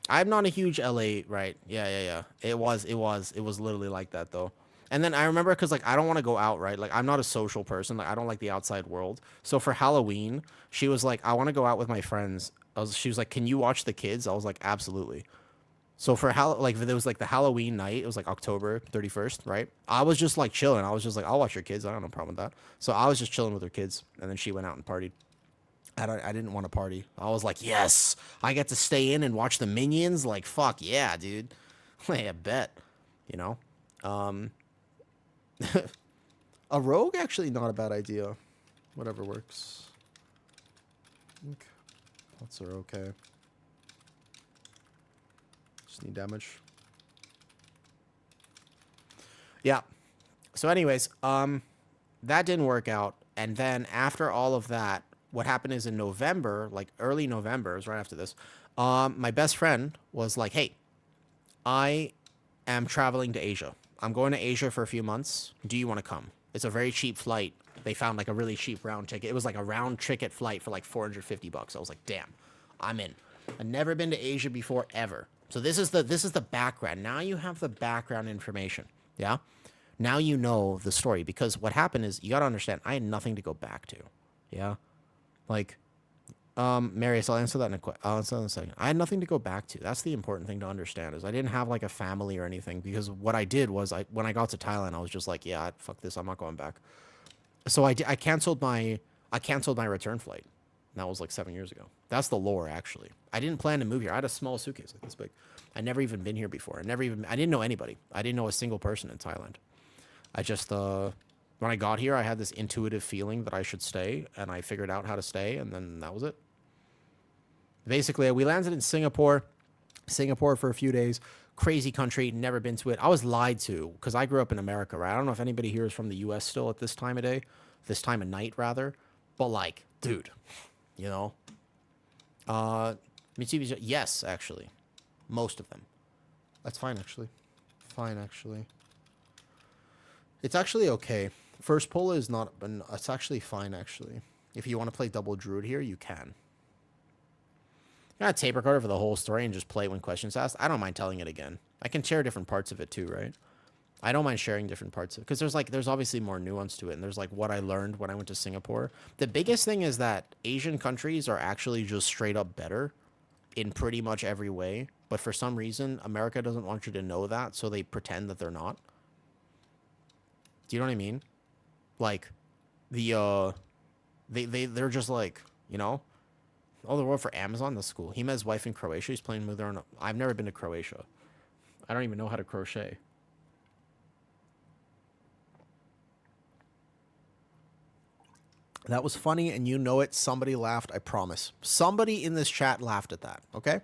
I'm not a huge LA, right? Yeah, yeah, yeah. It was literally like that though. And then I remember because like I don't want to go out, right? Like I'm not a social person. Like I don't like the outside world. So for Halloween, she was like, I want to go out with my friends. She was like, can you watch the kids? I was like, absolutely. So for like there was like the Halloween night. It was like October 31st, right? I was just like chilling. I was just like, I'll watch your kids. I don't have no problem with that. So I was just chilling with her kids, and then she went out and partied. I didn't want to party. I was like, yes, I get to stay in and watch the Minions. Like, fuck yeah, dude. I bet, you know. Um, a rogue actually not a bad idea. Whatever works. I think pots are okay. Just need damage. Yeah. So, anyways, that didn't work out, and then after all of that, what happened is in November, like early November, it was right after this. My best friend was like, "Hey, I am traveling to Asia. I'm going to Asia for a few months. Do you want to come? It's a very cheap flight. They found like a really cheap round ticket. It was like a round ticket flight for like 450 bucks. I was like, damn, I'm in. I've never been to Asia before ever. So this is the background. Now you have the background information. Yeah. Now you know the story because what happened is you got to understand. I had nothing to go back to. Yeah. Like Marius, I'll answer that in a second. I had nothing to go back to. That's the important thing to understand is I didn't have like a family or anything because what I did was when I got to Thailand, I was just like, yeah, fuck this, I'm not going back. So I canceled my return flight. And that was like 7 years ago. That's the lore actually. I didn't plan to move here. I had a small suitcase like this big. I never even been here before. I didn't know anybody. I didn't know a single person in Thailand. I just when I got here, I had this intuitive feeling that I should stay, and I figured out how to stay, and then that was it. Basically, we landed in Singapore for a few days. Crazy country, never been to it. I was lied to because I grew up in America, right? I don't know if anybody here is from the U.S. still at this time of day, this time of night rather. But like, dude, you know, Mitsubishi, yes, actually, most of them. That's fine, actually. Fine, actually. It's actually okay. First pull is not, it's actually fine, actually. If you want to play double druid here, you can. You got a tape recorder for the whole story and just play it when questions asked. I don't mind telling it again. I can share different parts of it too, right? I don't mind sharing different parts of it because there's obviously more nuance to it, and there's like what I learned when I went to Singapore. The biggest thing is that Asian countries are actually just straight up better in pretty much every way, but for some reason America doesn't want you to know that, so they pretend that they're not. Do you know what I mean? Like they're just like, you know, oh, the world for Amazon, that's cool. He met his wife in Croatia. He's playing with her. I've never been to Croatia. I don't even know how to crochet. That was funny, and you know it. Somebody laughed, I promise. Somebody in this chat laughed at that, okay?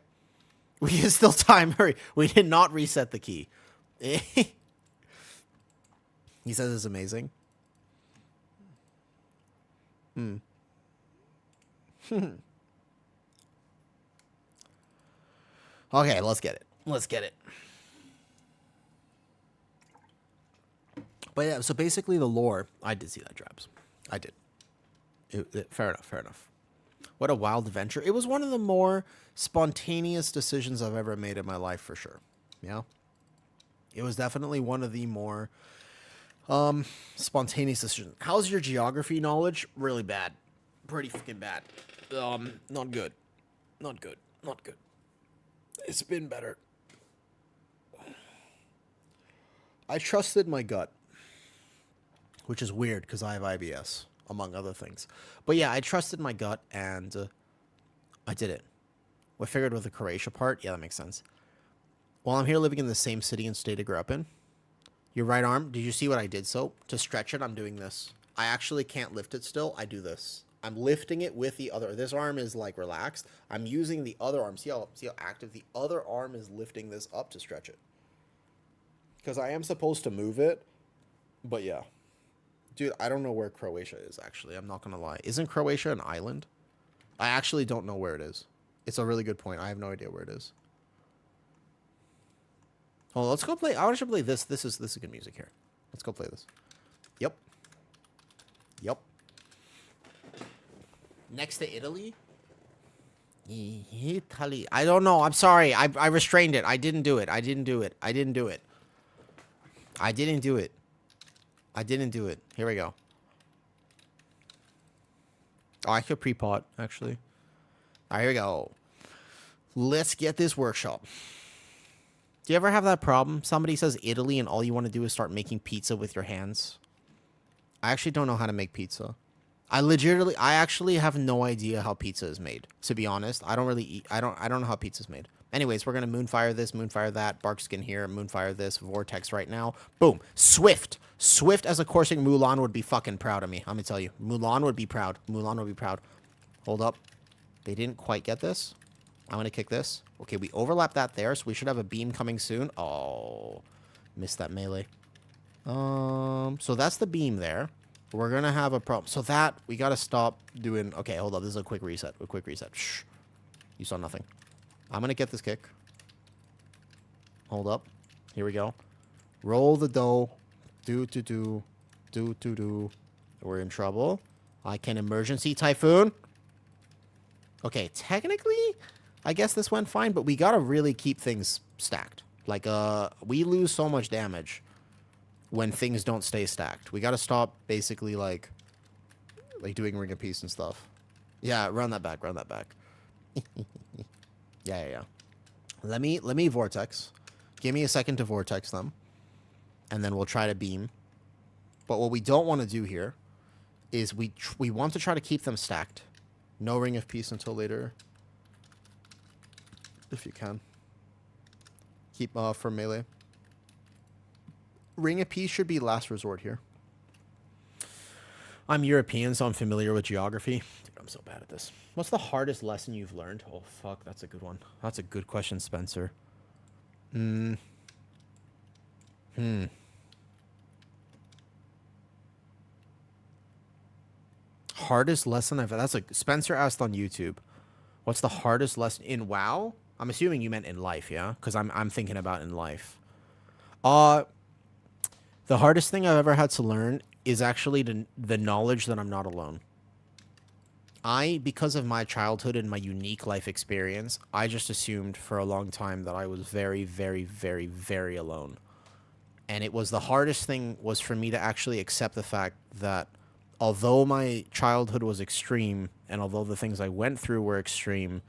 We can still time. Hurry. We did not reset the key. He says it's amazing. Okay, let's get it. Let's get it. But yeah, so basically the lore... I did see that, Drabs. I did. Fair enough, fair enough. What a wild adventure. It was one of the more spontaneous decisions I've ever made in my life, for sure. Yeah? It was definitely one of the more spontaneous decisions. How's your geography knowledge? Really bad. Pretty fucking bad. Not good. Not good. Not good. It's been better. I trusted my gut, which is weird because I have IBS, among other things. But yeah, I trusted my gut, and I did it. I figured with the Croatia part, yeah, that makes sense. While I'm here living in the same city and state I grew up in, your right arm, did you see what I did? So, to stretch it, I'm doing this. I actually can't lift it still. I do this. I'm lifting it with the other. This arm is like relaxed. I'm using the other arm. See how active the other arm is lifting this up to stretch it. Because I am supposed to move it. But yeah. Dude, I don't know where Croatia is, actually. I'm not going to lie. Isn't Croatia an island? I actually don't know where it is. It's a really good point. I have no idea where it is. Oh, let's go play. I want to play this. This is good music here. Let's go play this. Yep. Yep. Next to Italy? Italy. I don't know. I'm sorry. I restrained it. I didn't do it. I didn't do it. I didn't do it. I didn't do it. I didn't do it. Here we go. Oh, I could pre-pot, actually. All right, here we go. Let's get this workshop. Do you ever have that problem? Somebody says Italy and all you want to do is start making pizza with your hands. I actually don't know how to make pizza. I actually have no idea how pizza is made, to be honest. I don't really eat. I don't know how pizza's made. Anyways, we're going to moonfire this, moonfire that, barkskin here, moonfire this, vortex right now. Boom. Swift. Swift as a coursing Mulan would be fucking proud of me. I'm going to tell you. Mulan would be proud. Mulan would be proud. Hold up. They didn't quite get this. I'm going to kick this. Okay, we overlap that there, so we should have a beam coming soon. Oh, missed that melee. So that's the beam there. We're going to have a problem. So that, we got to stop doing... Okay, hold up. This is a quick reset. A quick reset. Shh. You saw nothing. I'm going to get this kick. Hold up. Here we go. Roll the dough. Do. We're in trouble. I can emergency typhoon. Okay, technically, I guess this went fine, but we got to really keep things stacked. Like, we lose so much damage when things don't stay stacked. We got to stop basically, like doing Ring of Peace and stuff. Yeah, run that back. Run that back. Yeah. Let me vortex. Give me a second to vortex them. And then we'll try to beam. But what we don't want to do here is we want to try to keep them stacked. No Ring of Peace until later. If you can. Keep for melee. Ring of Peace should be last resort here. I'm European, so I'm familiar with geography. Dude, I'm so bad at this. What's the hardest lesson you've learned? Oh, fuck, that's a good one. That's a good question, Spencer. Hardest lesson I've... That's like... Spencer asked on YouTube. What's the hardest lesson in WoW? I'm assuming you meant in life, yeah? Because I'm thinking about in life. The hardest thing I've ever had to learn is actually the knowledge that I'm not alone. Because of my childhood and my unique life experience, I just assumed for a long time that I was very, very, very, very alone. And it was the hardest thing was for me to actually accept the fact that although my childhood was extreme and although the things I went through were extreme,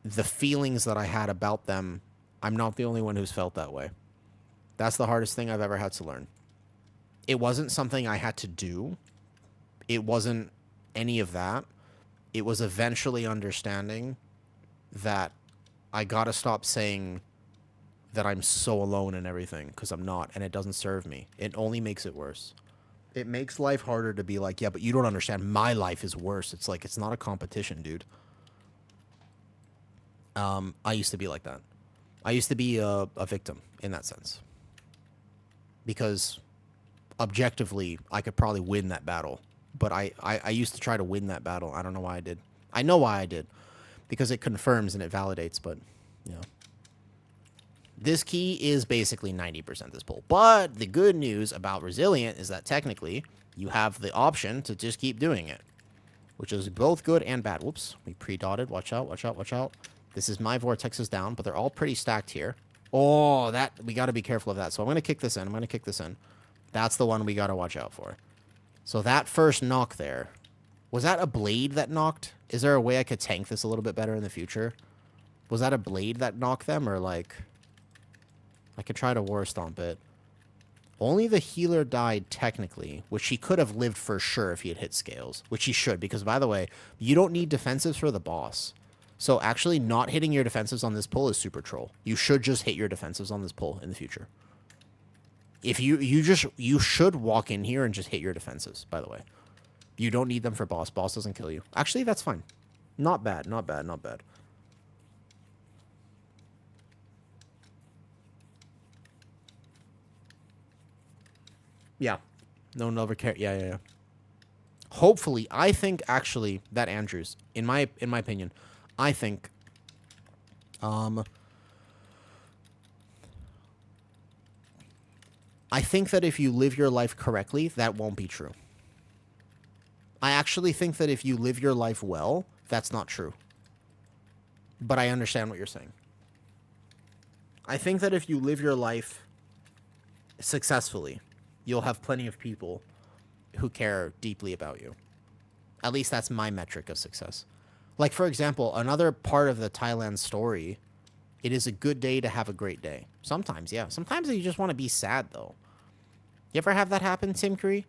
the feelings that I had about them, I'm not the only one who's felt that way. That's the hardest thing I've ever had to learn. It wasn't something I had to do. It wasn't any of that. It was eventually understanding that I gotta stop saying that I'm so alone and everything, because I'm not, and it doesn't serve me. It only makes it worse. It makes life harder to be like, yeah, but you don't understand. My life is worse. It's like, it's not a competition, dude. I used to be like that. I used to be a victim in that sense. Because objectively, I could probably win that battle. But I used to try to win that battle. I don't know why I did. I know why I did. Because it confirms and it validates, but, you know. This key is basically 90% this pull. But the good news about Resilient is that technically, you have the option to just keep doing it. Which is both good and bad. Whoops. We pre-dotted. Watch out, watch out, watch out. This is my vortexes down, but they're all pretty stacked here. Oh, that we got to be careful of that. So I'm going to kick this in. I'm going to kick this in. That's the one we got to watch out for. So that first knock there. Was that a blade that knocked? Is there a way I could tank this a little bit better in the future? Was that a blade that knocked them, or like... I could try to war stomp it. Only the healer died technically, which he could have lived for sure if he had hit scales, which he should, because by the way, you don't need defensives for the boss. So actually not hitting your defensives on this pull is super troll. You should just hit your defensives on this pull in the future. If you should walk in here and just hit your defensives, by the way. You don't need them for boss. Boss doesn't kill you. Actually, that's fine. Not bad, not bad, not bad. Yeah. No one ever cared. Yeah. Hopefully, I think actually that Andrews, in my opinion, I think that if you live your life correctly, that won't be true. I actually think that if you live your life well, that's not true. But I understand what you're saying. I think that if you live your life successfully, you'll have plenty of people who care deeply about you. At least that's my metric of success. Like, for example, another part of the Thailand story, it is a good day to have a great day. Sometimes, yeah. Sometimes you just want to be sad, though. You ever have that happen, Tim Curry?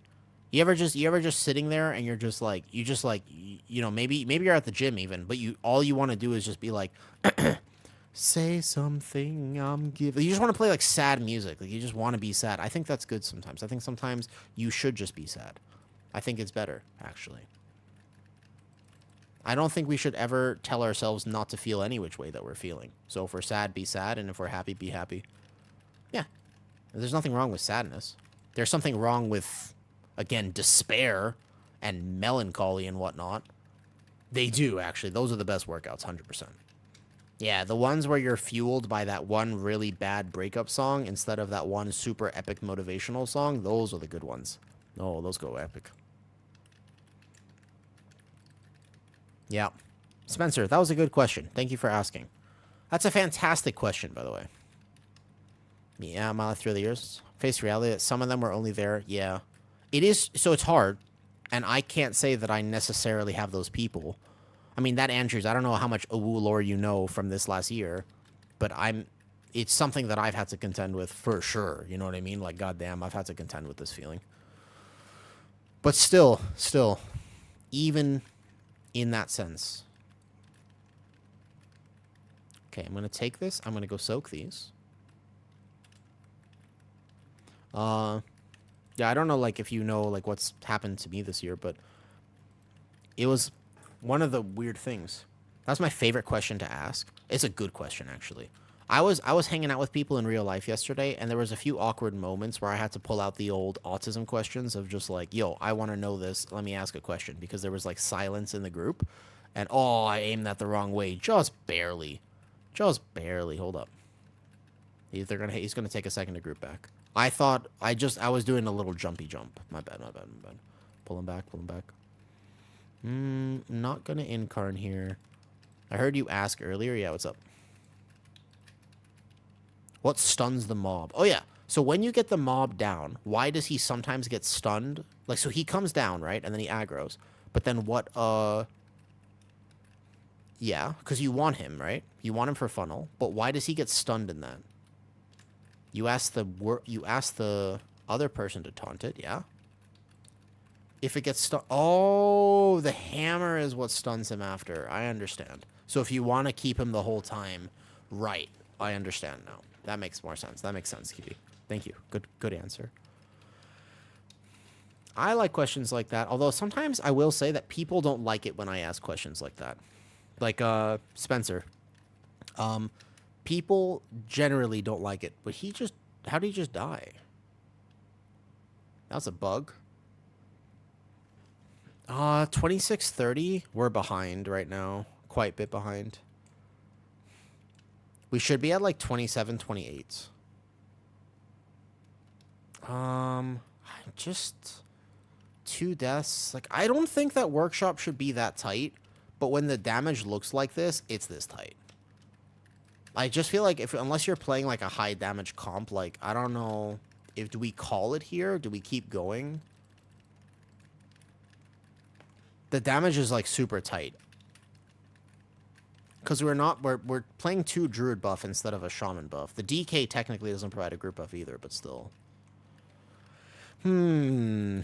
You ever just sitting there and you're just like, you know, maybe you're at the gym even, but all you want to do is just be like, say something I'm giving. You just want to play like sad music. Like you just want to be sad. I think that's good sometimes. I think sometimes you should just be sad. I think it's better, actually. I don't think we should ever tell ourselves not to feel any which way that we're feeling. So if we're sad, be sad, and if we're happy, be happy. Yeah. There's nothing wrong with sadness. There's something wrong with, again, despair and melancholy and whatnot. They do, actually. Those are the best workouts, 100%. Yeah, the ones where you're fueled by that one really bad breakup song instead of that one super epic motivational song, those are the good ones. Oh, those go epic. Yeah. Spencer, that was a good question. Thank you for asking. That's a fantastic question, by the way. Yeah, mile through the years. Face reality that some of them were only there. Yeah. It is, so it's hard. And I can't say that I necessarily have those people. I mean, that Andrews, I don't know how much Awu lore you know from this last year, but it's something that I've had to contend with for sure. You know what I mean? Like, goddamn, I've had to contend with this feeling. But still, even in that sense. Okay, I'm going to take this. I'm going to go soak these. Yeah, I don't know, like, if you know, like, what's happened to me this year, but it was one of the weird things. That's my favorite question to ask. It's a good question, actually. I was hanging out with people in real life yesterday, and there was a few awkward moments where I had to pull out the old autism questions of just like, yo, I want to know this. Let me ask a question, because there was, like, silence in the group, and, oh, I aimed that the wrong way. Just barely. Just barely. Hold up. He's going to take a second to group back. I was doing a little jumpy jump. My bad. Pull him back. Not gonna incarn here. I heard you ask earlier. Yeah, what's up? What stuns the mob? Oh, yeah. So when you get the mob down, why does he sometimes get stunned? Like, so he comes down, right? And then he aggroes. But then what, yeah, because you want him, right? You want him for funnel. But why does he get stunned in that? You ask the other person to taunt it, yeah? If it gets stunned... Oh, the hammer is what stuns him after. I understand. So if you want to keep him the whole time... Right. I understand now. That makes more sense. That makes sense, Kitty. Thank you. Good answer. I like questions like that, although sometimes I will say that people don't like it when I ask questions like that. Like, Spencer. People generally don't like it, but how did he just die? That's a bug. 26:30. We're behind right now. Quite a bit behind. We should be at like 27:28. Just 2 deaths. Like, I don't think that workshop should be that tight, but when the damage looks like this, it's this tight. I just feel like unless you're playing like a high damage comp, like, I don't know if, do we call it here? Do we keep going? The damage is like super tight. Because we're playing 2 druid buff instead of a shaman buff. The DK technically doesn't provide a group buff either, but still. Damn,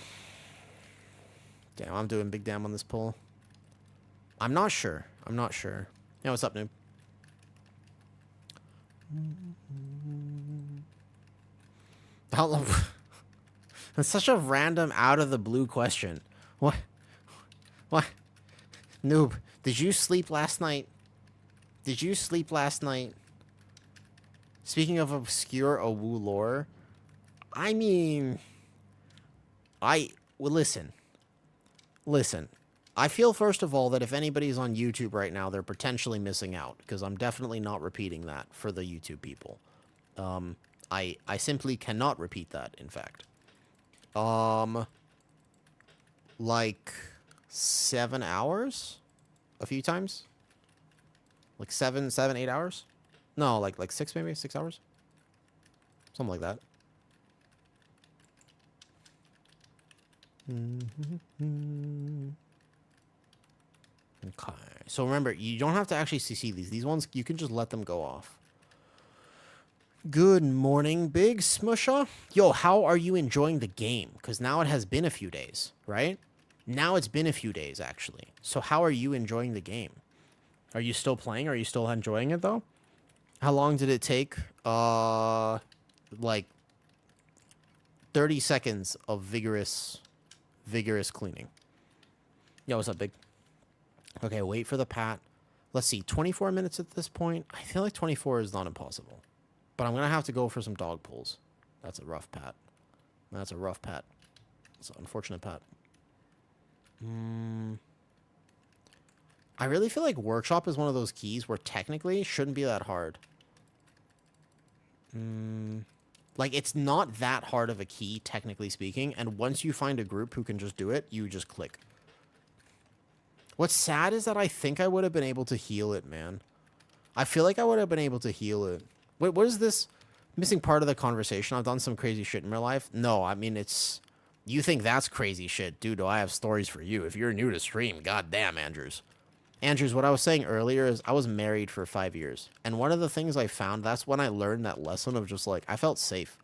I'm doing big damn on this pull. I'm not sure. Yeah, what's up, noob? That's such a random out of the blue question. What? Noob, did you sleep last night? Speaking of obscure Owu lore, I mean, listen. I feel, first of all, that if anybody's on YouTube right now, they're potentially missing out, because I'm definitely not repeating that for the YouTube people. I simply cannot repeat that, in fact. Like 7 hours? A few times? Like 8 hours? No, like 6 maybe? 6 hours? Something like that. Okay. So remember, you don't have to actually CC these. These ones, you can just let them go off. Good morning, Big Smusha. Yo, how are you enjoying the game? Because now it has been a few days, right? Now it's been a few days, actually. So how are you enjoying the game? Are you still playing? Are you still enjoying it, though? How long did it take? Like 30 seconds of vigorous cleaning. Yo, what's up, Big? Okay, wait for the pat. Let's see, 24 minutes at this point. I feel like 24 is not impossible. But I'm going to have to go for some dog pulls. That's a rough pat. That's an unfortunate pat. I really feel like workshop is one of those keys where technically it shouldn't be that hard. Like, it's not that hard of a key, technically speaking, and once you find a group who can just do it, you just click. What's sad is that I think I would have been able to heal it, man. I feel like I would have been able to heal it. Wait, what is this missing part of the conversation? I've done some crazy shit in my life. No, I mean, it's... You think that's crazy shit. Dude, do I have stories for you. If you're new to stream, goddamn, Andrews. Andrews, what I was saying earlier is I was married for 5 years. And one of the things I found, that's when I learned that lesson of just, like, I felt safe.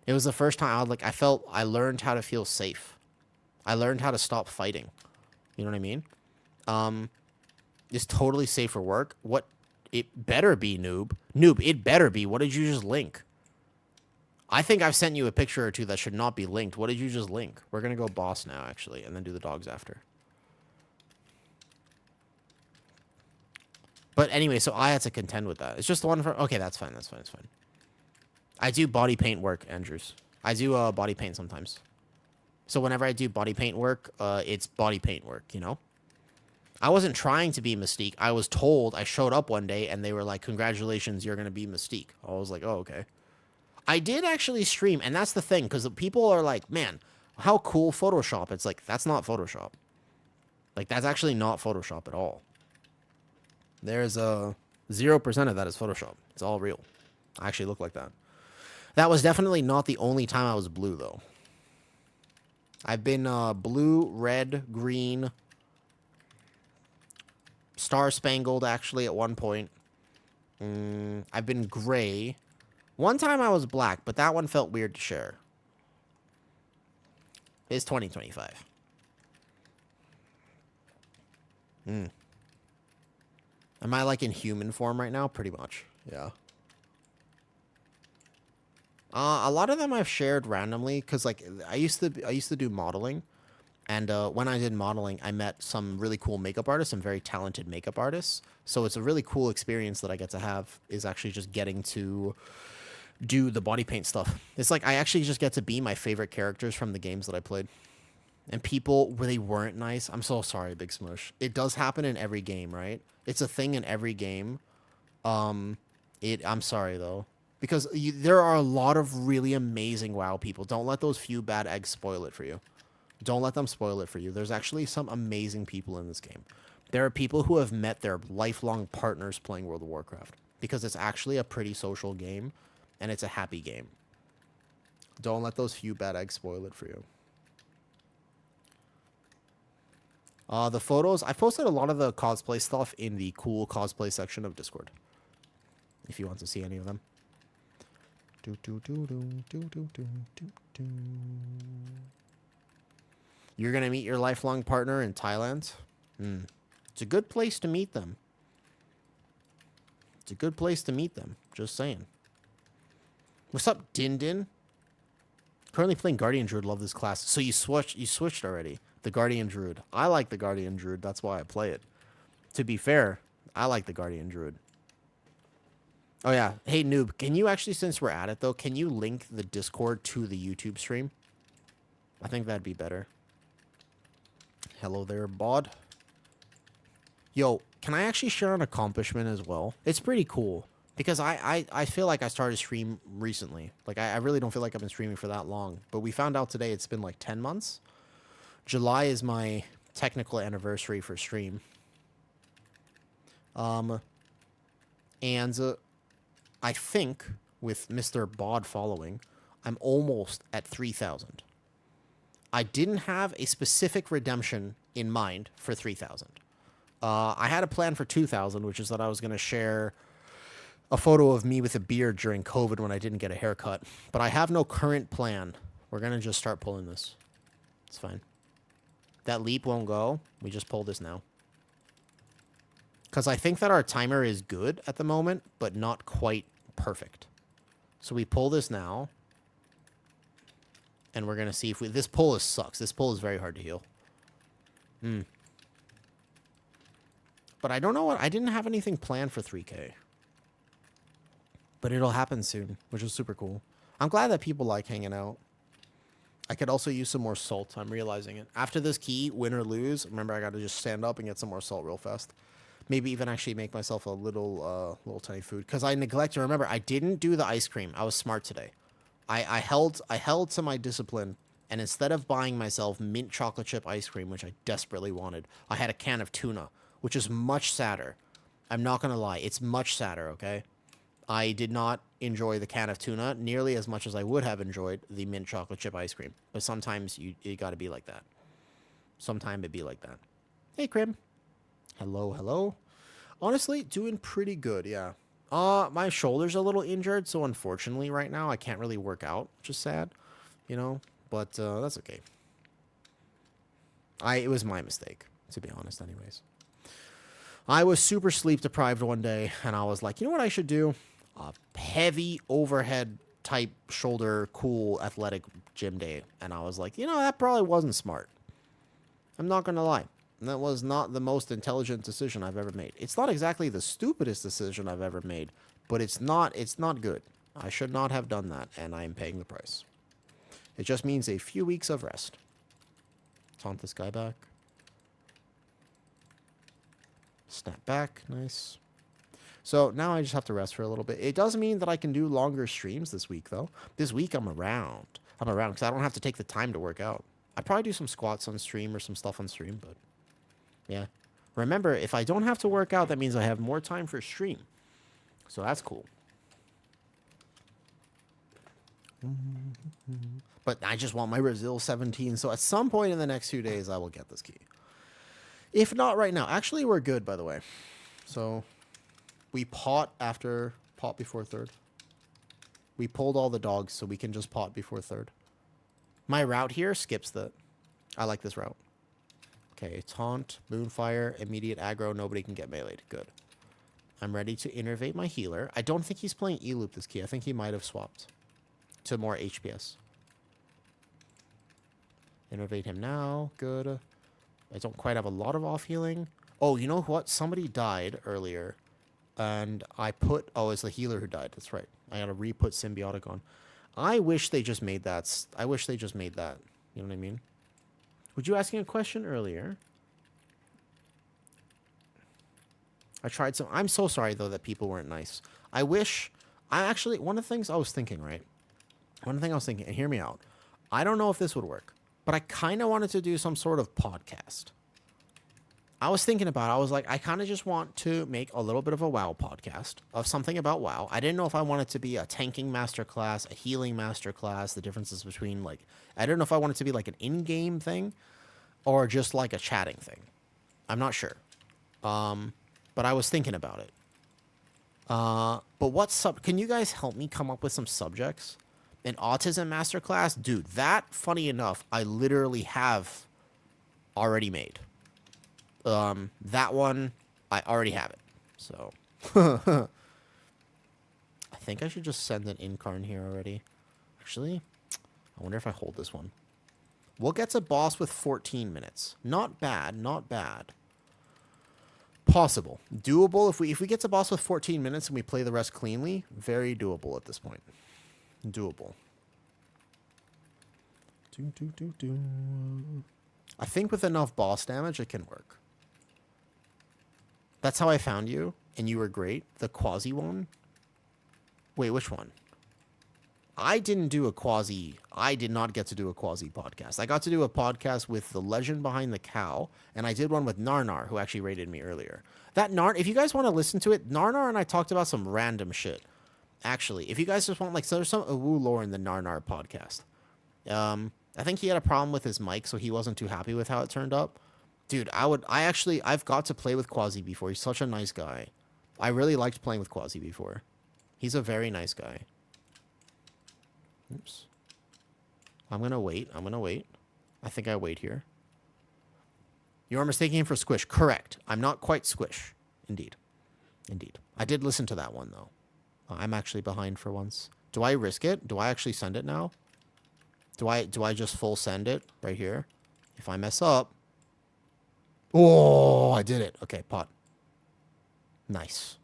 It was the first time I learned how to feel safe. I learned how to stop fighting. You know what I mean? It's totally safe for work. What? It better be, noob. Noob, it better be. What did you just link? I think I've sent you a picture or two that should not be linked. What did you just link? We're going to go boss now, actually, and then do the dogs after. But anyway, so I had to contend with that. It's just the one for... Okay, that's fine. That's fine. It's fine. I do body paint work, Andrews. I do body paint sometimes. So whenever I do body paint work, it's body paint work, you know? I wasn't trying to be Mystique. I was told, I showed up one day, and they were like, congratulations, you're going to be Mystique. I was like, oh, okay. I did actually stream, and that's the thing, because people are like, man, how cool Photoshop. It's like, that's not Photoshop. Like, that's actually not Photoshop at all. There's 0% of that is Photoshop. It's all real. I actually look like that. That was definitely not the only time I was blue, though. I've been blue, red, green, star-spangled, actually, at one point. I've been gray. One time I was black, but that one felt weird to share. It's 2025. Am I, like, in human form right now? Pretty much, yeah. A lot of them I've shared randomly because like I used to do modeling, and when I did modeling, I met some really cool makeup artists, some very talented makeup artists. So it's a really cool experience that I get to have is actually just getting to do the body paint stuff. It's like I actually just get to be my favorite characters from the games that I played. And people where they weren't nice, I'm so sorry, Big Smush. It does happen in every game, right? It's a thing in every game. I'm sorry though, because there are a lot of really amazing WoW people. Don't let those few bad eggs spoil it for you. Don't let them spoil it for you. There's actually some amazing people in this game. There are people who have met their lifelong partners playing World of Warcraft because it's actually a pretty social game and it's a happy game. Don't let those few bad eggs spoil it for you. The photos, I posted a lot of the cosplay stuff in the cool cosplay section of Discord. If you want to see any of them. You're going to meet your lifelong partner in Thailand? It's a good place to meet them. It's a good place to meet them. Just saying. What's up, Din Din? Currently playing Guardian Druid. Love this class. So you switched already. The Guardian Druid. I like the Guardian Druid. That's why I play it. To be fair, I like the Guardian Druid. Oh, yeah. Hey, Noob, can you actually, since we're at it, though, can you link the Discord to the YouTube stream? I think that'd be better. Hello there, bod. Yo, can I actually share an accomplishment as well? It's pretty cool. Because I feel like I started stream recently. Like, I really don't feel like I've been streaming for that long. But we found out today it's been like 10 months. July is my technical anniversary for stream. And I think with Mr. Bod following, I'm almost at 3,000. I didn't have a specific redemption in mind for 3,000. I had a plan for 2,000, which is that I was going to share a photo of me with a beard during COVID when I didn't get a haircut. But I have no current plan. We're going to just start pulling this. It's fine. That leap won't go. We just pull this now. Because I think that our timer is good at the moment, but not quite perfect. So we pull this now. And we're going to see if we... This pull sucks. This pull is very hard to heal. But I don't know what... I didn't have anything planned for 3K. But it'll happen soon, which is super cool. I'm glad that people like hanging out. I could also use some more salt. I'm realizing it. After this key, win or lose, remember I got to just stand up and get some more salt real fast. Maybe even actually make myself a little tiny food. Because I neglected. Remember, I didn't do the ice cream. I was smart today. I held to my discipline. And instead of buying myself mint chocolate chip ice cream, which I desperately wanted, I had a can of tuna, which is much sadder. I'm not going to lie. It's much sadder, okay? I did not enjoy the can of tuna nearly as much as I would have enjoyed the mint chocolate chip ice cream. But sometimes you got to be like that. Sometime it be like that. Hey, Crim. Hello, hello. Honestly, doing pretty good, yeah. My shoulder's a little injured, so unfortunately right now I can't really work out, which is sad, you know? But that's okay. It was my mistake, to be honest, anyways. I was super sleep deprived one day, and I was like, you know what I should do? A heavy overhead type shoulder cool athletic gym day. And I was like, you know, that probably wasn't smart. I'm not going to lie. That was not the most intelligent decision I've ever made. It's not exactly the stupidest decision I've ever made, but it's not good. I should not have done that, and I am paying the price. It just means a few weeks of rest. Taunt this guy back. Snap back. Nice. So now I just have to rest for a little bit. It does mean that I can do longer streams this week, though. This week I'm around. I'm around because I don't have to take the time to work out. I'd probably do some squats on stream or some stuff on stream, but yeah. Remember, if I don't have to work out, that means I have more time for stream. So that's cool. But I just want my Resil 17, so at some point in the next few days, I will get this key. If not right now. Actually, we're good, by the way. So we pot before third. We pulled all the dogs, so we can just pot before third. My route here skips that. I like this route. Okay, taunt, moonfire, immediate aggro, nobody can get meleeed. Good. I'm ready to innervate my healer. I don't think he's playing E-loop this key. I think he might have swapped to more HPS. Innovate him now. Good. I don't quite have a lot of off healing. Oh, you know what? Somebody died earlier. And I put... Oh, it's the healer who died. That's right. I gotta re-put Symbiotic on. I wish they just made that. I wish they just made that. You know what I mean? Would you asking a question earlier? I tried some... I'm so sorry, though, that people weren't nice. I wish... I actually... One of the things I was thinking, right? One thing I was thinking, and hear me out. I don't know if this would work, but I kind of wanted to do some sort of podcast. I was thinking about it. I was like, I kind of just want to make a little bit of a WoW podcast of something about WoW. I didn't know if I wanted to be a tanking masterclass, a healing masterclass, the differences between, like, I don't know if I want it to be like an in-game thing or just like a chatting thing. I'm not sure. But I was thinking about it. But can you guys help me come up with some subjects? An autism masterclass? Dude, that, funny enough, I literally have already made. That one, I already have it. So, I think I should just send an incarn here already. Actually, I wonder if I hold this one. We'll get to boss with 14 minutes. Not bad, not bad. Possible. Doable. If we get to boss with 14 minutes and we play the rest cleanly, very doable at this point. Doable. I think with enough boss damage, it can work. That's how I found you, and you were great. The Quasi one. Wait, which one? I did not get to do a Quasi podcast. I got to do a podcast with the legend behind the cow, and I did one with Narnar, who actually rated me earlier. If you guys want to listen to it, Narnar and I talked about some random shit. Actually, if you guys just want, like, so there's some Awu lore in the Narnar podcast. I think he had a problem with his mic, so he wasn't too happy with how it turned up. Dude, I've got to play with Quasi before. He's such a nice guy. I really liked playing with Quasi before. He's a very nice guy. Oops. I'm gonna wait. I think I wait here. You are mistaking him for Squish. Correct. I'm not quite Squish. Indeed. I did listen to that one, though. I'm actually behind for once. Do I risk it? Do I actually send it now? Do I just full send it right here? If I mess up... Oh, I did it. Okay, pot. Nice.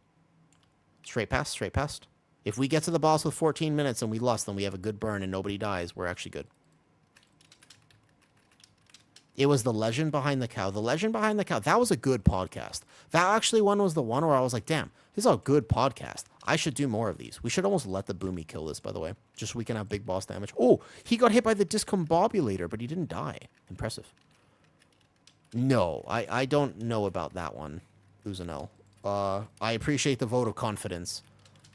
Straight past. If we get to the boss with 14 minutes and we lost, then we have a good burn and nobody dies. We're actually good. It was the legend behind the cow. The legend behind the cow. That was a good podcast. That actually one was the one where I was like, damn, this is a good podcast. I should do more of these. We should almost let the Boomy kill this, by the way. Just so we can have big boss damage. Oh, he got hit by the discombobulator, but he didn't die. Impressive. No, I don't know about that one, Uzanel. I appreciate the vote of confidence.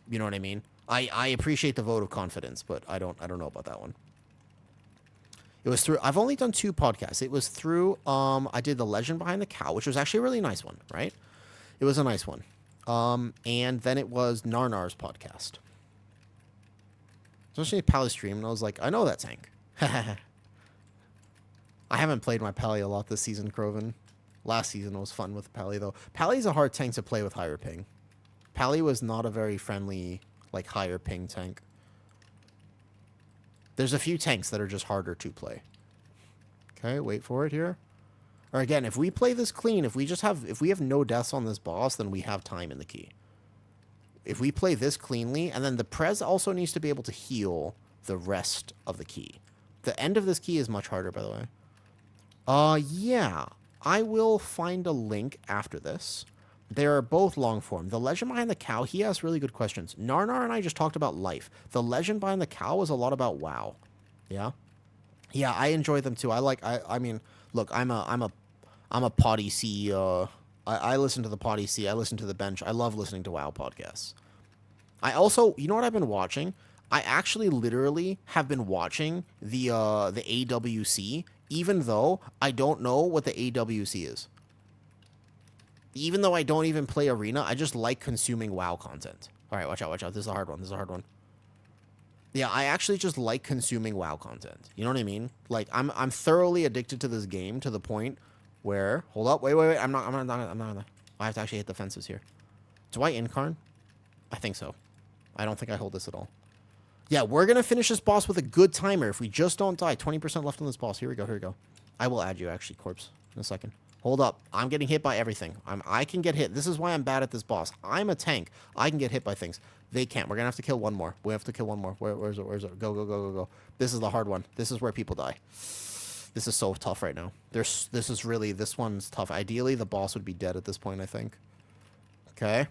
You know what I mean? I appreciate the vote of confidence, but I don't know about that one. It was through... I've only done 2 podcasts. It was through... I did the legend behind the cow, which was actually a really nice one, right? It was a nice one. And then it was Narnar's podcast. Especially Pally stream, and I was like, I know that tank. I haven't played my Pally a lot this season, Croven. Last season was fun with Pally, though. Pally's a hard tank to play with higher ping. Pally was not a very friendly, like, higher ping tank. There's a few tanks that are just harder to play. Okay, wait for it here. Or again, if we play this clean, if we have no deaths on this boss, then we have time in the key. If we play this cleanly, and then the Prez also needs to be able to heal the rest of the key. The end of this key is much harder, by the way. Yeah. I will find a link after this. They are both long form. The legend behind the cow, he asked really good questions. Narnar and I just talked about life. The legend behind the cow was a lot about WoW. Yeah? Yeah, I enjoy them too. I mean, look, I'm a potty C, I listen to the potty C, I listen to the bench. I love listening to WoW podcasts. I also, you know what I've been watching? I actually literally have been watching the AWC, even though I don't know what the AWC is. Even though I don't even play Arena, I just like consuming WoW content. All right, watch out. This is a hard one. Yeah, I actually just like consuming WoW content. You know what I mean? Like, I'm thoroughly addicted to this game to the point where... Hold up, wait. I'm not. I have to actually hit the fences here. Do I incarn? I think so. I don't think I hold this at all. Yeah, we're going to finish this boss with a good timer if we just don't die. 20% left on this boss. Here we go. Here we go. I will add you, actually, Corpse, in a second. Hold up. I'm getting hit by everything. I can get hit. This is why I'm bad at this boss. I'm a tank. I can get hit by things. They can't. We're going to have to kill one more. We have to kill one more. Where's it? Where's it? Go, go, go, go, go. This is the hard one. This is where people die. This is so tough right now. This one's tough. Ideally, the boss would be dead at this point, I think. Okay.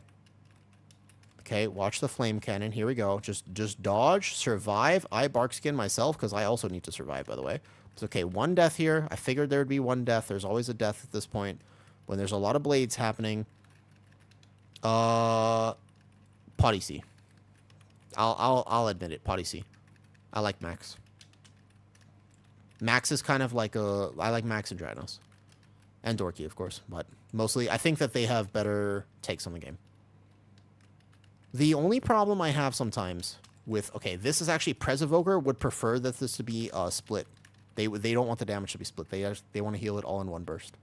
Okay, watch the flame cannon. Here we go. Just dodge, survive. I bark skin myself because I also need to survive, by the way. It's okay. One death here. I figured there would be one death. There's always a death at this point when there's a lot of blades happening. Potty C. I'll admit it. Potty C. I like Max. Max is kind of like I like Max and Dranos. And Dorky, of course. But mostly, I think that they have better takes on the game. The only problem I have sometimes with... Okay, this is actually... Presevoker would prefer that this to be split. They don't want the damage to be split. They want to heal it all in one burst.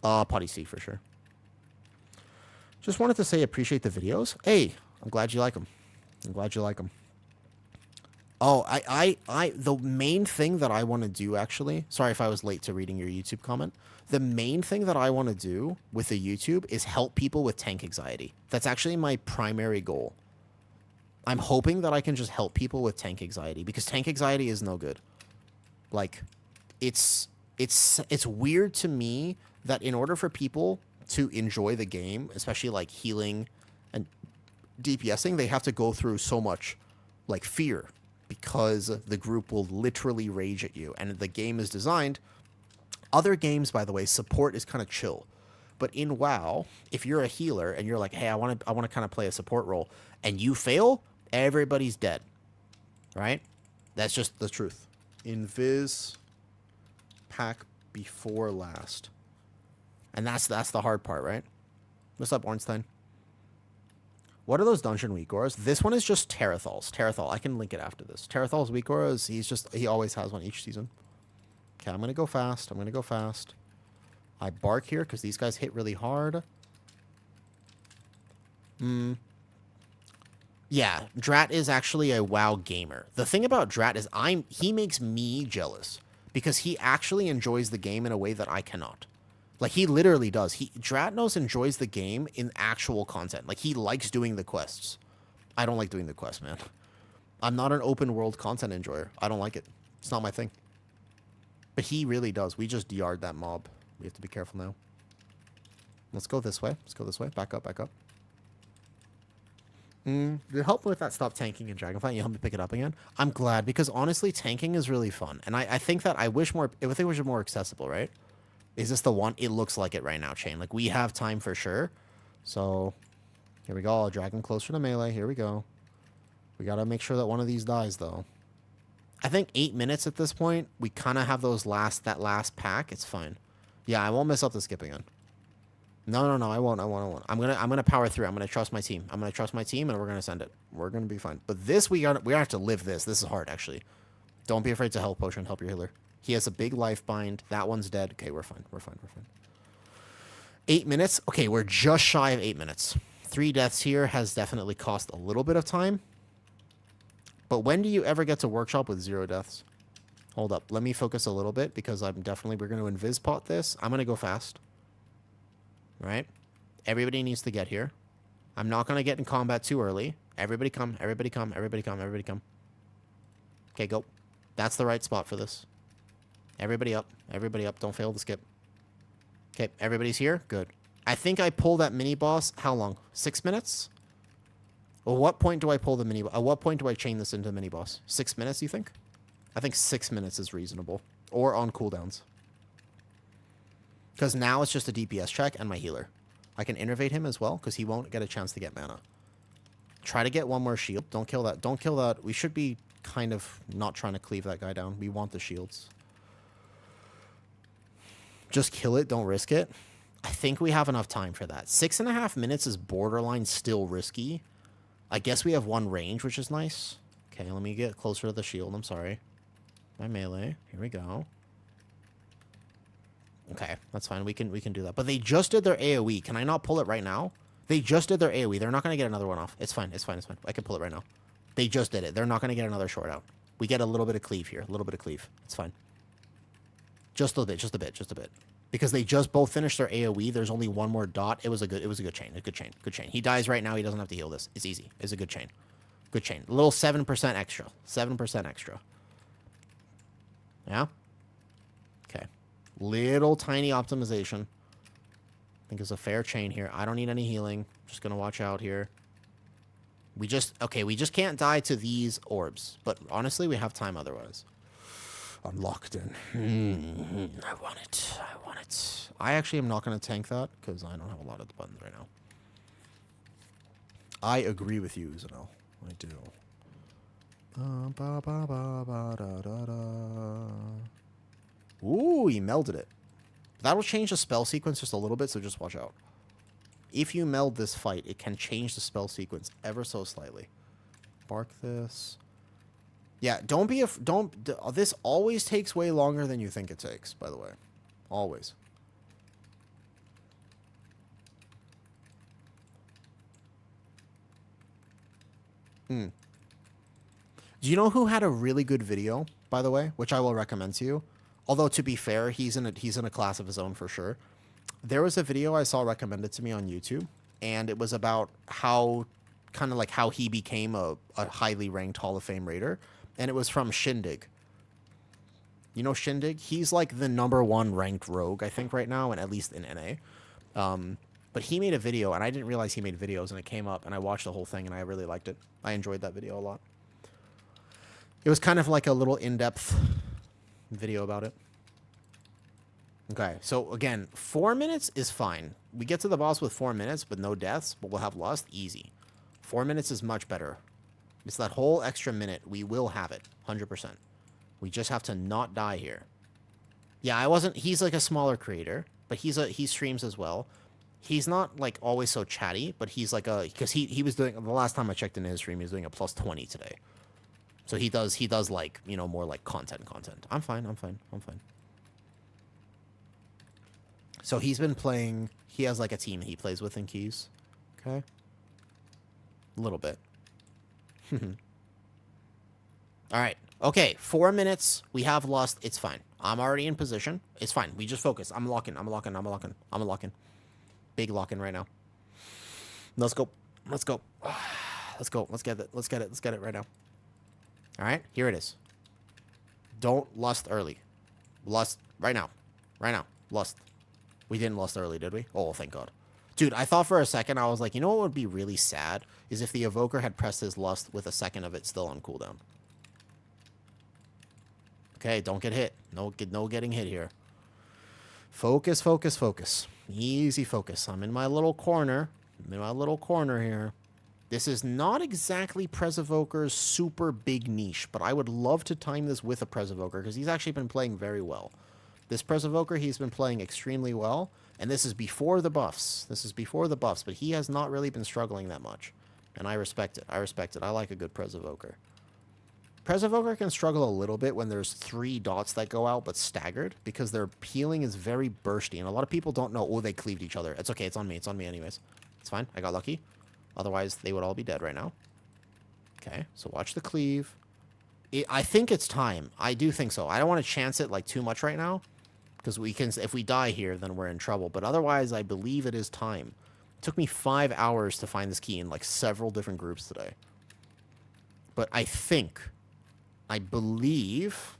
Potty C for sure. Just wanted to say appreciate the videos. Hey, I'm glad you like them. I'm glad you like them. Oh, the main thing that I want to do, actually... Sorry if I was late to reading your YouTube comment. The main thing that I want to do with the YouTube is help people with tank anxiety. That's actually my primary goal. I'm hoping that I can just help people with tank anxiety, because tank anxiety is no good. Like, it's weird to me that in order for people to enjoy the game, especially like healing and DPSing, they have to go through so much like fear, because the group will literally rage at you, and the game is designed... Other games, by the way, support is kind of chill. But in WoW, if you're a healer and you're like, hey, I want to kind of play a support role, and you fail, everybody's dead. Right? That's just the truth. Invis pack before last. And that's the hard part, right? What's up, Ornstein? What are those dungeon weak auras? This one is just Terathal's. Terathal, I can link it after this. Terathal's weak auras, he always has one each season. Okay, I'm going to go fast. I'm going to go fast. I bark here because these guys hit really hard. Yeah, Drat is actually a WoW gamer. The thing about Drat is he makes me jealous because he actually enjoys the game in a way that I cannot. Like, he literally does. Dratnos enjoys the game in actual content. Like, he likes doing the quests. I don't like doing the quests, man. I'm not an open world content enjoyer. I don't like it. It's not my thing. But he really does. We just DR'd that mob. We have to be careful now. Let's go this way. Let's go this way. Back up, back up. Help me with that stop tanking in Dragonflight. You help me pick it up again. I'm glad, because honestly, tanking is really fun. And I think that I wish it was more accessible, right? Is this the one? It looks like it right now, Chain. Like, we have time for sure. So, here we go. I'll drag him closer to melee. Here we go. We got to make sure that one of these dies, though. I think 8 minutes at this point. We kind of have that last pack. It's fine. Yeah, I won't mess up the skip again. No, I won't. I'm gonna power through. I'm gonna trust my team. I'm gonna trust my team, and we're gonna send it. We're gonna be fine. But this, we have to live this. This is hard, actually. Don't be afraid to health potion. Help your healer. He has a big life bind. That one's dead. Okay, we're fine. We're fine. 8 minutes. Okay, we're just shy of 8 minutes. 3 deaths here has definitely cost a little bit of time. But when do you ever get to workshop with 0 deaths? Hold up. Let me focus a little bit, because we're going to invis pot this. I'm going to go fast. Right? Everybody needs to get here. I'm not going to get in combat too early. Everybody come. Everybody come. Everybody come. Everybody come. Okay, go. That's the right spot for this. Everybody up. Everybody up. Don't fail to skip. Okay, everybody's here. Good. I think I pull that mini boss. How long? 6 minutes? Well, what point do I pull the mini boss? At what point do I chain this into the mini boss? 6 minutes, you think? I think 6 minutes is reasonable. Or on cooldowns. Because now it's just a DPS check and my healer. I can innervate him as well, because he won't get a chance to get mana. Try to get one more shield. Don't kill that. Don't kill that. We should be kind of not trying to cleave that guy down. We want the shields. Just kill it. Don't risk it. I think we have enough time for that. 6.5 minutes is borderline still risky. I guess we have 1 range, which is nice. Okay, let me get closer to the shield. I'm sorry. My melee. Here we go. Okay, that's fine. We can do that. But they just did their AoE. Can I not pull it right now? They just did their AoE. They're not going to get another one off. It's fine. It's fine. It's fine. I can pull it right now. They just did it. They're not going to get another short out. We get a little bit of cleave here. A little bit of cleave. It's fine. Just a little bit. Just a bit. Just a bit. Because they just both finished their AoE. There's only one more dot. It was a good chain. A good chain. Good chain. He dies right now. He doesn't have to heal this. It's easy. It's a good chain. Good chain. A little 7% extra. 7% extra. Yeah? Okay. Little tiny optimization. I think it's a fair chain here. I don't need any healing. Just going to watch out here. We just can't die to these orbs. But honestly, we have time otherwise. I'm locked in. I want it. I want it. I actually am not going to tank that because I don't have a lot of the buttons right now. I agree with you, Zanel. I do. Ooh, he melded it. That'll change the spell sequence just a little bit, so just watch out. If you meld this fight, it can change the spell sequence ever so slightly. Bark this. Yeah, this always takes way longer than you think it takes, by the way. Always. Do you know who had a really good video, by the way, which I will recommend to you? Although, to be fair, he's in a class of his own for sure. There was a video I saw recommended to me on YouTube, and it was about how he became a highly ranked Hall of Fame raider, and it was from Shindig. You know Shindig? He's like the #1 ranked rogue, I think, right now, and at least in NA. But he made a video, and I didn't realize he made videos, and it came up, and I watched the whole thing, and I really liked it. I enjoyed that video a lot. It was kind of like a little in-depth video about it. Okay, so again, 4 minutes is fine. We get to the boss with 4 minutes, but no deaths, but we'll have Lust, easy. 4 minutes is much better. It's that whole extra minute. We will have it, 100%. We just have to not die here. Yeah, he's like a smaller creator, but he streams as well. He's not like always so chatty, but he's like because he was doing, the last time I checked in his stream, he was doing a +20 today. So he does like, you know, more like content. I'm fine. So he's been playing, he has like a team he plays with in Keys. Okay. A little bit. All right. Okay. 4 minutes. We have Lust. It's fine. I'm already in position. It's fine. We just focus. I'm locking. Big lock-in right now. Let's go. Let's go. Let's get it right now. All right. Here it is. Don't Lust early. Lust right now. Lust. We didn't Lust early, did we? Oh, thank God. Dude, I thought for a second, I was like, you know what would be really sad? Is if the Evoker had pressed his Lust with a second of it still on cooldown. Okay, don't get hit. No getting hit here. Focus. Easy focus. I'm in my little corner. Here. This is not exactly Pres Evoker's super big niche, but I would love to time this with a Pres Evoker because he's actually been playing very well. This Pres Evoker, he's been playing extremely well, and this is before the buffs. But he has not really been struggling that much, and I respect it. I like a good Pres Evoker. Pres Evoker can struggle a little bit when there's 3 dots that go out, but staggered, because their healing is very bursty, and a lot of people don't know, oh, they cleaved each other. It's okay, it's on me anyways. It's fine, I got lucky. Otherwise, they would all be dead right now. Okay, so watch the cleave. I think it's time. I do think so. I don't want to chance it like too much right now, because if we die here, then we're in trouble. But otherwise, I believe it is time. It took me 5 hours to find this key in like several different groups today. But I believe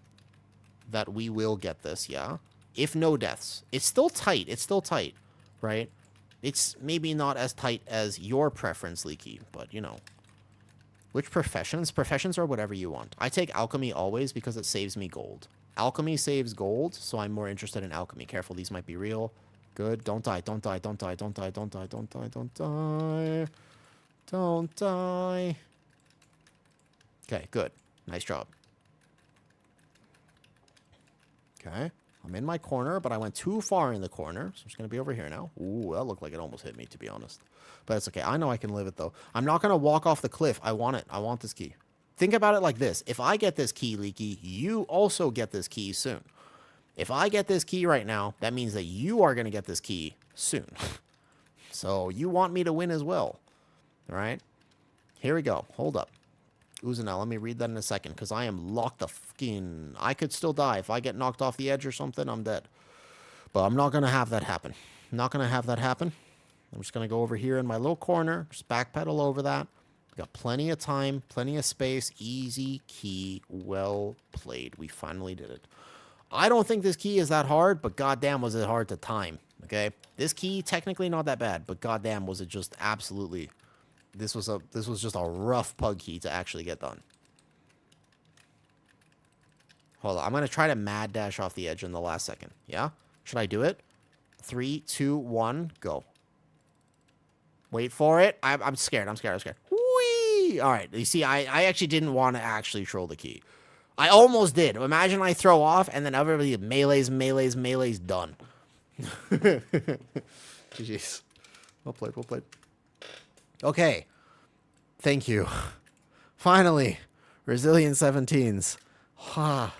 that we will get this, yeah? If no deaths. It's still tight, right? It's maybe not as tight as your preference, Leaky, but, you know. Which professions? Professions are whatever you want. I take alchemy always because it saves me gold. Alchemy saves gold, so I'm more interested in alchemy. Careful, these might be real. Good. Don't die. Don't die. Okay, good. Nice job. Okay. I'm in my corner, but I went too far in the corner, so I'm just going to be over here now. Ooh, that looked like it almost hit me, to be honest. But it's okay. I know I can live it, though. I'm not going to walk off the cliff. I want it. I want this key. Think about it like this. If I get this key, Leaky, you also get this key soon. If I get this key right now, that means that you are going to get this key soon. So you want me to win as well. All right? Here we go. Hold up. Uzanel, let me read that in a second, because I am locked the fucking... I could still die. If I get knocked off the edge or something, I'm dead. But I'm not going to have that happen. I'm not going to have that happen. I'm just going to go over here in my little corner, just backpedal over that. Got plenty of time, plenty of space. Easy key, well played. We finally did it. I don't think this key is that hard, but goddamn was it hard to time, okay? This key, technically not that bad, but goddamn was it just absolutely... This was just a rough pug key to actually get done. Hold on. I'm going to try to mad dash off the edge in the last second. Yeah? Should I do it? 3, 2, 1, go. Wait for it. I'm scared. I'm scared. Whee! All right. You see, I actually didn't want to actually troll the key. I almost did. Imagine I throw off and then everybody melees, done. GG's. Well played, well played. Okay. Thank you. Finally. Resilient 17s. Ha.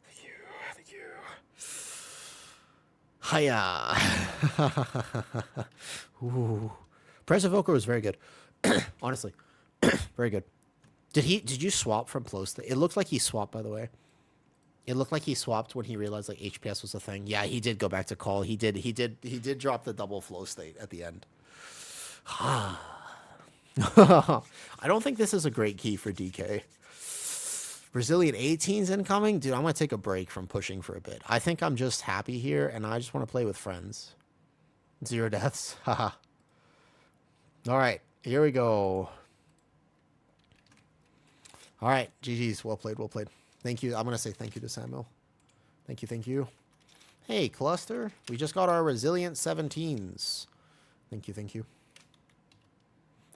Thank you. Hiya. Ooh. Press Evoker was very good. Honestly. Very good. Did you swap from flow state? It looked like he swapped, by the way. It looked like he swapped when he realized like HPS was a thing. Yeah, he did go back to call. He did drop the double flow state at the end. I don't think this is a great key for DK. Resilient 18s incoming? Dude, I'm going to take a break from pushing for a bit. I think I'm just happy here, and I just want to play with friends. 0 deaths. Haha. All right, here we go. All right, GG's. Well played, well played. Thank you. I'm going to say thank you to Samuel. Thank you, thank you. Hey, Cluster. We just got our Resilient 17s. Thank you, thank you.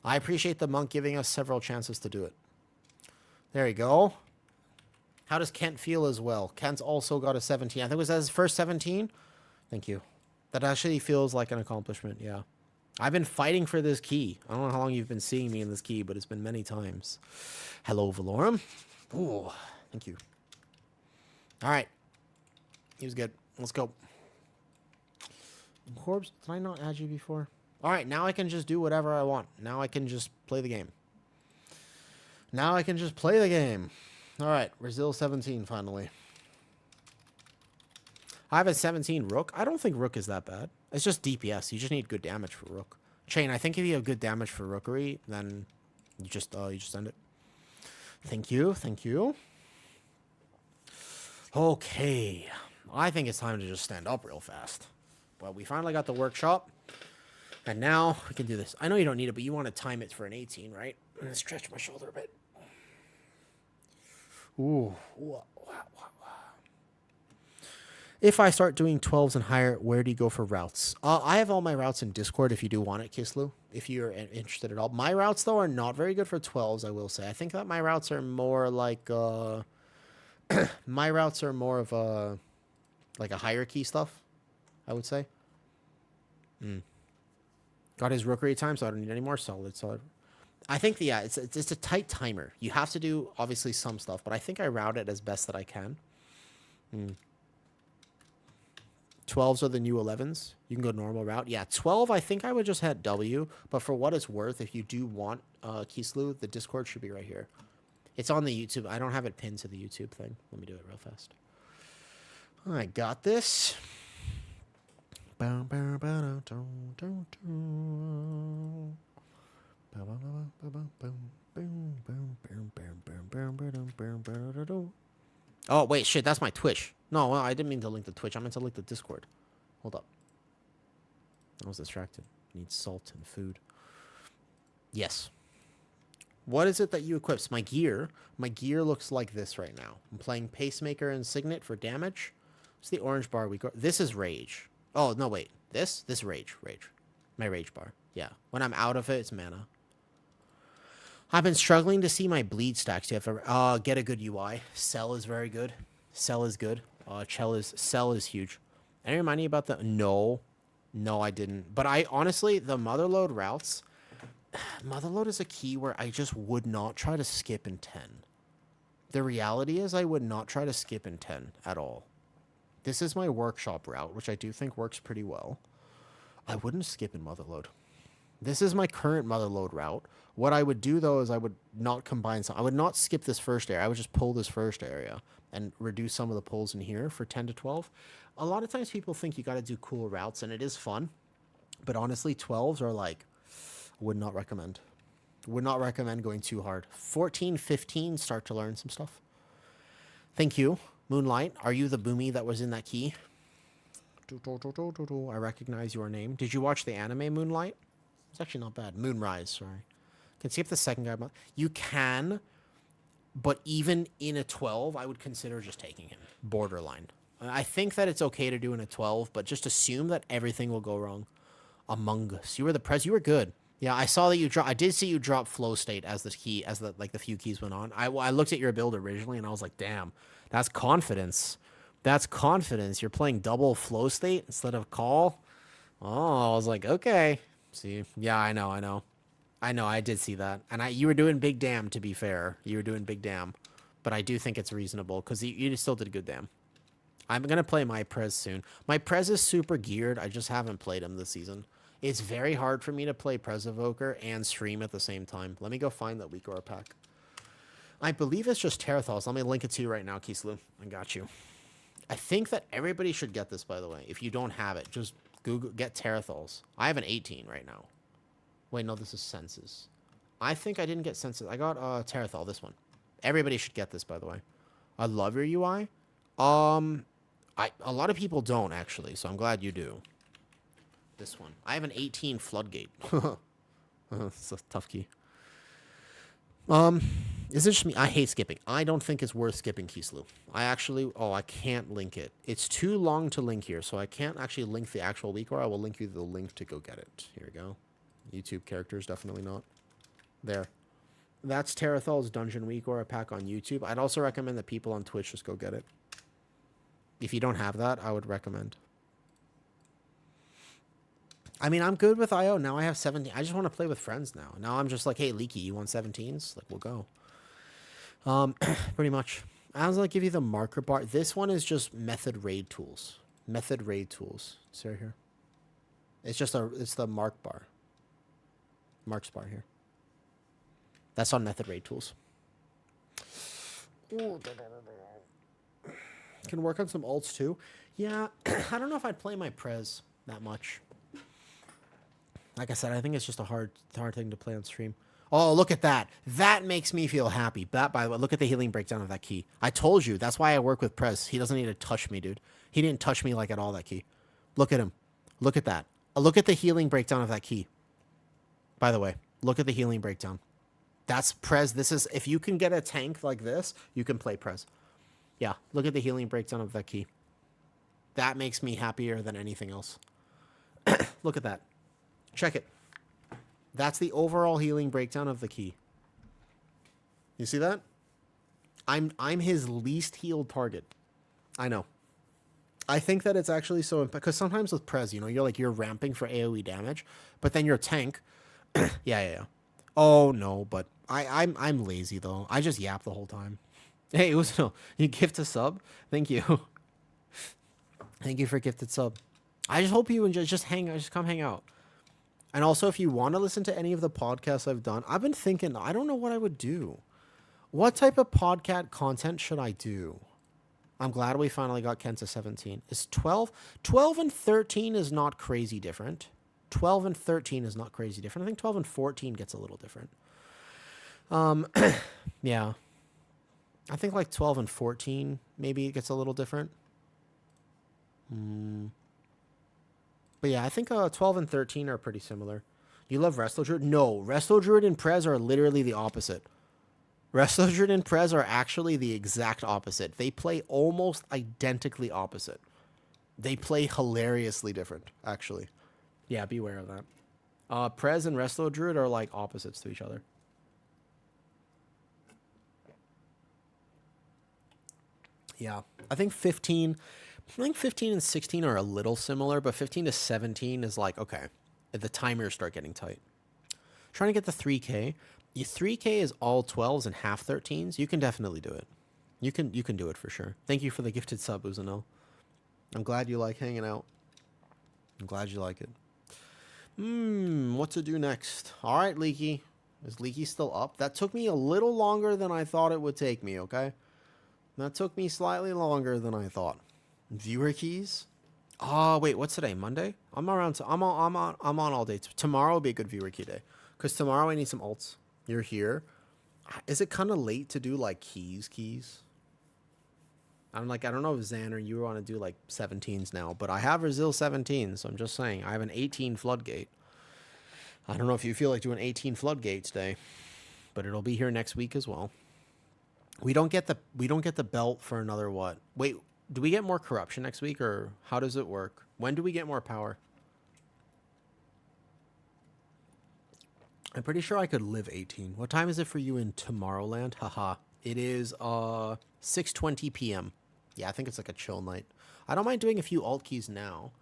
I appreciate the monk giving us several chances to do it. There you go. How does Kent feel as well? Kent's also got a 17. I think it was his first 17. Thank you. That actually feels like an accomplishment, yeah. I've been fighting for this key. I don't know how long you've been seeing me in this key, but it's been many times. Hello, Valorum. Ooh, thank you. All right. He was good. Let's go. Corbs, did I not add you before? All right, now I can just do whatever I want. Now I can just play the game. Now I can just play the game. All right, Resil 17 finally. I have a 17 Rook. I don't think Rook is that bad. It's just DPS. You just need good damage for Rook. Chain, I think if you have good damage for Rookery, then you just end it. Thank you, thank you. Okay. I think it's time to just stand up real fast. Well, we finally got the workshop. And now we can do this. I know you don't need it, but you want to time it for an 18, right? I'm going to stretch my shoulder a bit. Ooh. If I start doing 12s and higher, where do you go for routes? I have all my routes in Discord if you do want it, Kislu, if you're interested at all. My routes, though, are not very good for 12s, I will say. I think that my routes are more like... my routes are more of a... like a hierarchy stuff, I would say. Got his Rookery time, so I don't need any more solid. I think, yeah, it's a tight timer. You have to do, obviously, some stuff, but I think I route it as best that I can. 12s are the new 11s. You can go normal route. Yeah, 12, I think I would just hit W, but for what it's worth, if you do want Kislu, the Discord should be right here. It's on the YouTube. I don't have it pinned to the YouTube thing. Let me do it real fast. I got this. Oh, wait, shit, that's my Twitch. No, well, I didn't mean to link the Twitch. I meant to link the Discord. Hold up. I was distracted. Need salt and food. Yes. What is it that you equips? My gear. My gear looks like this right now. I'm playing Pacemaker and Signet for damage. It's the orange bar we got. This is Rage. Oh, no, wait. This Rage. My Rage bar. Yeah. When I'm out of it, it's mana. I've been struggling to see my bleed stacks. You have to get a good UI. Cell is very good. Cell is good. Cell is huge. And remind me about the... No, I didn't. But I honestly, the Motherload routes... Motherload is a key where I just would not try to skip in 10. The reality is I would not try to skip in 10 at all. This is my workshop route, which I do think works pretty well. I wouldn't skip in Motherload. This is my current motherload route. What I would do, though, is I would not combine some. I would not skip this first area. I would just pull this first area and reduce some of the pulls in here for 10 to 12. A lot of times people think you got to do cool routes, and it is fun. But honestly, 12s are like, would not recommend. Would not recommend going too hard. 14, 15, start to learn some stuff. Thank you. Moonlight, are you the boomy that was in that key? I recognize your name. Did you watch the anime Moonlight? It's actually not bad. Moonrise, sorry. Can skip the second guy. You can, but even in a 12, I would consider just taking him. Borderline. I think that it's okay to do in a 12, but just assume that everything will go wrong. Among Us. You were the pres. You were good. Yeah, I saw that you drop. I did see you drop flow state as the key, as the few keys went on. I looked at your build originally and I was like, damn, that's confidence. That's confidence. You're playing double flow state instead of call. Oh, I was like, okay. See, yeah, I know. I did see that, and you were doing big damn. To be fair, you were doing big damn, but I do think it's reasonable because you still did good damn. I'm gonna play my Prez soon. My Prez is super geared. I just haven't played him this season. It's very hard for me to play Prez Evoker and stream at the same time. Let me go find that weak aura pack. I believe it's just Terathals. Let me link it to you right now, Kislu. I got you. I think that everybody should get this, by the way. If you don't have it, just Google, get Terathals. I have an 18 right now. Wait, no, this is Senses. I think I didn't get Senses. I got Terathal, this one. Everybody should get this, by the way. I love your UI. A lot of people don't, actually, so I'm glad you do. This one. I have an 18 Floodgate. It's a tough key. Is it just me? I hate skipping. I don't think it's worth skipping Kislu. I can't link it. It's too long to link here, so I can't actually link the actual week, or I will link you the link to go get it. Here we go. YouTube characters, definitely not. There. That's Terathal's Dungeon Week or a pack on YouTube. I'd also recommend that people on Twitch just go get it. If you don't have that, I would recommend. I mean, I'm good with IO. Now I have 17. I just want to play with friends now. Now I'm just like, hey, Leaky, you want 17s? Like, we'll go. Pretty much. I was going to give you the marker bar. This one is just method raid tools. Method raid tools. It's right here. It's just it's the mark bar. Marks bar here. That's on method raid tools. Can work on some alts too. Yeah, I don't know if I'd play my Prez that much. Like I said, I think it's just a hard thing to play on stream. Oh, look at that. That makes me feel happy. That, by the way, look at the healing breakdown of that key. I told you. That's why I work with Prez. He doesn't need to touch me, dude. He didn't touch me like at all, that key. Look at him. Look at that. Look at the healing breakdown of that key. By the way, look at the healing breakdown. That's Prez. This is, if you can get a tank like this, you can play Prez. Yeah, look at the healing breakdown of that key. That makes me happier than anything else. Look at that. Check it. That's the overall healing breakdown of the key. You see that? I'm his least healed target. I know. I think that it's actually so, because sometimes with Prez, you know, you're ramping for AoE damage, but then your tank, yeah. Oh no, but I'm lazy though. I just yap the whole time. Hey, it was no, you gift a sub. Thank you. Thank you for gifted sub. I just hope you enjoy. Just come hang out. And also, if you want to listen to any of the podcasts I've done, I've been thinking, I don't know what I would do. What type of podcast content should I do? I'm glad we finally got Ken to 17. Is 12 and 13 is not crazy different. 12 and 13 is not crazy different. I think 12 and 14 gets a little different. Yeah. I think like 12 and 14, maybe it gets a little different. But yeah, I think 12 and 13 are pretty similar. You love Resto Druid? No, Resto Druid and Prez are literally the opposite. Resto Druid and Prez are actually the exact opposite. They play almost identically opposite. They play hilariously different, actually. Yeah, beware of that. Prez and Resto Druid are like opposites to each other. Yeah, I think 15 and 16 are a little similar, but 15 to 17 is like, okay, the timers start getting tight. Trying to get the 3K. Your 3K is all 12s and half 13s. You can definitely do it. You can do it for sure. Thank you for the gifted sub, Uzanel. I'm glad you like hanging out. I'm glad you like it. What to do next? All right, Leaky. Is Leaky still up? That took me a little longer than I thought it would take me, okay? That took me slightly longer than I thought. Viewer keys? Oh, wait, what's today? Monday? I'm around. I'm on all day. Tomorrow will be a good viewer key day. Because tomorrow I need some alts. You're here. Is it kind of late to do, like, keys? I don't know if Xan or you want to do, like, 17s now. But I have Resil 17, so I'm just saying. I have an 18 floodgate. I don't know if you feel like doing 18 floodgates day. But it'll be here next week as well. We don't get the belt for another what? Wait, do we get more corruption next week, or how does it work? When do we get more power? I'm pretty sure I could live 18. What time is it for you in Tomorrowland? Haha. It is 6:20 p.m. Yeah, I think it's like a chill night. I don't mind doing a few alt keys now.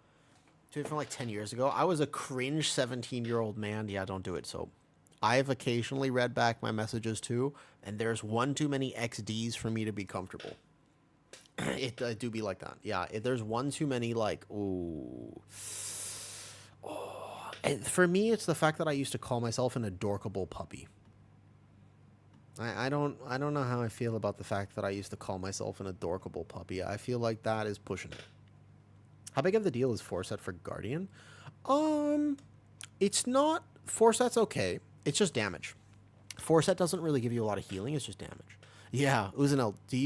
Doing it from like 10 years ago. I was a cringe 17-year-old man. Yeah, don't do it. So I've occasionally read back my messages too, and there's one too many XDs for me to be comfortable. It do be like that. Yeah, there's one too many, like, ooh. Oh. And for me, it's the fact that I used to call myself an adorkable puppy. I don't know how I feel about the fact that I used to call myself an adorkable puppy. I feel like that is pushing it. How big of the deal is 4-set for Guardian? It's not... 4-set's okay. It's just damage. 4-set doesn't really give you a lot of healing. It's just damage. Yeah, Uzanel, do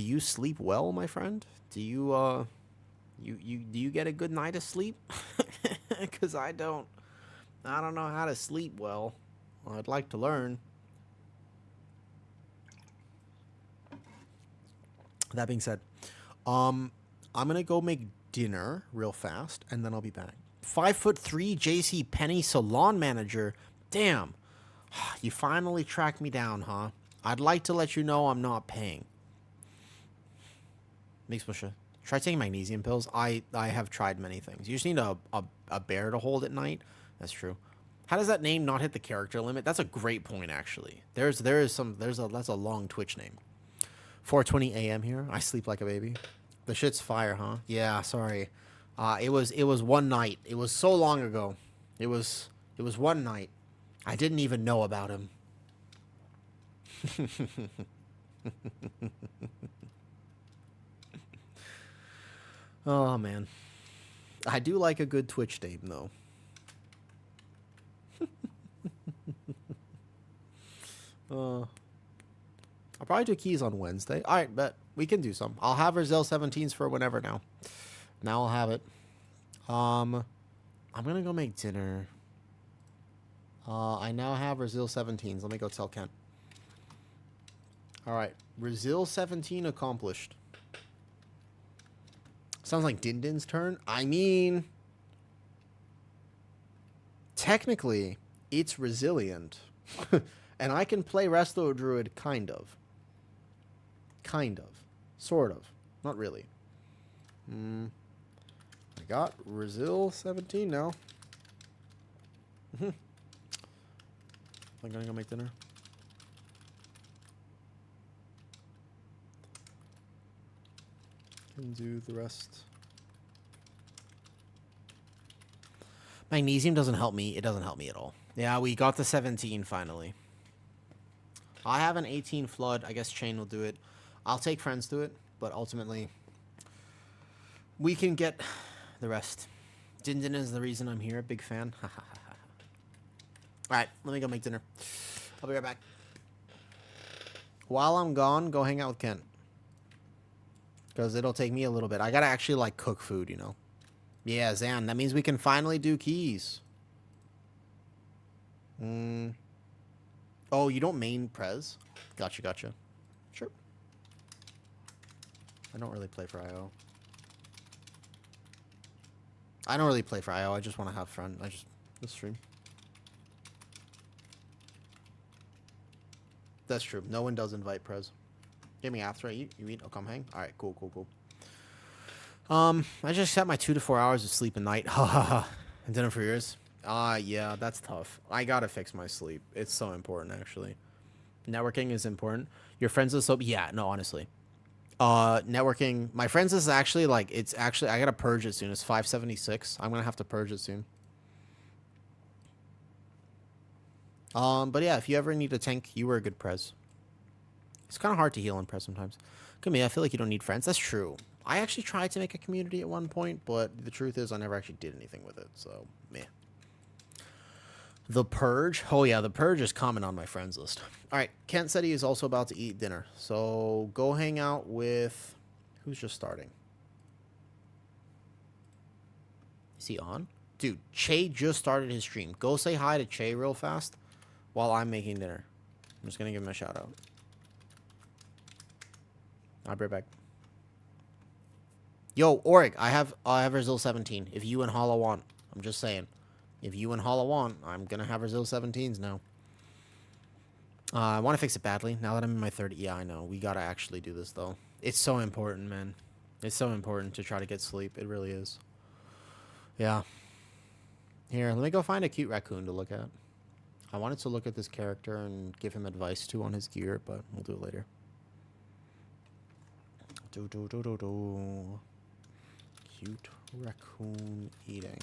you sleep well, my friend? Do you get a good night of sleep? Because I don't know how to sleep well. I'd like to learn. That being said, I'm gonna go make dinner real fast, and then I'll be back. 5'3" JC Penney salon manager. Damn, you finally tracked me down, huh? I'd like to let you know I'm not paying. Mixbusha. Try taking magnesium pills. I have tried many things. You just need a bear to hold at night. That's true. How does that name not hit the character limit? That's a great point, actually. That's a long Twitch name. 4:20 a.m. here. I sleep like a baby. The shit's fire, huh? Yeah, sorry. It was one night. It was so long ago. It was one night. I didn't even know about him. Oh man. I do like a good Twitch name though. I'll probably do keys on Wednesday. Alright, bet. We can do some. I'll have Resil 17s for whenever now. Now I'll have it. I'm gonna go make dinner. I now have Resil 17s. Let me go tell Kent. Alright. Resil 17 accomplished. Sounds like Din Din's turn. I mean, technically, it's resilient. And I can play Resto Druid, kind of. Kind of. Sort of. Not really. I got Resil 17 now. I'm gonna go make dinner. Can do the rest. Magnesium doesn't help me. It doesn't help me at all. Yeah, we got the 17 finally. I have an 18 flood. I guess Chain will do it. I'll take friends to it, but ultimately we can get the rest. Din Din is the reason I'm here. Big fan. Alright, let me go make dinner. I'll be right back. While I'm gone, go hang out with Kent. Because it'll take me a little bit. I gotta actually, like, cook food, you know. Yeah, Zan, that means we can finally do keys. Oh, you don't main Prez? Gotcha. Sure. I don't really play for IO. I don't really play for IO. I just want to have fun. This stream. That's true. No one does invite Prez. Give me after I eat. You eat? I'll come hang. All right, cool. I just set my 2 to 4 hours of sleep a night. And dinner for yours. Yeah, that's tough. I gotta fix my sleep. It's so important, actually. Networking is important. Your friends list. Yeah, no, honestly. Networking. My friends list is actually like. It's actually. I gotta purge it soon. It's 576. I'm gonna have to purge it soon. But yeah, if you ever need a tank, you were a good prez. It's kind of hard to heal in prez sometimes. Come here, I feel like you don't need friends. That's true. I actually tried to make a community at one point, but the truth is I never actually did anything with it, so meh. The Purge? Oh yeah, The Purge is common on my friends list. Alright, Kent said he is also about to eat dinner, so go hang out with... Who's just starting? Is he on? Dude, Che just started his stream. Go say hi to Che real fast while I'm making dinner. I'm just gonna give him a shout out. I'll be right back. Yo, Orig, I have Resil 17. If you and Hala want, I'm just saying. If you and Hala want, I'm gonna have Resil 17s now. I want to fix it badly. Now that I'm in my 30s. Yeah, I know. We gotta actually do this, though. It's so important, man. It's so important to try to get sleep. It really is. Yeah. Here, let me go find a cute raccoon to look at. I wanted to look at this character and give him advice, too, on his gear, but we'll do it later. Cute raccoon eating.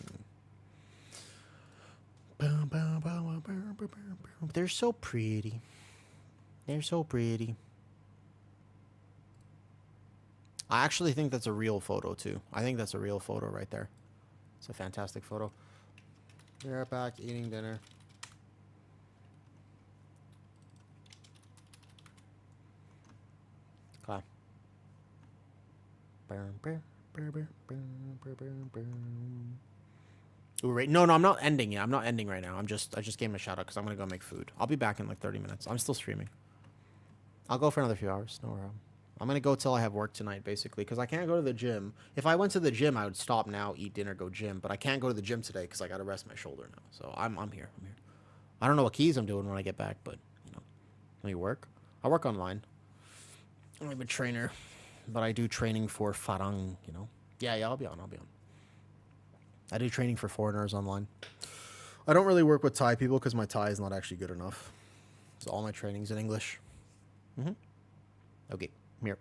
They're so pretty. They're so pretty. I actually think that's a real photo, too. I think that's a real photo right there. It's a fantastic photo. They're back eating dinner. Okay. Ooh, right. No, I'm not ending it. I'm not ending right now. I just gave him a shout out because I'm gonna go make food. I'll be back in like 30 minutes. I'm still streaming. I'll go for another few hours. No problem. I'm gonna go till I have work tonight, basically, because I can't go to the gym. If I went to the gym, I would stop now, eat dinner, go gym. But I can't go to the gym today because I gotta rest my shoulder now. So I'm here. I'm here. I don't know what keys I'm doing when I get back, but you know, let me work. I work online. I'm a trainer, but I do training for Farang. You know. Yeah, I'll be on. I do training for foreigners online. I don't really work with Thai people because my Thai is not actually good enough. So all my training's in English. Okay, I'm here.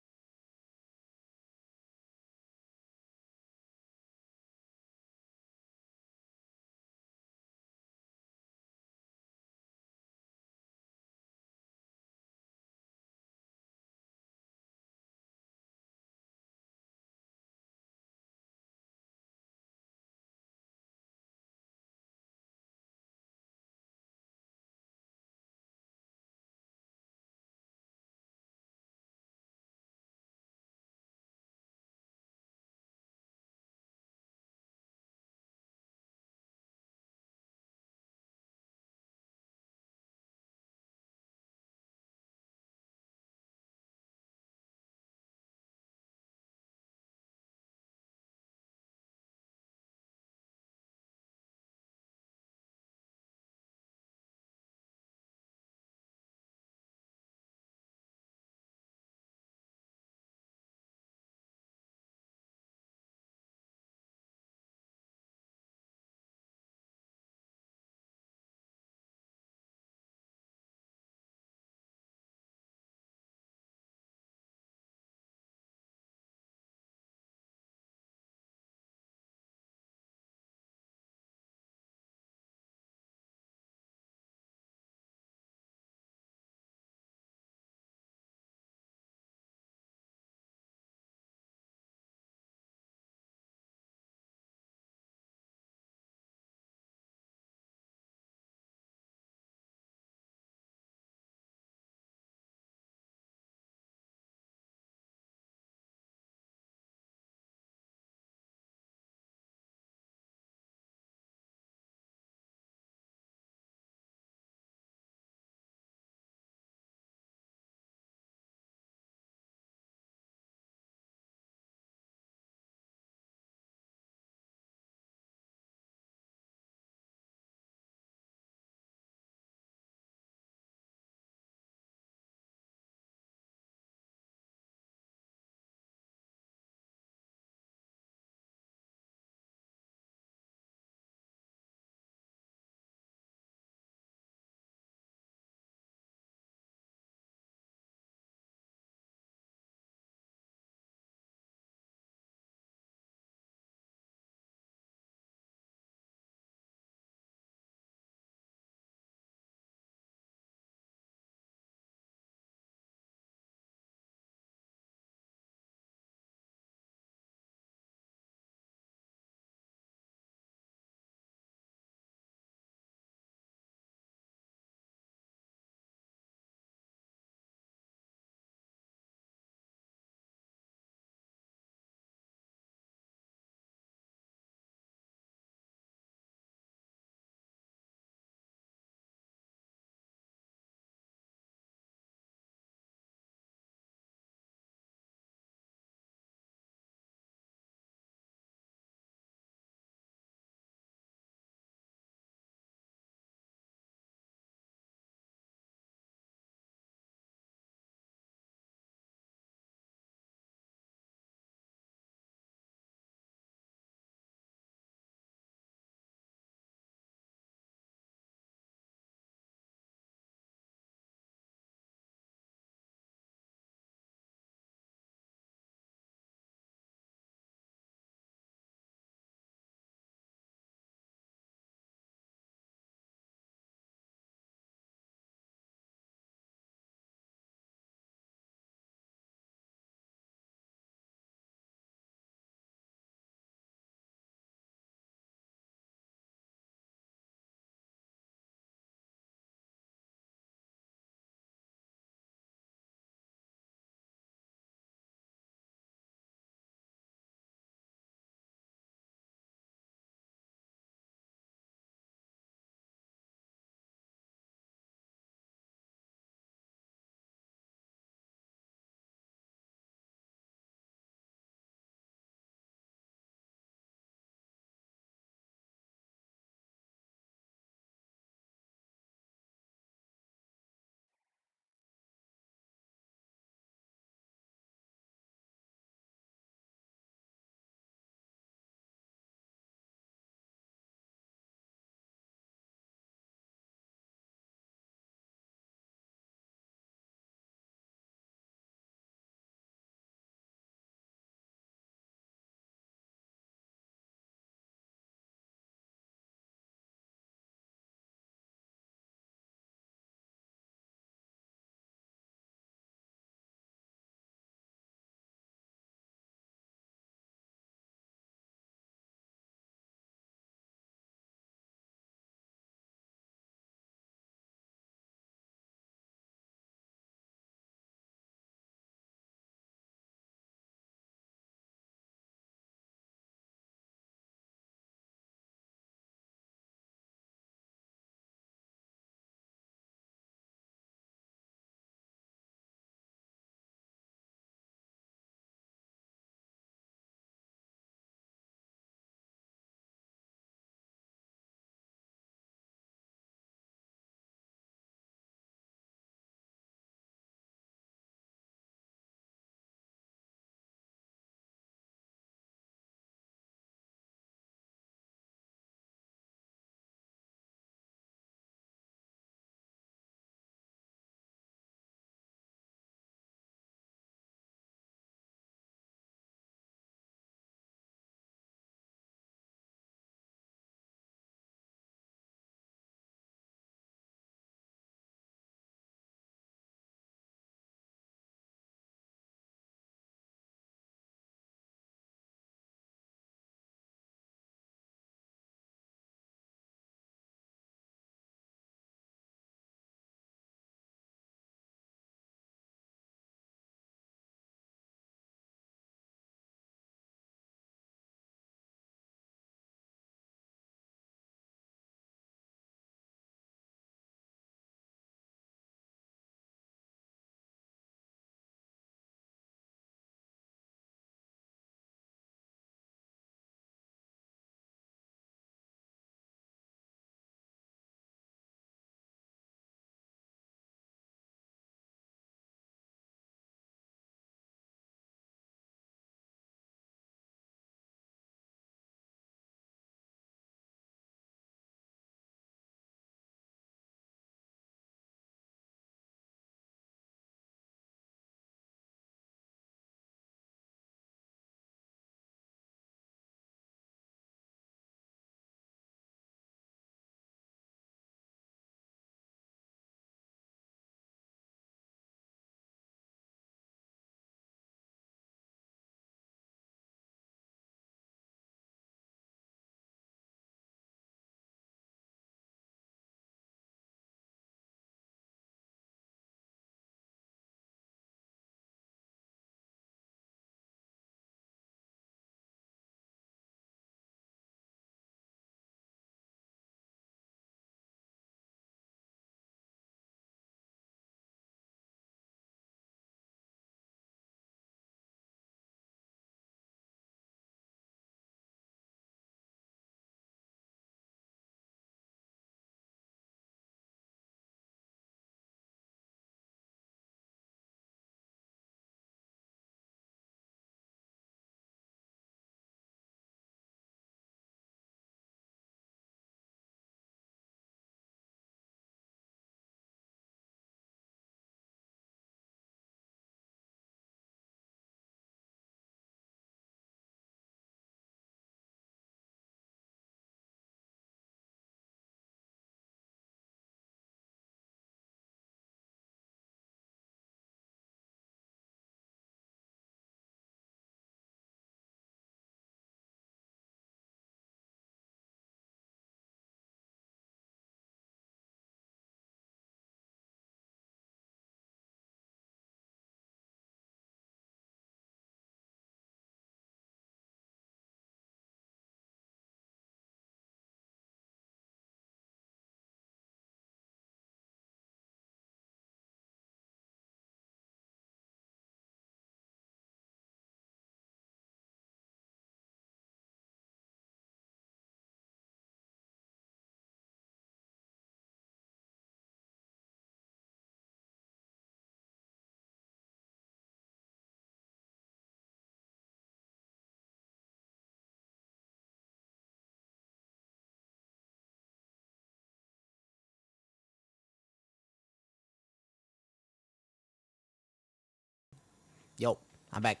Yo, I'm back.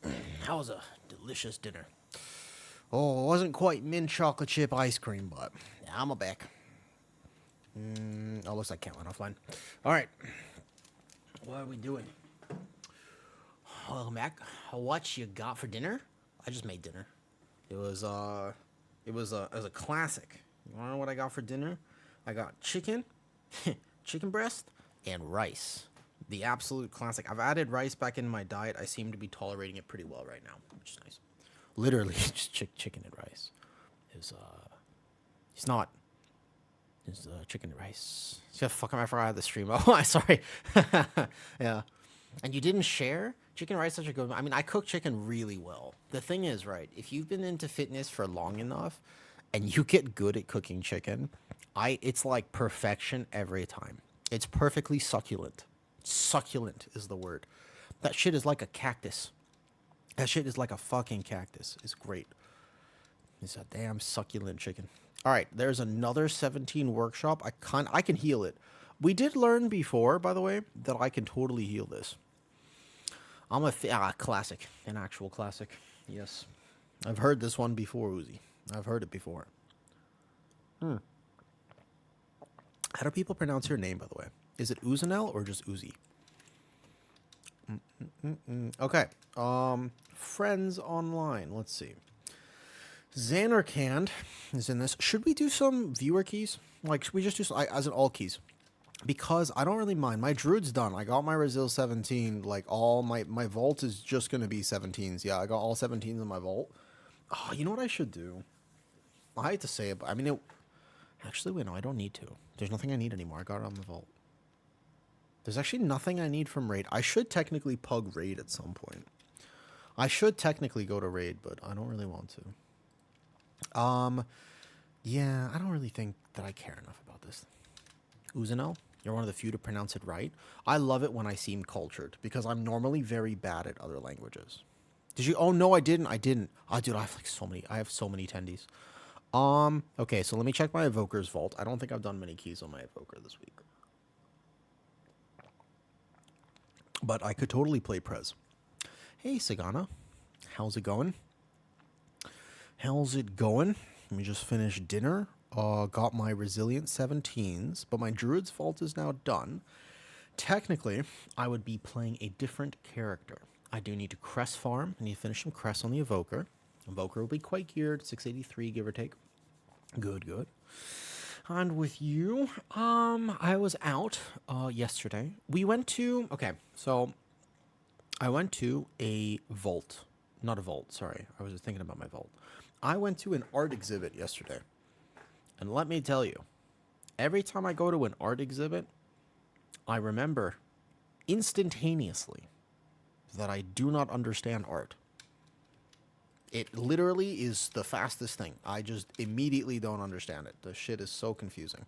That was a delicious dinner. Oh, it wasn't quite mint chocolate chip ice cream, but yeah, I'm back. Oh, looks like Cat went offline. All right. What are we doing? Welcome back. What you got for dinner? I just made dinner. It was a classic. You wanna know what I got for dinner? I got chicken, chicken breast, and rice. The absolute classic. I've added rice back in my diet. I seem to be tolerating it pretty well right now, which is nice. Literally just chicken and rice. It's chicken and rice. Yeah, fuck, I forgot the stream. Oh, I'm sorry. Yeah. And you didn't share? Chicken and rice is such a good. I mean, I cook chicken really well. The thing is, right, if you've been into fitness for long enough and you get good at cooking chicken, it's like perfection every time. It's perfectly succulent. Succulent is the word. That shit is like a cactus. That shit is like a fucking cactus. It's great. It's a damn succulent chicken. All right, there's another 17 workshop. I can heal it. We did learn before, by the way, that I can totally heal this. I'm a classic, an actual classic. Yes, I've heard this one before, Uzi. I've heard it before. How do people pronounce your name, by the way? Is it Uzanel or just Uzi? Okay. Friends online. Let's see. Xanarkand is in this. Should we do some viewer keys? Like, should we just do some, as in all keys? Because I don't really mind. My druid's done. I got my Resil 17. Like, all my vault is just going to be 17s. Yeah, I got all 17s in my vault. Oh, you know what I should do? I hate to say it, but I mean, actually, wait, no, I don't need to. There's nothing I need anymore. I got it on the vault. There's actually nothing I need from raid. I should technically pug raid at some point. I should technically go to raid, but I don't really want to. Yeah, I don't really think that I care enough about this. Uzanel, you're one of the few to pronounce it right. I love it when I seem cultured, because I'm normally very bad at other languages. Did you? Oh, no, I didn't. Oh, dude, I have like so many. I have so many attendees. Okay, so let me check my Evoker's vault. I don't think I've done many keys on my Evoker this week. But I could totally play Prez. Hey, Sagana. How's it going? How's it going? Let me just finish dinner. Got my Resilient 17s, but my Druid's Vault is now done. Technically, I would be playing a different character. I do need to crest farm. I need to finish some crests on the Evoker. Evoker will be quite geared, 683, give or take. Good, good. And with you, I was out yesterday. We went to, okay, so I went to a vault. Not a vault, sorry. I was just thinking about my vault. I went to an art exhibit yesterday. And let me tell you, every time I go to an art exhibit, I remember instantaneously that I do not understand art. It literally is the fastest thing. I just immediately don't understand it. The shit is so confusing.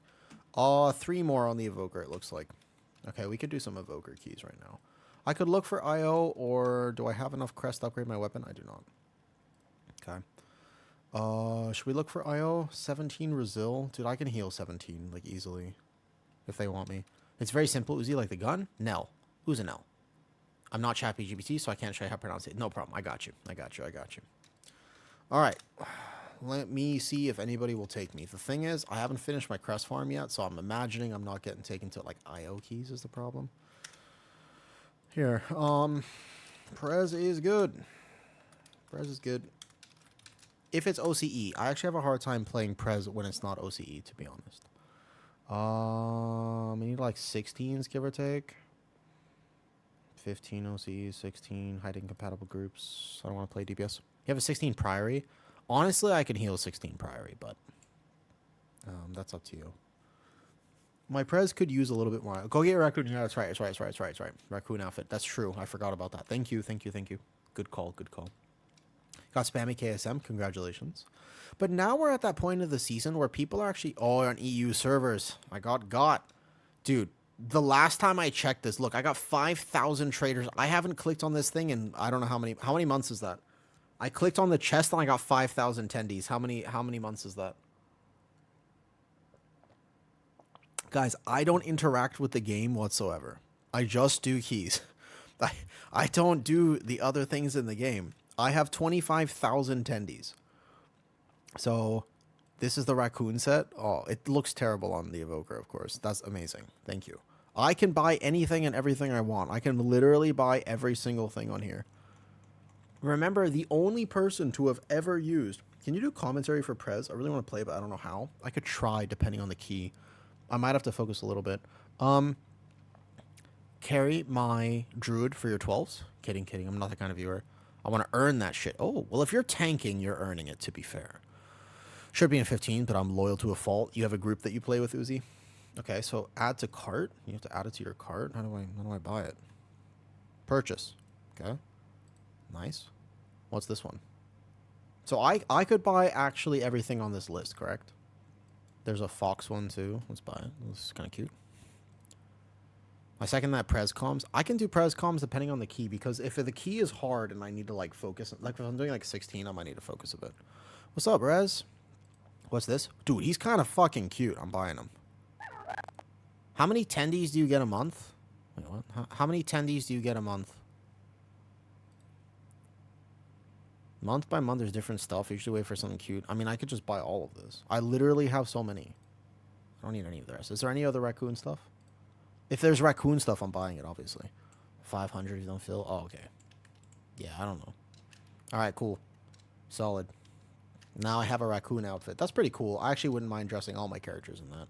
3 more on the Evoker, it looks like. Okay, we could do some Evoker keys right now. I could look for IO, or do I have enough crest to upgrade my weapon? I do not. Okay. Should we look for IO? 17 Resil. Dude, I can heal 17, like, easily. If they want me. It's very simple. Uzi, like the gun? Nell. Who's a Nell? I'm not ChatGPT, so I can't show you how to pronounce it. No problem. I got you. All right. Let me see if anybody will take me. The thing is, I haven't finished my crest farm yet, so I'm imagining I'm not getting taken to, like, IO keys is the problem. Here. Prez is good. Prez is good. If it's OCE. I actually have a hard time playing Prez when it's not OCE, to be honest. We need, like, 16s, give or take. 15 OCE, 16 hiding compatible groups. I don't want to play DPS. You have a 16 Priory. Honestly, I can heal 16 Priory, but that's up to you. My Prez could use a little bit more. Go get your Raccoon. Yeah, that's right. Raccoon outfit. That's true. I forgot about that. Thank you. Good call. Got spammy KSM. Congratulations. But now we're at that point of the season where people are actually all on EU servers. I got. Dude, the last time I checked this, look, I got 5,000 traders. I haven't clicked on this thing in I don't know how many months is that? I clicked on the chest and I got 5,000 tendies. How many months is that? Guys, I don't interact with the game whatsoever. I just do keys. I, I don't do the other things in the game. I have 25,000 tendies. So this is the raccoon set. Oh, it looks terrible on the evoker, of course. That's amazing. Thank you. I can buy anything and everything I want. I can literally buy every single thing on here. Remember, the only person to have ever used... Can you do commentary for Prez? I really want to play, but I don't know how. I could try, depending on the key. I might have to focus a little bit. Carry my druid for your 12s. Kidding, kidding. I'm not that kind of viewer. I want to earn that shit. Oh, well, if you're tanking, you're earning it, to be fair. Should be in 15, but I'm loyal to a fault. You have a group that you play with, Uzi? Okay, so add to cart. You have to add it to your cart. How do I buy it? Purchase. Okay. Nice. What's this one? So I could buy actually everything on this list, correct? There's a fox one too. Let's buy it. This is kind of cute. I second that Prez comms. I can do Prez comms depending on the key, because if the key is hard and I need to like focus, like if I'm doing like 16, I might need to focus a bit. What's up, Rez? What's this? Dude, he's kind of fucking cute. I'm buying him. How many tendies do you get a month? Wait, what? How many tendies do you get a month? Month by month, there's different stuff. I usually wait for something cute. I mean, I could just buy all of this. I literally have so many. I don't need any of the rest. Is there any other raccoon stuff? If there's raccoon stuff, I'm buying it, obviously. 500, you don't feel? Oh, okay. Yeah, I don't know. All right, cool. Solid. Now I have a raccoon outfit. That's pretty cool. I actually wouldn't mind dressing all my characters in that.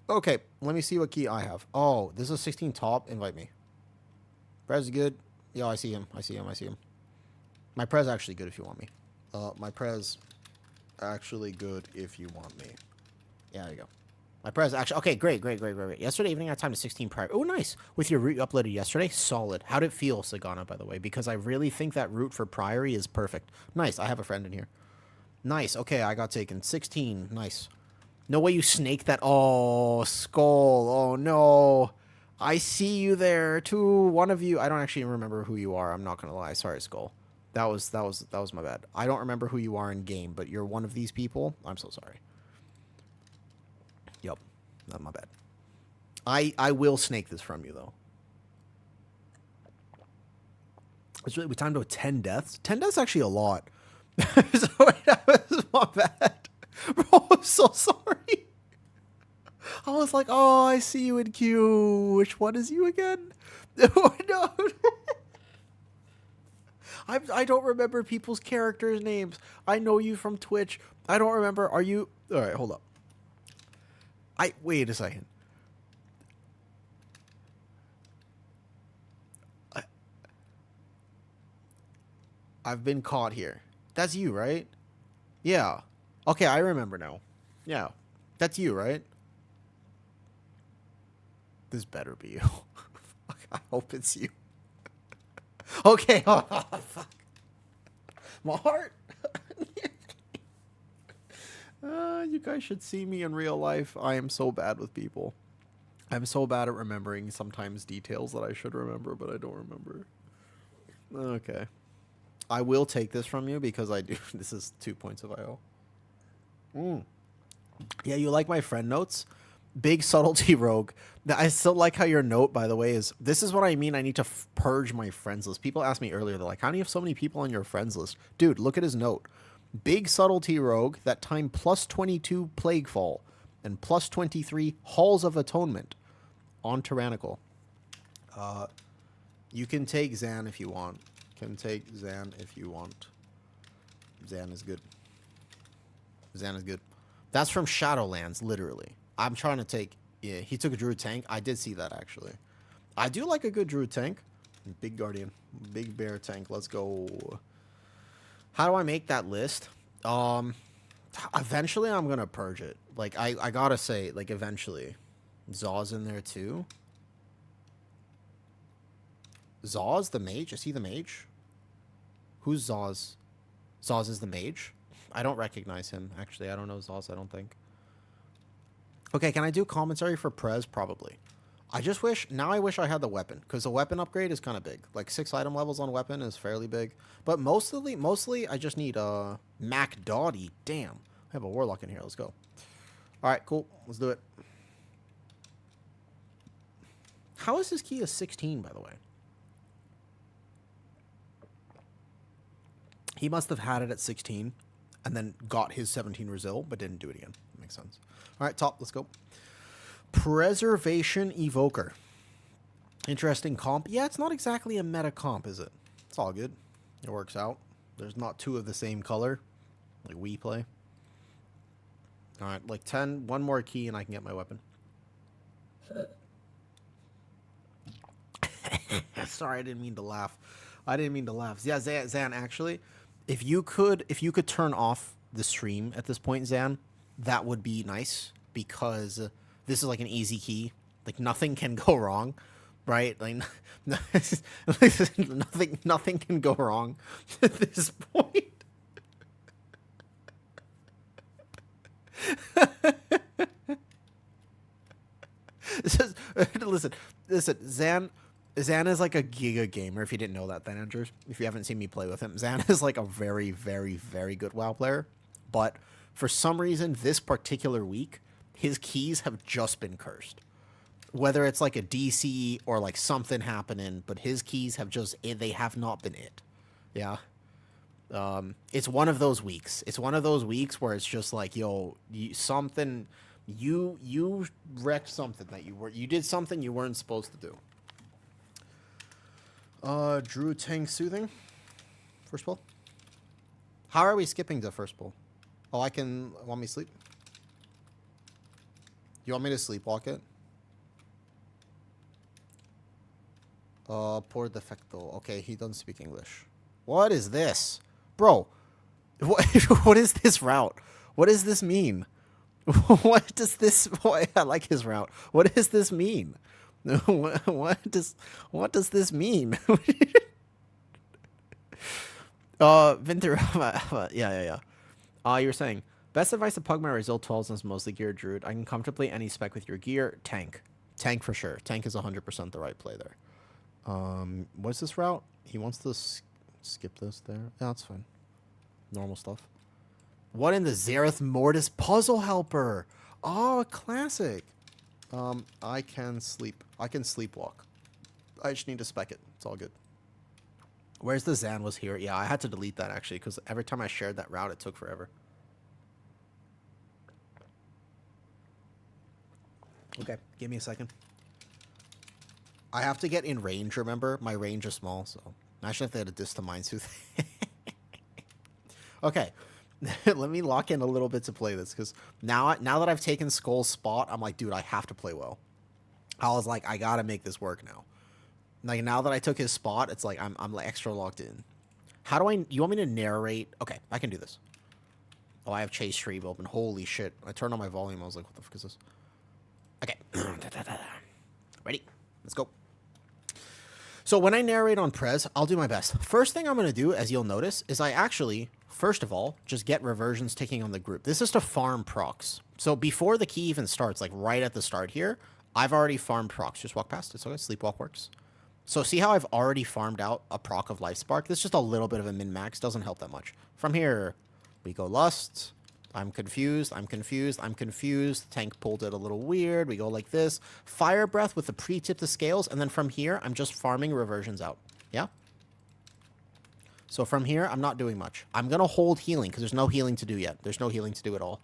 Okay, let me see what key I have. Oh, this is a 16 top. Invite me. Prez is good. Yeah, I see him. I see him. I see him. My Prez actually good if you want me. My Prez actually good if you want me. Yeah, there you go. My Prez actually... Okay, great. Yesterday evening, I timed to 16 prior. Oh, nice. With your route you uploaded yesterday? Solid. How'd it feel, Sagana, by the way? Because I really think that route for Priory is perfect. Nice. I have a friend in here. Nice. Okay, I got taken. 16. Nice. No way you snake that. Oh, Skull. Oh, no. I see you there, too. One of you... I don't actually remember who you are. I'm not going to lie. Sorry, Skull. That was my bad. I don't remember who you are in game, but you're one of these people. I'm so sorry. Yep. Not my bad. I will snake this from you, though. It's really... We timed to 10 deaths? 10 deaths is actually a lot. So that was my bad. Bro, I'm so sorry. I was like, oh, I see you in queue. Which one is you again? Oh, no. I don't remember people's characters' names. I know you from Twitch. I don't remember. Are you... All right, hold up. Wait a second. I've been caught here. That's you, right? Yeah. Okay, I remember now. Yeah. That's you, right? This better be you. I hope it's you. Okay. Oh, fuck. My heart. You guys should see me in real life. I am so bad with people. I'm so bad at remembering sometimes details that I should remember, but I don't remember. Okay. I will take this from you because I do. This is 2 points of IO. Yeah, you like my friend notes? Big subtlety rogue. I still like how your note, by the way, is... This is what I mean. I need to purge my friends list. People asked me earlier, they're like, how do you have so many people on your friends list? Dude, look at his note. Big subtlety rogue, that time plus 22 plague fall and plus 23 halls of atonement on tyrannical. You can take Zan if you want. Zan is good. Zan is good. That's from Shadowlands, literally. I'm trying to take... Yeah, he took a druid tank. I did see that, actually. I do like a good druid tank. Big guardian. Big bear tank. Let's go. How do I make that list? Eventually, I'm going to purge it. Like, I gotta say, like, eventually. Zaw's in there, too. Zaw's the mage? Is he the mage? Who's Zaw's? Zaw's is the mage? I don't recognize him, actually. I don't know Zaw's, I don't think. Okay, can I do commentary for Prez? Probably. I just wish... Now I wish I had the weapon, because the weapon upgrade is kind of big. Like, 6 item levels on weapon is fairly big. But mostly I just need Mac Dottie. Damn. I have a warlock in here. Let's go. All right, cool. Let's do it. How is this key a 16, by the way? He must have had it at 16 and then got his 17 Resil, but didn't do it again. Makes sense. All right, top, let's go. Preservation Evoker. Interesting comp. Yeah, it's not exactly a meta comp, is it? It's all good. It works out. There's not two of the same color like we play. All right, like 10, one more key and I can get my weapon. Sorry, I didn't mean to laugh. Yeah, Zan, actually, if you could turn off the stream at this point, Zan, that would be nice, because this is like an easy key. Like, nothing can go wrong, right? Like, nothing can go wrong at this point. Listen, Zan is like a giga gamer, if you didn't know that, then, Andrew. If you haven't seen me play with him, Zan is like a very, very, very good WoW player. But for some reason, this particular week, his keys have just been cursed. Whether it's like a DC or like something happening, but his keys have they have not been it. Yeah. It's one of those weeks. It's one of those weeks where it's just like, yo, you wrecked something that you did something you weren't supposed to do. Druid Tank Soothing. First pull. How are we skipping the first pull? Oh, want me to sleep? You want me to sleepwalk it? Por defecto. Okay, he doesn't speak English. What is this? Bro, what is this route? What does this mean? What does this... I like his route. What does this mean? What does this mean? Vinter... yeah. You were saying, best advice to pug my Resil 12s is mostly geared druid. I can comfortably any spec with your gear. Tank for sure. Tank is 100% the right play there. What's this route? He wants to skip this there. Yeah, that's fine. Normal stuff. What in the Zareth Mortis puzzle helper? Oh, a classic. I can sleepwalk. I just need to spec it. It's all good. Where's the Zan was here? Yeah, I had to delete that actually, because every time I shared that route, it took forever. Okay, give me a second. I have to get in range, remember? My range is small, so... Imagine if they had a diss to Mindtooth. Okay, let me lock in a little bit to play this, because now that I've taken Skull's spot, I'm like, dude, I have to play well. I was like, I gotta make this work now. Like, now that I took his spot, it's like, I'm like extra locked in. How do you want me to narrate? Okay, I can do this. Oh, I have Chase Stream open. Holy shit. I turned on my volume. I was like, what the fuck is this? Okay. Ready? Let's go. So when I narrate on Prez, I'll do my best. First thing I'm going to do, as you'll notice, is I actually, first of all, just get reversions ticking on the group. This is to farm procs. So before the key even starts, like right at the start here, I've already farmed procs. Just walk past. It's okay. Sleepwalk works. So see how I've already farmed out a proc of Life Spark? This is just a little bit of a min-max. Doesn't help that much. From here, we go Lust. I'm confused. Tank pulled it a little weird. We go like this. Fire Breath with the pre-tip to scales. And then from here, I'm just farming reversions out. Yeah? So from here, I'm not doing much. I'm going to hold healing because there's no healing to do yet. There's no healing to do at all.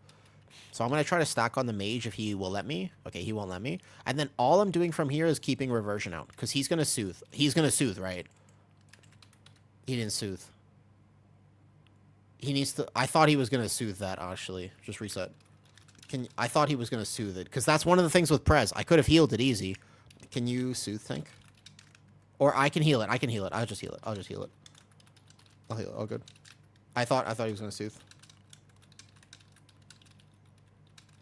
So I'm going to try to stack on the mage if he will let me. Okay, he won't let me. And then all I'm doing from here is keeping reversion out because he's going to soothe. He's going to soothe, right? He didn't soothe. He needs to... I thought he was going to soothe that, actually. Just reset. I thought he was going to soothe it. Because that's one of the things with Prez. I could have healed it easy. Can you soothe, Tank? Or I can heal it. I'll just heal it. I'll heal it. Oh, good. I thought he was going to soothe.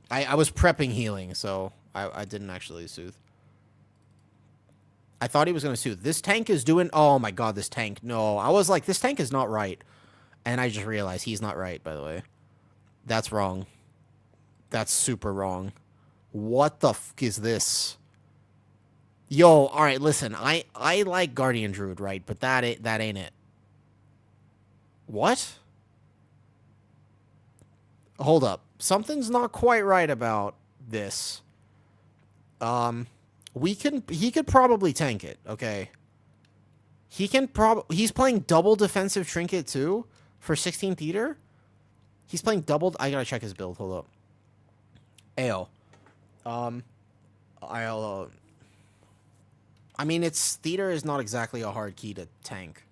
I was prepping healing, so I didn't actually soothe. I thought he was going to soothe. This tank is doing... Oh, my God, this tank. No, I was like, this tank is not right. And I just realized he's not right, by the way. That's wrong. That's super wrong. What the fuck is this? Yo, alright, listen. I like Guardian Druid, right? But that ain't it. What? Hold up. Something's not quite right about this. He could probably tank it, okay? He's playing double defensive trinket too. For 16 theater? He's playing doubled. I gotta check his build. Hold up. AO. I mean, it's theater is not exactly a hard key to tank.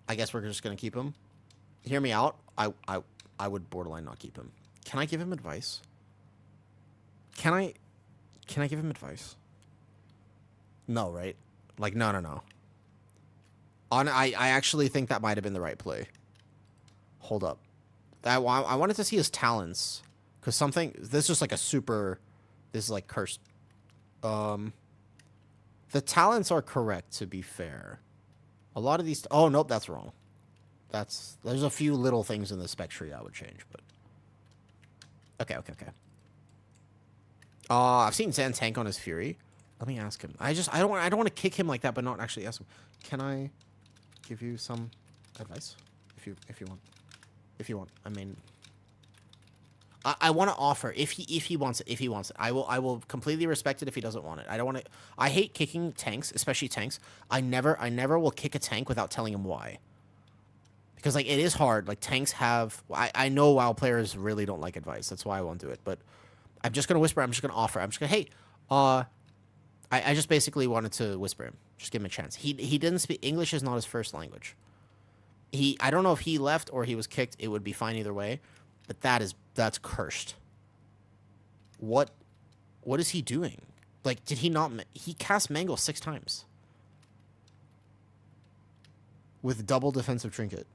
I guess we're just gonna keep him. Hear me out. I would borderline not keep him. Can I give him advice? Can I give him advice? No, right? Like, no. I actually think that might have been the right play. Hold up. I wanted to see his talents. Because something... This is just like a super... This is like cursed. The talents are correct, to be fair. A lot of these... Oh, nope, that's wrong. There's a few little things in the spec tree I would change, but... Okay. I've seen Zan tank on his Fury. Let me ask him. I don't want to kick him like that, but not actually ask him. Can I give you some advice? If you want. I mean, I want to offer if he wants it. I will completely respect it if he doesn't want it. I don't want to. I hate kicking tanks, especially tanks. I never will kick a tank without telling him why. Because like it is hard. Like tanks have. I know WoW players really don't like advice. That's why I won't do it. But I'm just gonna whisper. I'm just gonna offer. I'm just gonna hey. I just basically wanted to whisper him. Just give him a chance. He didn't speak English. Is not his first language. I don't know if he left or he was kicked. It would be fine either way. But that's cursed. What is he doing? Like, did he not... He cast Mangle 6 times. With double defensive trinket.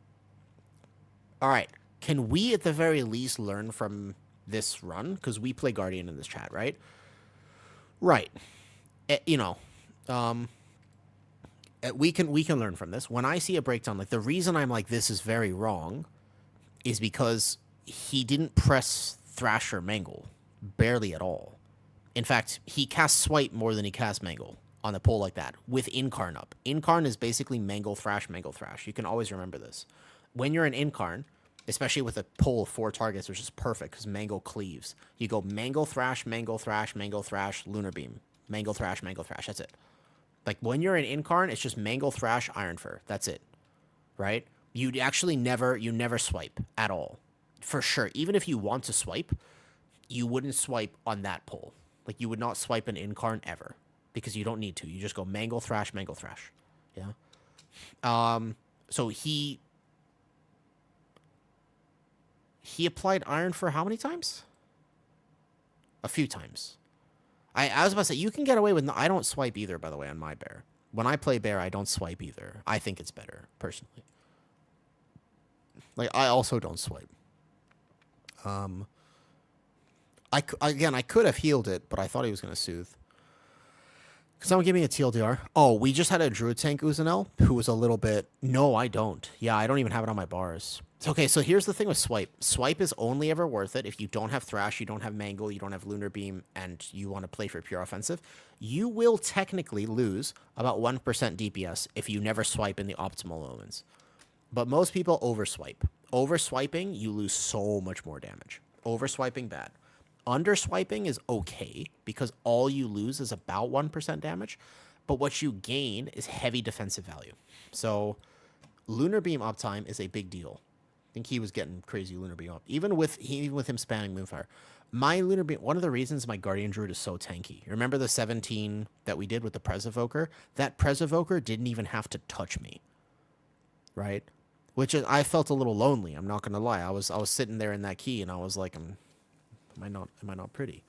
Alright. Can we at the very least learn from this run? Because we play Guardian in this chat, right? Right. We can learn from this. When I see a breakdown, like the reason I'm like this is very wrong is because he didn't press Thrash or Mangle barely at all. In fact, he cast Swipe more than he cast Mangle on a pull like that with Incarn up. Incarn is basically Mangle Thrash, Mangle Thrash. You can always remember this. When you're in Incarn, especially with a pull of 4 targets, which is perfect because Mangle cleaves, you go Mangle Thrash, Mangle Thrash, Mangle Thrash, Lunar Beam. Mangle Thrash, Mangle Thrash. That's it. Like, when you're in Incarn, it's just Mangle Thrash, Iron Fur. That's it. Right? You never swipe at all. For sure. Even if you want to swipe, you wouldn't swipe on that pull. Like, you would not swipe an Incarn ever. Because you don't need to. You just go Mangle Thrash, Mangle Thrash. Yeah? So he applied Iron Fur how many times? A few times. I was about to say, you can get away with... No, I don't swipe either, by the way, on my bear. When I play bear, I don't swipe either. I think it's better, personally. Like, I also don't swipe. I could have healed it, but I thought he was going to soothe. Someone give me a TLDR. Oh, we just had a druid tank Uzanel who was a little bit... No, I don't. Yeah, I don't even have it on my bars. Okay, so here's the thing with Swipe. Swipe is only ever worth it if you don't have Thrash, you don't have Mangle, you don't have Lunar Beam, and you want to play for pure offensive. You will technically lose about 1% DPS if you never swipe in the optimal moments. But most people overswipe. Overswiping, you lose so much more damage. Overswiping, bad. Underswiping is okay, because all you lose is about 1% damage, but what you gain is heavy defensive value. So, Lunar Beam uptime is a big deal. I think he was getting crazy Lunar Beam up. Even with him spamming Moonfire. My Lunar Beam, one of the reasons my Guardian Druid is so tanky. Remember the 17 that we did with the Prez Evoker? That Prez Evoker didn't even have to touch me. Right? Which is, I felt a little lonely, I'm not gonna lie. I was sitting there in that key and I was like, am I not pretty?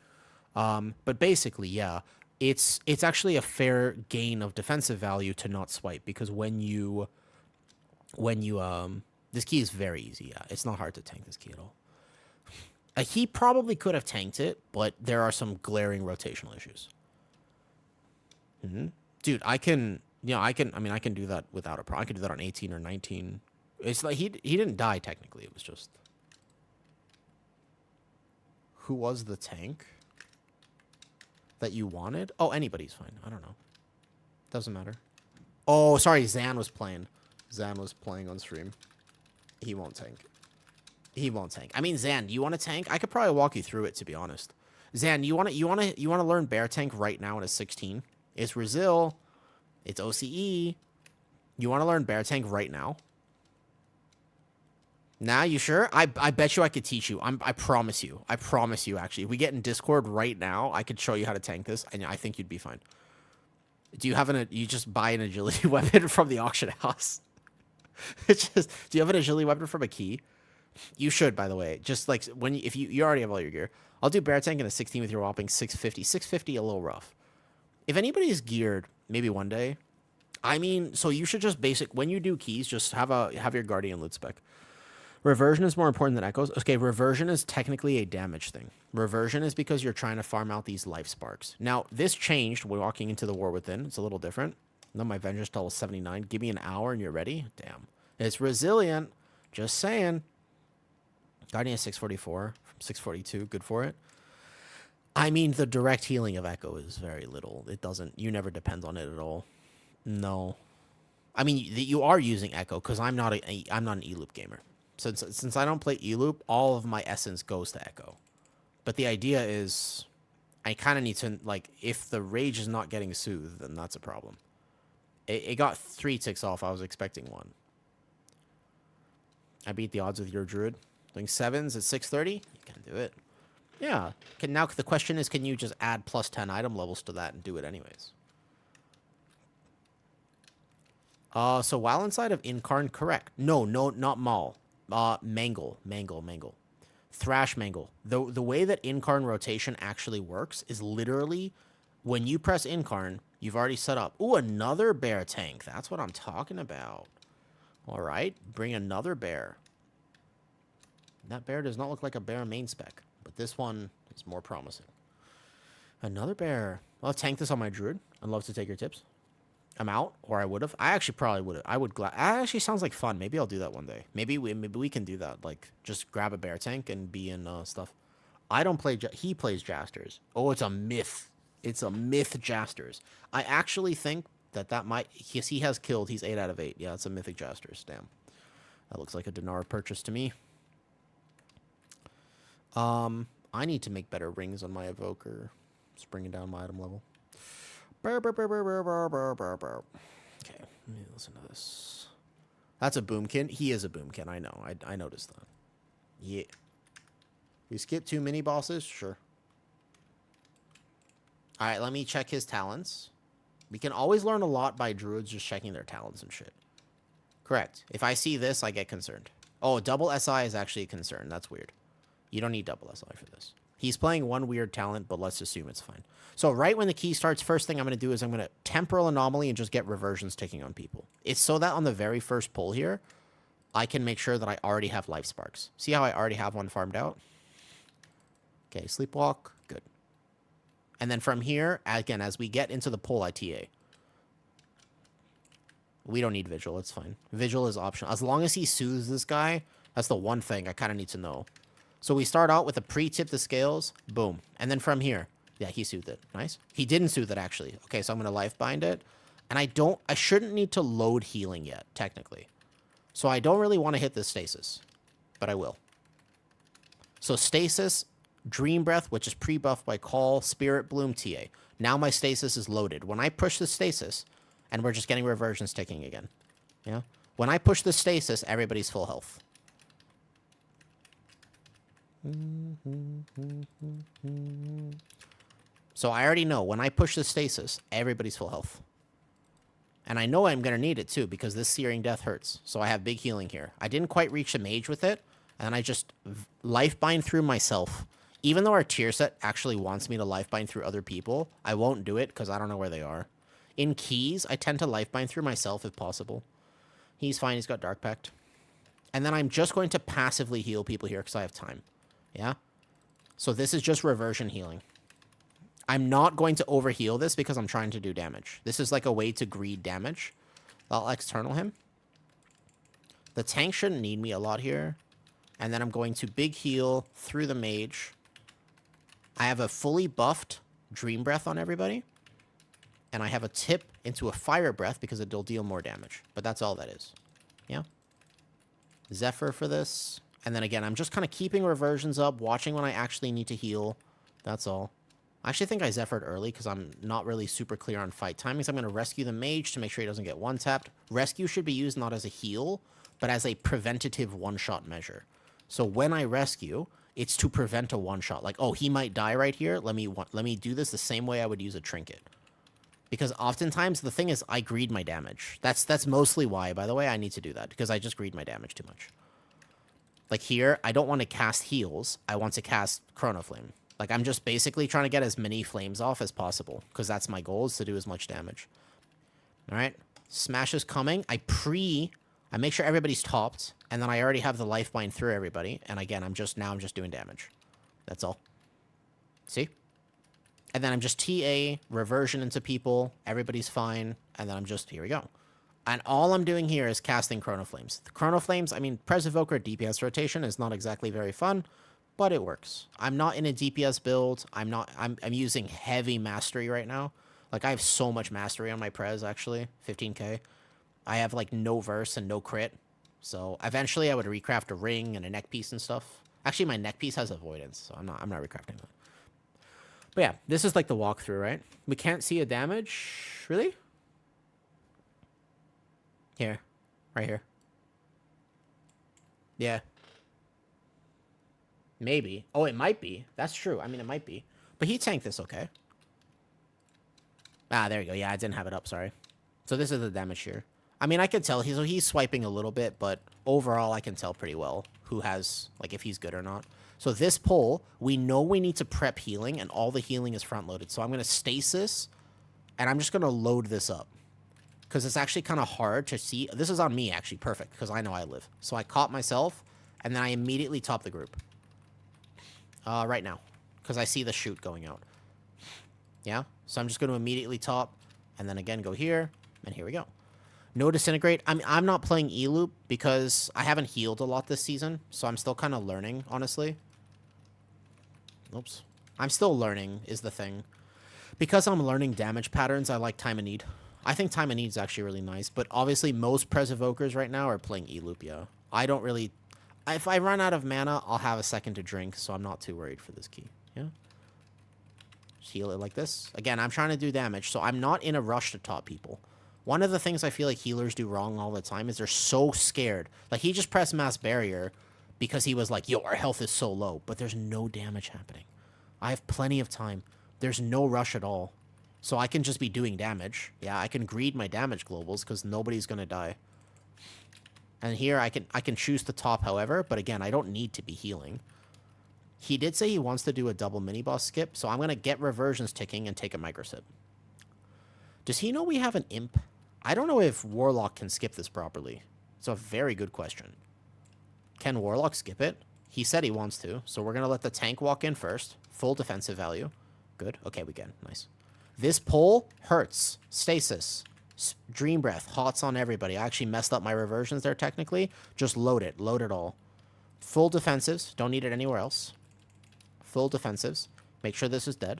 But basically, yeah. It's actually a fair gain of defensive value to not swipe, because when you this key is very easy, yeah. It's not hard to tank this key at all. He probably could have tanked it, but there are some glaring rotational issues. Dude, I can do that without a problem. I can do that on 18 or 19. It's like he didn't die technically. It was just... Who was the tank that you wanted? Oh, anybody's fine. I don't know. Doesn't matter. Oh, sorry. Zan was playing. Zan was playing on stream. He won't tank. He won't tank. I mean, Zan, do you want to tank? I could probably walk you through it, to be honest. Zan, you want to learn bear tank right now at a 16? It's Resil. It's OCE. You want to learn bear tank right now? Nah, you sure? I bet you I could teach you. I promise you. I promise you, actually. If we get in Discord right now, I could show you how to tank this, and I think you'd be fine. Do you have you just buy an agility weapon from the auction house? It's just, do you have an agility weapon from a key? You should, by the way. Just like, if you already have all your gear. I'll do bear tank in a 16 with your whopping 650. 650, a little rough. If anybody's geared, maybe one day. I mean, so you should just when you do keys, just have your guardian loot spec. Reversion is more important than echoes. Okay, reversion is technically a damage thing. Reversion is because you're trying to farm out these life sparks. Now, this changed when walking into the War Within. It's a little different. No, my Vengeance level 79. Give me an hour and you're ready. Damn. It's resilient. Just saying. Guardian is 644 from 642. Good for it. I mean, the direct healing of Echo is very little. It doesn't... You never depend on it at all. No. I mean, you are using Echo because I'm not an E-loop gamer. Since I don't play E-loop, all of my essence goes to Echo. But the idea is, I kind of need to, like, if the rage is not getting soothed, then that's a problem. It got 3 ticks off. I was expecting 1. I beat the odds with your druid. Doing 7s at 630? You can do it. Yeah. Now the question is, can you just add plus 10 item levels to that and do it anyways? So while inside of Incarn, correct. No, not Maul. Mangle. Thrash Mangle. The way that Incarn rotation actually works is literally when you press Incarn, you've already set up. Ooh, another bear tank. That's what I'm talking about. All right, bring another bear. That bear does not look like a bear main spec, but this one is more promising. Another bear. I'll tank this on my druid. I'd love to take your tips. I'm out, or I would have. I actually probably would have. That actually sounds like fun. Maybe I'll do that one day. Maybe we can do that. Like, just grab a bear tank and be in stuff. I don't play... He plays Jasters. Oh, it's a myth. It's a myth Jasters. I actually think that might... He has killed. He's 8 out of 8. Yeah, it's a mythic Jasters. Damn. That looks like a dinar purchase to me. I need to make better rings on my evoker. Just bringing down my item level. Okay, let me listen to this. That's a boomkin. He is a boomkin. I know. I noticed that. Yeah. We skip 2 mini bosses? Sure. All right, let me check his talents. We can always learn a lot by druids just checking their talents and shit. Correct. If I see this, I get concerned. Oh, double SI is actually a concern. That's weird. You don't need double SI for this. He's playing 1 weird talent, but let's assume it's fine. So right when the key starts, first thing I'm going to do is I'm going to temporal anomaly and just get reversions ticking on people. It's so that on the very first pull here, I can make sure that I already have life sparks. See how I already have 1 farmed out? Okay, sleepwalk. Good. And then from here, again, as we get into the pull, I TA. We don't need vigil. It's fine. Vigil is optional. As long as he soothes this guy, that's the one thing I kind of need to know. So we start out with a pre-tip the scales. Boom. And then from here. Yeah, he soothed it. Nice. He didn't soothe it, actually. Okay, so I'm going to life bind it. And I shouldn't need to load healing yet, technically. So I don't really want to hit this stasis. But I will. So stasis, dream breath, which is pre-buffed by call, spirit bloom, TA. Now my stasis is loaded. When I push the stasis, and we're just getting reversions ticking again. Yeah. When I push the stasis, everybody's full health. So I already know when I push the stasis, everybody's full health. And I know I'm going to need it too, because this Searing Death hurts. So I have big healing here. I didn't quite reach the mage with it, and I just life bind through myself. Even though our tier set actually wants me to life bind through other people, I won't do it because I don't know where they are. In keys, I tend to life bind through myself if possible. He's fine. He's got Dark Pact. And then I'm just going to passively heal people here because I have time. Yeah? So this is just reversion healing. I'm not going to overheal this because I'm trying to do damage. This is like a way to greed damage. I'll external him. The tank shouldn't need me a lot here. And then I'm going to big heal through the mage. I have a fully buffed Dream Breath on everybody. And I have a tip into a Fire Breath because it'll deal more damage. But that's all that is. Yeah? Zephyr for this. And then again, I'm just kind of keeping reversions up, watching when I actually need to heal. That's all. I actually think I Zephyred early because I'm not really super clear on fight timings. I'm going to rescue the mage to make sure he doesn't get one-tapped. Rescue should be used not as a heal, but as a preventative one-shot measure. So when I rescue, it's to prevent a one-shot. Like, oh, he might die right here. Let me do this the same way I would use a trinket. Because oftentimes the thing is I greed my damage. That's mostly why, by the way, I need to do that. Because I just greed my damage too much. Like here, I don't want to cast heals. I want to cast Chrono Flame. Like I'm just basically trying to get as many flames off as possible. Because that's my goal, is to do as much damage. Alright. Smash is coming. I make sure everybody's topped. And then I already have the life bind through everybody. And again, I'm just doing damage. That's all. See? And then I'm just TA, reversion into people, everybody's fine, and then I'm just, here we go. And all I'm doing here is casting Chrono Flames. The Chrono Flames, I mean, Pres Evoker DPS rotation is not exactly very fun, but it works. I'm not in a DPS build. I'm using heavy mastery right now. Like, I have so much mastery on my Pres, actually, 15k. I have, like, no verse and no crit. So, eventually I would recraft a ring and a neck piece and stuff. Actually, my neck piece has avoidance, so I'm not recrafting that. But yeah, this is like the walkthrough, right? We can't see a damage. Really? Here. Right here. Yeah. Maybe. Oh, it might be. That's true. I mean, it might be. But he tanked this, okay. Ah, there you go. Yeah, I didn't have it up, sorry. So this is the damage here. I mean, I can tell he's swiping a little bit, but overall I can tell pretty well who has, like, if he's good or not. So this pull, we know we need to prep healing, and all the healing is front-loaded. So I'm going to stasis, and I'm just going to load this up. Because it's actually kind of hard to see. This is on me, actually. Perfect, because I know I live. So I caught myself, and then I immediately top the group. Right now. Because I see the shoot going out. Yeah? So I'm just going to immediately top, and then again go here, and here we go. No disintegrate. I'm not playing E-loop because I haven't healed a lot this season, so I'm still kind of learning, honestly. Oops. I'm still learning, is the thing. Because I'm learning damage patterns, I like Time of Need. I think Time of Need is actually really nice, but obviously most Pres Evokers right now are playing E-loop, yeah. I don't really... If I run out of mana, I'll have a second to drink, so I'm not too worried for this key, yeah? Just heal it like this. Again, I'm trying to do damage, so I'm not in a rush to top people. One of the things I feel like healers do wrong all the time is they're so scared. Like, he just pressed Mass Barrier because he was like, yo, our health is so low, but there's no damage happening. I have plenty of time. There's no rush at all. So I can just be doing damage. Yeah, I can greed my damage globals because nobody's going to die. And here I can choose to top, however, but again, I don't need to be healing. He did say he wants to do a double mini-boss skip, so I'm going to get reversions ticking and take a micro sip. Does he know we have an imp? I don't know if Warlock can skip this properly. It's a very good question. Can Warlock skip it? He said he wants to, so we're going to let the tank walk in first. Full defensive value. Good. Okay, we can. Nice. This pull hurts. Stasis. Dream Breath. Hots on everybody. I actually messed up my reversions there, technically. Just load it. Load it all. Full defensives. Don't need it anywhere else. Full defensives. Make sure this is dead.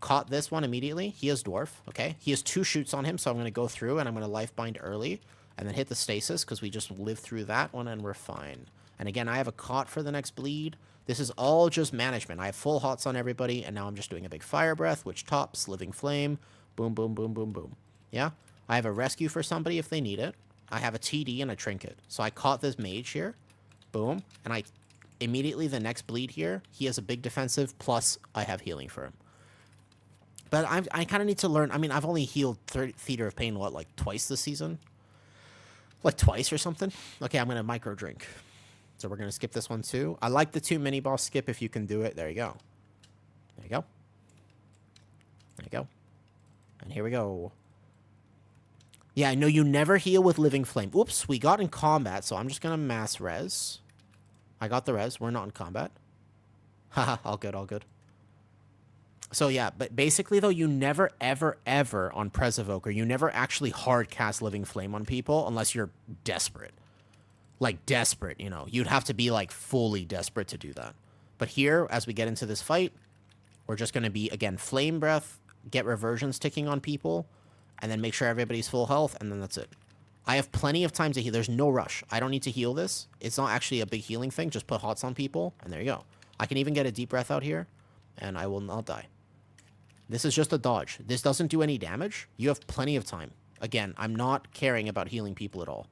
Caught this one immediately. He has Dwarf. Okay. He has 2 shoots on him, so I'm going to go through, and I'm going to life bind early, and then hit the stasis, because we just lived through that one, and we're fine. And again, I have a caught for the next bleed. This is all just management. I have full hots on everybody, and now I'm just doing a big fire breath, which tops, living flame, boom, boom, boom, boom, boom. Yeah? I have a rescue for somebody if they need it. I have a TD and a trinket. So I caught this mage here. Boom. And I immediately, the next bleed here, he has a big defensive, plus I have healing for him. But I kind of need to learn. I mean, I've only healed Theater of Pain, what, like twice this season? Like twice or something? Okay, I'm going to micro drink. So we're going to skip this one too. I like the 2 mini-boss skip if you can do it. There you go. There you go. There you go. And here we go. Yeah, I know you never heal with Living Flame. Oops, we got in combat, so I'm just going to mass res. I got the res. We're not in combat. Haha, all good, all good. So yeah, but basically though, you never, ever, ever on Pres Evoker, you never actually hard cast Living Flame on people unless you're desperate. Like desperate, you know. You'd have to be like fully desperate to do that. But here, as we get into this fight, we're just going to be, again, Flame Breath, get reversions ticking on people, and then make sure everybody's full health, and then that's it. I have plenty of time to heal. There's no rush. I don't need to heal this. It's not actually a big healing thing. Just put hots on people, and there you go. I can even get a deep breath out here, and I will not die. This is just a dodge. This doesn't do any damage. You have plenty of time. Again, I'm not caring about healing people at all.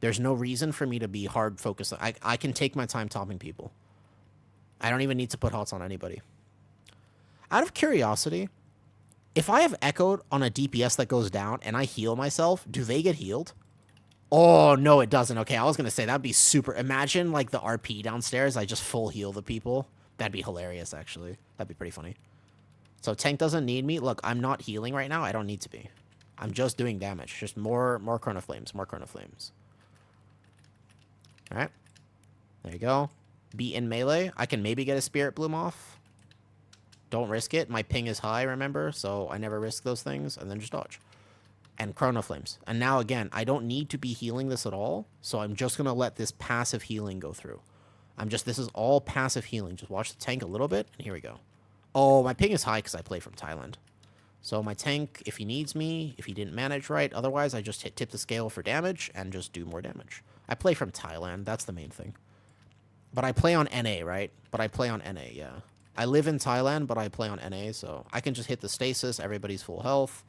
There's no reason for me to be hard focused. I can take my time topping people. I don't even need to put hots on anybody. Out of curiosity, if I have echoed on a DPS that goes down and I heal myself, do they get healed? Oh, no, it doesn't. Okay, I was going to say, that'd be super... Imagine, like, the RP downstairs, I just full heal the people. That'd be hilarious, actually. That'd be pretty funny. So tank doesn't need me. Look, I'm not healing right now. I don't need to be. I'm just doing damage. Just more Chrono Flames. More Chrono Flames. Alright. There you go. Be in melee. I can maybe get a Spirit Bloom off. Don't risk it. My ping is high, remember? So I never risk those things. And then just dodge. And Chrono Flames. And now, again, I don't need to be healing this at all. So I'm just going to let this passive healing go through. This is all passive healing. Just watch the tank a little bit. And here we go. Oh, my ping is high because I play from Thailand. So my tank, if he needs me, if he didn't manage right, otherwise I just tip the scale for damage and just do more damage. I play from Thailand. That's the main thing. But I play on NA, right? But I play on NA, yeah. I live in Thailand, but I play on NA, so I can just hit the stasis, everybody's full health,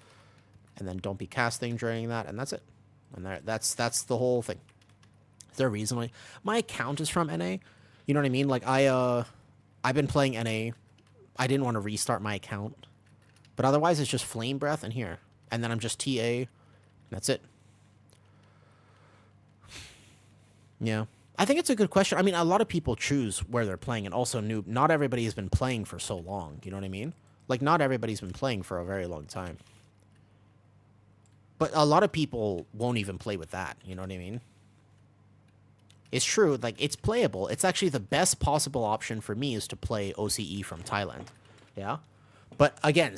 and then don't be casting during that, and that's it. And that's the whole thing. Is there a reason why? My account is from NA. You know what I mean? Like, I've been playing NA. I didn't want to restart my account. But otherwise, it's just Flame Breath in here. And then I'm just TA. That's it. Yeah. I think it's a good question. I mean, a lot of people choose where they're playing, and also noob. Not everybody has been playing for so long. You know what I mean? Like, not everybody's been playing for a very long time. But a lot of people won't even play with that. You know what I mean? It's true. Like, it's playable. It's actually the best possible option for me is to play OCE from Thailand. Yeah? But again,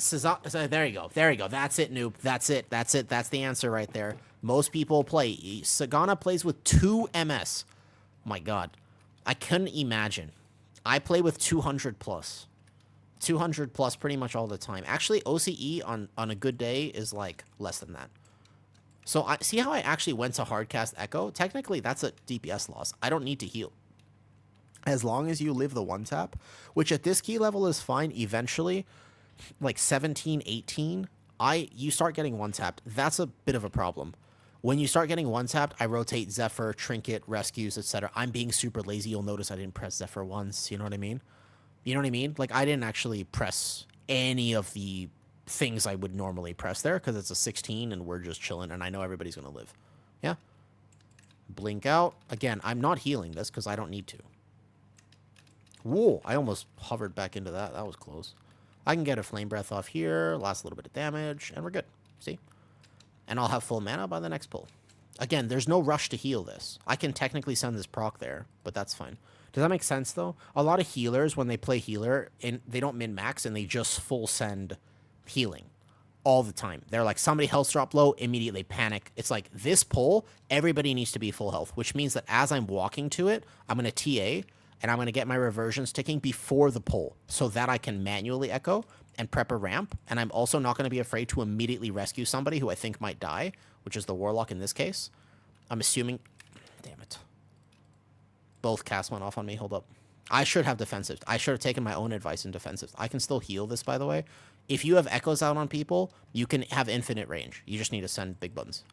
there you go. There you go. That's it, noob. That's it. That's it. That's the answer right there. Most people play. Sagana plays with 2 MS. My God. I couldn't imagine. I play with 200 plus. 200 plus pretty much all the time. Actually, OCE on a good day is like less than that. So I see how I actually went to hardcast Echo. Technically, that's a DPS loss. I don't need to heal. As long as you live the 1-tap, which at this key level is fine. Eventually, like 17, 18, you start getting 1-tapped. That's a bit of a problem. When you start getting 1-tapped, I rotate Zephyr, Trinket, Rescues, etc. I'm being super lazy. You'll notice I didn't press Zephyr once. You know what I mean? You know what I mean? Like, I didn't actually press any of the things I would normally press there because it's a 16 and we're just chilling and I know everybody's going to live. Yeah. Blink out. Again, I'm not healing this because I don't need to. Whoa, I almost hovered back into that. That was close. I can get a Flame Breath off here, last a little bit of damage, and we're good. See? And I'll have full mana by the next pull. Again, there's no rush to heal this. I can technically send this proc there, but that's fine. Does that make sense, though? A lot of healers, when they play healer, they don't min-max, and they just full send healing all the time. They're like, somebody health drop low, immediately panic. It's like, this pull, everybody needs to be full health, which means that as I'm walking to it, I'm going to TA, and I'm going to get my reversions ticking before the pull so that I can manually echo and prep a ramp. And I'm also not going to be afraid to immediately rescue somebody who I think might die, which is the Warlock in this case. I'm assuming... Damn it. Both casts went off on me. Hold up. I should have defensive. I should have taken my own advice in defensive. I can still heal this, by the way. If you have echoes out on people, you can have infinite range. You just need to send big buttons.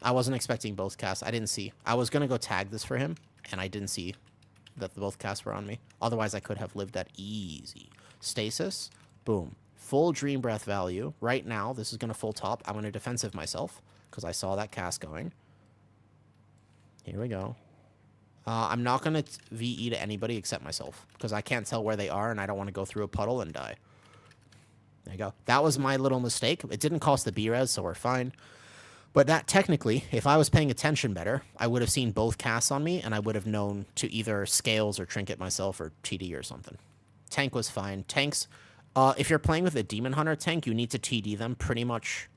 I wasn't expecting both casts. I didn't see. I was going to go tag this for him, and I didn't see that both casts were on me. Otherwise, I could have lived that easy. Stasis. Boom. Full Dream Breath value. Right now, this is going to full top. I'm going to defensive myself because I saw that cast going. Here we go. I'm not going to VE to anybody except myself because I can't tell where they are and I don't want to go through a puddle and die. There you go. That was my little mistake. It didn't cost the B-res, so we're fine. But that technically, if I was paying attention better, I would have seen both casts on me and I would have known to either scales or trinket myself or TD or something. Tank was fine. Tanks, if you're playing with a Demon Hunter tank, you need to TD them pretty much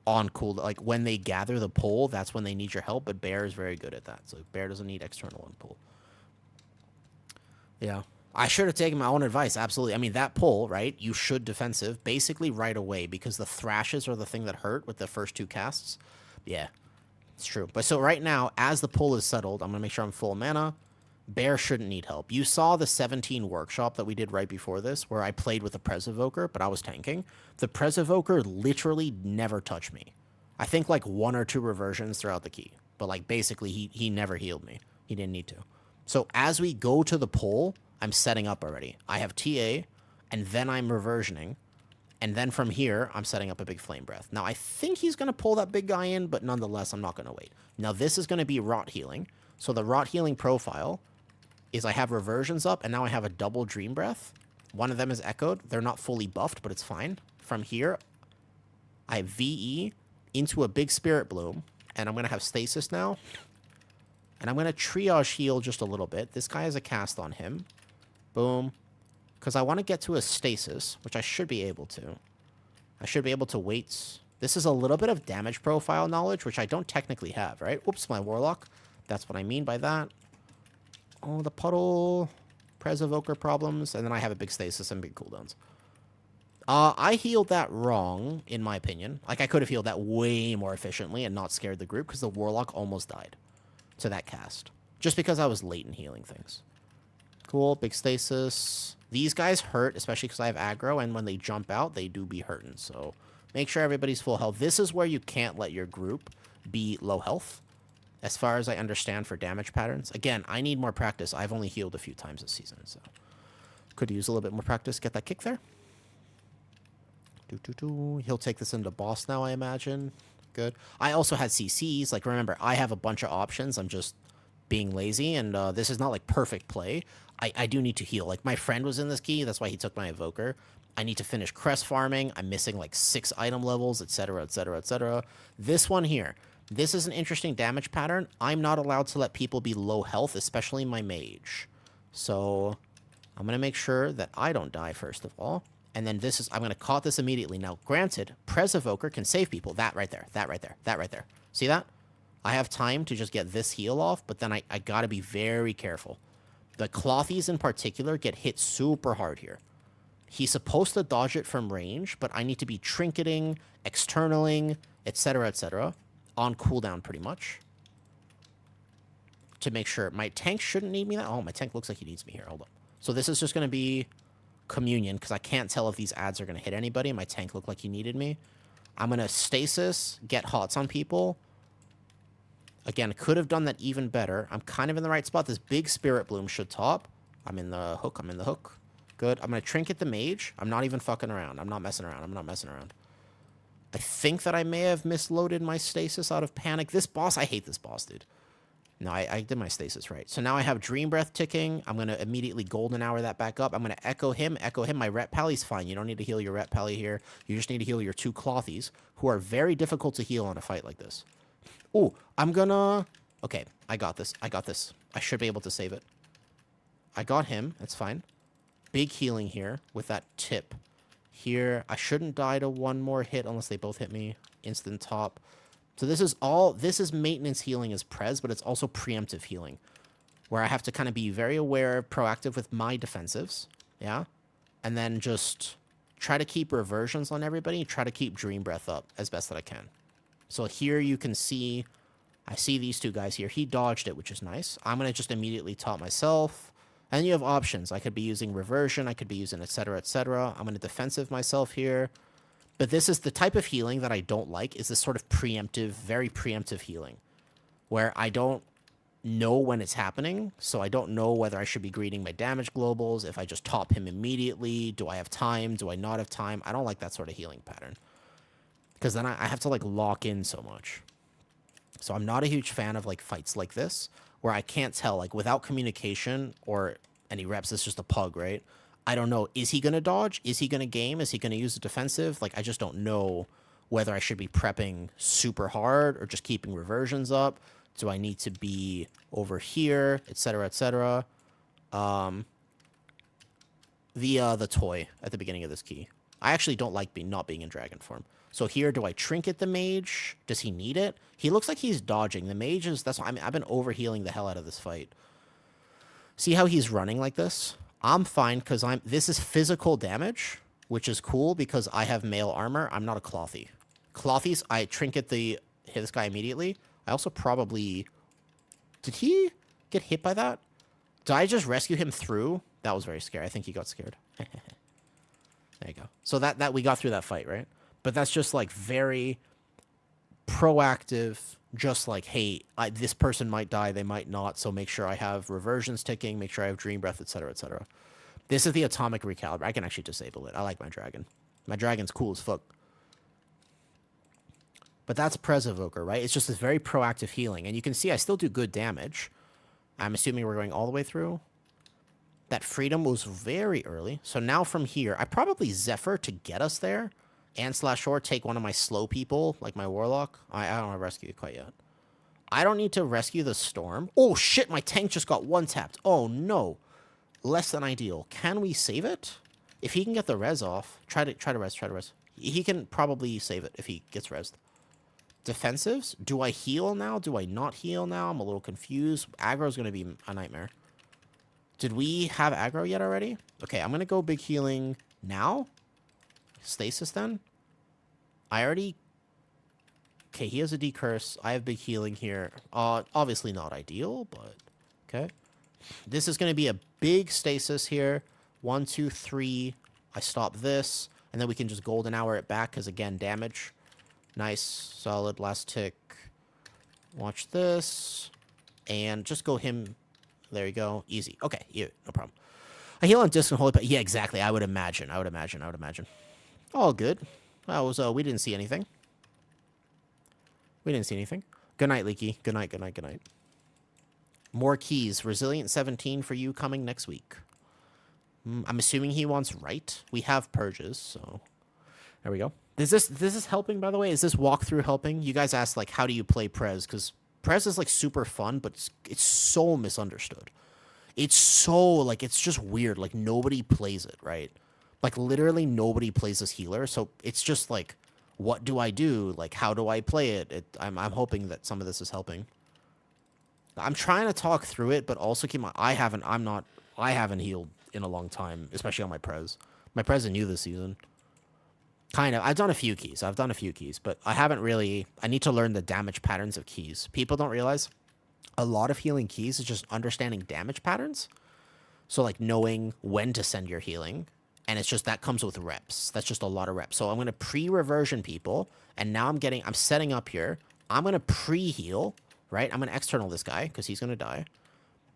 on cool. Like when they gather the pull, that's when they need your help, but Bear is very good at that. So Bear doesn't need external on pull. Yeah. I should have taken my own advice, absolutely. I mean, that pull, right, you should defensive basically right away because the thrashes are the thing that hurt with the first 2 casts. Yeah, it's true. But so right now, as the pull is settled, I'm going to make sure I'm full mana. Bear shouldn't need help. You saw the 17 workshop that we did right before this where I played with the Presevoker, but I was tanking. The Presevoker literally never touched me. I think like 1 or 2 reversions throughout the key. But, like, basically, he never healed me. He didn't need to. So as we go to the pole, I'm setting up already. I have TA, and then I'm reversioning. And then from here, I'm setting up a big flame breath. Now, I think he's going to pull that big guy in, but nonetheless, I'm not going to wait. Now, this is going to be rot healing. So the rot healing profile is I have reversions up, and now I have a double dream breath. One of them is echoed. They're not fully buffed, but it's fine. From here, I have VE into a big spirit bloom, and I'm going to have stasis now. And I'm going to triage heal just a little bit. This guy has a cast on him. Boom. Because I want to get to a stasis, which I should be able to. I should be able to wait. This is a little bit of damage profile knowledge, which I don't technically have, right? Oops, my warlock. That's what I mean by that. Oh, the puddle. Pres evoker problems. And then I have a big stasis and big cooldowns. I healed that wrong, in my opinion. Like, I could have healed that way more efficiently and not scared the group, because the warlock almost died to that cast. Just because I was late in healing things. Cool, big stasis. These guys hurt, especially because I have aggro, and when they jump out, they do be hurting. So make sure everybody's full health. This is where you can't let your group be low health, as far as I understand for damage patterns. Again, I need more practice. I've only healed a few times this season, so could use a little bit more practice. Get that kick there. He'll take this into boss now, I imagine. Good. I also had CCs. Like, remember, I have a bunch of options. I'm just being lazy, and this is not, like, perfect play. I do need to heal. Like, my friend was in this key. That's why he took my evoker. I need to finish crest farming. I'm missing, like, 6 item levels, etc., etc., etc. This one here. This is an interesting damage pattern. I'm not allowed to let people be low health, especially my mage. So I'm going to make sure that I don't die, first of all. And then this is, I'm going to caught this immediately. Now, granted, Pres Evoker can save people. That right there, that right there, that right there. See that? I have time to just get this heal off, but then I got to be very careful. The Clothies in particular get hit super hard here. He's supposed to dodge it from range, but I need to be trinketing, externaling, etc., on cooldown pretty much. To make sure. My tank shouldn't need me that. Oh, my tank looks like he needs me here. Hold up. So this is just going to be communion, because I can't tell if these ads are going to hit anybody. My tank looked like he needed me. I'm going to stasis, get hots on people. Again, could have done that even better. I'm kind of in the right spot. This big spirit bloom should top. I'm in the hook. I'm in the hook. Good. I'm going to trinket the mage. I'm not even fucking around. I'm not messing around. I'm not messing around. I think that I may have misloaded my stasis out of panic. This boss, I hate this boss, dude. No, I did my stasis right. So now I have Dream Breath ticking. I'm going to immediately Golden Hour that back up. I'm going to echo him. My Ret Pally's fine. You don't need to heal your Ret Pally here. You just need to heal your 2 Clothies, who are very difficult to heal on a fight like this. Ooh, I'm going to... Okay, I got this. I got this. I should be able to save it. I got him. That's fine. Big healing here with that tip. Here, I shouldn't die to one more hit unless they both hit me. Instant top. So this is maintenance healing as Pres, but it's also preemptive healing, where I have to kind of be very aware, proactive with my defensives, yeah? And then just try to keep reversions on everybody, try to keep Dream Breath up as best that I can. So here you can see, I see these 2 guys here. He dodged it, which is nice. I'm going to just immediately top myself. And you have options. I could be using reversion, I could be using etc., etc. I'm going to defensive myself here. But this is the type of healing that I don't like, is this sort of preemptive, very preemptive healing, where I don't know when it's happening, so I don't know whether I should be greeting my damage globals, if I just top him immediately, do I have time, do I not have time? I don't like that sort of healing pattern, because then I have to, like, lock in so much. So I'm not a huge fan of, like, fights like this, where I can't tell, like, without communication or any reps, it's just a pug, right? I don't know. Is he going to dodge? Is he going to game? Is he going to use a defensive? Like, I just don't know whether I should be prepping super hard or just keeping reversions up. Do I need to be over here, etc., etc.? The toy at the beginning of this key. I actually don't like not being in dragon form. So here, do I trinket the mage? Does he need it? He looks like he's dodging. The mage is... That's why I've been overhealing the hell out of this fight. See how he's running like this? I'm fine because this is physical damage, which is cool because I have mail armor. I'm not a Clothy. Clothies, I trinket hit this guy immediately. I also probably... Did he get hit by that? Did I just rescue him through? That was very scary. I think he got scared. There you go. So that we got through that fight, right? But that's just, like, very proactive, just like, hey, this person might die, they might not, so make sure I have reversions ticking, make sure I have dream breath, etc., etc. This is the atomic recalibrate. I can actually disable it. I like my dragon. My dragon's cool as fuck. But that's Prez Evoker, right? It's just this very proactive healing. And you can see I still do good damage. I'm assuming we're going all the way through. That freedom was very early. So now from here, I probably Zephyr to get us there. And /or take one of my slow people, like my Warlock. I don't want to rescue it quite yet. I don't need to rescue the Storm. Oh, shit, my tank just got one-tapped. Oh, no. Less than ideal. Can we save it? If he can get the res off, try to res. He can probably save it if he gets resed. Defensives? Do I heal now? Do I not heal now? I'm a little confused. Aggro's going to be a nightmare. Did we have aggro yet already? Okay, I'm going to go big healing now. Stasis then. I already... Okay, he has a decurse. I have big healing here. Obviously not ideal, but... Okay. This is going to be a big stasis here. 1, 2, 3. I stop this. And then we can just golden hour it back because, again, damage. Nice. Solid. Last tick. Watch this. And just go him. There you go. Easy. Okay. Yeah, no problem. I heal on distant holy, but yeah, exactly. I would imagine. All good. Well, it was, we didn't see anything. Good night, Leaky. Good night. More keys. Resilient 17 for you coming next week. I'm assuming he wants right. We have purges, so... There we go. Is this helping, by the way? Is this walkthrough helping? You guys asked, like, how do you play Prez? Because Prez is, like, super fun, but it's so misunderstood. It's so, like, it's just weird. Like, nobody plays it, right? Like, literally nobody plays this healer, so it's just, like, what do I do? Like, how do I play it? I'm hoping that some of this is helping. I'm trying to talk through it, but also keep my... I haven't healed in a long time, especially on my Prez. My Prez is new this season. Kind of. I've done a few keys, but I haven't really... I need to learn the damage patterns of keys. People don't realize a lot of healing keys is just understanding damage patterns. So, like, knowing when to send your healing. And it's just that comes with reps. That's just a lot of reps. So I'm going to pre-reversion people. And now I'm setting up here. I'm going to pre-heal, right? I'm going to external this guy because he's going to die.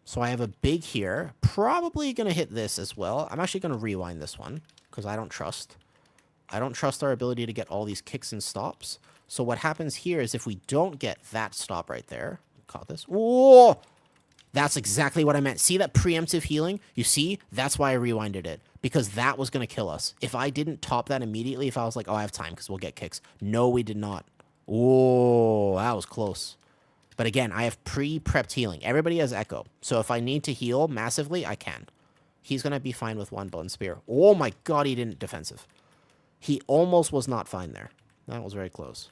So I have a big here. Probably going to hit this as well. I'm actually going to rewind this one because I don't trust our ability to get all these kicks and stops. So what happens here is if we don't get that stop right there, caught this. Whoa! That's exactly what I meant. See that preemptive healing? You see? That's why I rewinded it. Because that was going to kill us. If I didn't top that immediately, if I was like, oh, I have time because we'll get kicks. No, we did not. Oh, that was close. But again, I have pre-prepped healing. Everybody has Echo. So if I need to heal massively, I can. He's going to be fine with one bone spear. Oh my god, he didn't defensive. He almost was not fine there. That was very close.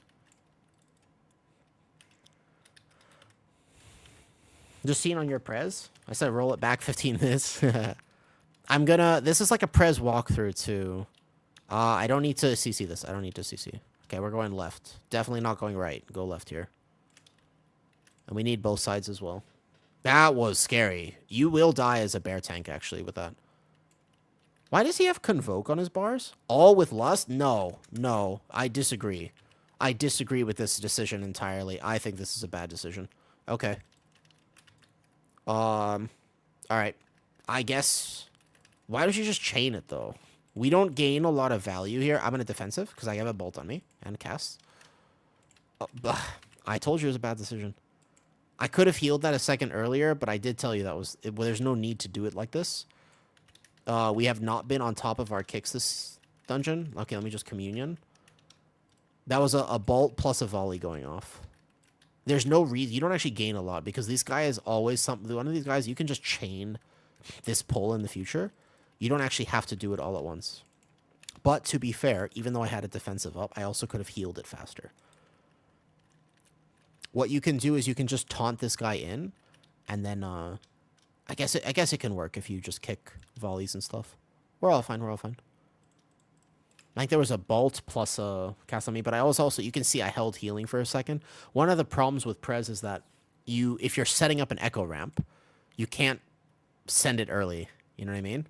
Just seeing on your Prez. I said roll it back 15 minutes. This is like a Prez walkthrough too. I don't need to CC this. I don't need to CC. Okay, we're going left. Definitely not going right. Go left here. And we need both sides as well. That was scary. You will die as a bear tank, actually, with that. Why does he have Convoke on his bars? All with Lust? No. No. I disagree. I disagree with this decision entirely. I think this is a bad decision. Okay. Alright. I guess... Why don't you just chain it, though? We don't gain a lot of value here. I'm going to defensive, because I have a bolt on me. And cast. I told you it was a bad decision. I could have healed that a second earlier, but I did tell you that was... Well, there's no need to do it like this. We have not been on top of our kicks this dungeon. Okay, let me just communion. That was a bolt plus a volley going off. There's no reason... You don't actually gain a lot, because this guy is always something... One of these guys, you can just chain this pull in the future. You don't actually have to do it all at once. But to be fair, even though I had a defensive up, I also could have healed it faster. What you can do is you can just taunt this guy in, and then I guess it can work if you just kick volleys and stuff. We're all fine. We're all fine. I think there was a bolt plus a cast on me, but I was also you can see I held healing for a second. One of the problems with Prez is that if you're setting up an echo ramp, you can't send it early. You know what I mean?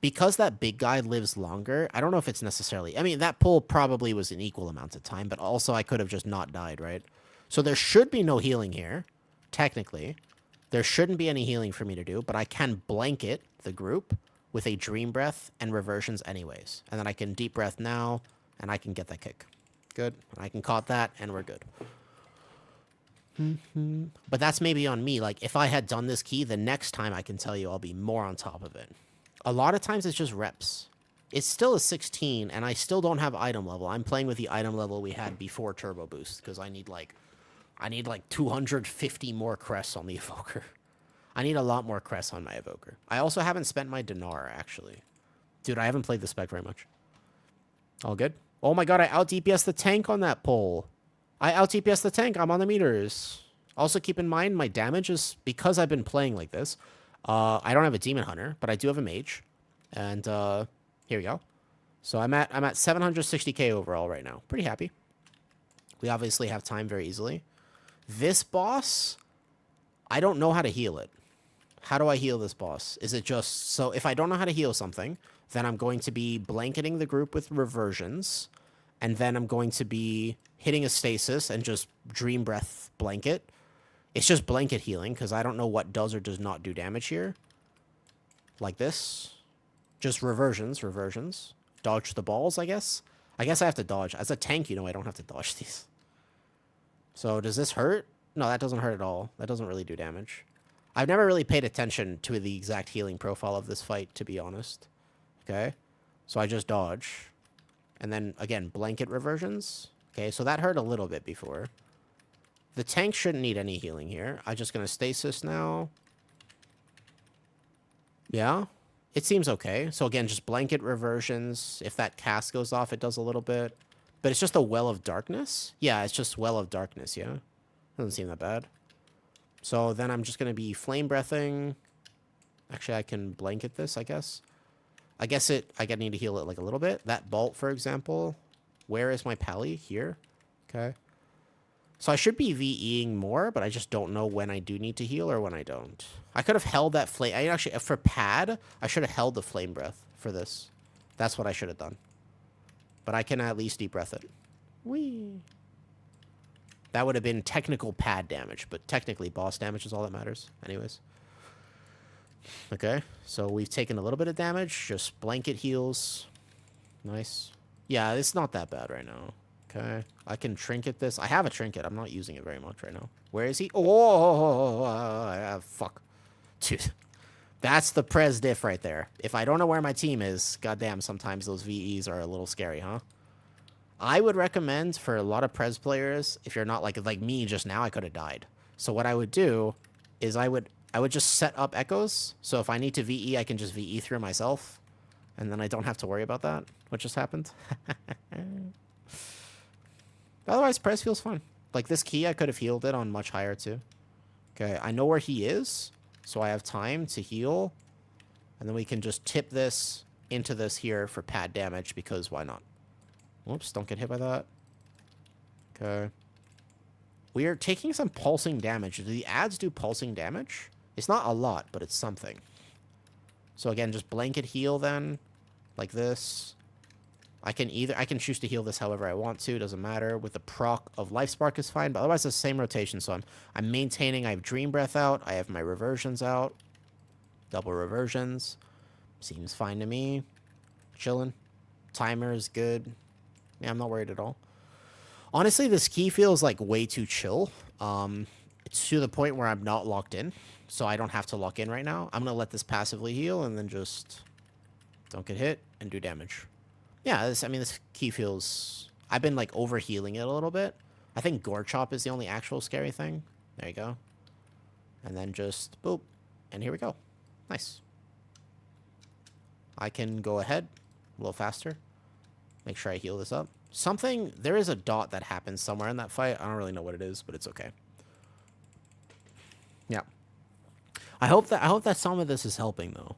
because that big guy lives longer, I don't know if it's necessarily... I mean, that pull probably was an equal amount of time, but also I could have just not died, right? So there should be no healing here, technically. There shouldn't be any healing for me to do, but I can blanket the group with a Dream Breath and Reversions anyways. And then I can Deep Breath now, and I can get that kick. Good. I can caught that, and we're good. But that's maybe on me. Like, if I had done this key, the next time I can tell you I'll be more on top of it. A lot of times it's just reps. It's still a 16, and I still don't have item level. I'm playing with the item level we had before Turbo Boost, because I need like 250 more crests on the Evoker. I need a lot more crests on my Evoker. I also haven't spent my Dinar, actually. Dude, I haven't played the spec very much. All good? Oh my god, I out-DPS the tank on that pull. I out-DPS the tank. I'm on the meters. Also, keep in mind, my damage is... Because I've been playing like this, I don't have a Demon Hunter, but I do have a Mage. And, here we go. So I'm at 760k overall right now. Pretty happy. We obviously have time very easily. This boss, I don't know how to heal it. How do I heal this boss? Is it just... So if I don't know how to heal something, then I'm going to be blanketing the group with Reversions. And then I'm going to be hitting a stasis and just Dream Breath blanket. It's just blanket healing, because I don't know what does or does not do damage here. Like this. Just reversions. Dodge the balls, I guess. I guess I have to dodge. As a tank, you know, I don't have to dodge these. So, does this hurt? No, that doesn't hurt at all. That doesn't really do damage. I've never really paid attention to the exact healing profile of this fight, to be honest. Okay? So, I just dodge. And then, again, blanket reversions. Okay, so that hurt a little bit before. The tank shouldn't need any healing here. I'm just going to stasis now. Yeah, it seems okay. So again, just blanket reversions. If that cast goes off, it does a little bit. But it's just a Well of Darkness? Yeah, it's just Well of Darkness, yeah. Doesn't seem that bad. So then I'm just going to be flame breathing. Actually, I can blanket this, I guess. I need to heal it like a little bit. That bolt, for example. Where is my pally? Here. Okay. So I should be VEing more, but I just don't know when I do need to heal or when I don't. I could have held that flame. I actually, for pad, I should have held the flame breath for this. That's what I should have done. But I can at least deep breath it. Whee. That would have been technical pad damage, but technically boss damage is all that matters. Anyways. Okay, so we've taken a little bit of damage. Just blanket heals. Nice. Yeah, it's not that bad right now. Okay, I can trinket this. I have a trinket. I'm not using it very much right now. Where is he? Oh, fuck. Dude, that's the Prez diff right there. If I don't know where my team is, goddamn, sometimes those VEs are a little scary, huh? I would recommend for a lot of Prez players, if you're not like me just now, I could have died. So what I would do is I would just set up echoes. So if I need to VE, I can just VE through myself. And then I don't have to worry about that, what just happened. Otherwise, Prez feels fine. Like, this key, I could have healed it on much higher, too. Okay, I know where he is, so I have time to heal. And then we can just tip this into this here for pad damage, because why not? Whoops, don't get hit by that. Okay. We are taking some pulsing damage. Do the ads do pulsing damage? It's not a lot, but it's something. So again, just blanket heal then, like this. I can choose to heal this however I want to. Doesn't matter. With the proc of Life Spark is fine, but otherwise it's the same rotation. So I'm maintaining. I have Dream Breath out. I have my reversions out. Double reversions. Seems fine to me. Chilling. Timer is good. Yeah, I'm not worried at all. Honestly, this key feels like way too chill. It's to the point where I'm not locked in, so I don't have to lock in right now. I'm gonna let this passively heal and then just don't get hit and do damage. Yeah, this key feels... I've been, like, over-healing it a little bit. I think Gore Chop is the only actual scary thing. There you go. And then just, boop. And here we go. Nice. I can go ahead a little faster. Make sure I heal this up. There is a dot that happens somewhere in that fight. I don't really know what it is, but it's okay. Yeah. I hope that some of this is helping, though.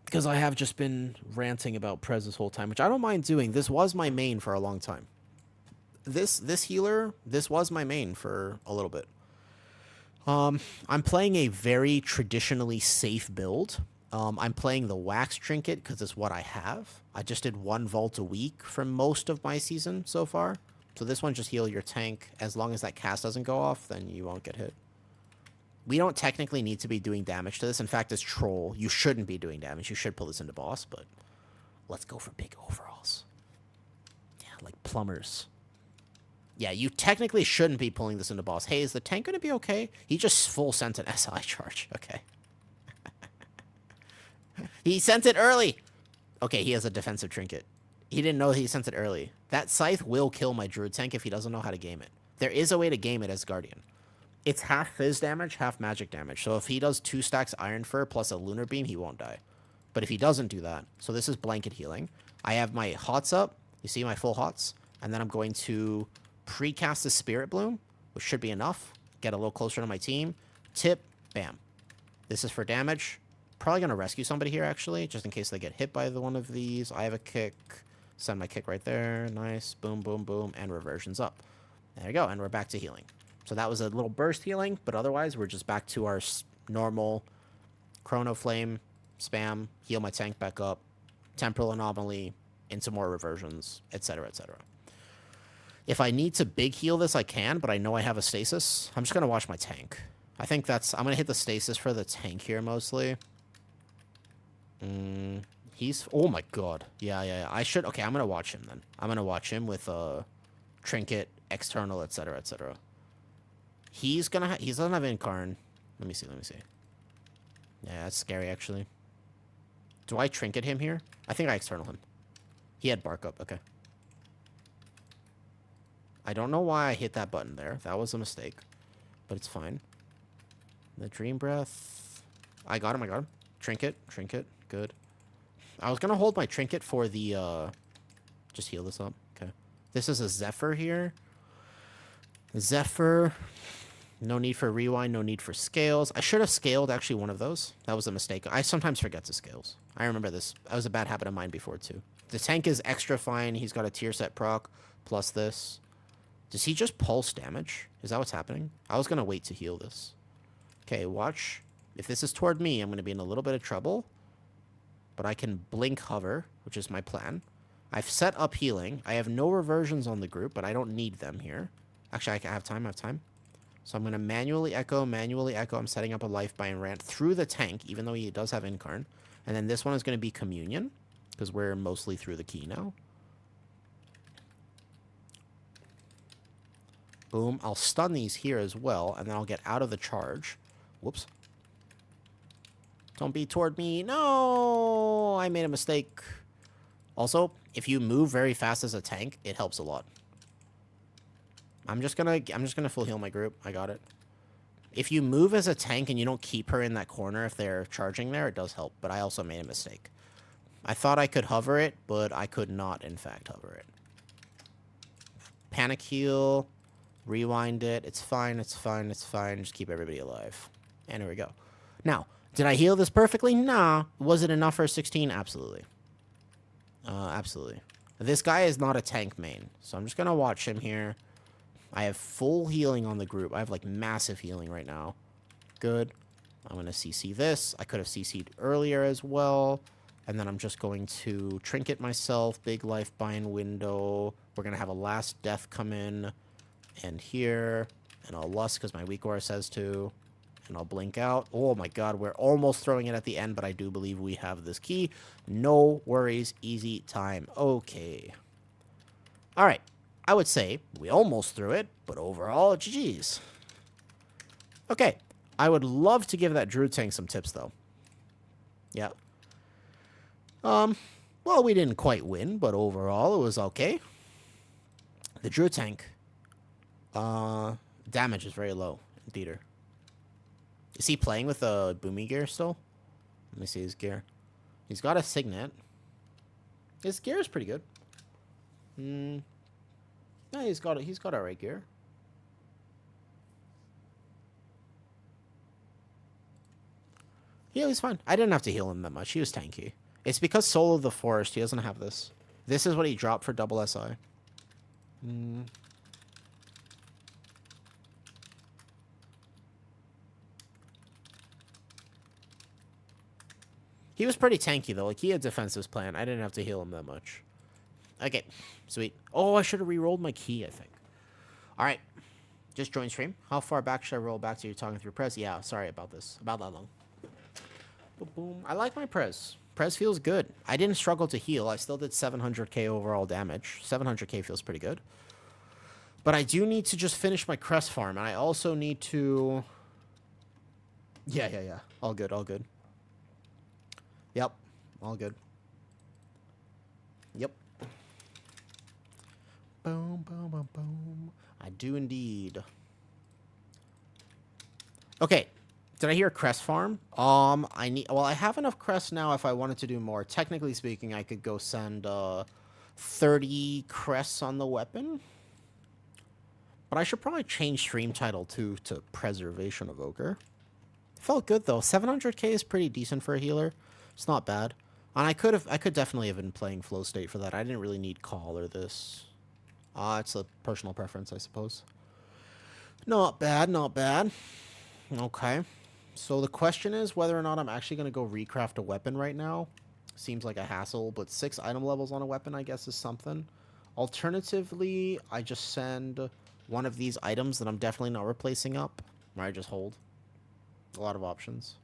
Because I have just been ranting about Prez this whole time, which I don't mind doing. This was my main for a long time. This healer, this was my main for a little bit. I'm playing a very traditionally safe build. I'm playing the wax trinket because it's what I have. I just did 1 vault a week for most of my season so far. So this one just heal your tank. As long as that cast doesn't go off, then you won't get hit. We don't technically need to be doing damage to this. In fact, as troll, you shouldn't be doing damage. You should pull this into boss, but let's go for big overalls. Yeah, like plumbers. Yeah, you technically shouldn't be pulling this into boss. Hey, is the tank going to be okay? He just full sent an SI charge. Okay. He sent it early. Okay, he has a defensive trinket. He didn't know he sent it early. That scythe will kill my druid tank if he doesn't know how to game it. There is a way to game it as guardian. It's half fizz damage, half magic damage. So if he does 2 stacks iron fur plus a lunar beam, he won't die. But if he doesn't do that, so this is blanket healing. I have my hots up. You see my full hots? And then I'm going to precast the spirit bloom, which should be enough. Get a little closer to my team. Tip, bam. This is for damage. Probably going to rescue somebody here, actually, just in case they get hit by one of these. I have a kick. Send my kick right there. Nice. Boom, boom, boom. And reversion's up. There you go. And we're back to healing. So that was a little burst healing, but otherwise we're just back to our normal Chrono Flame, spam, heal my tank back up, Temporal Anomaly, into more reversions, etc., etc. If I need to big heal this, I can, but I know I have a stasis. I'm just going to watch my tank. I think I'm going to hit the stasis for the tank here mostly. Oh my god. Yeah. I should, okay, I'm going to watch him then. I'm going to watch him with Trinket, External, etc., etc. He doesn't have Incarn. Let me see. Yeah, that's scary, actually. Do I Trinket him here? I think I External him. He had Bark up, okay. I don't know why I hit that button there. That was a mistake. But it's fine. The Dream Breath. I got him. Trinket. Good. I was going to hold my Trinket for the... Just heal this up. Okay. This is a Zephyr here. Zephyr. No need for rewind. No need for scales. I should have scaled actually one of those. That was a mistake. I sometimes forget to scales. I remember this. That was a bad habit of mine before too. The tank is extra fine. He's got a tier set proc. Plus this. Does he just pulse damage? Is that what's happening? I was going to wait to heal this. Okay, watch. If this is toward me, I'm going to be in a little bit of trouble. But I can blink hover, which is my plan. I've set up healing. I have no reversions on the group, but I don't need them here. Actually, I have time. So I'm going to manually echo. I'm setting up a life bind rant through the tank, even though he does have Incarn. And then this one is going to be Communion, because we're mostly through the key now. Boom. I'll stun these here as well, and then I'll get out of the charge. Whoops. Don't be toward me. No! I made a mistake. Also, if you move very fast as a tank, it helps a lot. I'm just gonna full heal my group. I got it. If you move as a tank and you don't keep her in that corner if they're charging there, it does help. But I also made a mistake. I thought I could hover it, but I could not, in fact, hover it. Panic heal. Rewind it. It's fine. Just keep everybody alive. And here we go. Now, did I heal this perfectly? Nah. Was it enough for 16? Absolutely. Absolutely. This guy is not a tank main, so I'm just gonna watch him here. I have full healing on the group. I have, like, massive healing right now. Good. I'm going to CC this. I could have CC'd earlier as well. And then I'm just going to Trinket myself. Big life bind window. We're going to have a last death come in. And here. And I'll lust because my weak aura says to. And I'll blink out. Oh, my God. We're almost throwing it at the end, but I do believe we have this key. No worries. Easy time. Okay. All right. I would say we almost threw it, but overall, GG's. Okay, I would love to give that druid tank some tips, though. Yeah. Well, we didn't quite win, but overall, it was okay. The druid tank, damage is very low in theater. Is he playing with a boomy gear still? Let me see his gear. He's got a signet. His gear is pretty good. No, he's got alright gear. Yeah, he's fine. I didn't have to heal him that much. He was tanky. It's because Soul of the Forest, he doesn't have this. This is what he dropped for double SI. He was pretty tanky, though. Like, he had defensive plan. I didn't have to heal him that much. Okay, sweet. Oh, I should have re-rolled my key, I think. All right. Just join stream. How far back should I roll back to you talking through Prez? Yeah, sorry about this. About that long. Boom, boom. I like my Prez. Prez feels good. I didn't struggle to heal. I still did 700k overall damage. 700k feels pretty good. But I do need to just finish my crest farm. And I also need to... Yeah. All good, all good. Yep. All good. Yep. Boom, boom, boom, boom. I do indeed. Okay. Did I hear crest farm? Well, I have enough crests now if I wanted to do more. Technically speaking, I could go send 30 crests on the weapon. But I should probably change stream title too to Preservation Evoker. Felt good though. 700k is pretty decent for a healer. It's not bad. And I could definitely have been playing Flow State for that. I didn't really need Call or this. It's a personal preference, I suppose. Not bad, not bad. Okay. So the question is whether or not I'm actually going to go recraft a weapon right now. Seems like a hassle, but 6 item levels on a weapon, I guess, is something. Alternatively, I just send one of these items that I'm definitely not replacing up, or I just hold. A lot of options.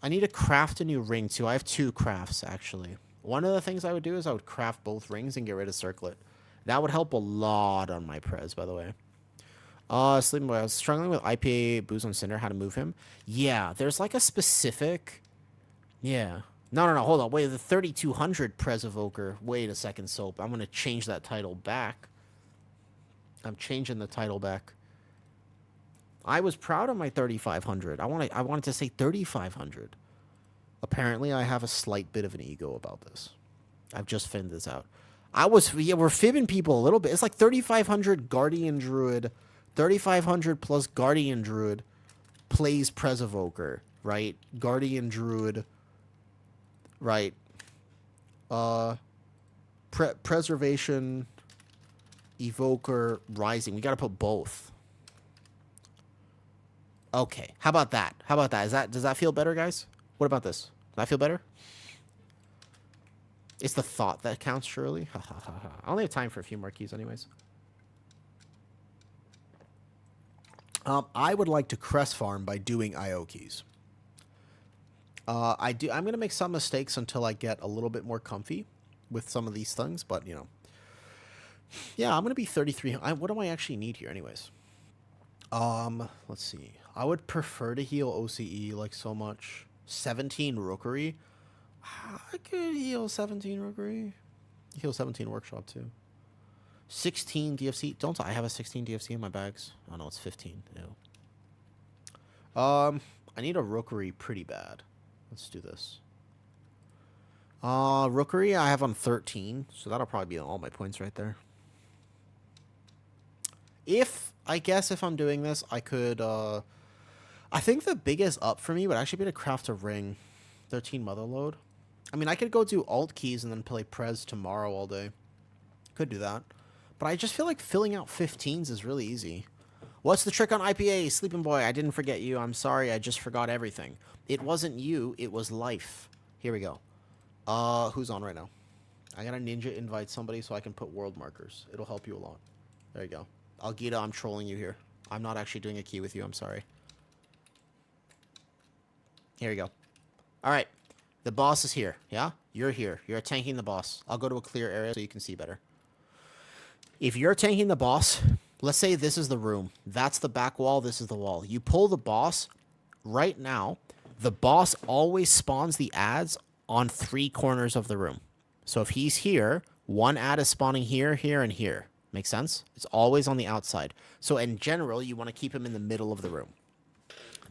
I need to craft a new ring, too. I have 2 crafts, actually. One of the things I would do is I would craft both rings and get rid of Circlet. That would help a lot on my Prez, by the way. Sleeping Boy, I was struggling with IPA Booze on Cinder, how to move him. Yeah, there's like a specific... Yeah. No, hold on. Wait, the 3200 Prez Evoker. Wait a second, Soap. I'm going to change that title back. I'm changing the title back. I was proud of my 3500. I wanted to say 3500. Apparently, I have a slight bit of an ego about this. I've just found this out. We're fibbing people a little bit. It's like 3500 Guardian Druid, 3500 plus Guardian Druid plays Prez Evoker, right? Guardian Druid, right? Preservation, Evoker, Rising. We got to put both. Okay, how about that? Does that feel better, guys? What about this? Does that feel better? It's the thought that counts, surely. I only have time for a few more keys anyways. I would like to crest farm by doing IO keys. I'm going to make some mistakes until I get a little bit more comfy with some of these things, but, you know. Yeah, I'm going to be 33. What do I actually need here anyways? Let's see. I would prefer to heal OCE like so much. 17 Rookery. I could heal 17 Rookery. Heal 17 Workshop too. 16 DFC. Don't I have a 16 DFC in my bags? Oh no, it's 15. Ew. I need a Rookery pretty bad. Let's do this. Rookery I have on 13, so that'll probably be all my points right there. I guess if I'm doing this, I could, I think the biggest up for me would actually be to craft a ring. 13 Motherload. I mean, I could go do alt keys and then play Prez tomorrow all day. Could do that. But I just feel like filling out 15s is really easy. What's the trick on IPA? Sleeping Boy, I didn't forget you. I'm sorry, I just forgot everything. It wasn't you, it was life. Here we go. Who's on right now? I gotta ninja invite somebody so I can put world markers. It'll help you a lot. There you go. Algita, I'm trolling you here. I'm not actually doing a key with you, I'm sorry. Here we go. Alright. The boss is here, yeah? You're here. You're tanking the boss. I'll go to a clear area so you can see better. If you're tanking the boss, let's say this is the room. That's the back wall, this is the wall. You pull the boss, right now, the boss always spawns the adds on 3 corners of the room. So if he's here, 1 add is spawning here, here, and here. Make sense? It's always on the outside. So in general, you want to keep him in the middle of the room.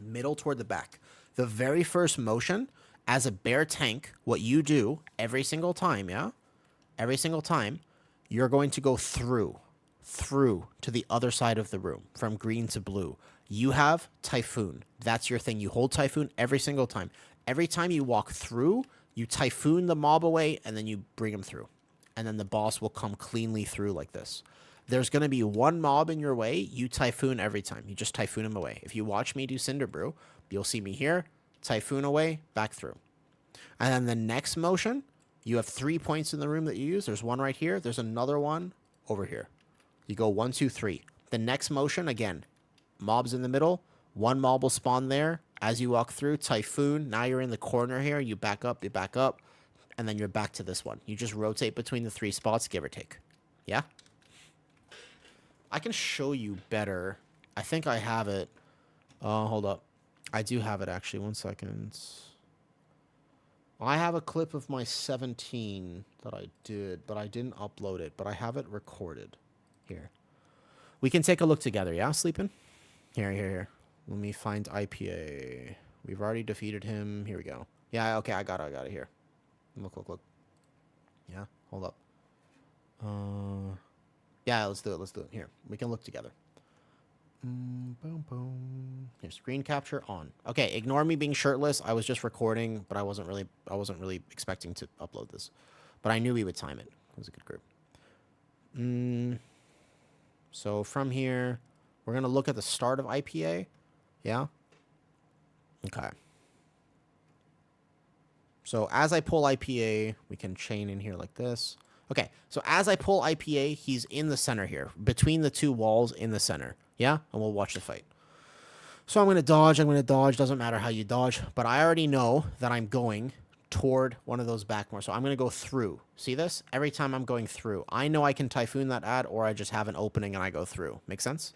Middle toward the back. The very first motion, as a bear tank, what you do every single time, yeah? Every single time, you're going to go through to the other side of the room, from green to blue. You have Typhoon. That's your thing. You hold Typhoon every single time. Every time you walk through, you Typhoon the mob away, and then you bring him through. And then the boss will come cleanly through like this. There's going to be 1 mob in your way. You Typhoon every time. You just Typhoon him away. If you watch me do Cinder Brew, you'll see me here, Typhoon away, back through. And then the next motion, you have 3 points in the room that you use. There's one right here. There's another one over here. You go 1, 2, 3. The next motion, again, mobs in the middle. One mob will spawn there. As you walk through, Typhoon. Now you're in the corner here. You back up, and then you're back to this one. You just rotate between the 3 spots, give or take. Yeah? I can show you better. I think I have it. Hold up. I do have it, actually. 1 second. I have a clip of my 17 that I did, but I didn't upload it. But I have it recorded. Here. We can take a look together, yeah? Sleeping? Here. Let me find IPA. We've already defeated him. Here we go. Yeah, okay, I got it here. Look. Yeah, hold up. Yeah, let's do it. Here, we can look together. Boom. Here, screen capture on. Okay, ignore me being shirtless. I was just recording, but I wasn't really expecting to upload this. But I knew we would time it. It was a good group. So from here, we're gonna look at the start of IPA. Yeah? Okay. So as I pull IPA, we can chain in here like this. Okay, so as I pull IPA, he's in the center here, between the 2 walls in the center. Yeah? And we'll watch the fight. So I'm going to dodge. Doesn't matter how you dodge. But I already know that I'm going toward one of those back more. So I'm going to go through. See this? Every time I'm going through. I know I can Typhoon that ad, or I just have an opening and I go through. Make sense?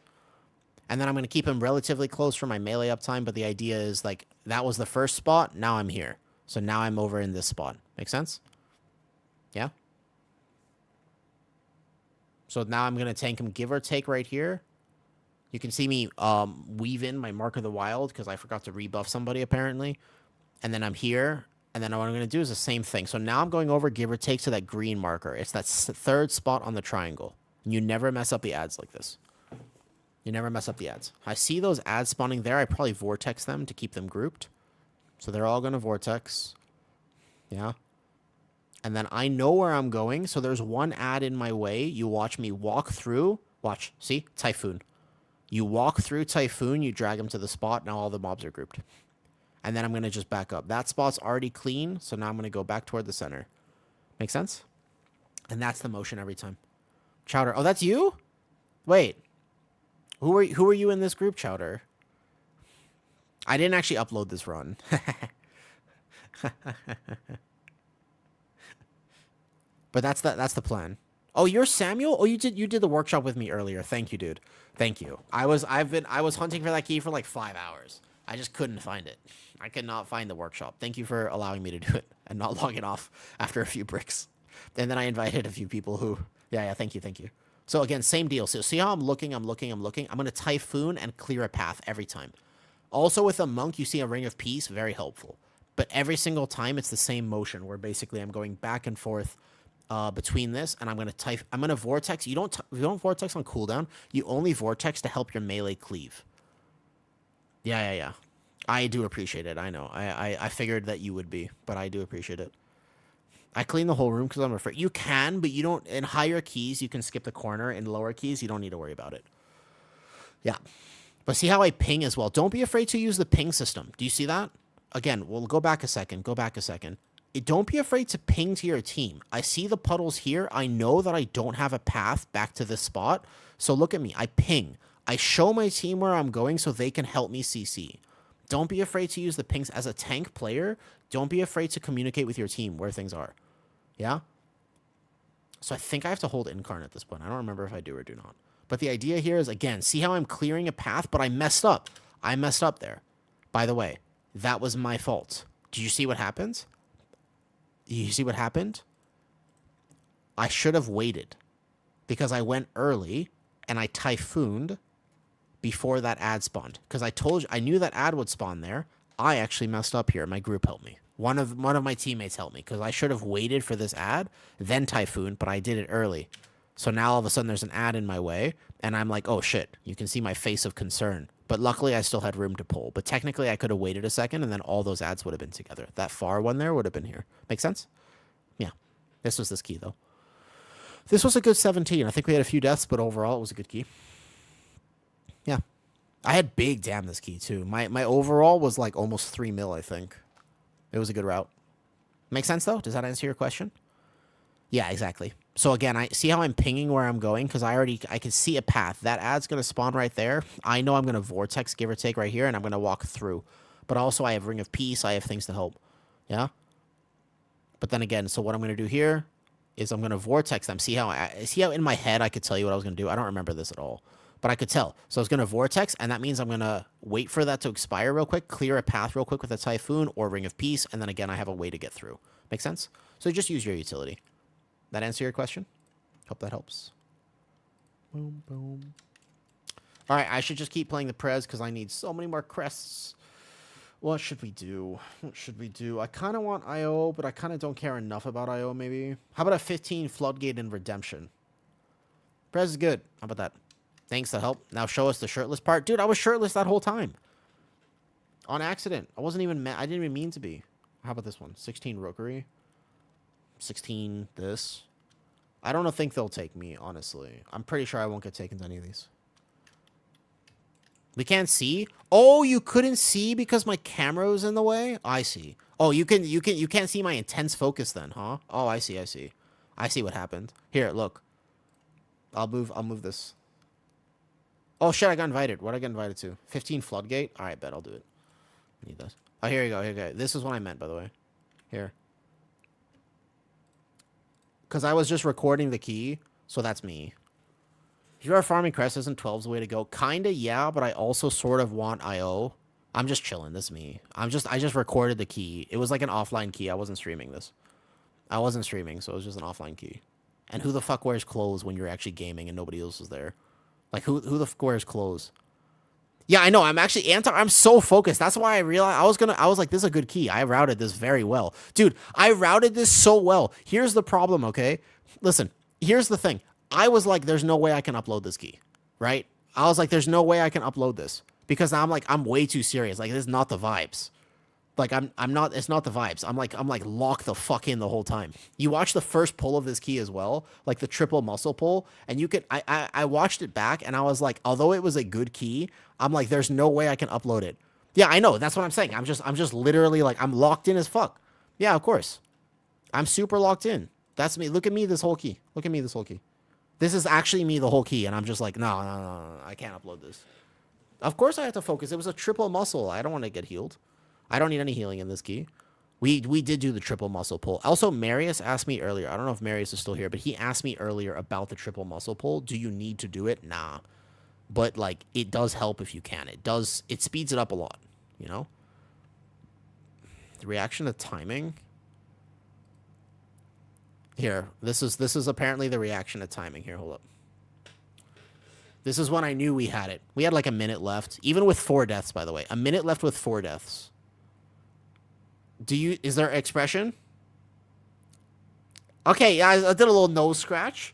And then I'm going to keep him relatively close for my melee uptime. But the idea is, like, that was the first spot. Now I'm here. So now I'm over in this spot. Make sense? Yeah? So now I'm going to tank him, give or take, right here. You can see me weave in my Mark of the Wild because I forgot to rebuff somebody, apparently. And then I'm here. And then what I'm going to do is the same thing. So now I'm going over, give or take, to that green marker. It's that 3rd spot on the triangle. You never mess up the ads like this. You never mess up the ads. I see those ads spawning there. I probably vortex them to keep them grouped. So they're all going to vortex. Yeah. And then I know where I'm going. So there's one ad in my way. You watch me walk through. Watch. See? Typhoon. You walk through Typhoon. You drag him to the spot. Now all the mobs are grouped. And then I'm going to just back up. That spot's already clean. So now I'm going to go back toward the center. Make sense? And that's the motion every time. Chowder. Oh, that's you? Wait. Who are you in this group, Chowder? I didn't actually upload this run. But that's the plan. Oh, you're Samuel? Oh, you did the workshop with me earlier. Thank you, dude. Thank you. I was hunting for that key for like 5 hours. I just couldn't find it. I could not find the workshop. Thank you for allowing me to do it and not logging off after a few bricks. And then I invited a few people who yeah, thank you. So again, same deal. So see how I'm looking? I'm going to Typhoon and clear a path every time. Also with a monk, you see a Ring of Peace, very helpful. But every single time it's the same motion where basically I'm going back and forth between this, and I'm going to vortex. You don't vortex on cooldown. You only vortex to help your melee cleave. Yeah. I do appreciate it. I know. I figured that you would be, but I do appreciate it. I clean the whole room because I'm afraid. You can, but you don't. In higher keys, you can skip the corner. In lower keys, you don't need to worry about it. Yeah. But see how I ping as well. Don't be afraid to use the ping system. Do you see that? Again, we'll go back a second. Don't be afraid to ping to your team. I see the puddles here. I know that I don't have a path back to this spot. So look at me. I ping. I show my team where I'm going so they can help me CC. Don't be afraid to use the pings as a tank player. Don't be afraid to communicate with your team where things are. Yeah? So I think I have to hold Incarn at this point. I don't remember if I do or do not. But the idea here is, again, see how I'm clearing a path, but I messed up. I messed up there. By the way, that was my fault. Did you see what happened? I should have waited because I went early and I Typhooned before that ad spawned. Because I knew that ad would spawn there. I actually messed up here. My group helped me. One of my teammates helped me because I should have waited for this ad, then Typhoon, but I did it early. So now all of a sudden there's an ad in my way, and I'm like, oh shit, you can see my face of concern. But luckily I still had room to pull. But technically I could have waited a second, and then all those ads would have been together. That far one there would have been here. Make sense? Yeah. This was this key, though. This was a good 17. I think we had a few deaths, but overall it was a good key. Yeah. I had big damn this key too. My overall was like almost 3 mil, I think. It was a good route. Make sense though? Does that answer your question? Yeah, exactly. So again, I see how I'm pinging where I'm going because I can see a path. That ad's gonna spawn right there. I know I'm gonna vortex, give or take, right here, and I'm gonna walk through. But also I have Ring of Peace, I have things to help. Yeah? But then again, so what I'm gonna do here is I'm gonna vortex them. See how in my head I could tell you what I was gonna do? I don't remember this at all. But I could tell. So I was gonna vortex, and that means I'm gonna wait for that to expire real quick, clear a path real quick with a Typhoon or Ring of Peace, and then again I have a way to get through. Make sense? So just use your utility. That answer your question? Hope that helps. Boom, boom. All right, I should just keep playing the Prez because I need so many more crests. What should we do? What should we do? I kind of want IO, but I kind of don't care enough about IO, maybe. How about a 15 Floodgate and Redemption? Prez is good. How about that? Thanks to help. Now show us the shirtless part. Dude, I was shirtless that whole time. On accident. I wasn't even I didn't even mean to be. How about this one? 16 Rookery. 16 this. I don't think they'll take me, honestly. I'm pretty sure I won't get taken to any of these. We can't see? Oh, you couldn't see because my camera was in the way? I see. Oh, you can't see my intense focus then, huh? Oh, I see. I see what happened. Here, look. I'll move this. Oh shit, I got invited. What did I get invited to? 15 Floodgate? Alright, bet I'll do it. I need this. Oh, here you go. Here you go. This is what I meant, by the way. Here. Because I was just recording the key, so that's me. If you are farming crests and 12's the way to go. Kinda, yeah, but I also sort of want IO. I'm just chilling. This is me. I just recorded the key. It was like an offline key. I wasn't streaming this. I wasn't streaming, so it was just an offline key. And who the fuck wears clothes when you're actually gaming and nobody else is there? Like, who the fuck wears clothes? Yeah, I know. I'm actually I'm so focused. That's why I realized I was like, this is a good key. I routed this very well. Dude, I routed this so well. Here's the problem, okay? Listen, here's the thing. I was like, there's no way I can upload this key, right? I was like, there's no way I can upload this because I'm like, I'm way too serious. Like, this is not the vibes. Like, I'm not, it's not the vibes. I'm like locked the fuck in the whole time. You watch the first pull of this key as well, like the triple muscle pull, and you could, I watched it back and I was like, although it was a good key, I'm like, there's no way I can upload it. Yeah, I know. That's what I'm saying. I'm just literally like, I'm locked in as fuck. Yeah, of course. I'm super locked in. That's me. Look at me, this whole key. Look at me, this whole key. This is actually me, the whole key. And I'm just like, no, I can't upload this. Of course I have to focus. It was a triple muscle. I don't want to get healed. I don't need any healing in this key. We did do the triple muscle pull. Also, Marius asked me earlier. I don't know if Marius is still here, but he asked me earlier about the triple muscle pull. Do you need to do it? Nah. But, like, it does help if you can. It speeds it up a lot, you know? The reaction to timing. Here, this is apparently the reaction to timing. Here, hold up. This is when I knew we had it. We had like a minute left. Even with 4 deaths, by the way. A minute left with 4 deaths. Is there expression? Okay, yeah, I did a little nose scratch.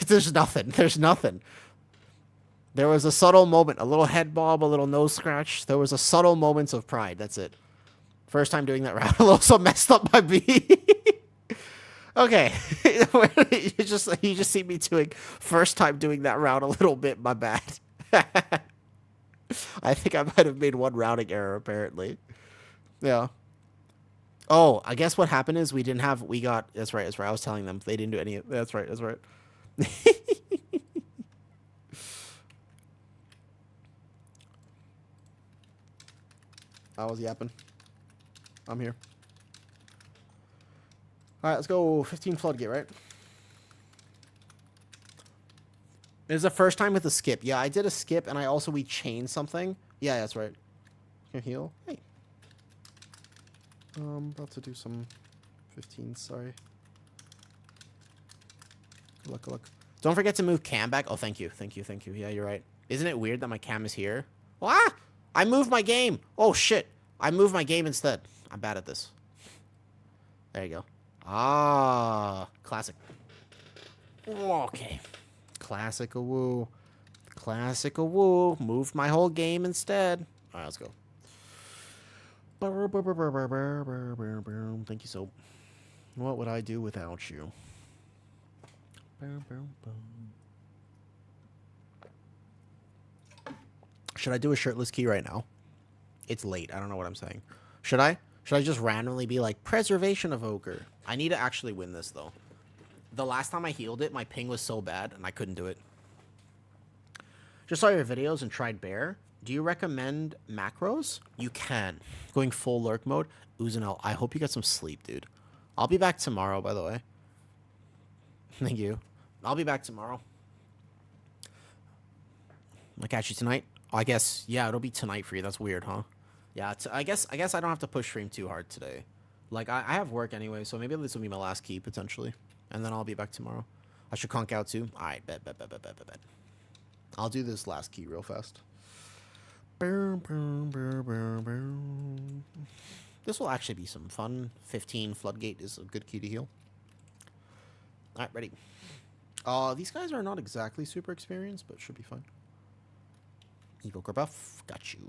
There's nothing. There's nothing. There was a subtle moment. A little head bob, a little nose scratch. There was a subtle moments of pride. That's it. First time doing that round. I also messed up my B. Okay. you just see me doing first time doing that round a little bit. My bad. I think I might have made one rounding error, apparently. Yeah. Oh, I guess what happened is that's right. I was telling them they didn't do any of that's right. I was yapping. I'm here. All right, let's go 15 Floodgate, right? It was the first time with the skip. Yeah, I did a skip, and we chained something. Yeah, that's right. Can you heal? Hey. About to do some 15, sorry. Good luck. Don't forget to move cam back. Oh, thank you. Yeah, you're right. Isn't it weird that my cam is here? Ah! I moved my game. Oh, shit. I moved my game instead. I'm bad at this. There you go. Ah, classic. Okay. Classic-a-woo. Moved my whole game instead. All right, let's go. Thank you, so. What would I do without you? Should I do a shirtless key right now? It's late. I don't know what I'm saying. Should I? Should I just randomly be like, preservation of Ogre? I need to actually win this, though. The last time I healed it, my ping was so bad, and I couldn't do it. Just saw your videos and tried bear. Do you recommend macros? You can. Going full lurk mode. Uzanel, I hope you get some sleep, dude. I'll be back tomorrow, by the way. Thank you. I'll be back tomorrow. I'll catch you tonight. I guess, yeah, it'll be tonight for you. That's weird, huh? Yeah, I guess I don't have to push stream too hard today. Like, I have work anyway, so maybe this will be my last key, potentially. And then I'll be back tomorrow. I should conk out, too. All right, bet. I'll do this last key real fast. This will actually be some fun. 15 Floodgate is a good key to heal. All right, ready. These guys are not exactly super experienced, but should be fine. Evoker buff. Got you.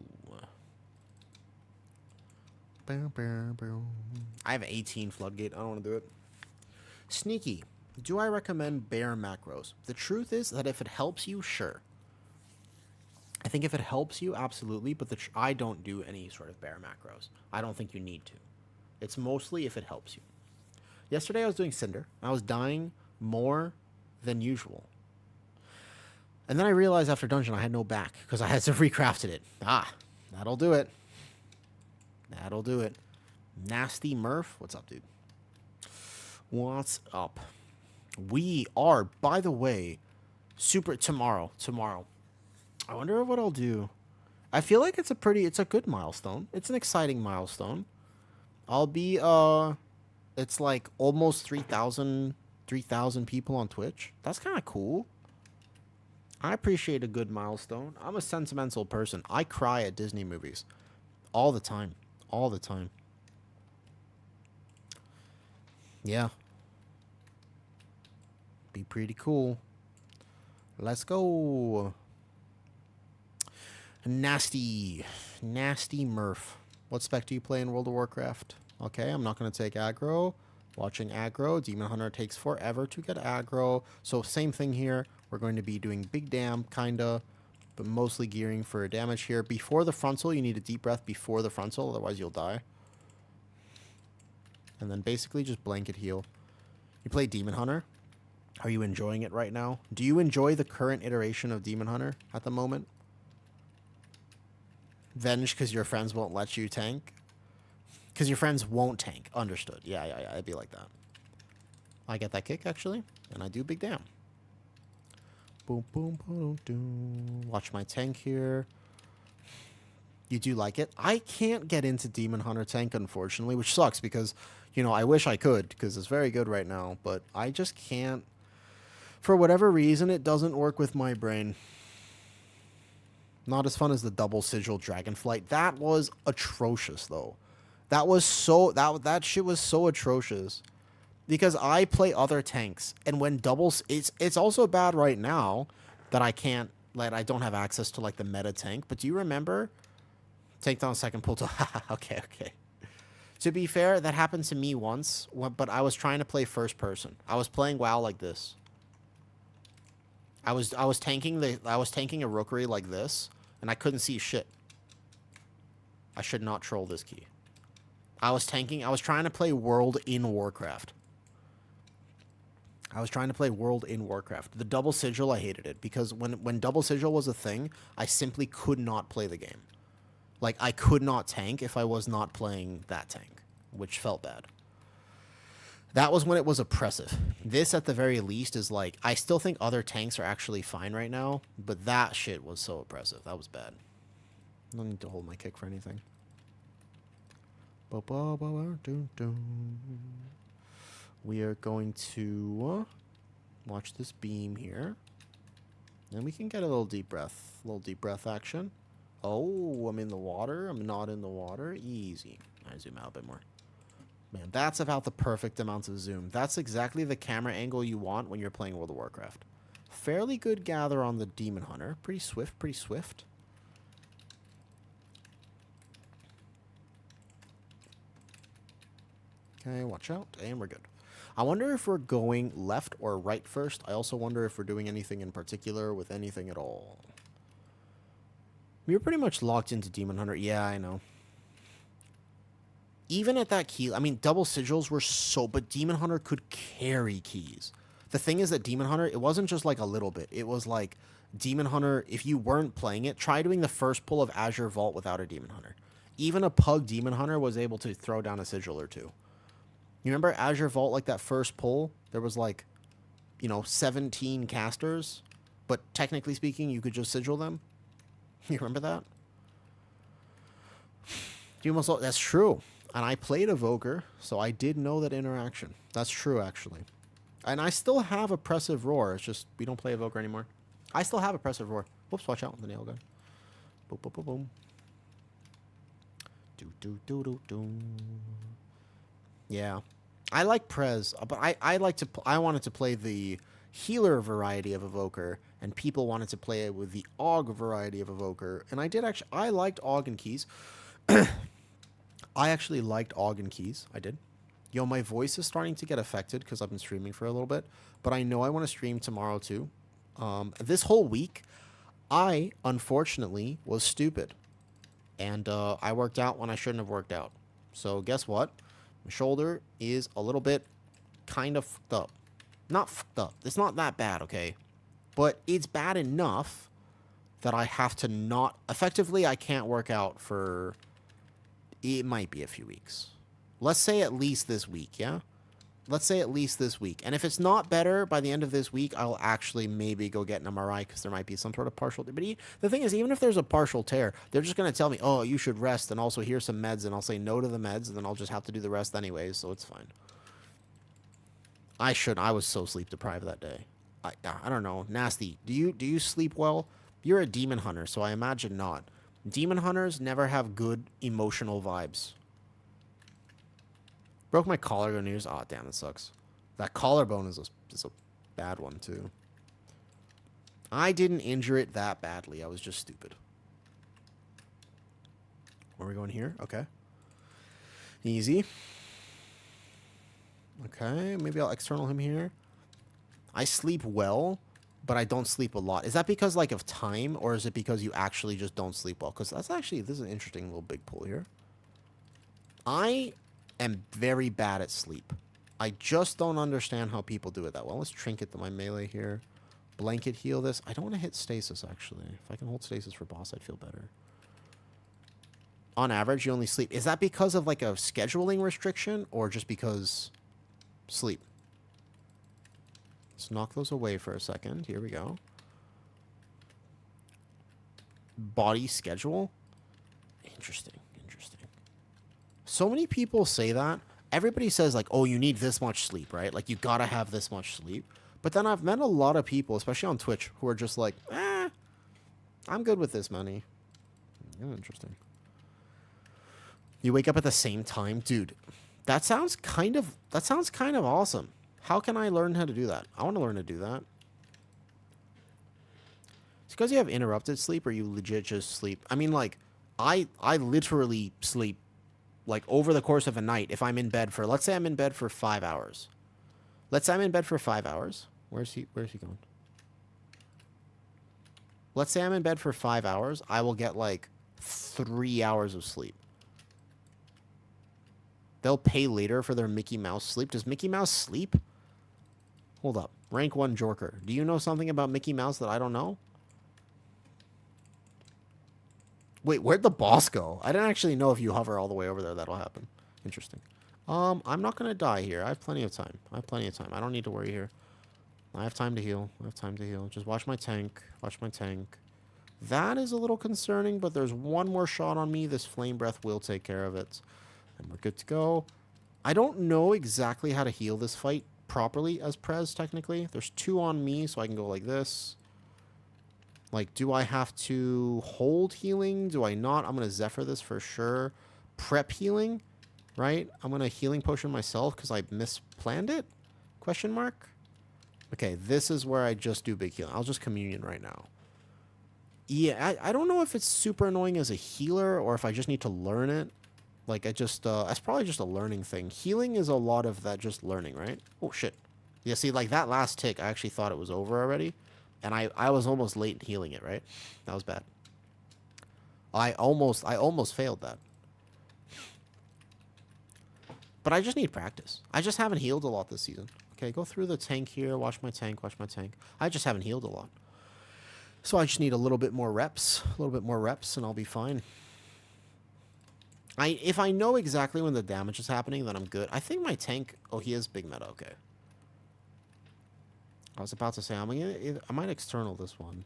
I have 18 Floodgate. I don't want to do it. Sneaky. Do I recommend bear macros? The truth is that if it helps you, sure. I think if it helps you, absolutely. But I don't do any sort of bear macros. I don't think you need to. It's mostly if it helps you. Yesterday I was doing Cinder. I was dying more than usual. And then I realized after dungeon I had no back because I had to recrafted it. That'll do it. That'll do it. Nasty Murph. What's up, dude? What's up? We are, by the way, tomorrow. I wonder what I'll do. I feel like it's a good milestone. It's an exciting milestone. I'll be, it's like almost 3,000 people on Twitch. That's kind of cool. I appreciate a good milestone. I'm a sentimental person. I cry at Disney movies. All the time. Yeah. Be pretty cool. Let's go. Nasty Murph. What spec do you play in World of Warcraft? Okay, I'm not going to take aggro. Watching aggro. Demon Hunter takes forever to get aggro. So same thing here. We're going to be doing big dam, kinda, but mostly gearing for damage here. Before the frontal, you need a deep breath before the frontal, otherwise you'll die. And then basically just blanket heal. You play Demon Hunter? Are you enjoying it right now? Do you enjoy the current iteration of Demon Hunter at the moment? Venge because your friends won't let you tank? Because your friends won't tank. Understood. Yeah, I'd be like that. I get that kick, actually, and I do big damn. Boom, boom, boom, boom. Watch my tank here. You do like it? I can't get into Demon Hunter tank, unfortunately, which sucks because, you know, I wish I could because it's very good right now, but I just can't. For whatever reason, it doesn't work with my brain. Not as fun as the double sigil Dragonflight. That was atrocious, though. That was so... That shit was so atrocious. Because I play other tanks, and when doubles... It's also bad right now that I can't... Like, I don't have access to, like, the meta tank. But do you remember... Take down second pull to... Okay. To be fair, that happened to me once, but I was trying to play first person. I was playing WoW like this. I was tanking a rookery like this, and I couldn't see shit. I should not troll this key. I was trying to play World in Warcraft. The double sigil, I hated it because when double sigil was a thing, I simply could not play the game. Like, I could not tank if I was not playing that tank, which felt bad. That was when it was oppressive. This, at the very least, is like... I still think other tanks are actually fine right now, but that shit was so oppressive. That was bad. I don't need to hold my kick for anything. We are going to watch this beam here. And we can get a little deep breath. A little deep breath action. Oh, I'm in the water. I'm not in the water. Easy. I zoom out a bit more. Man, that's about the perfect amount of zoom. That's exactly the camera angle you want when you're playing World of Warcraft. Fairly good gather on the Demon Hunter. Pretty swift. Okay, watch out. And we're good. I wonder if we're going left or right first. I also wonder if we're doing anything in particular with anything at all. We were pretty much locked into Demon Hunter. Yeah, I know. Even at that key, I mean, double sigils were so, but Demon Hunter could carry keys. The thing is that Demon Hunter, it wasn't just like a little bit. It was like Demon Hunter, if you weren't playing it, try doing the first pull of Azure Vault without a Demon Hunter. Even a pug Demon Hunter was able to throw down a sigil or two. You remember Azure Vault, like that first pull? There was like, 17 casters, but technically speaking, you could just sigil them. You remember that? That's true. And I played Evoker, so I did know that interaction. That's true, actually. And I still have Oppressive Roar. It's just we don't play Evoker anymore. I still have Oppressive Roar. Whoops, watch out, the nail gun. Boom, boom, boom, boom. Do, do, do, do, do. Yeah. I like Prez, but I wanted to play the healer variety of Evoker, and people wanted to play it with the Aug variety of Evoker. And I liked Aug and Keys. I actually liked Aug and Keys. I did. Yo, my voice is starting to get affected because I've been streaming for a little bit, but I know I want to stream tomorrow too. This whole week, I, unfortunately, was stupid. And I worked out when I shouldn't have worked out. So guess what? My shoulder is a little bit kind of fucked up. Not fucked up. It's not that bad, okay? But it's bad enough that I have to not... Effectively, I can't work out for... It might be a few weeks. Let's say at least this week, yeah? Let's say at least this week. And if it's not better by the end of this week, I'll actually maybe go get an MRI because there might be some sort of partial... But the thing is, even if there's a partial tear, they're just going to tell me, oh, you should rest and also here's some meds, and I'll say no to the meds, and then I'll just have to do the rest anyways, so it's fine. I was so sleep deprived that day. I don't know. Nasty. Do you sleep well? You're a demon hunter, so I imagine not. Demon hunters never have good emotional vibes. Broke my collarbone ears. Oh, damn, that sucks. That collarbone is a bad one, too. I didn't injure it that badly. I was just stupid. Where are we going here? Okay. Easy. Okay, maybe I'll external him here. I sleep well, but I don't sleep a lot. Is that because, like, of time, or is it because you actually just don't sleep well? Because this is an interesting little big pull here. I am very bad at sleep. I just don't understand how people do it that well. Let's trinket my melee here. Blanket heal this. I don't want to hit stasis, actually. If I can hold stasis for boss, I'd feel better. On average, you only sleep. Is that because of, like, a scheduling restriction, or just because sleep? Let's knock those away for a second. Here we go. Body schedule? Interesting. So many people say that. Everybody says, like, oh, you need this much sleep, right? Like, you gotta have this much sleep. But then I've met a lot of people, especially on Twitch, who are just like, I'm good with this money. Yeah, interesting. You wake up at the same time? Dude, that sounds kind of awesome. How can I learn how to do that? I want to learn to do that. It's because you have interrupted sleep, or you legit just sleep. I mean, like, I literally sleep, like, over the course of a night. If I'm in bed for, let's say I'm in bed for 5 hours. Let's say I'm in bed for 5 hours. Where's he going? Let's say I'm in bed for 5 hours. I will get, like, 3 hours of sleep. They'll pay later for their Mickey Mouse sleep. Does Mickey Mouse sleep? Hold up. Rank 1 Jorker. Do you know something about Mickey Mouse that I don't know? Wait, where'd the boss go? I didn't actually know if you hover all the way over there, that'll happen. Interesting. I'm not going to die here. I have plenty of time. I don't need to worry here. I have time to heal. Just watch my tank. That is a little concerning, but there's one more shot on me. This flame breath will take care of it. And we're good to go. I don't know exactly how to heal this fight properly as Prez, technically. There's 2 on me, so I can go like this. Like, do I have to hold healing? Do I not? I'm going to Zephyr this for sure. Prep healing, right? I'm going to healing potion myself because I misplanned it? Question mark? Okay, this is where I just do big healing. I'll just communion right now. Yeah, I don't know if it's super annoying as a healer or if I just need to learn it. Like, that's probably just a learning thing. Healing is a lot of that just learning, right? Oh, shit. Yeah, see, like, that last tick, I actually thought it was over already. And I was almost late in healing it, right? That was bad. I almost failed that. But I just need practice. I just haven't healed a lot this season. Okay, go through the tank here. Watch my tank. Watch my tank. I just haven't healed a lot. So I just need a little bit more reps. A little bit more reps, and I'll be fine. If I know exactly when the damage is happening, then I'm good. I think my tank... Oh, he is big meta. Okay. I was about to say, I might external this one.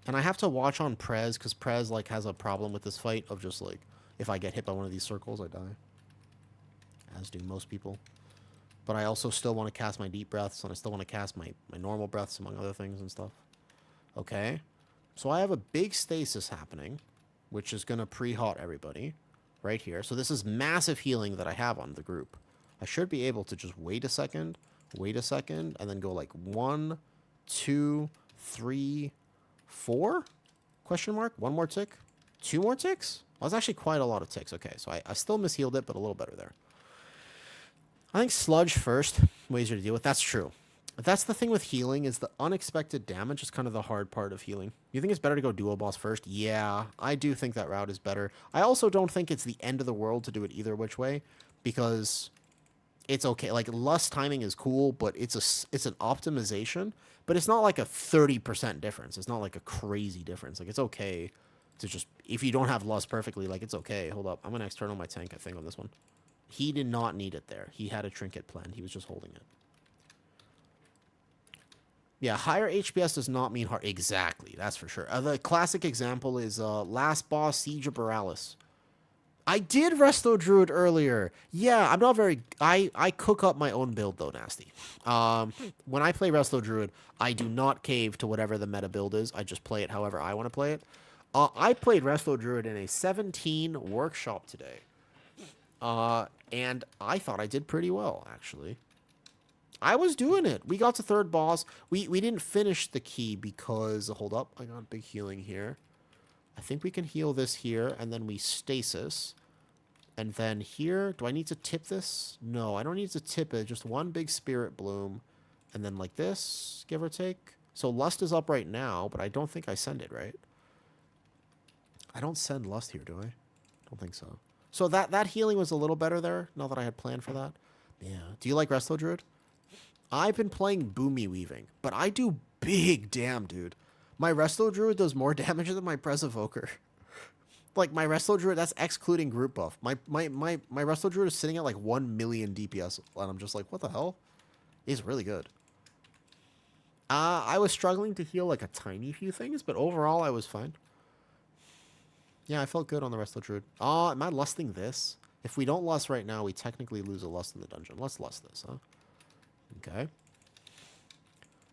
And I have to watch on Prez, because Prez, like, has a problem with this fight of just, like, if I get hit by one of these circles, I die. As do most people. But I also still want to cast my deep breaths, and I still want to cast my normal breaths, among other things and stuff. Okay. So I have a big stasis happening, which is going to pre-hot everybody right here. So this is massive healing that I have on the group. I should be able to just wait a second, and then go like 1, 2, 3, 4? Question mark? 1 more tick? 2 more ticks? Well, that's actually quite a lot of ticks. Okay, so I still mishealed it, but a little better there. I think sludge first, way easier to deal with. That's true. That's the thing with healing, is the unexpected damage is kind of the hard part of healing. You think it's better to go dual boss first? Yeah, I do think that route is better. I also don't think it's the end of the world to do it either which way, because it's okay. Like, lust timing is cool, but it's an optimization, but it's not like a 30% difference. It's not like a crazy difference. Like, it's okay to just, if you don't have lust perfectly, like, it's okay. Hold up. I'm going to external my tank, I think, on this one. He did not need it there. He had a trinket planned. He was just holding it. Yeah, higher HPS does not mean hard. Exactly, that's for sure. The classic example is last boss, Siege of Borealis. I did Resto Druid earlier. Yeah, I'm not very... I cook up my own build, though, Nasty. When I play Resto Druid, I do not cave to whatever the meta build is. I just play it however I want to play it. I played Resto Druid in a 17 workshop today. And I thought I did pretty well, actually. I was doing it. We got to third boss. We didn't finish the key because... Hold up. I got big healing here. I think we can heal this here, and then we stasis. And then here... Do I need to tip this? No, I don't need to tip it. Just one big spirit bloom. And then like this, give or take. So lust is up right now, but I don't think I send it, right? I don't send lust here, do I? Don't think so. So that healing was a little better there, now that I had planned for that. Yeah. Do you like Resto Druid? I've been playing Boomy Weaving, but I do big damn, dude. My Resto Druid does more damage than my Press Evoker. Like, my Resto Druid, that's excluding group buff. My Resto Druid is sitting at like 1 million DPS, and I'm just like, what the hell? He's really good. I was struggling to heal like a tiny few things, but overall I was fine. Yeah, I felt good on the Resto Druid. Am I lusting this? If we don't lust right now, we technically lose a lust in the dungeon. Let's lust this, huh? Okay.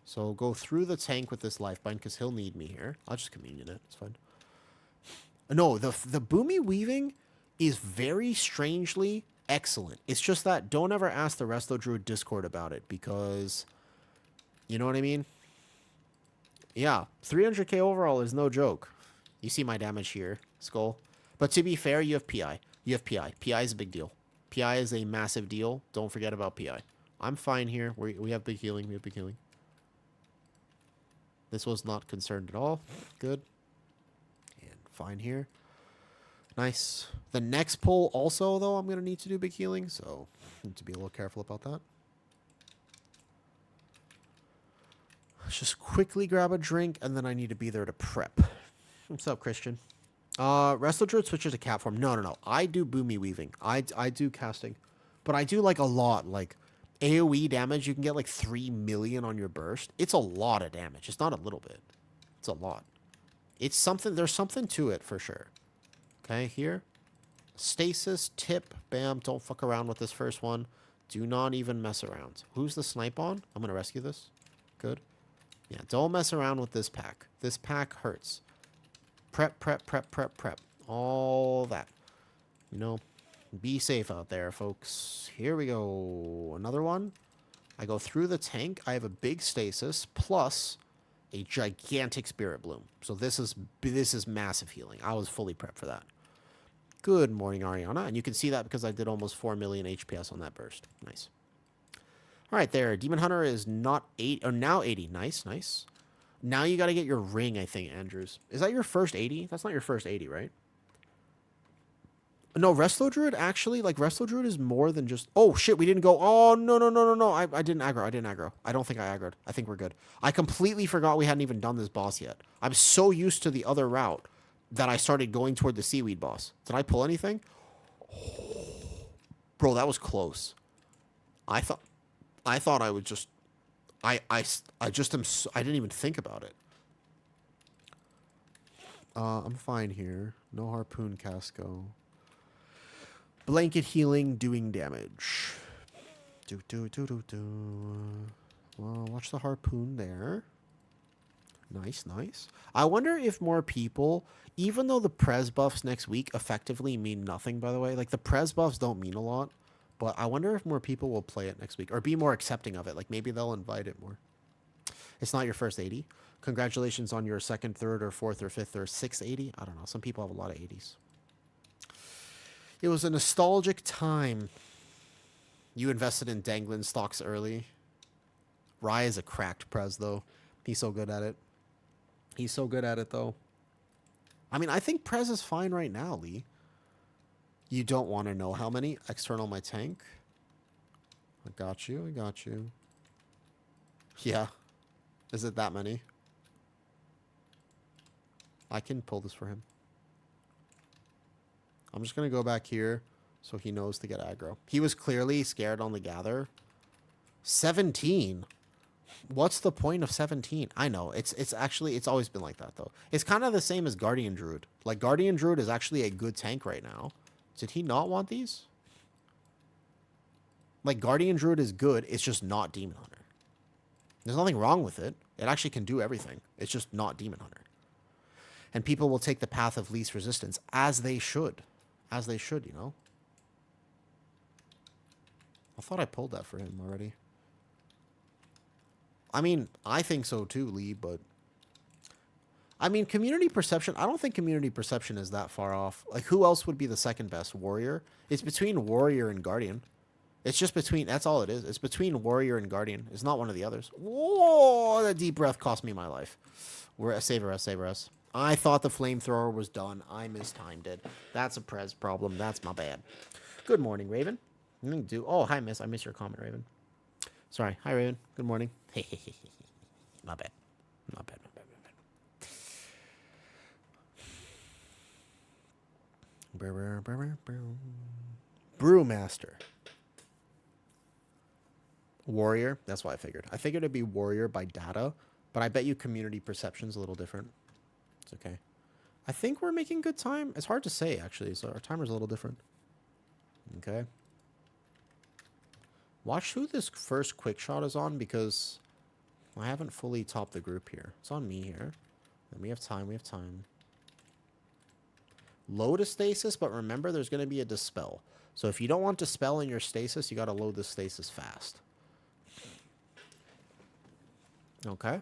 So go through the tank with this lifeline, because he'll need me here. I'll just communion it. It's fine. No, the Boomy Weaving is very strangely excellent. It's just that don't ever ask the Resto Druid Discord about it, because... You know what I mean? Yeah, 300k overall is no joke. You see my damage here, Skull. But to be fair, you have PI. You have PI. PI is a big deal. PI is a massive deal. Don't forget about PI. I'm fine here. We have big healing. We have big healing. This was not concerned at all. Good. And fine here. Nice. The next pull also, though, I'm going to need to do big healing. So, need to be a little careful about that. Let's just quickly grab a drink, and then I need to be there to prep. What's up, Christian? Resto Druid switches to cat form. No. I do Boomy Weaving. I do casting. But I do, like, a lot. Like, AoE damage, you can get, like, 3 million on your burst. It's a lot of damage. It's not a little bit. It's a lot. It's something... There's something to it, for sure. Okay, here. Stasis, tip, bam. Don't fuck around with this first one. Do not even mess around. Who's the snipe on? I'm going to rescue this. Good. Yeah, don't mess around with this pack. This pack hurts. Prep. All that. You know, be safe out there, folks. Here we go. Another one. I go through the tank. I have a big stasis plus a gigantic spirit bloom. So this is massive healing. I was fully prepped for that. Good morning, Ariana. And you can see that because I did almost 4 million HPS on that burst. Nice. All right, there. Demon Hunter is not 8, or now 80. Nice. Now you got to get your ring, I think, Andrews. Is that your first 80? That's not your first 80, right? No, Resto Druid actually, like, Resto Druid is more than just... Oh, shit, we didn't go... Oh, no, no, no, no, no. I didn't aggro. I didn't aggro. I don't think I aggroed. I think we're good. I completely forgot we hadn't even done this boss yet. I'm so used to the other route that I started going toward the seaweed boss. Did I pull anything? Bro, that was close. I thought I would just... I just am... I didn't even think about it. I'm fine here. No harpoon Casco. Blanket healing, doing damage. Well, watch the harpoon there. Nice, nice. I wonder if more people, even though the Prez buffs next week effectively mean nothing, by the way. Like, the Prez buffs don't mean a lot. But I wonder if more people will play it next week. Or be more accepting of it. Like, maybe they'll invite it more. It's not your first 80. Congratulations on your second, third, or fourth, or fifth, or sixth 80. I don't know. Some people have a lot of 80s. It was a nostalgic time. You invested in dangling stocks early. Rye is a cracked Prez, though. He's so good at it. He's so good at it, though. I mean, I think Prez is fine right now, Lee. You don't want to know how many? External my tank. I got you. I got you. Yeah. Is it that many? I can pull this for him. I'm just going to go back here so he knows to get aggro. He was clearly scared on the gather. 17. What's the point of 17? I know. It's actually, it's always been like that, though. It's kind of the same as Guardian Druid. Like, Guardian Druid is actually a good tank right now. Did he not want these? Like, Guardian Druid is good. It's just not Demon Hunter. There's nothing wrong with it. It actually can do everything. It's just not Demon Hunter. And people will take the path of least resistance, as they should. As they should, you know? I thought I pulled that for him already. I mean, I think so too, Lee, but... I mean, community perception... I don't think community perception is that far off. Like, who else would be the second best? Warrior? It's between Warrior and Guardian. It's just between... That's all it is. It's between Warrior and Guardian. It's not one of the others. Whoa! That deep breath cost me my life. We're... Savor us, savor us. I thought the flamethrower was done. I mistimed it. That's a Prez problem. That's my bad. Good morning, Raven. Oh, hi, miss. I missed your comment, Raven. Sorry. Hi, Raven. Good morning. My bad. My bad, my bad, my bad. Brewmaster. Warrior. That's what I figured. I figured it'd be Warrior by data, but I bet you community perception's a little different. It's okay. I think we're making good time. It's hard to say, actually, so our timer's a little different. Okay. Watch who this first quick shot is on, because I haven't fully topped the group here. It's on me here. And we have time, we have time. Load a stasis, but remember there's going to be a dispel. So if you don't want dispel in your stasis, you got to load the stasis fast. Okay.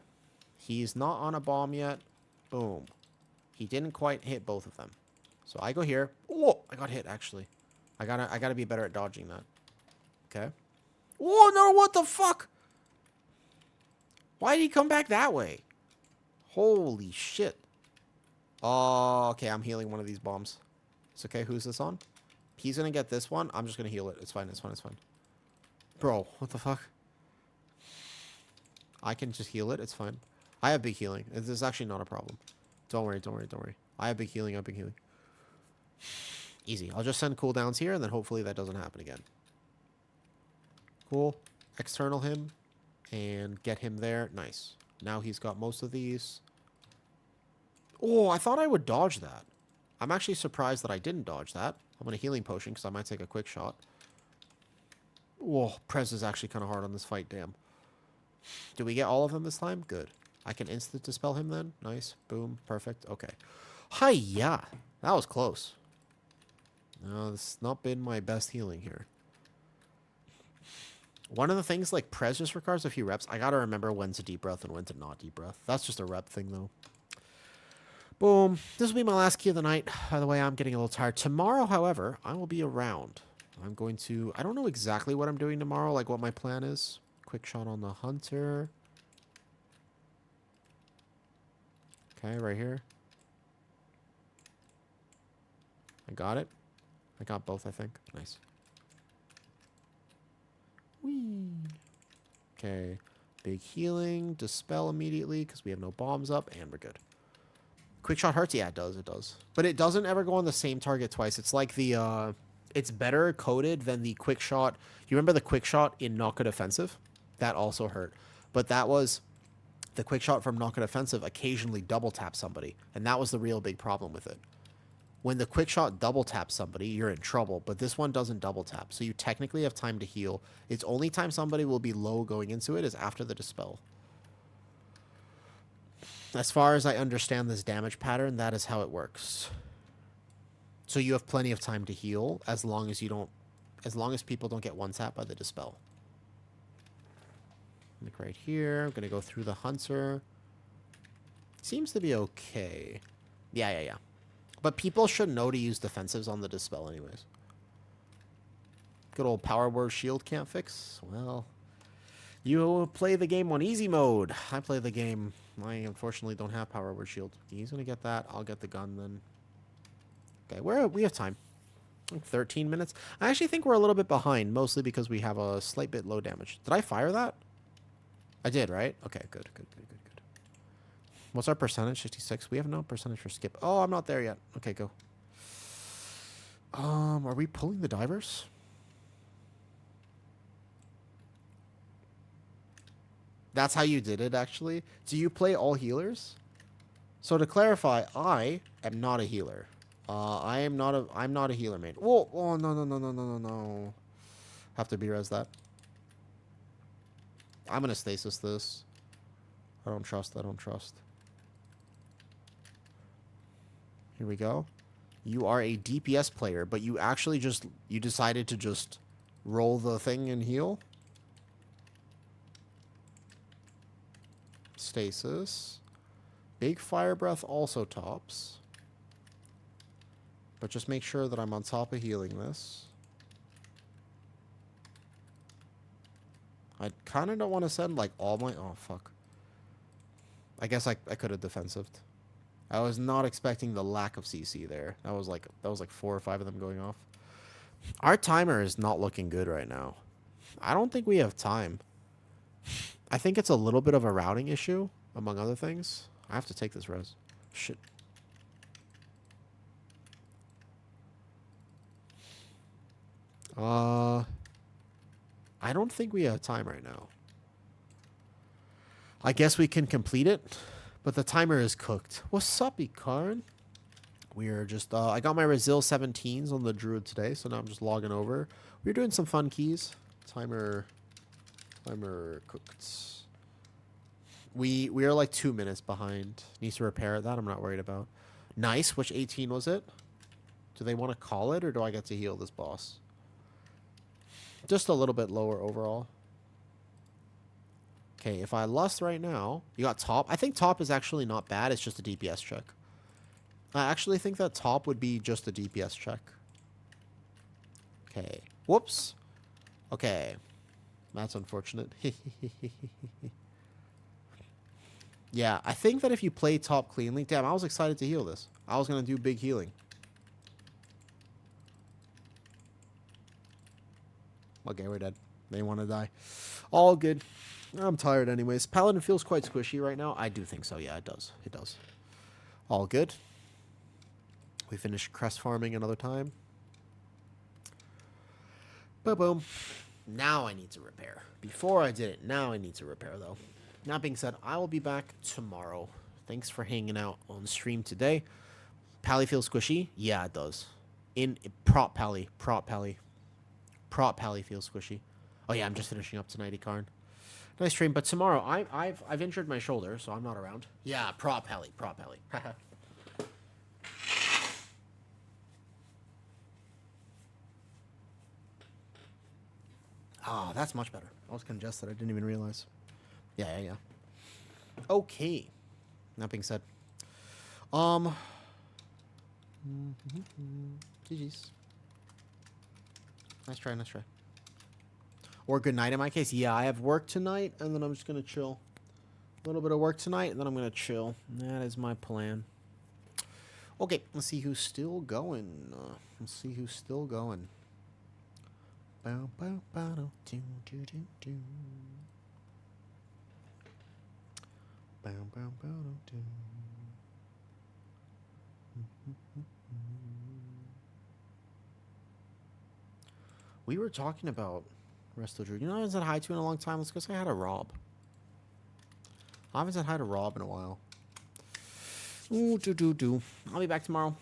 He's not on a bomb yet. Boom. He didn't quite hit both of them. So I go here. Oh, I got hit, actually. I gotta be better at dodging that. Okay. Oh, no, what the fuck? Why did he come back that way? Holy shit. Oh, okay, I'm healing one of these bombs. It's okay, who's this on? He's gonna get this one. I'm just gonna heal it. It's fine, it's fine, it's fine. Bro, what the fuck? I can just heal it. It's fine. I have big healing. This is actually not a problem. Don't worry, don't worry, don't worry. I have big healing, I have big healing. Easy. I'll just send cooldowns here, and then hopefully that doesn't happen again. Cool. External him, and get him there. Nice. Now he's got most of these. Oh, I thought I would dodge that. I'm actually surprised that I didn't dodge that. I'm going to healing potion, because I might take a quick shot. Whoa, Prez is actually kind of hard on this fight, damn. Do we get all of them this time? Good. I can instant dispel him then. Nice. Boom. Perfect. Okay. Hi-ya. That was close. No, this has not been my best healing here. One of the things, like, Prez just requires a few reps. I gotta remember when to deep breath and when to not deep breath. That's just a rep thing, though. Boom. This will be my last key of the night. By the way, I'm getting a little tired. Tomorrow, however, I will be around. I'm going to... I don't know exactly what I'm doing tomorrow, like what my plan is. Quick shot on the hunter. Okay, right here. I got it. I got both, I think. Nice. Whee. Okay. Big healing. Dispel immediately because we have no bombs up, and we're good. Quick shot hurts? Yeah, it does. It does. But it doesn't ever go on the same target twice. It's like the, it's better coded than the quick shot. You remember the quick shot in Not Good Offensive? That also hurt. But that was, the quick shot from Not Good Offensive occasionally double tap somebody. And that was the real big problem with it. When the quick shot double taps somebody, you're in trouble. But this one doesn't double tap. So you technically have time to heal. It's only time somebody will be low going into it is after the dispel. As far as I understand this damage pattern, that is how it works. So you have plenty of time to heal as long as you don't, as long as people don't get one tap by the dispel. Like right here, I'm gonna go through the hunter. Seems to be okay. Yeah. But people should know to use defensives on the dispel anyways. Good old power word shield can't fix. Well, you play the game on easy mode. I play the game. I unfortunately don't have power word shield. He's gonna get that. I'll get the gun then. Okay, we have time. Like 13 minutes. I actually think we're a little bit behind, mostly because we have a slight bit low damage. Did I fire that? I did, right? Okay, good. What's our percentage? 66. We have no percentage for skip. Oh, I'm not there yet. Okay, go. Are we pulling the divers? That's how you did it, actually. Do you play all healers? So to clarify, I am not a healer. I'm not a healer main. Whoa! Oh no. Have to B-res that. I'm gonna stasis this. I don't trust. Here we go. You are a DPS player, but you actually you decided to just roll the thing and heal. Stasis. Big fire breath also tops. But just make sure that I'm on top of healing this. I kind of don't want to send like all my... Oh, fuck. I guess I could have defensived. I was not expecting the lack of CC there. That was like 4 or 5 of them going off. Our timer is not looking good right now. I don't think we have time. I think it's a little bit of a routing issue, among other things. I have to take this res. Shit. I don't think we have time right now. I guess we can complete it, but the timer is cooked. What's up, Ikarn? We are just, I got my Resil 17s on the druid today, so now I'm just logging over. We're doing some fun keys. Timer cooked. We are like 2 minutes behind. Needs to repair that. I'm not worried about. Nice. Which 18 was it? Do they want to call it, or do I get to heal this boss? Just a little bit lower overall. Okay, if I lust right now, you got top. I think top is actually not bad. It's just a DPS check. I actually think that top would be just a DPS check. Okay. Whoops. Okay. That's unfortunate. Yeah, I think that if you play top cleanly... Damn, I was excited to heal this. I was going to do big healing. Okay, we're dead. They want to die. All good. I'm tired anyways. Paladin feels quite squishy right now. I do think so. Yeah, it does. It does. All good. We finished crest farming another time. Boom. Now I need to repair. Before I did it, now I need to repair, though. That being said, I will be back tomorrow. Thanks for hanging out on stream today. Pally feels squishy? Yeah, it does. Prop Pally feels squishy. Oh yeah, I'm just finishing up tonight, Ikarn. Nice stream, but tomorrow I've injured my shoulder, so I'm not around. Yeah, prop Pally. Ah, that's much better. I was congested. I didn't even realize. Yeah. Okay. That being said, GG's. Nice try. Or good night in my case. Yeah, I have work tonight, and then I'm just gonna chill. A little bit of work tonight, and then I'm going to chill. That is my plan. Okay, let's see who's still going. Let's see who's still going. Bow, bow, bow, do, do, do, do. Bow, bow, bow, do. We were talking about Resil Druid. You know, I haven't said hi to in a long time. Let's go say hi to Rob. I haven't said hi to Rob in a while. Ooh, do. I'll be back tomorrow.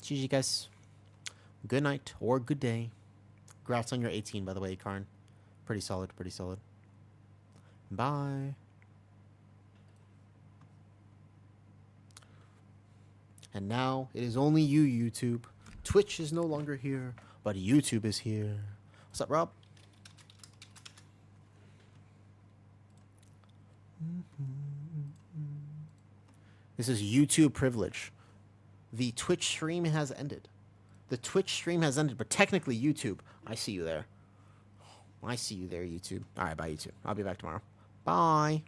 GG, guys. Good night or good day. Congrats on your 18, by the way, Karn. Pretty solid, pretty solid. Bye. And now it is only you, YouTube. Twitch is no longer here, but YouTube is here. What's up, Rob? This is YouTube privilege. The Twitch stream has ended. The Twitch stream has ended, but technically YouTube. I see you there. I see you there, YouTube. All right, bye, YouTube. I'll be back tomorrow. Bye.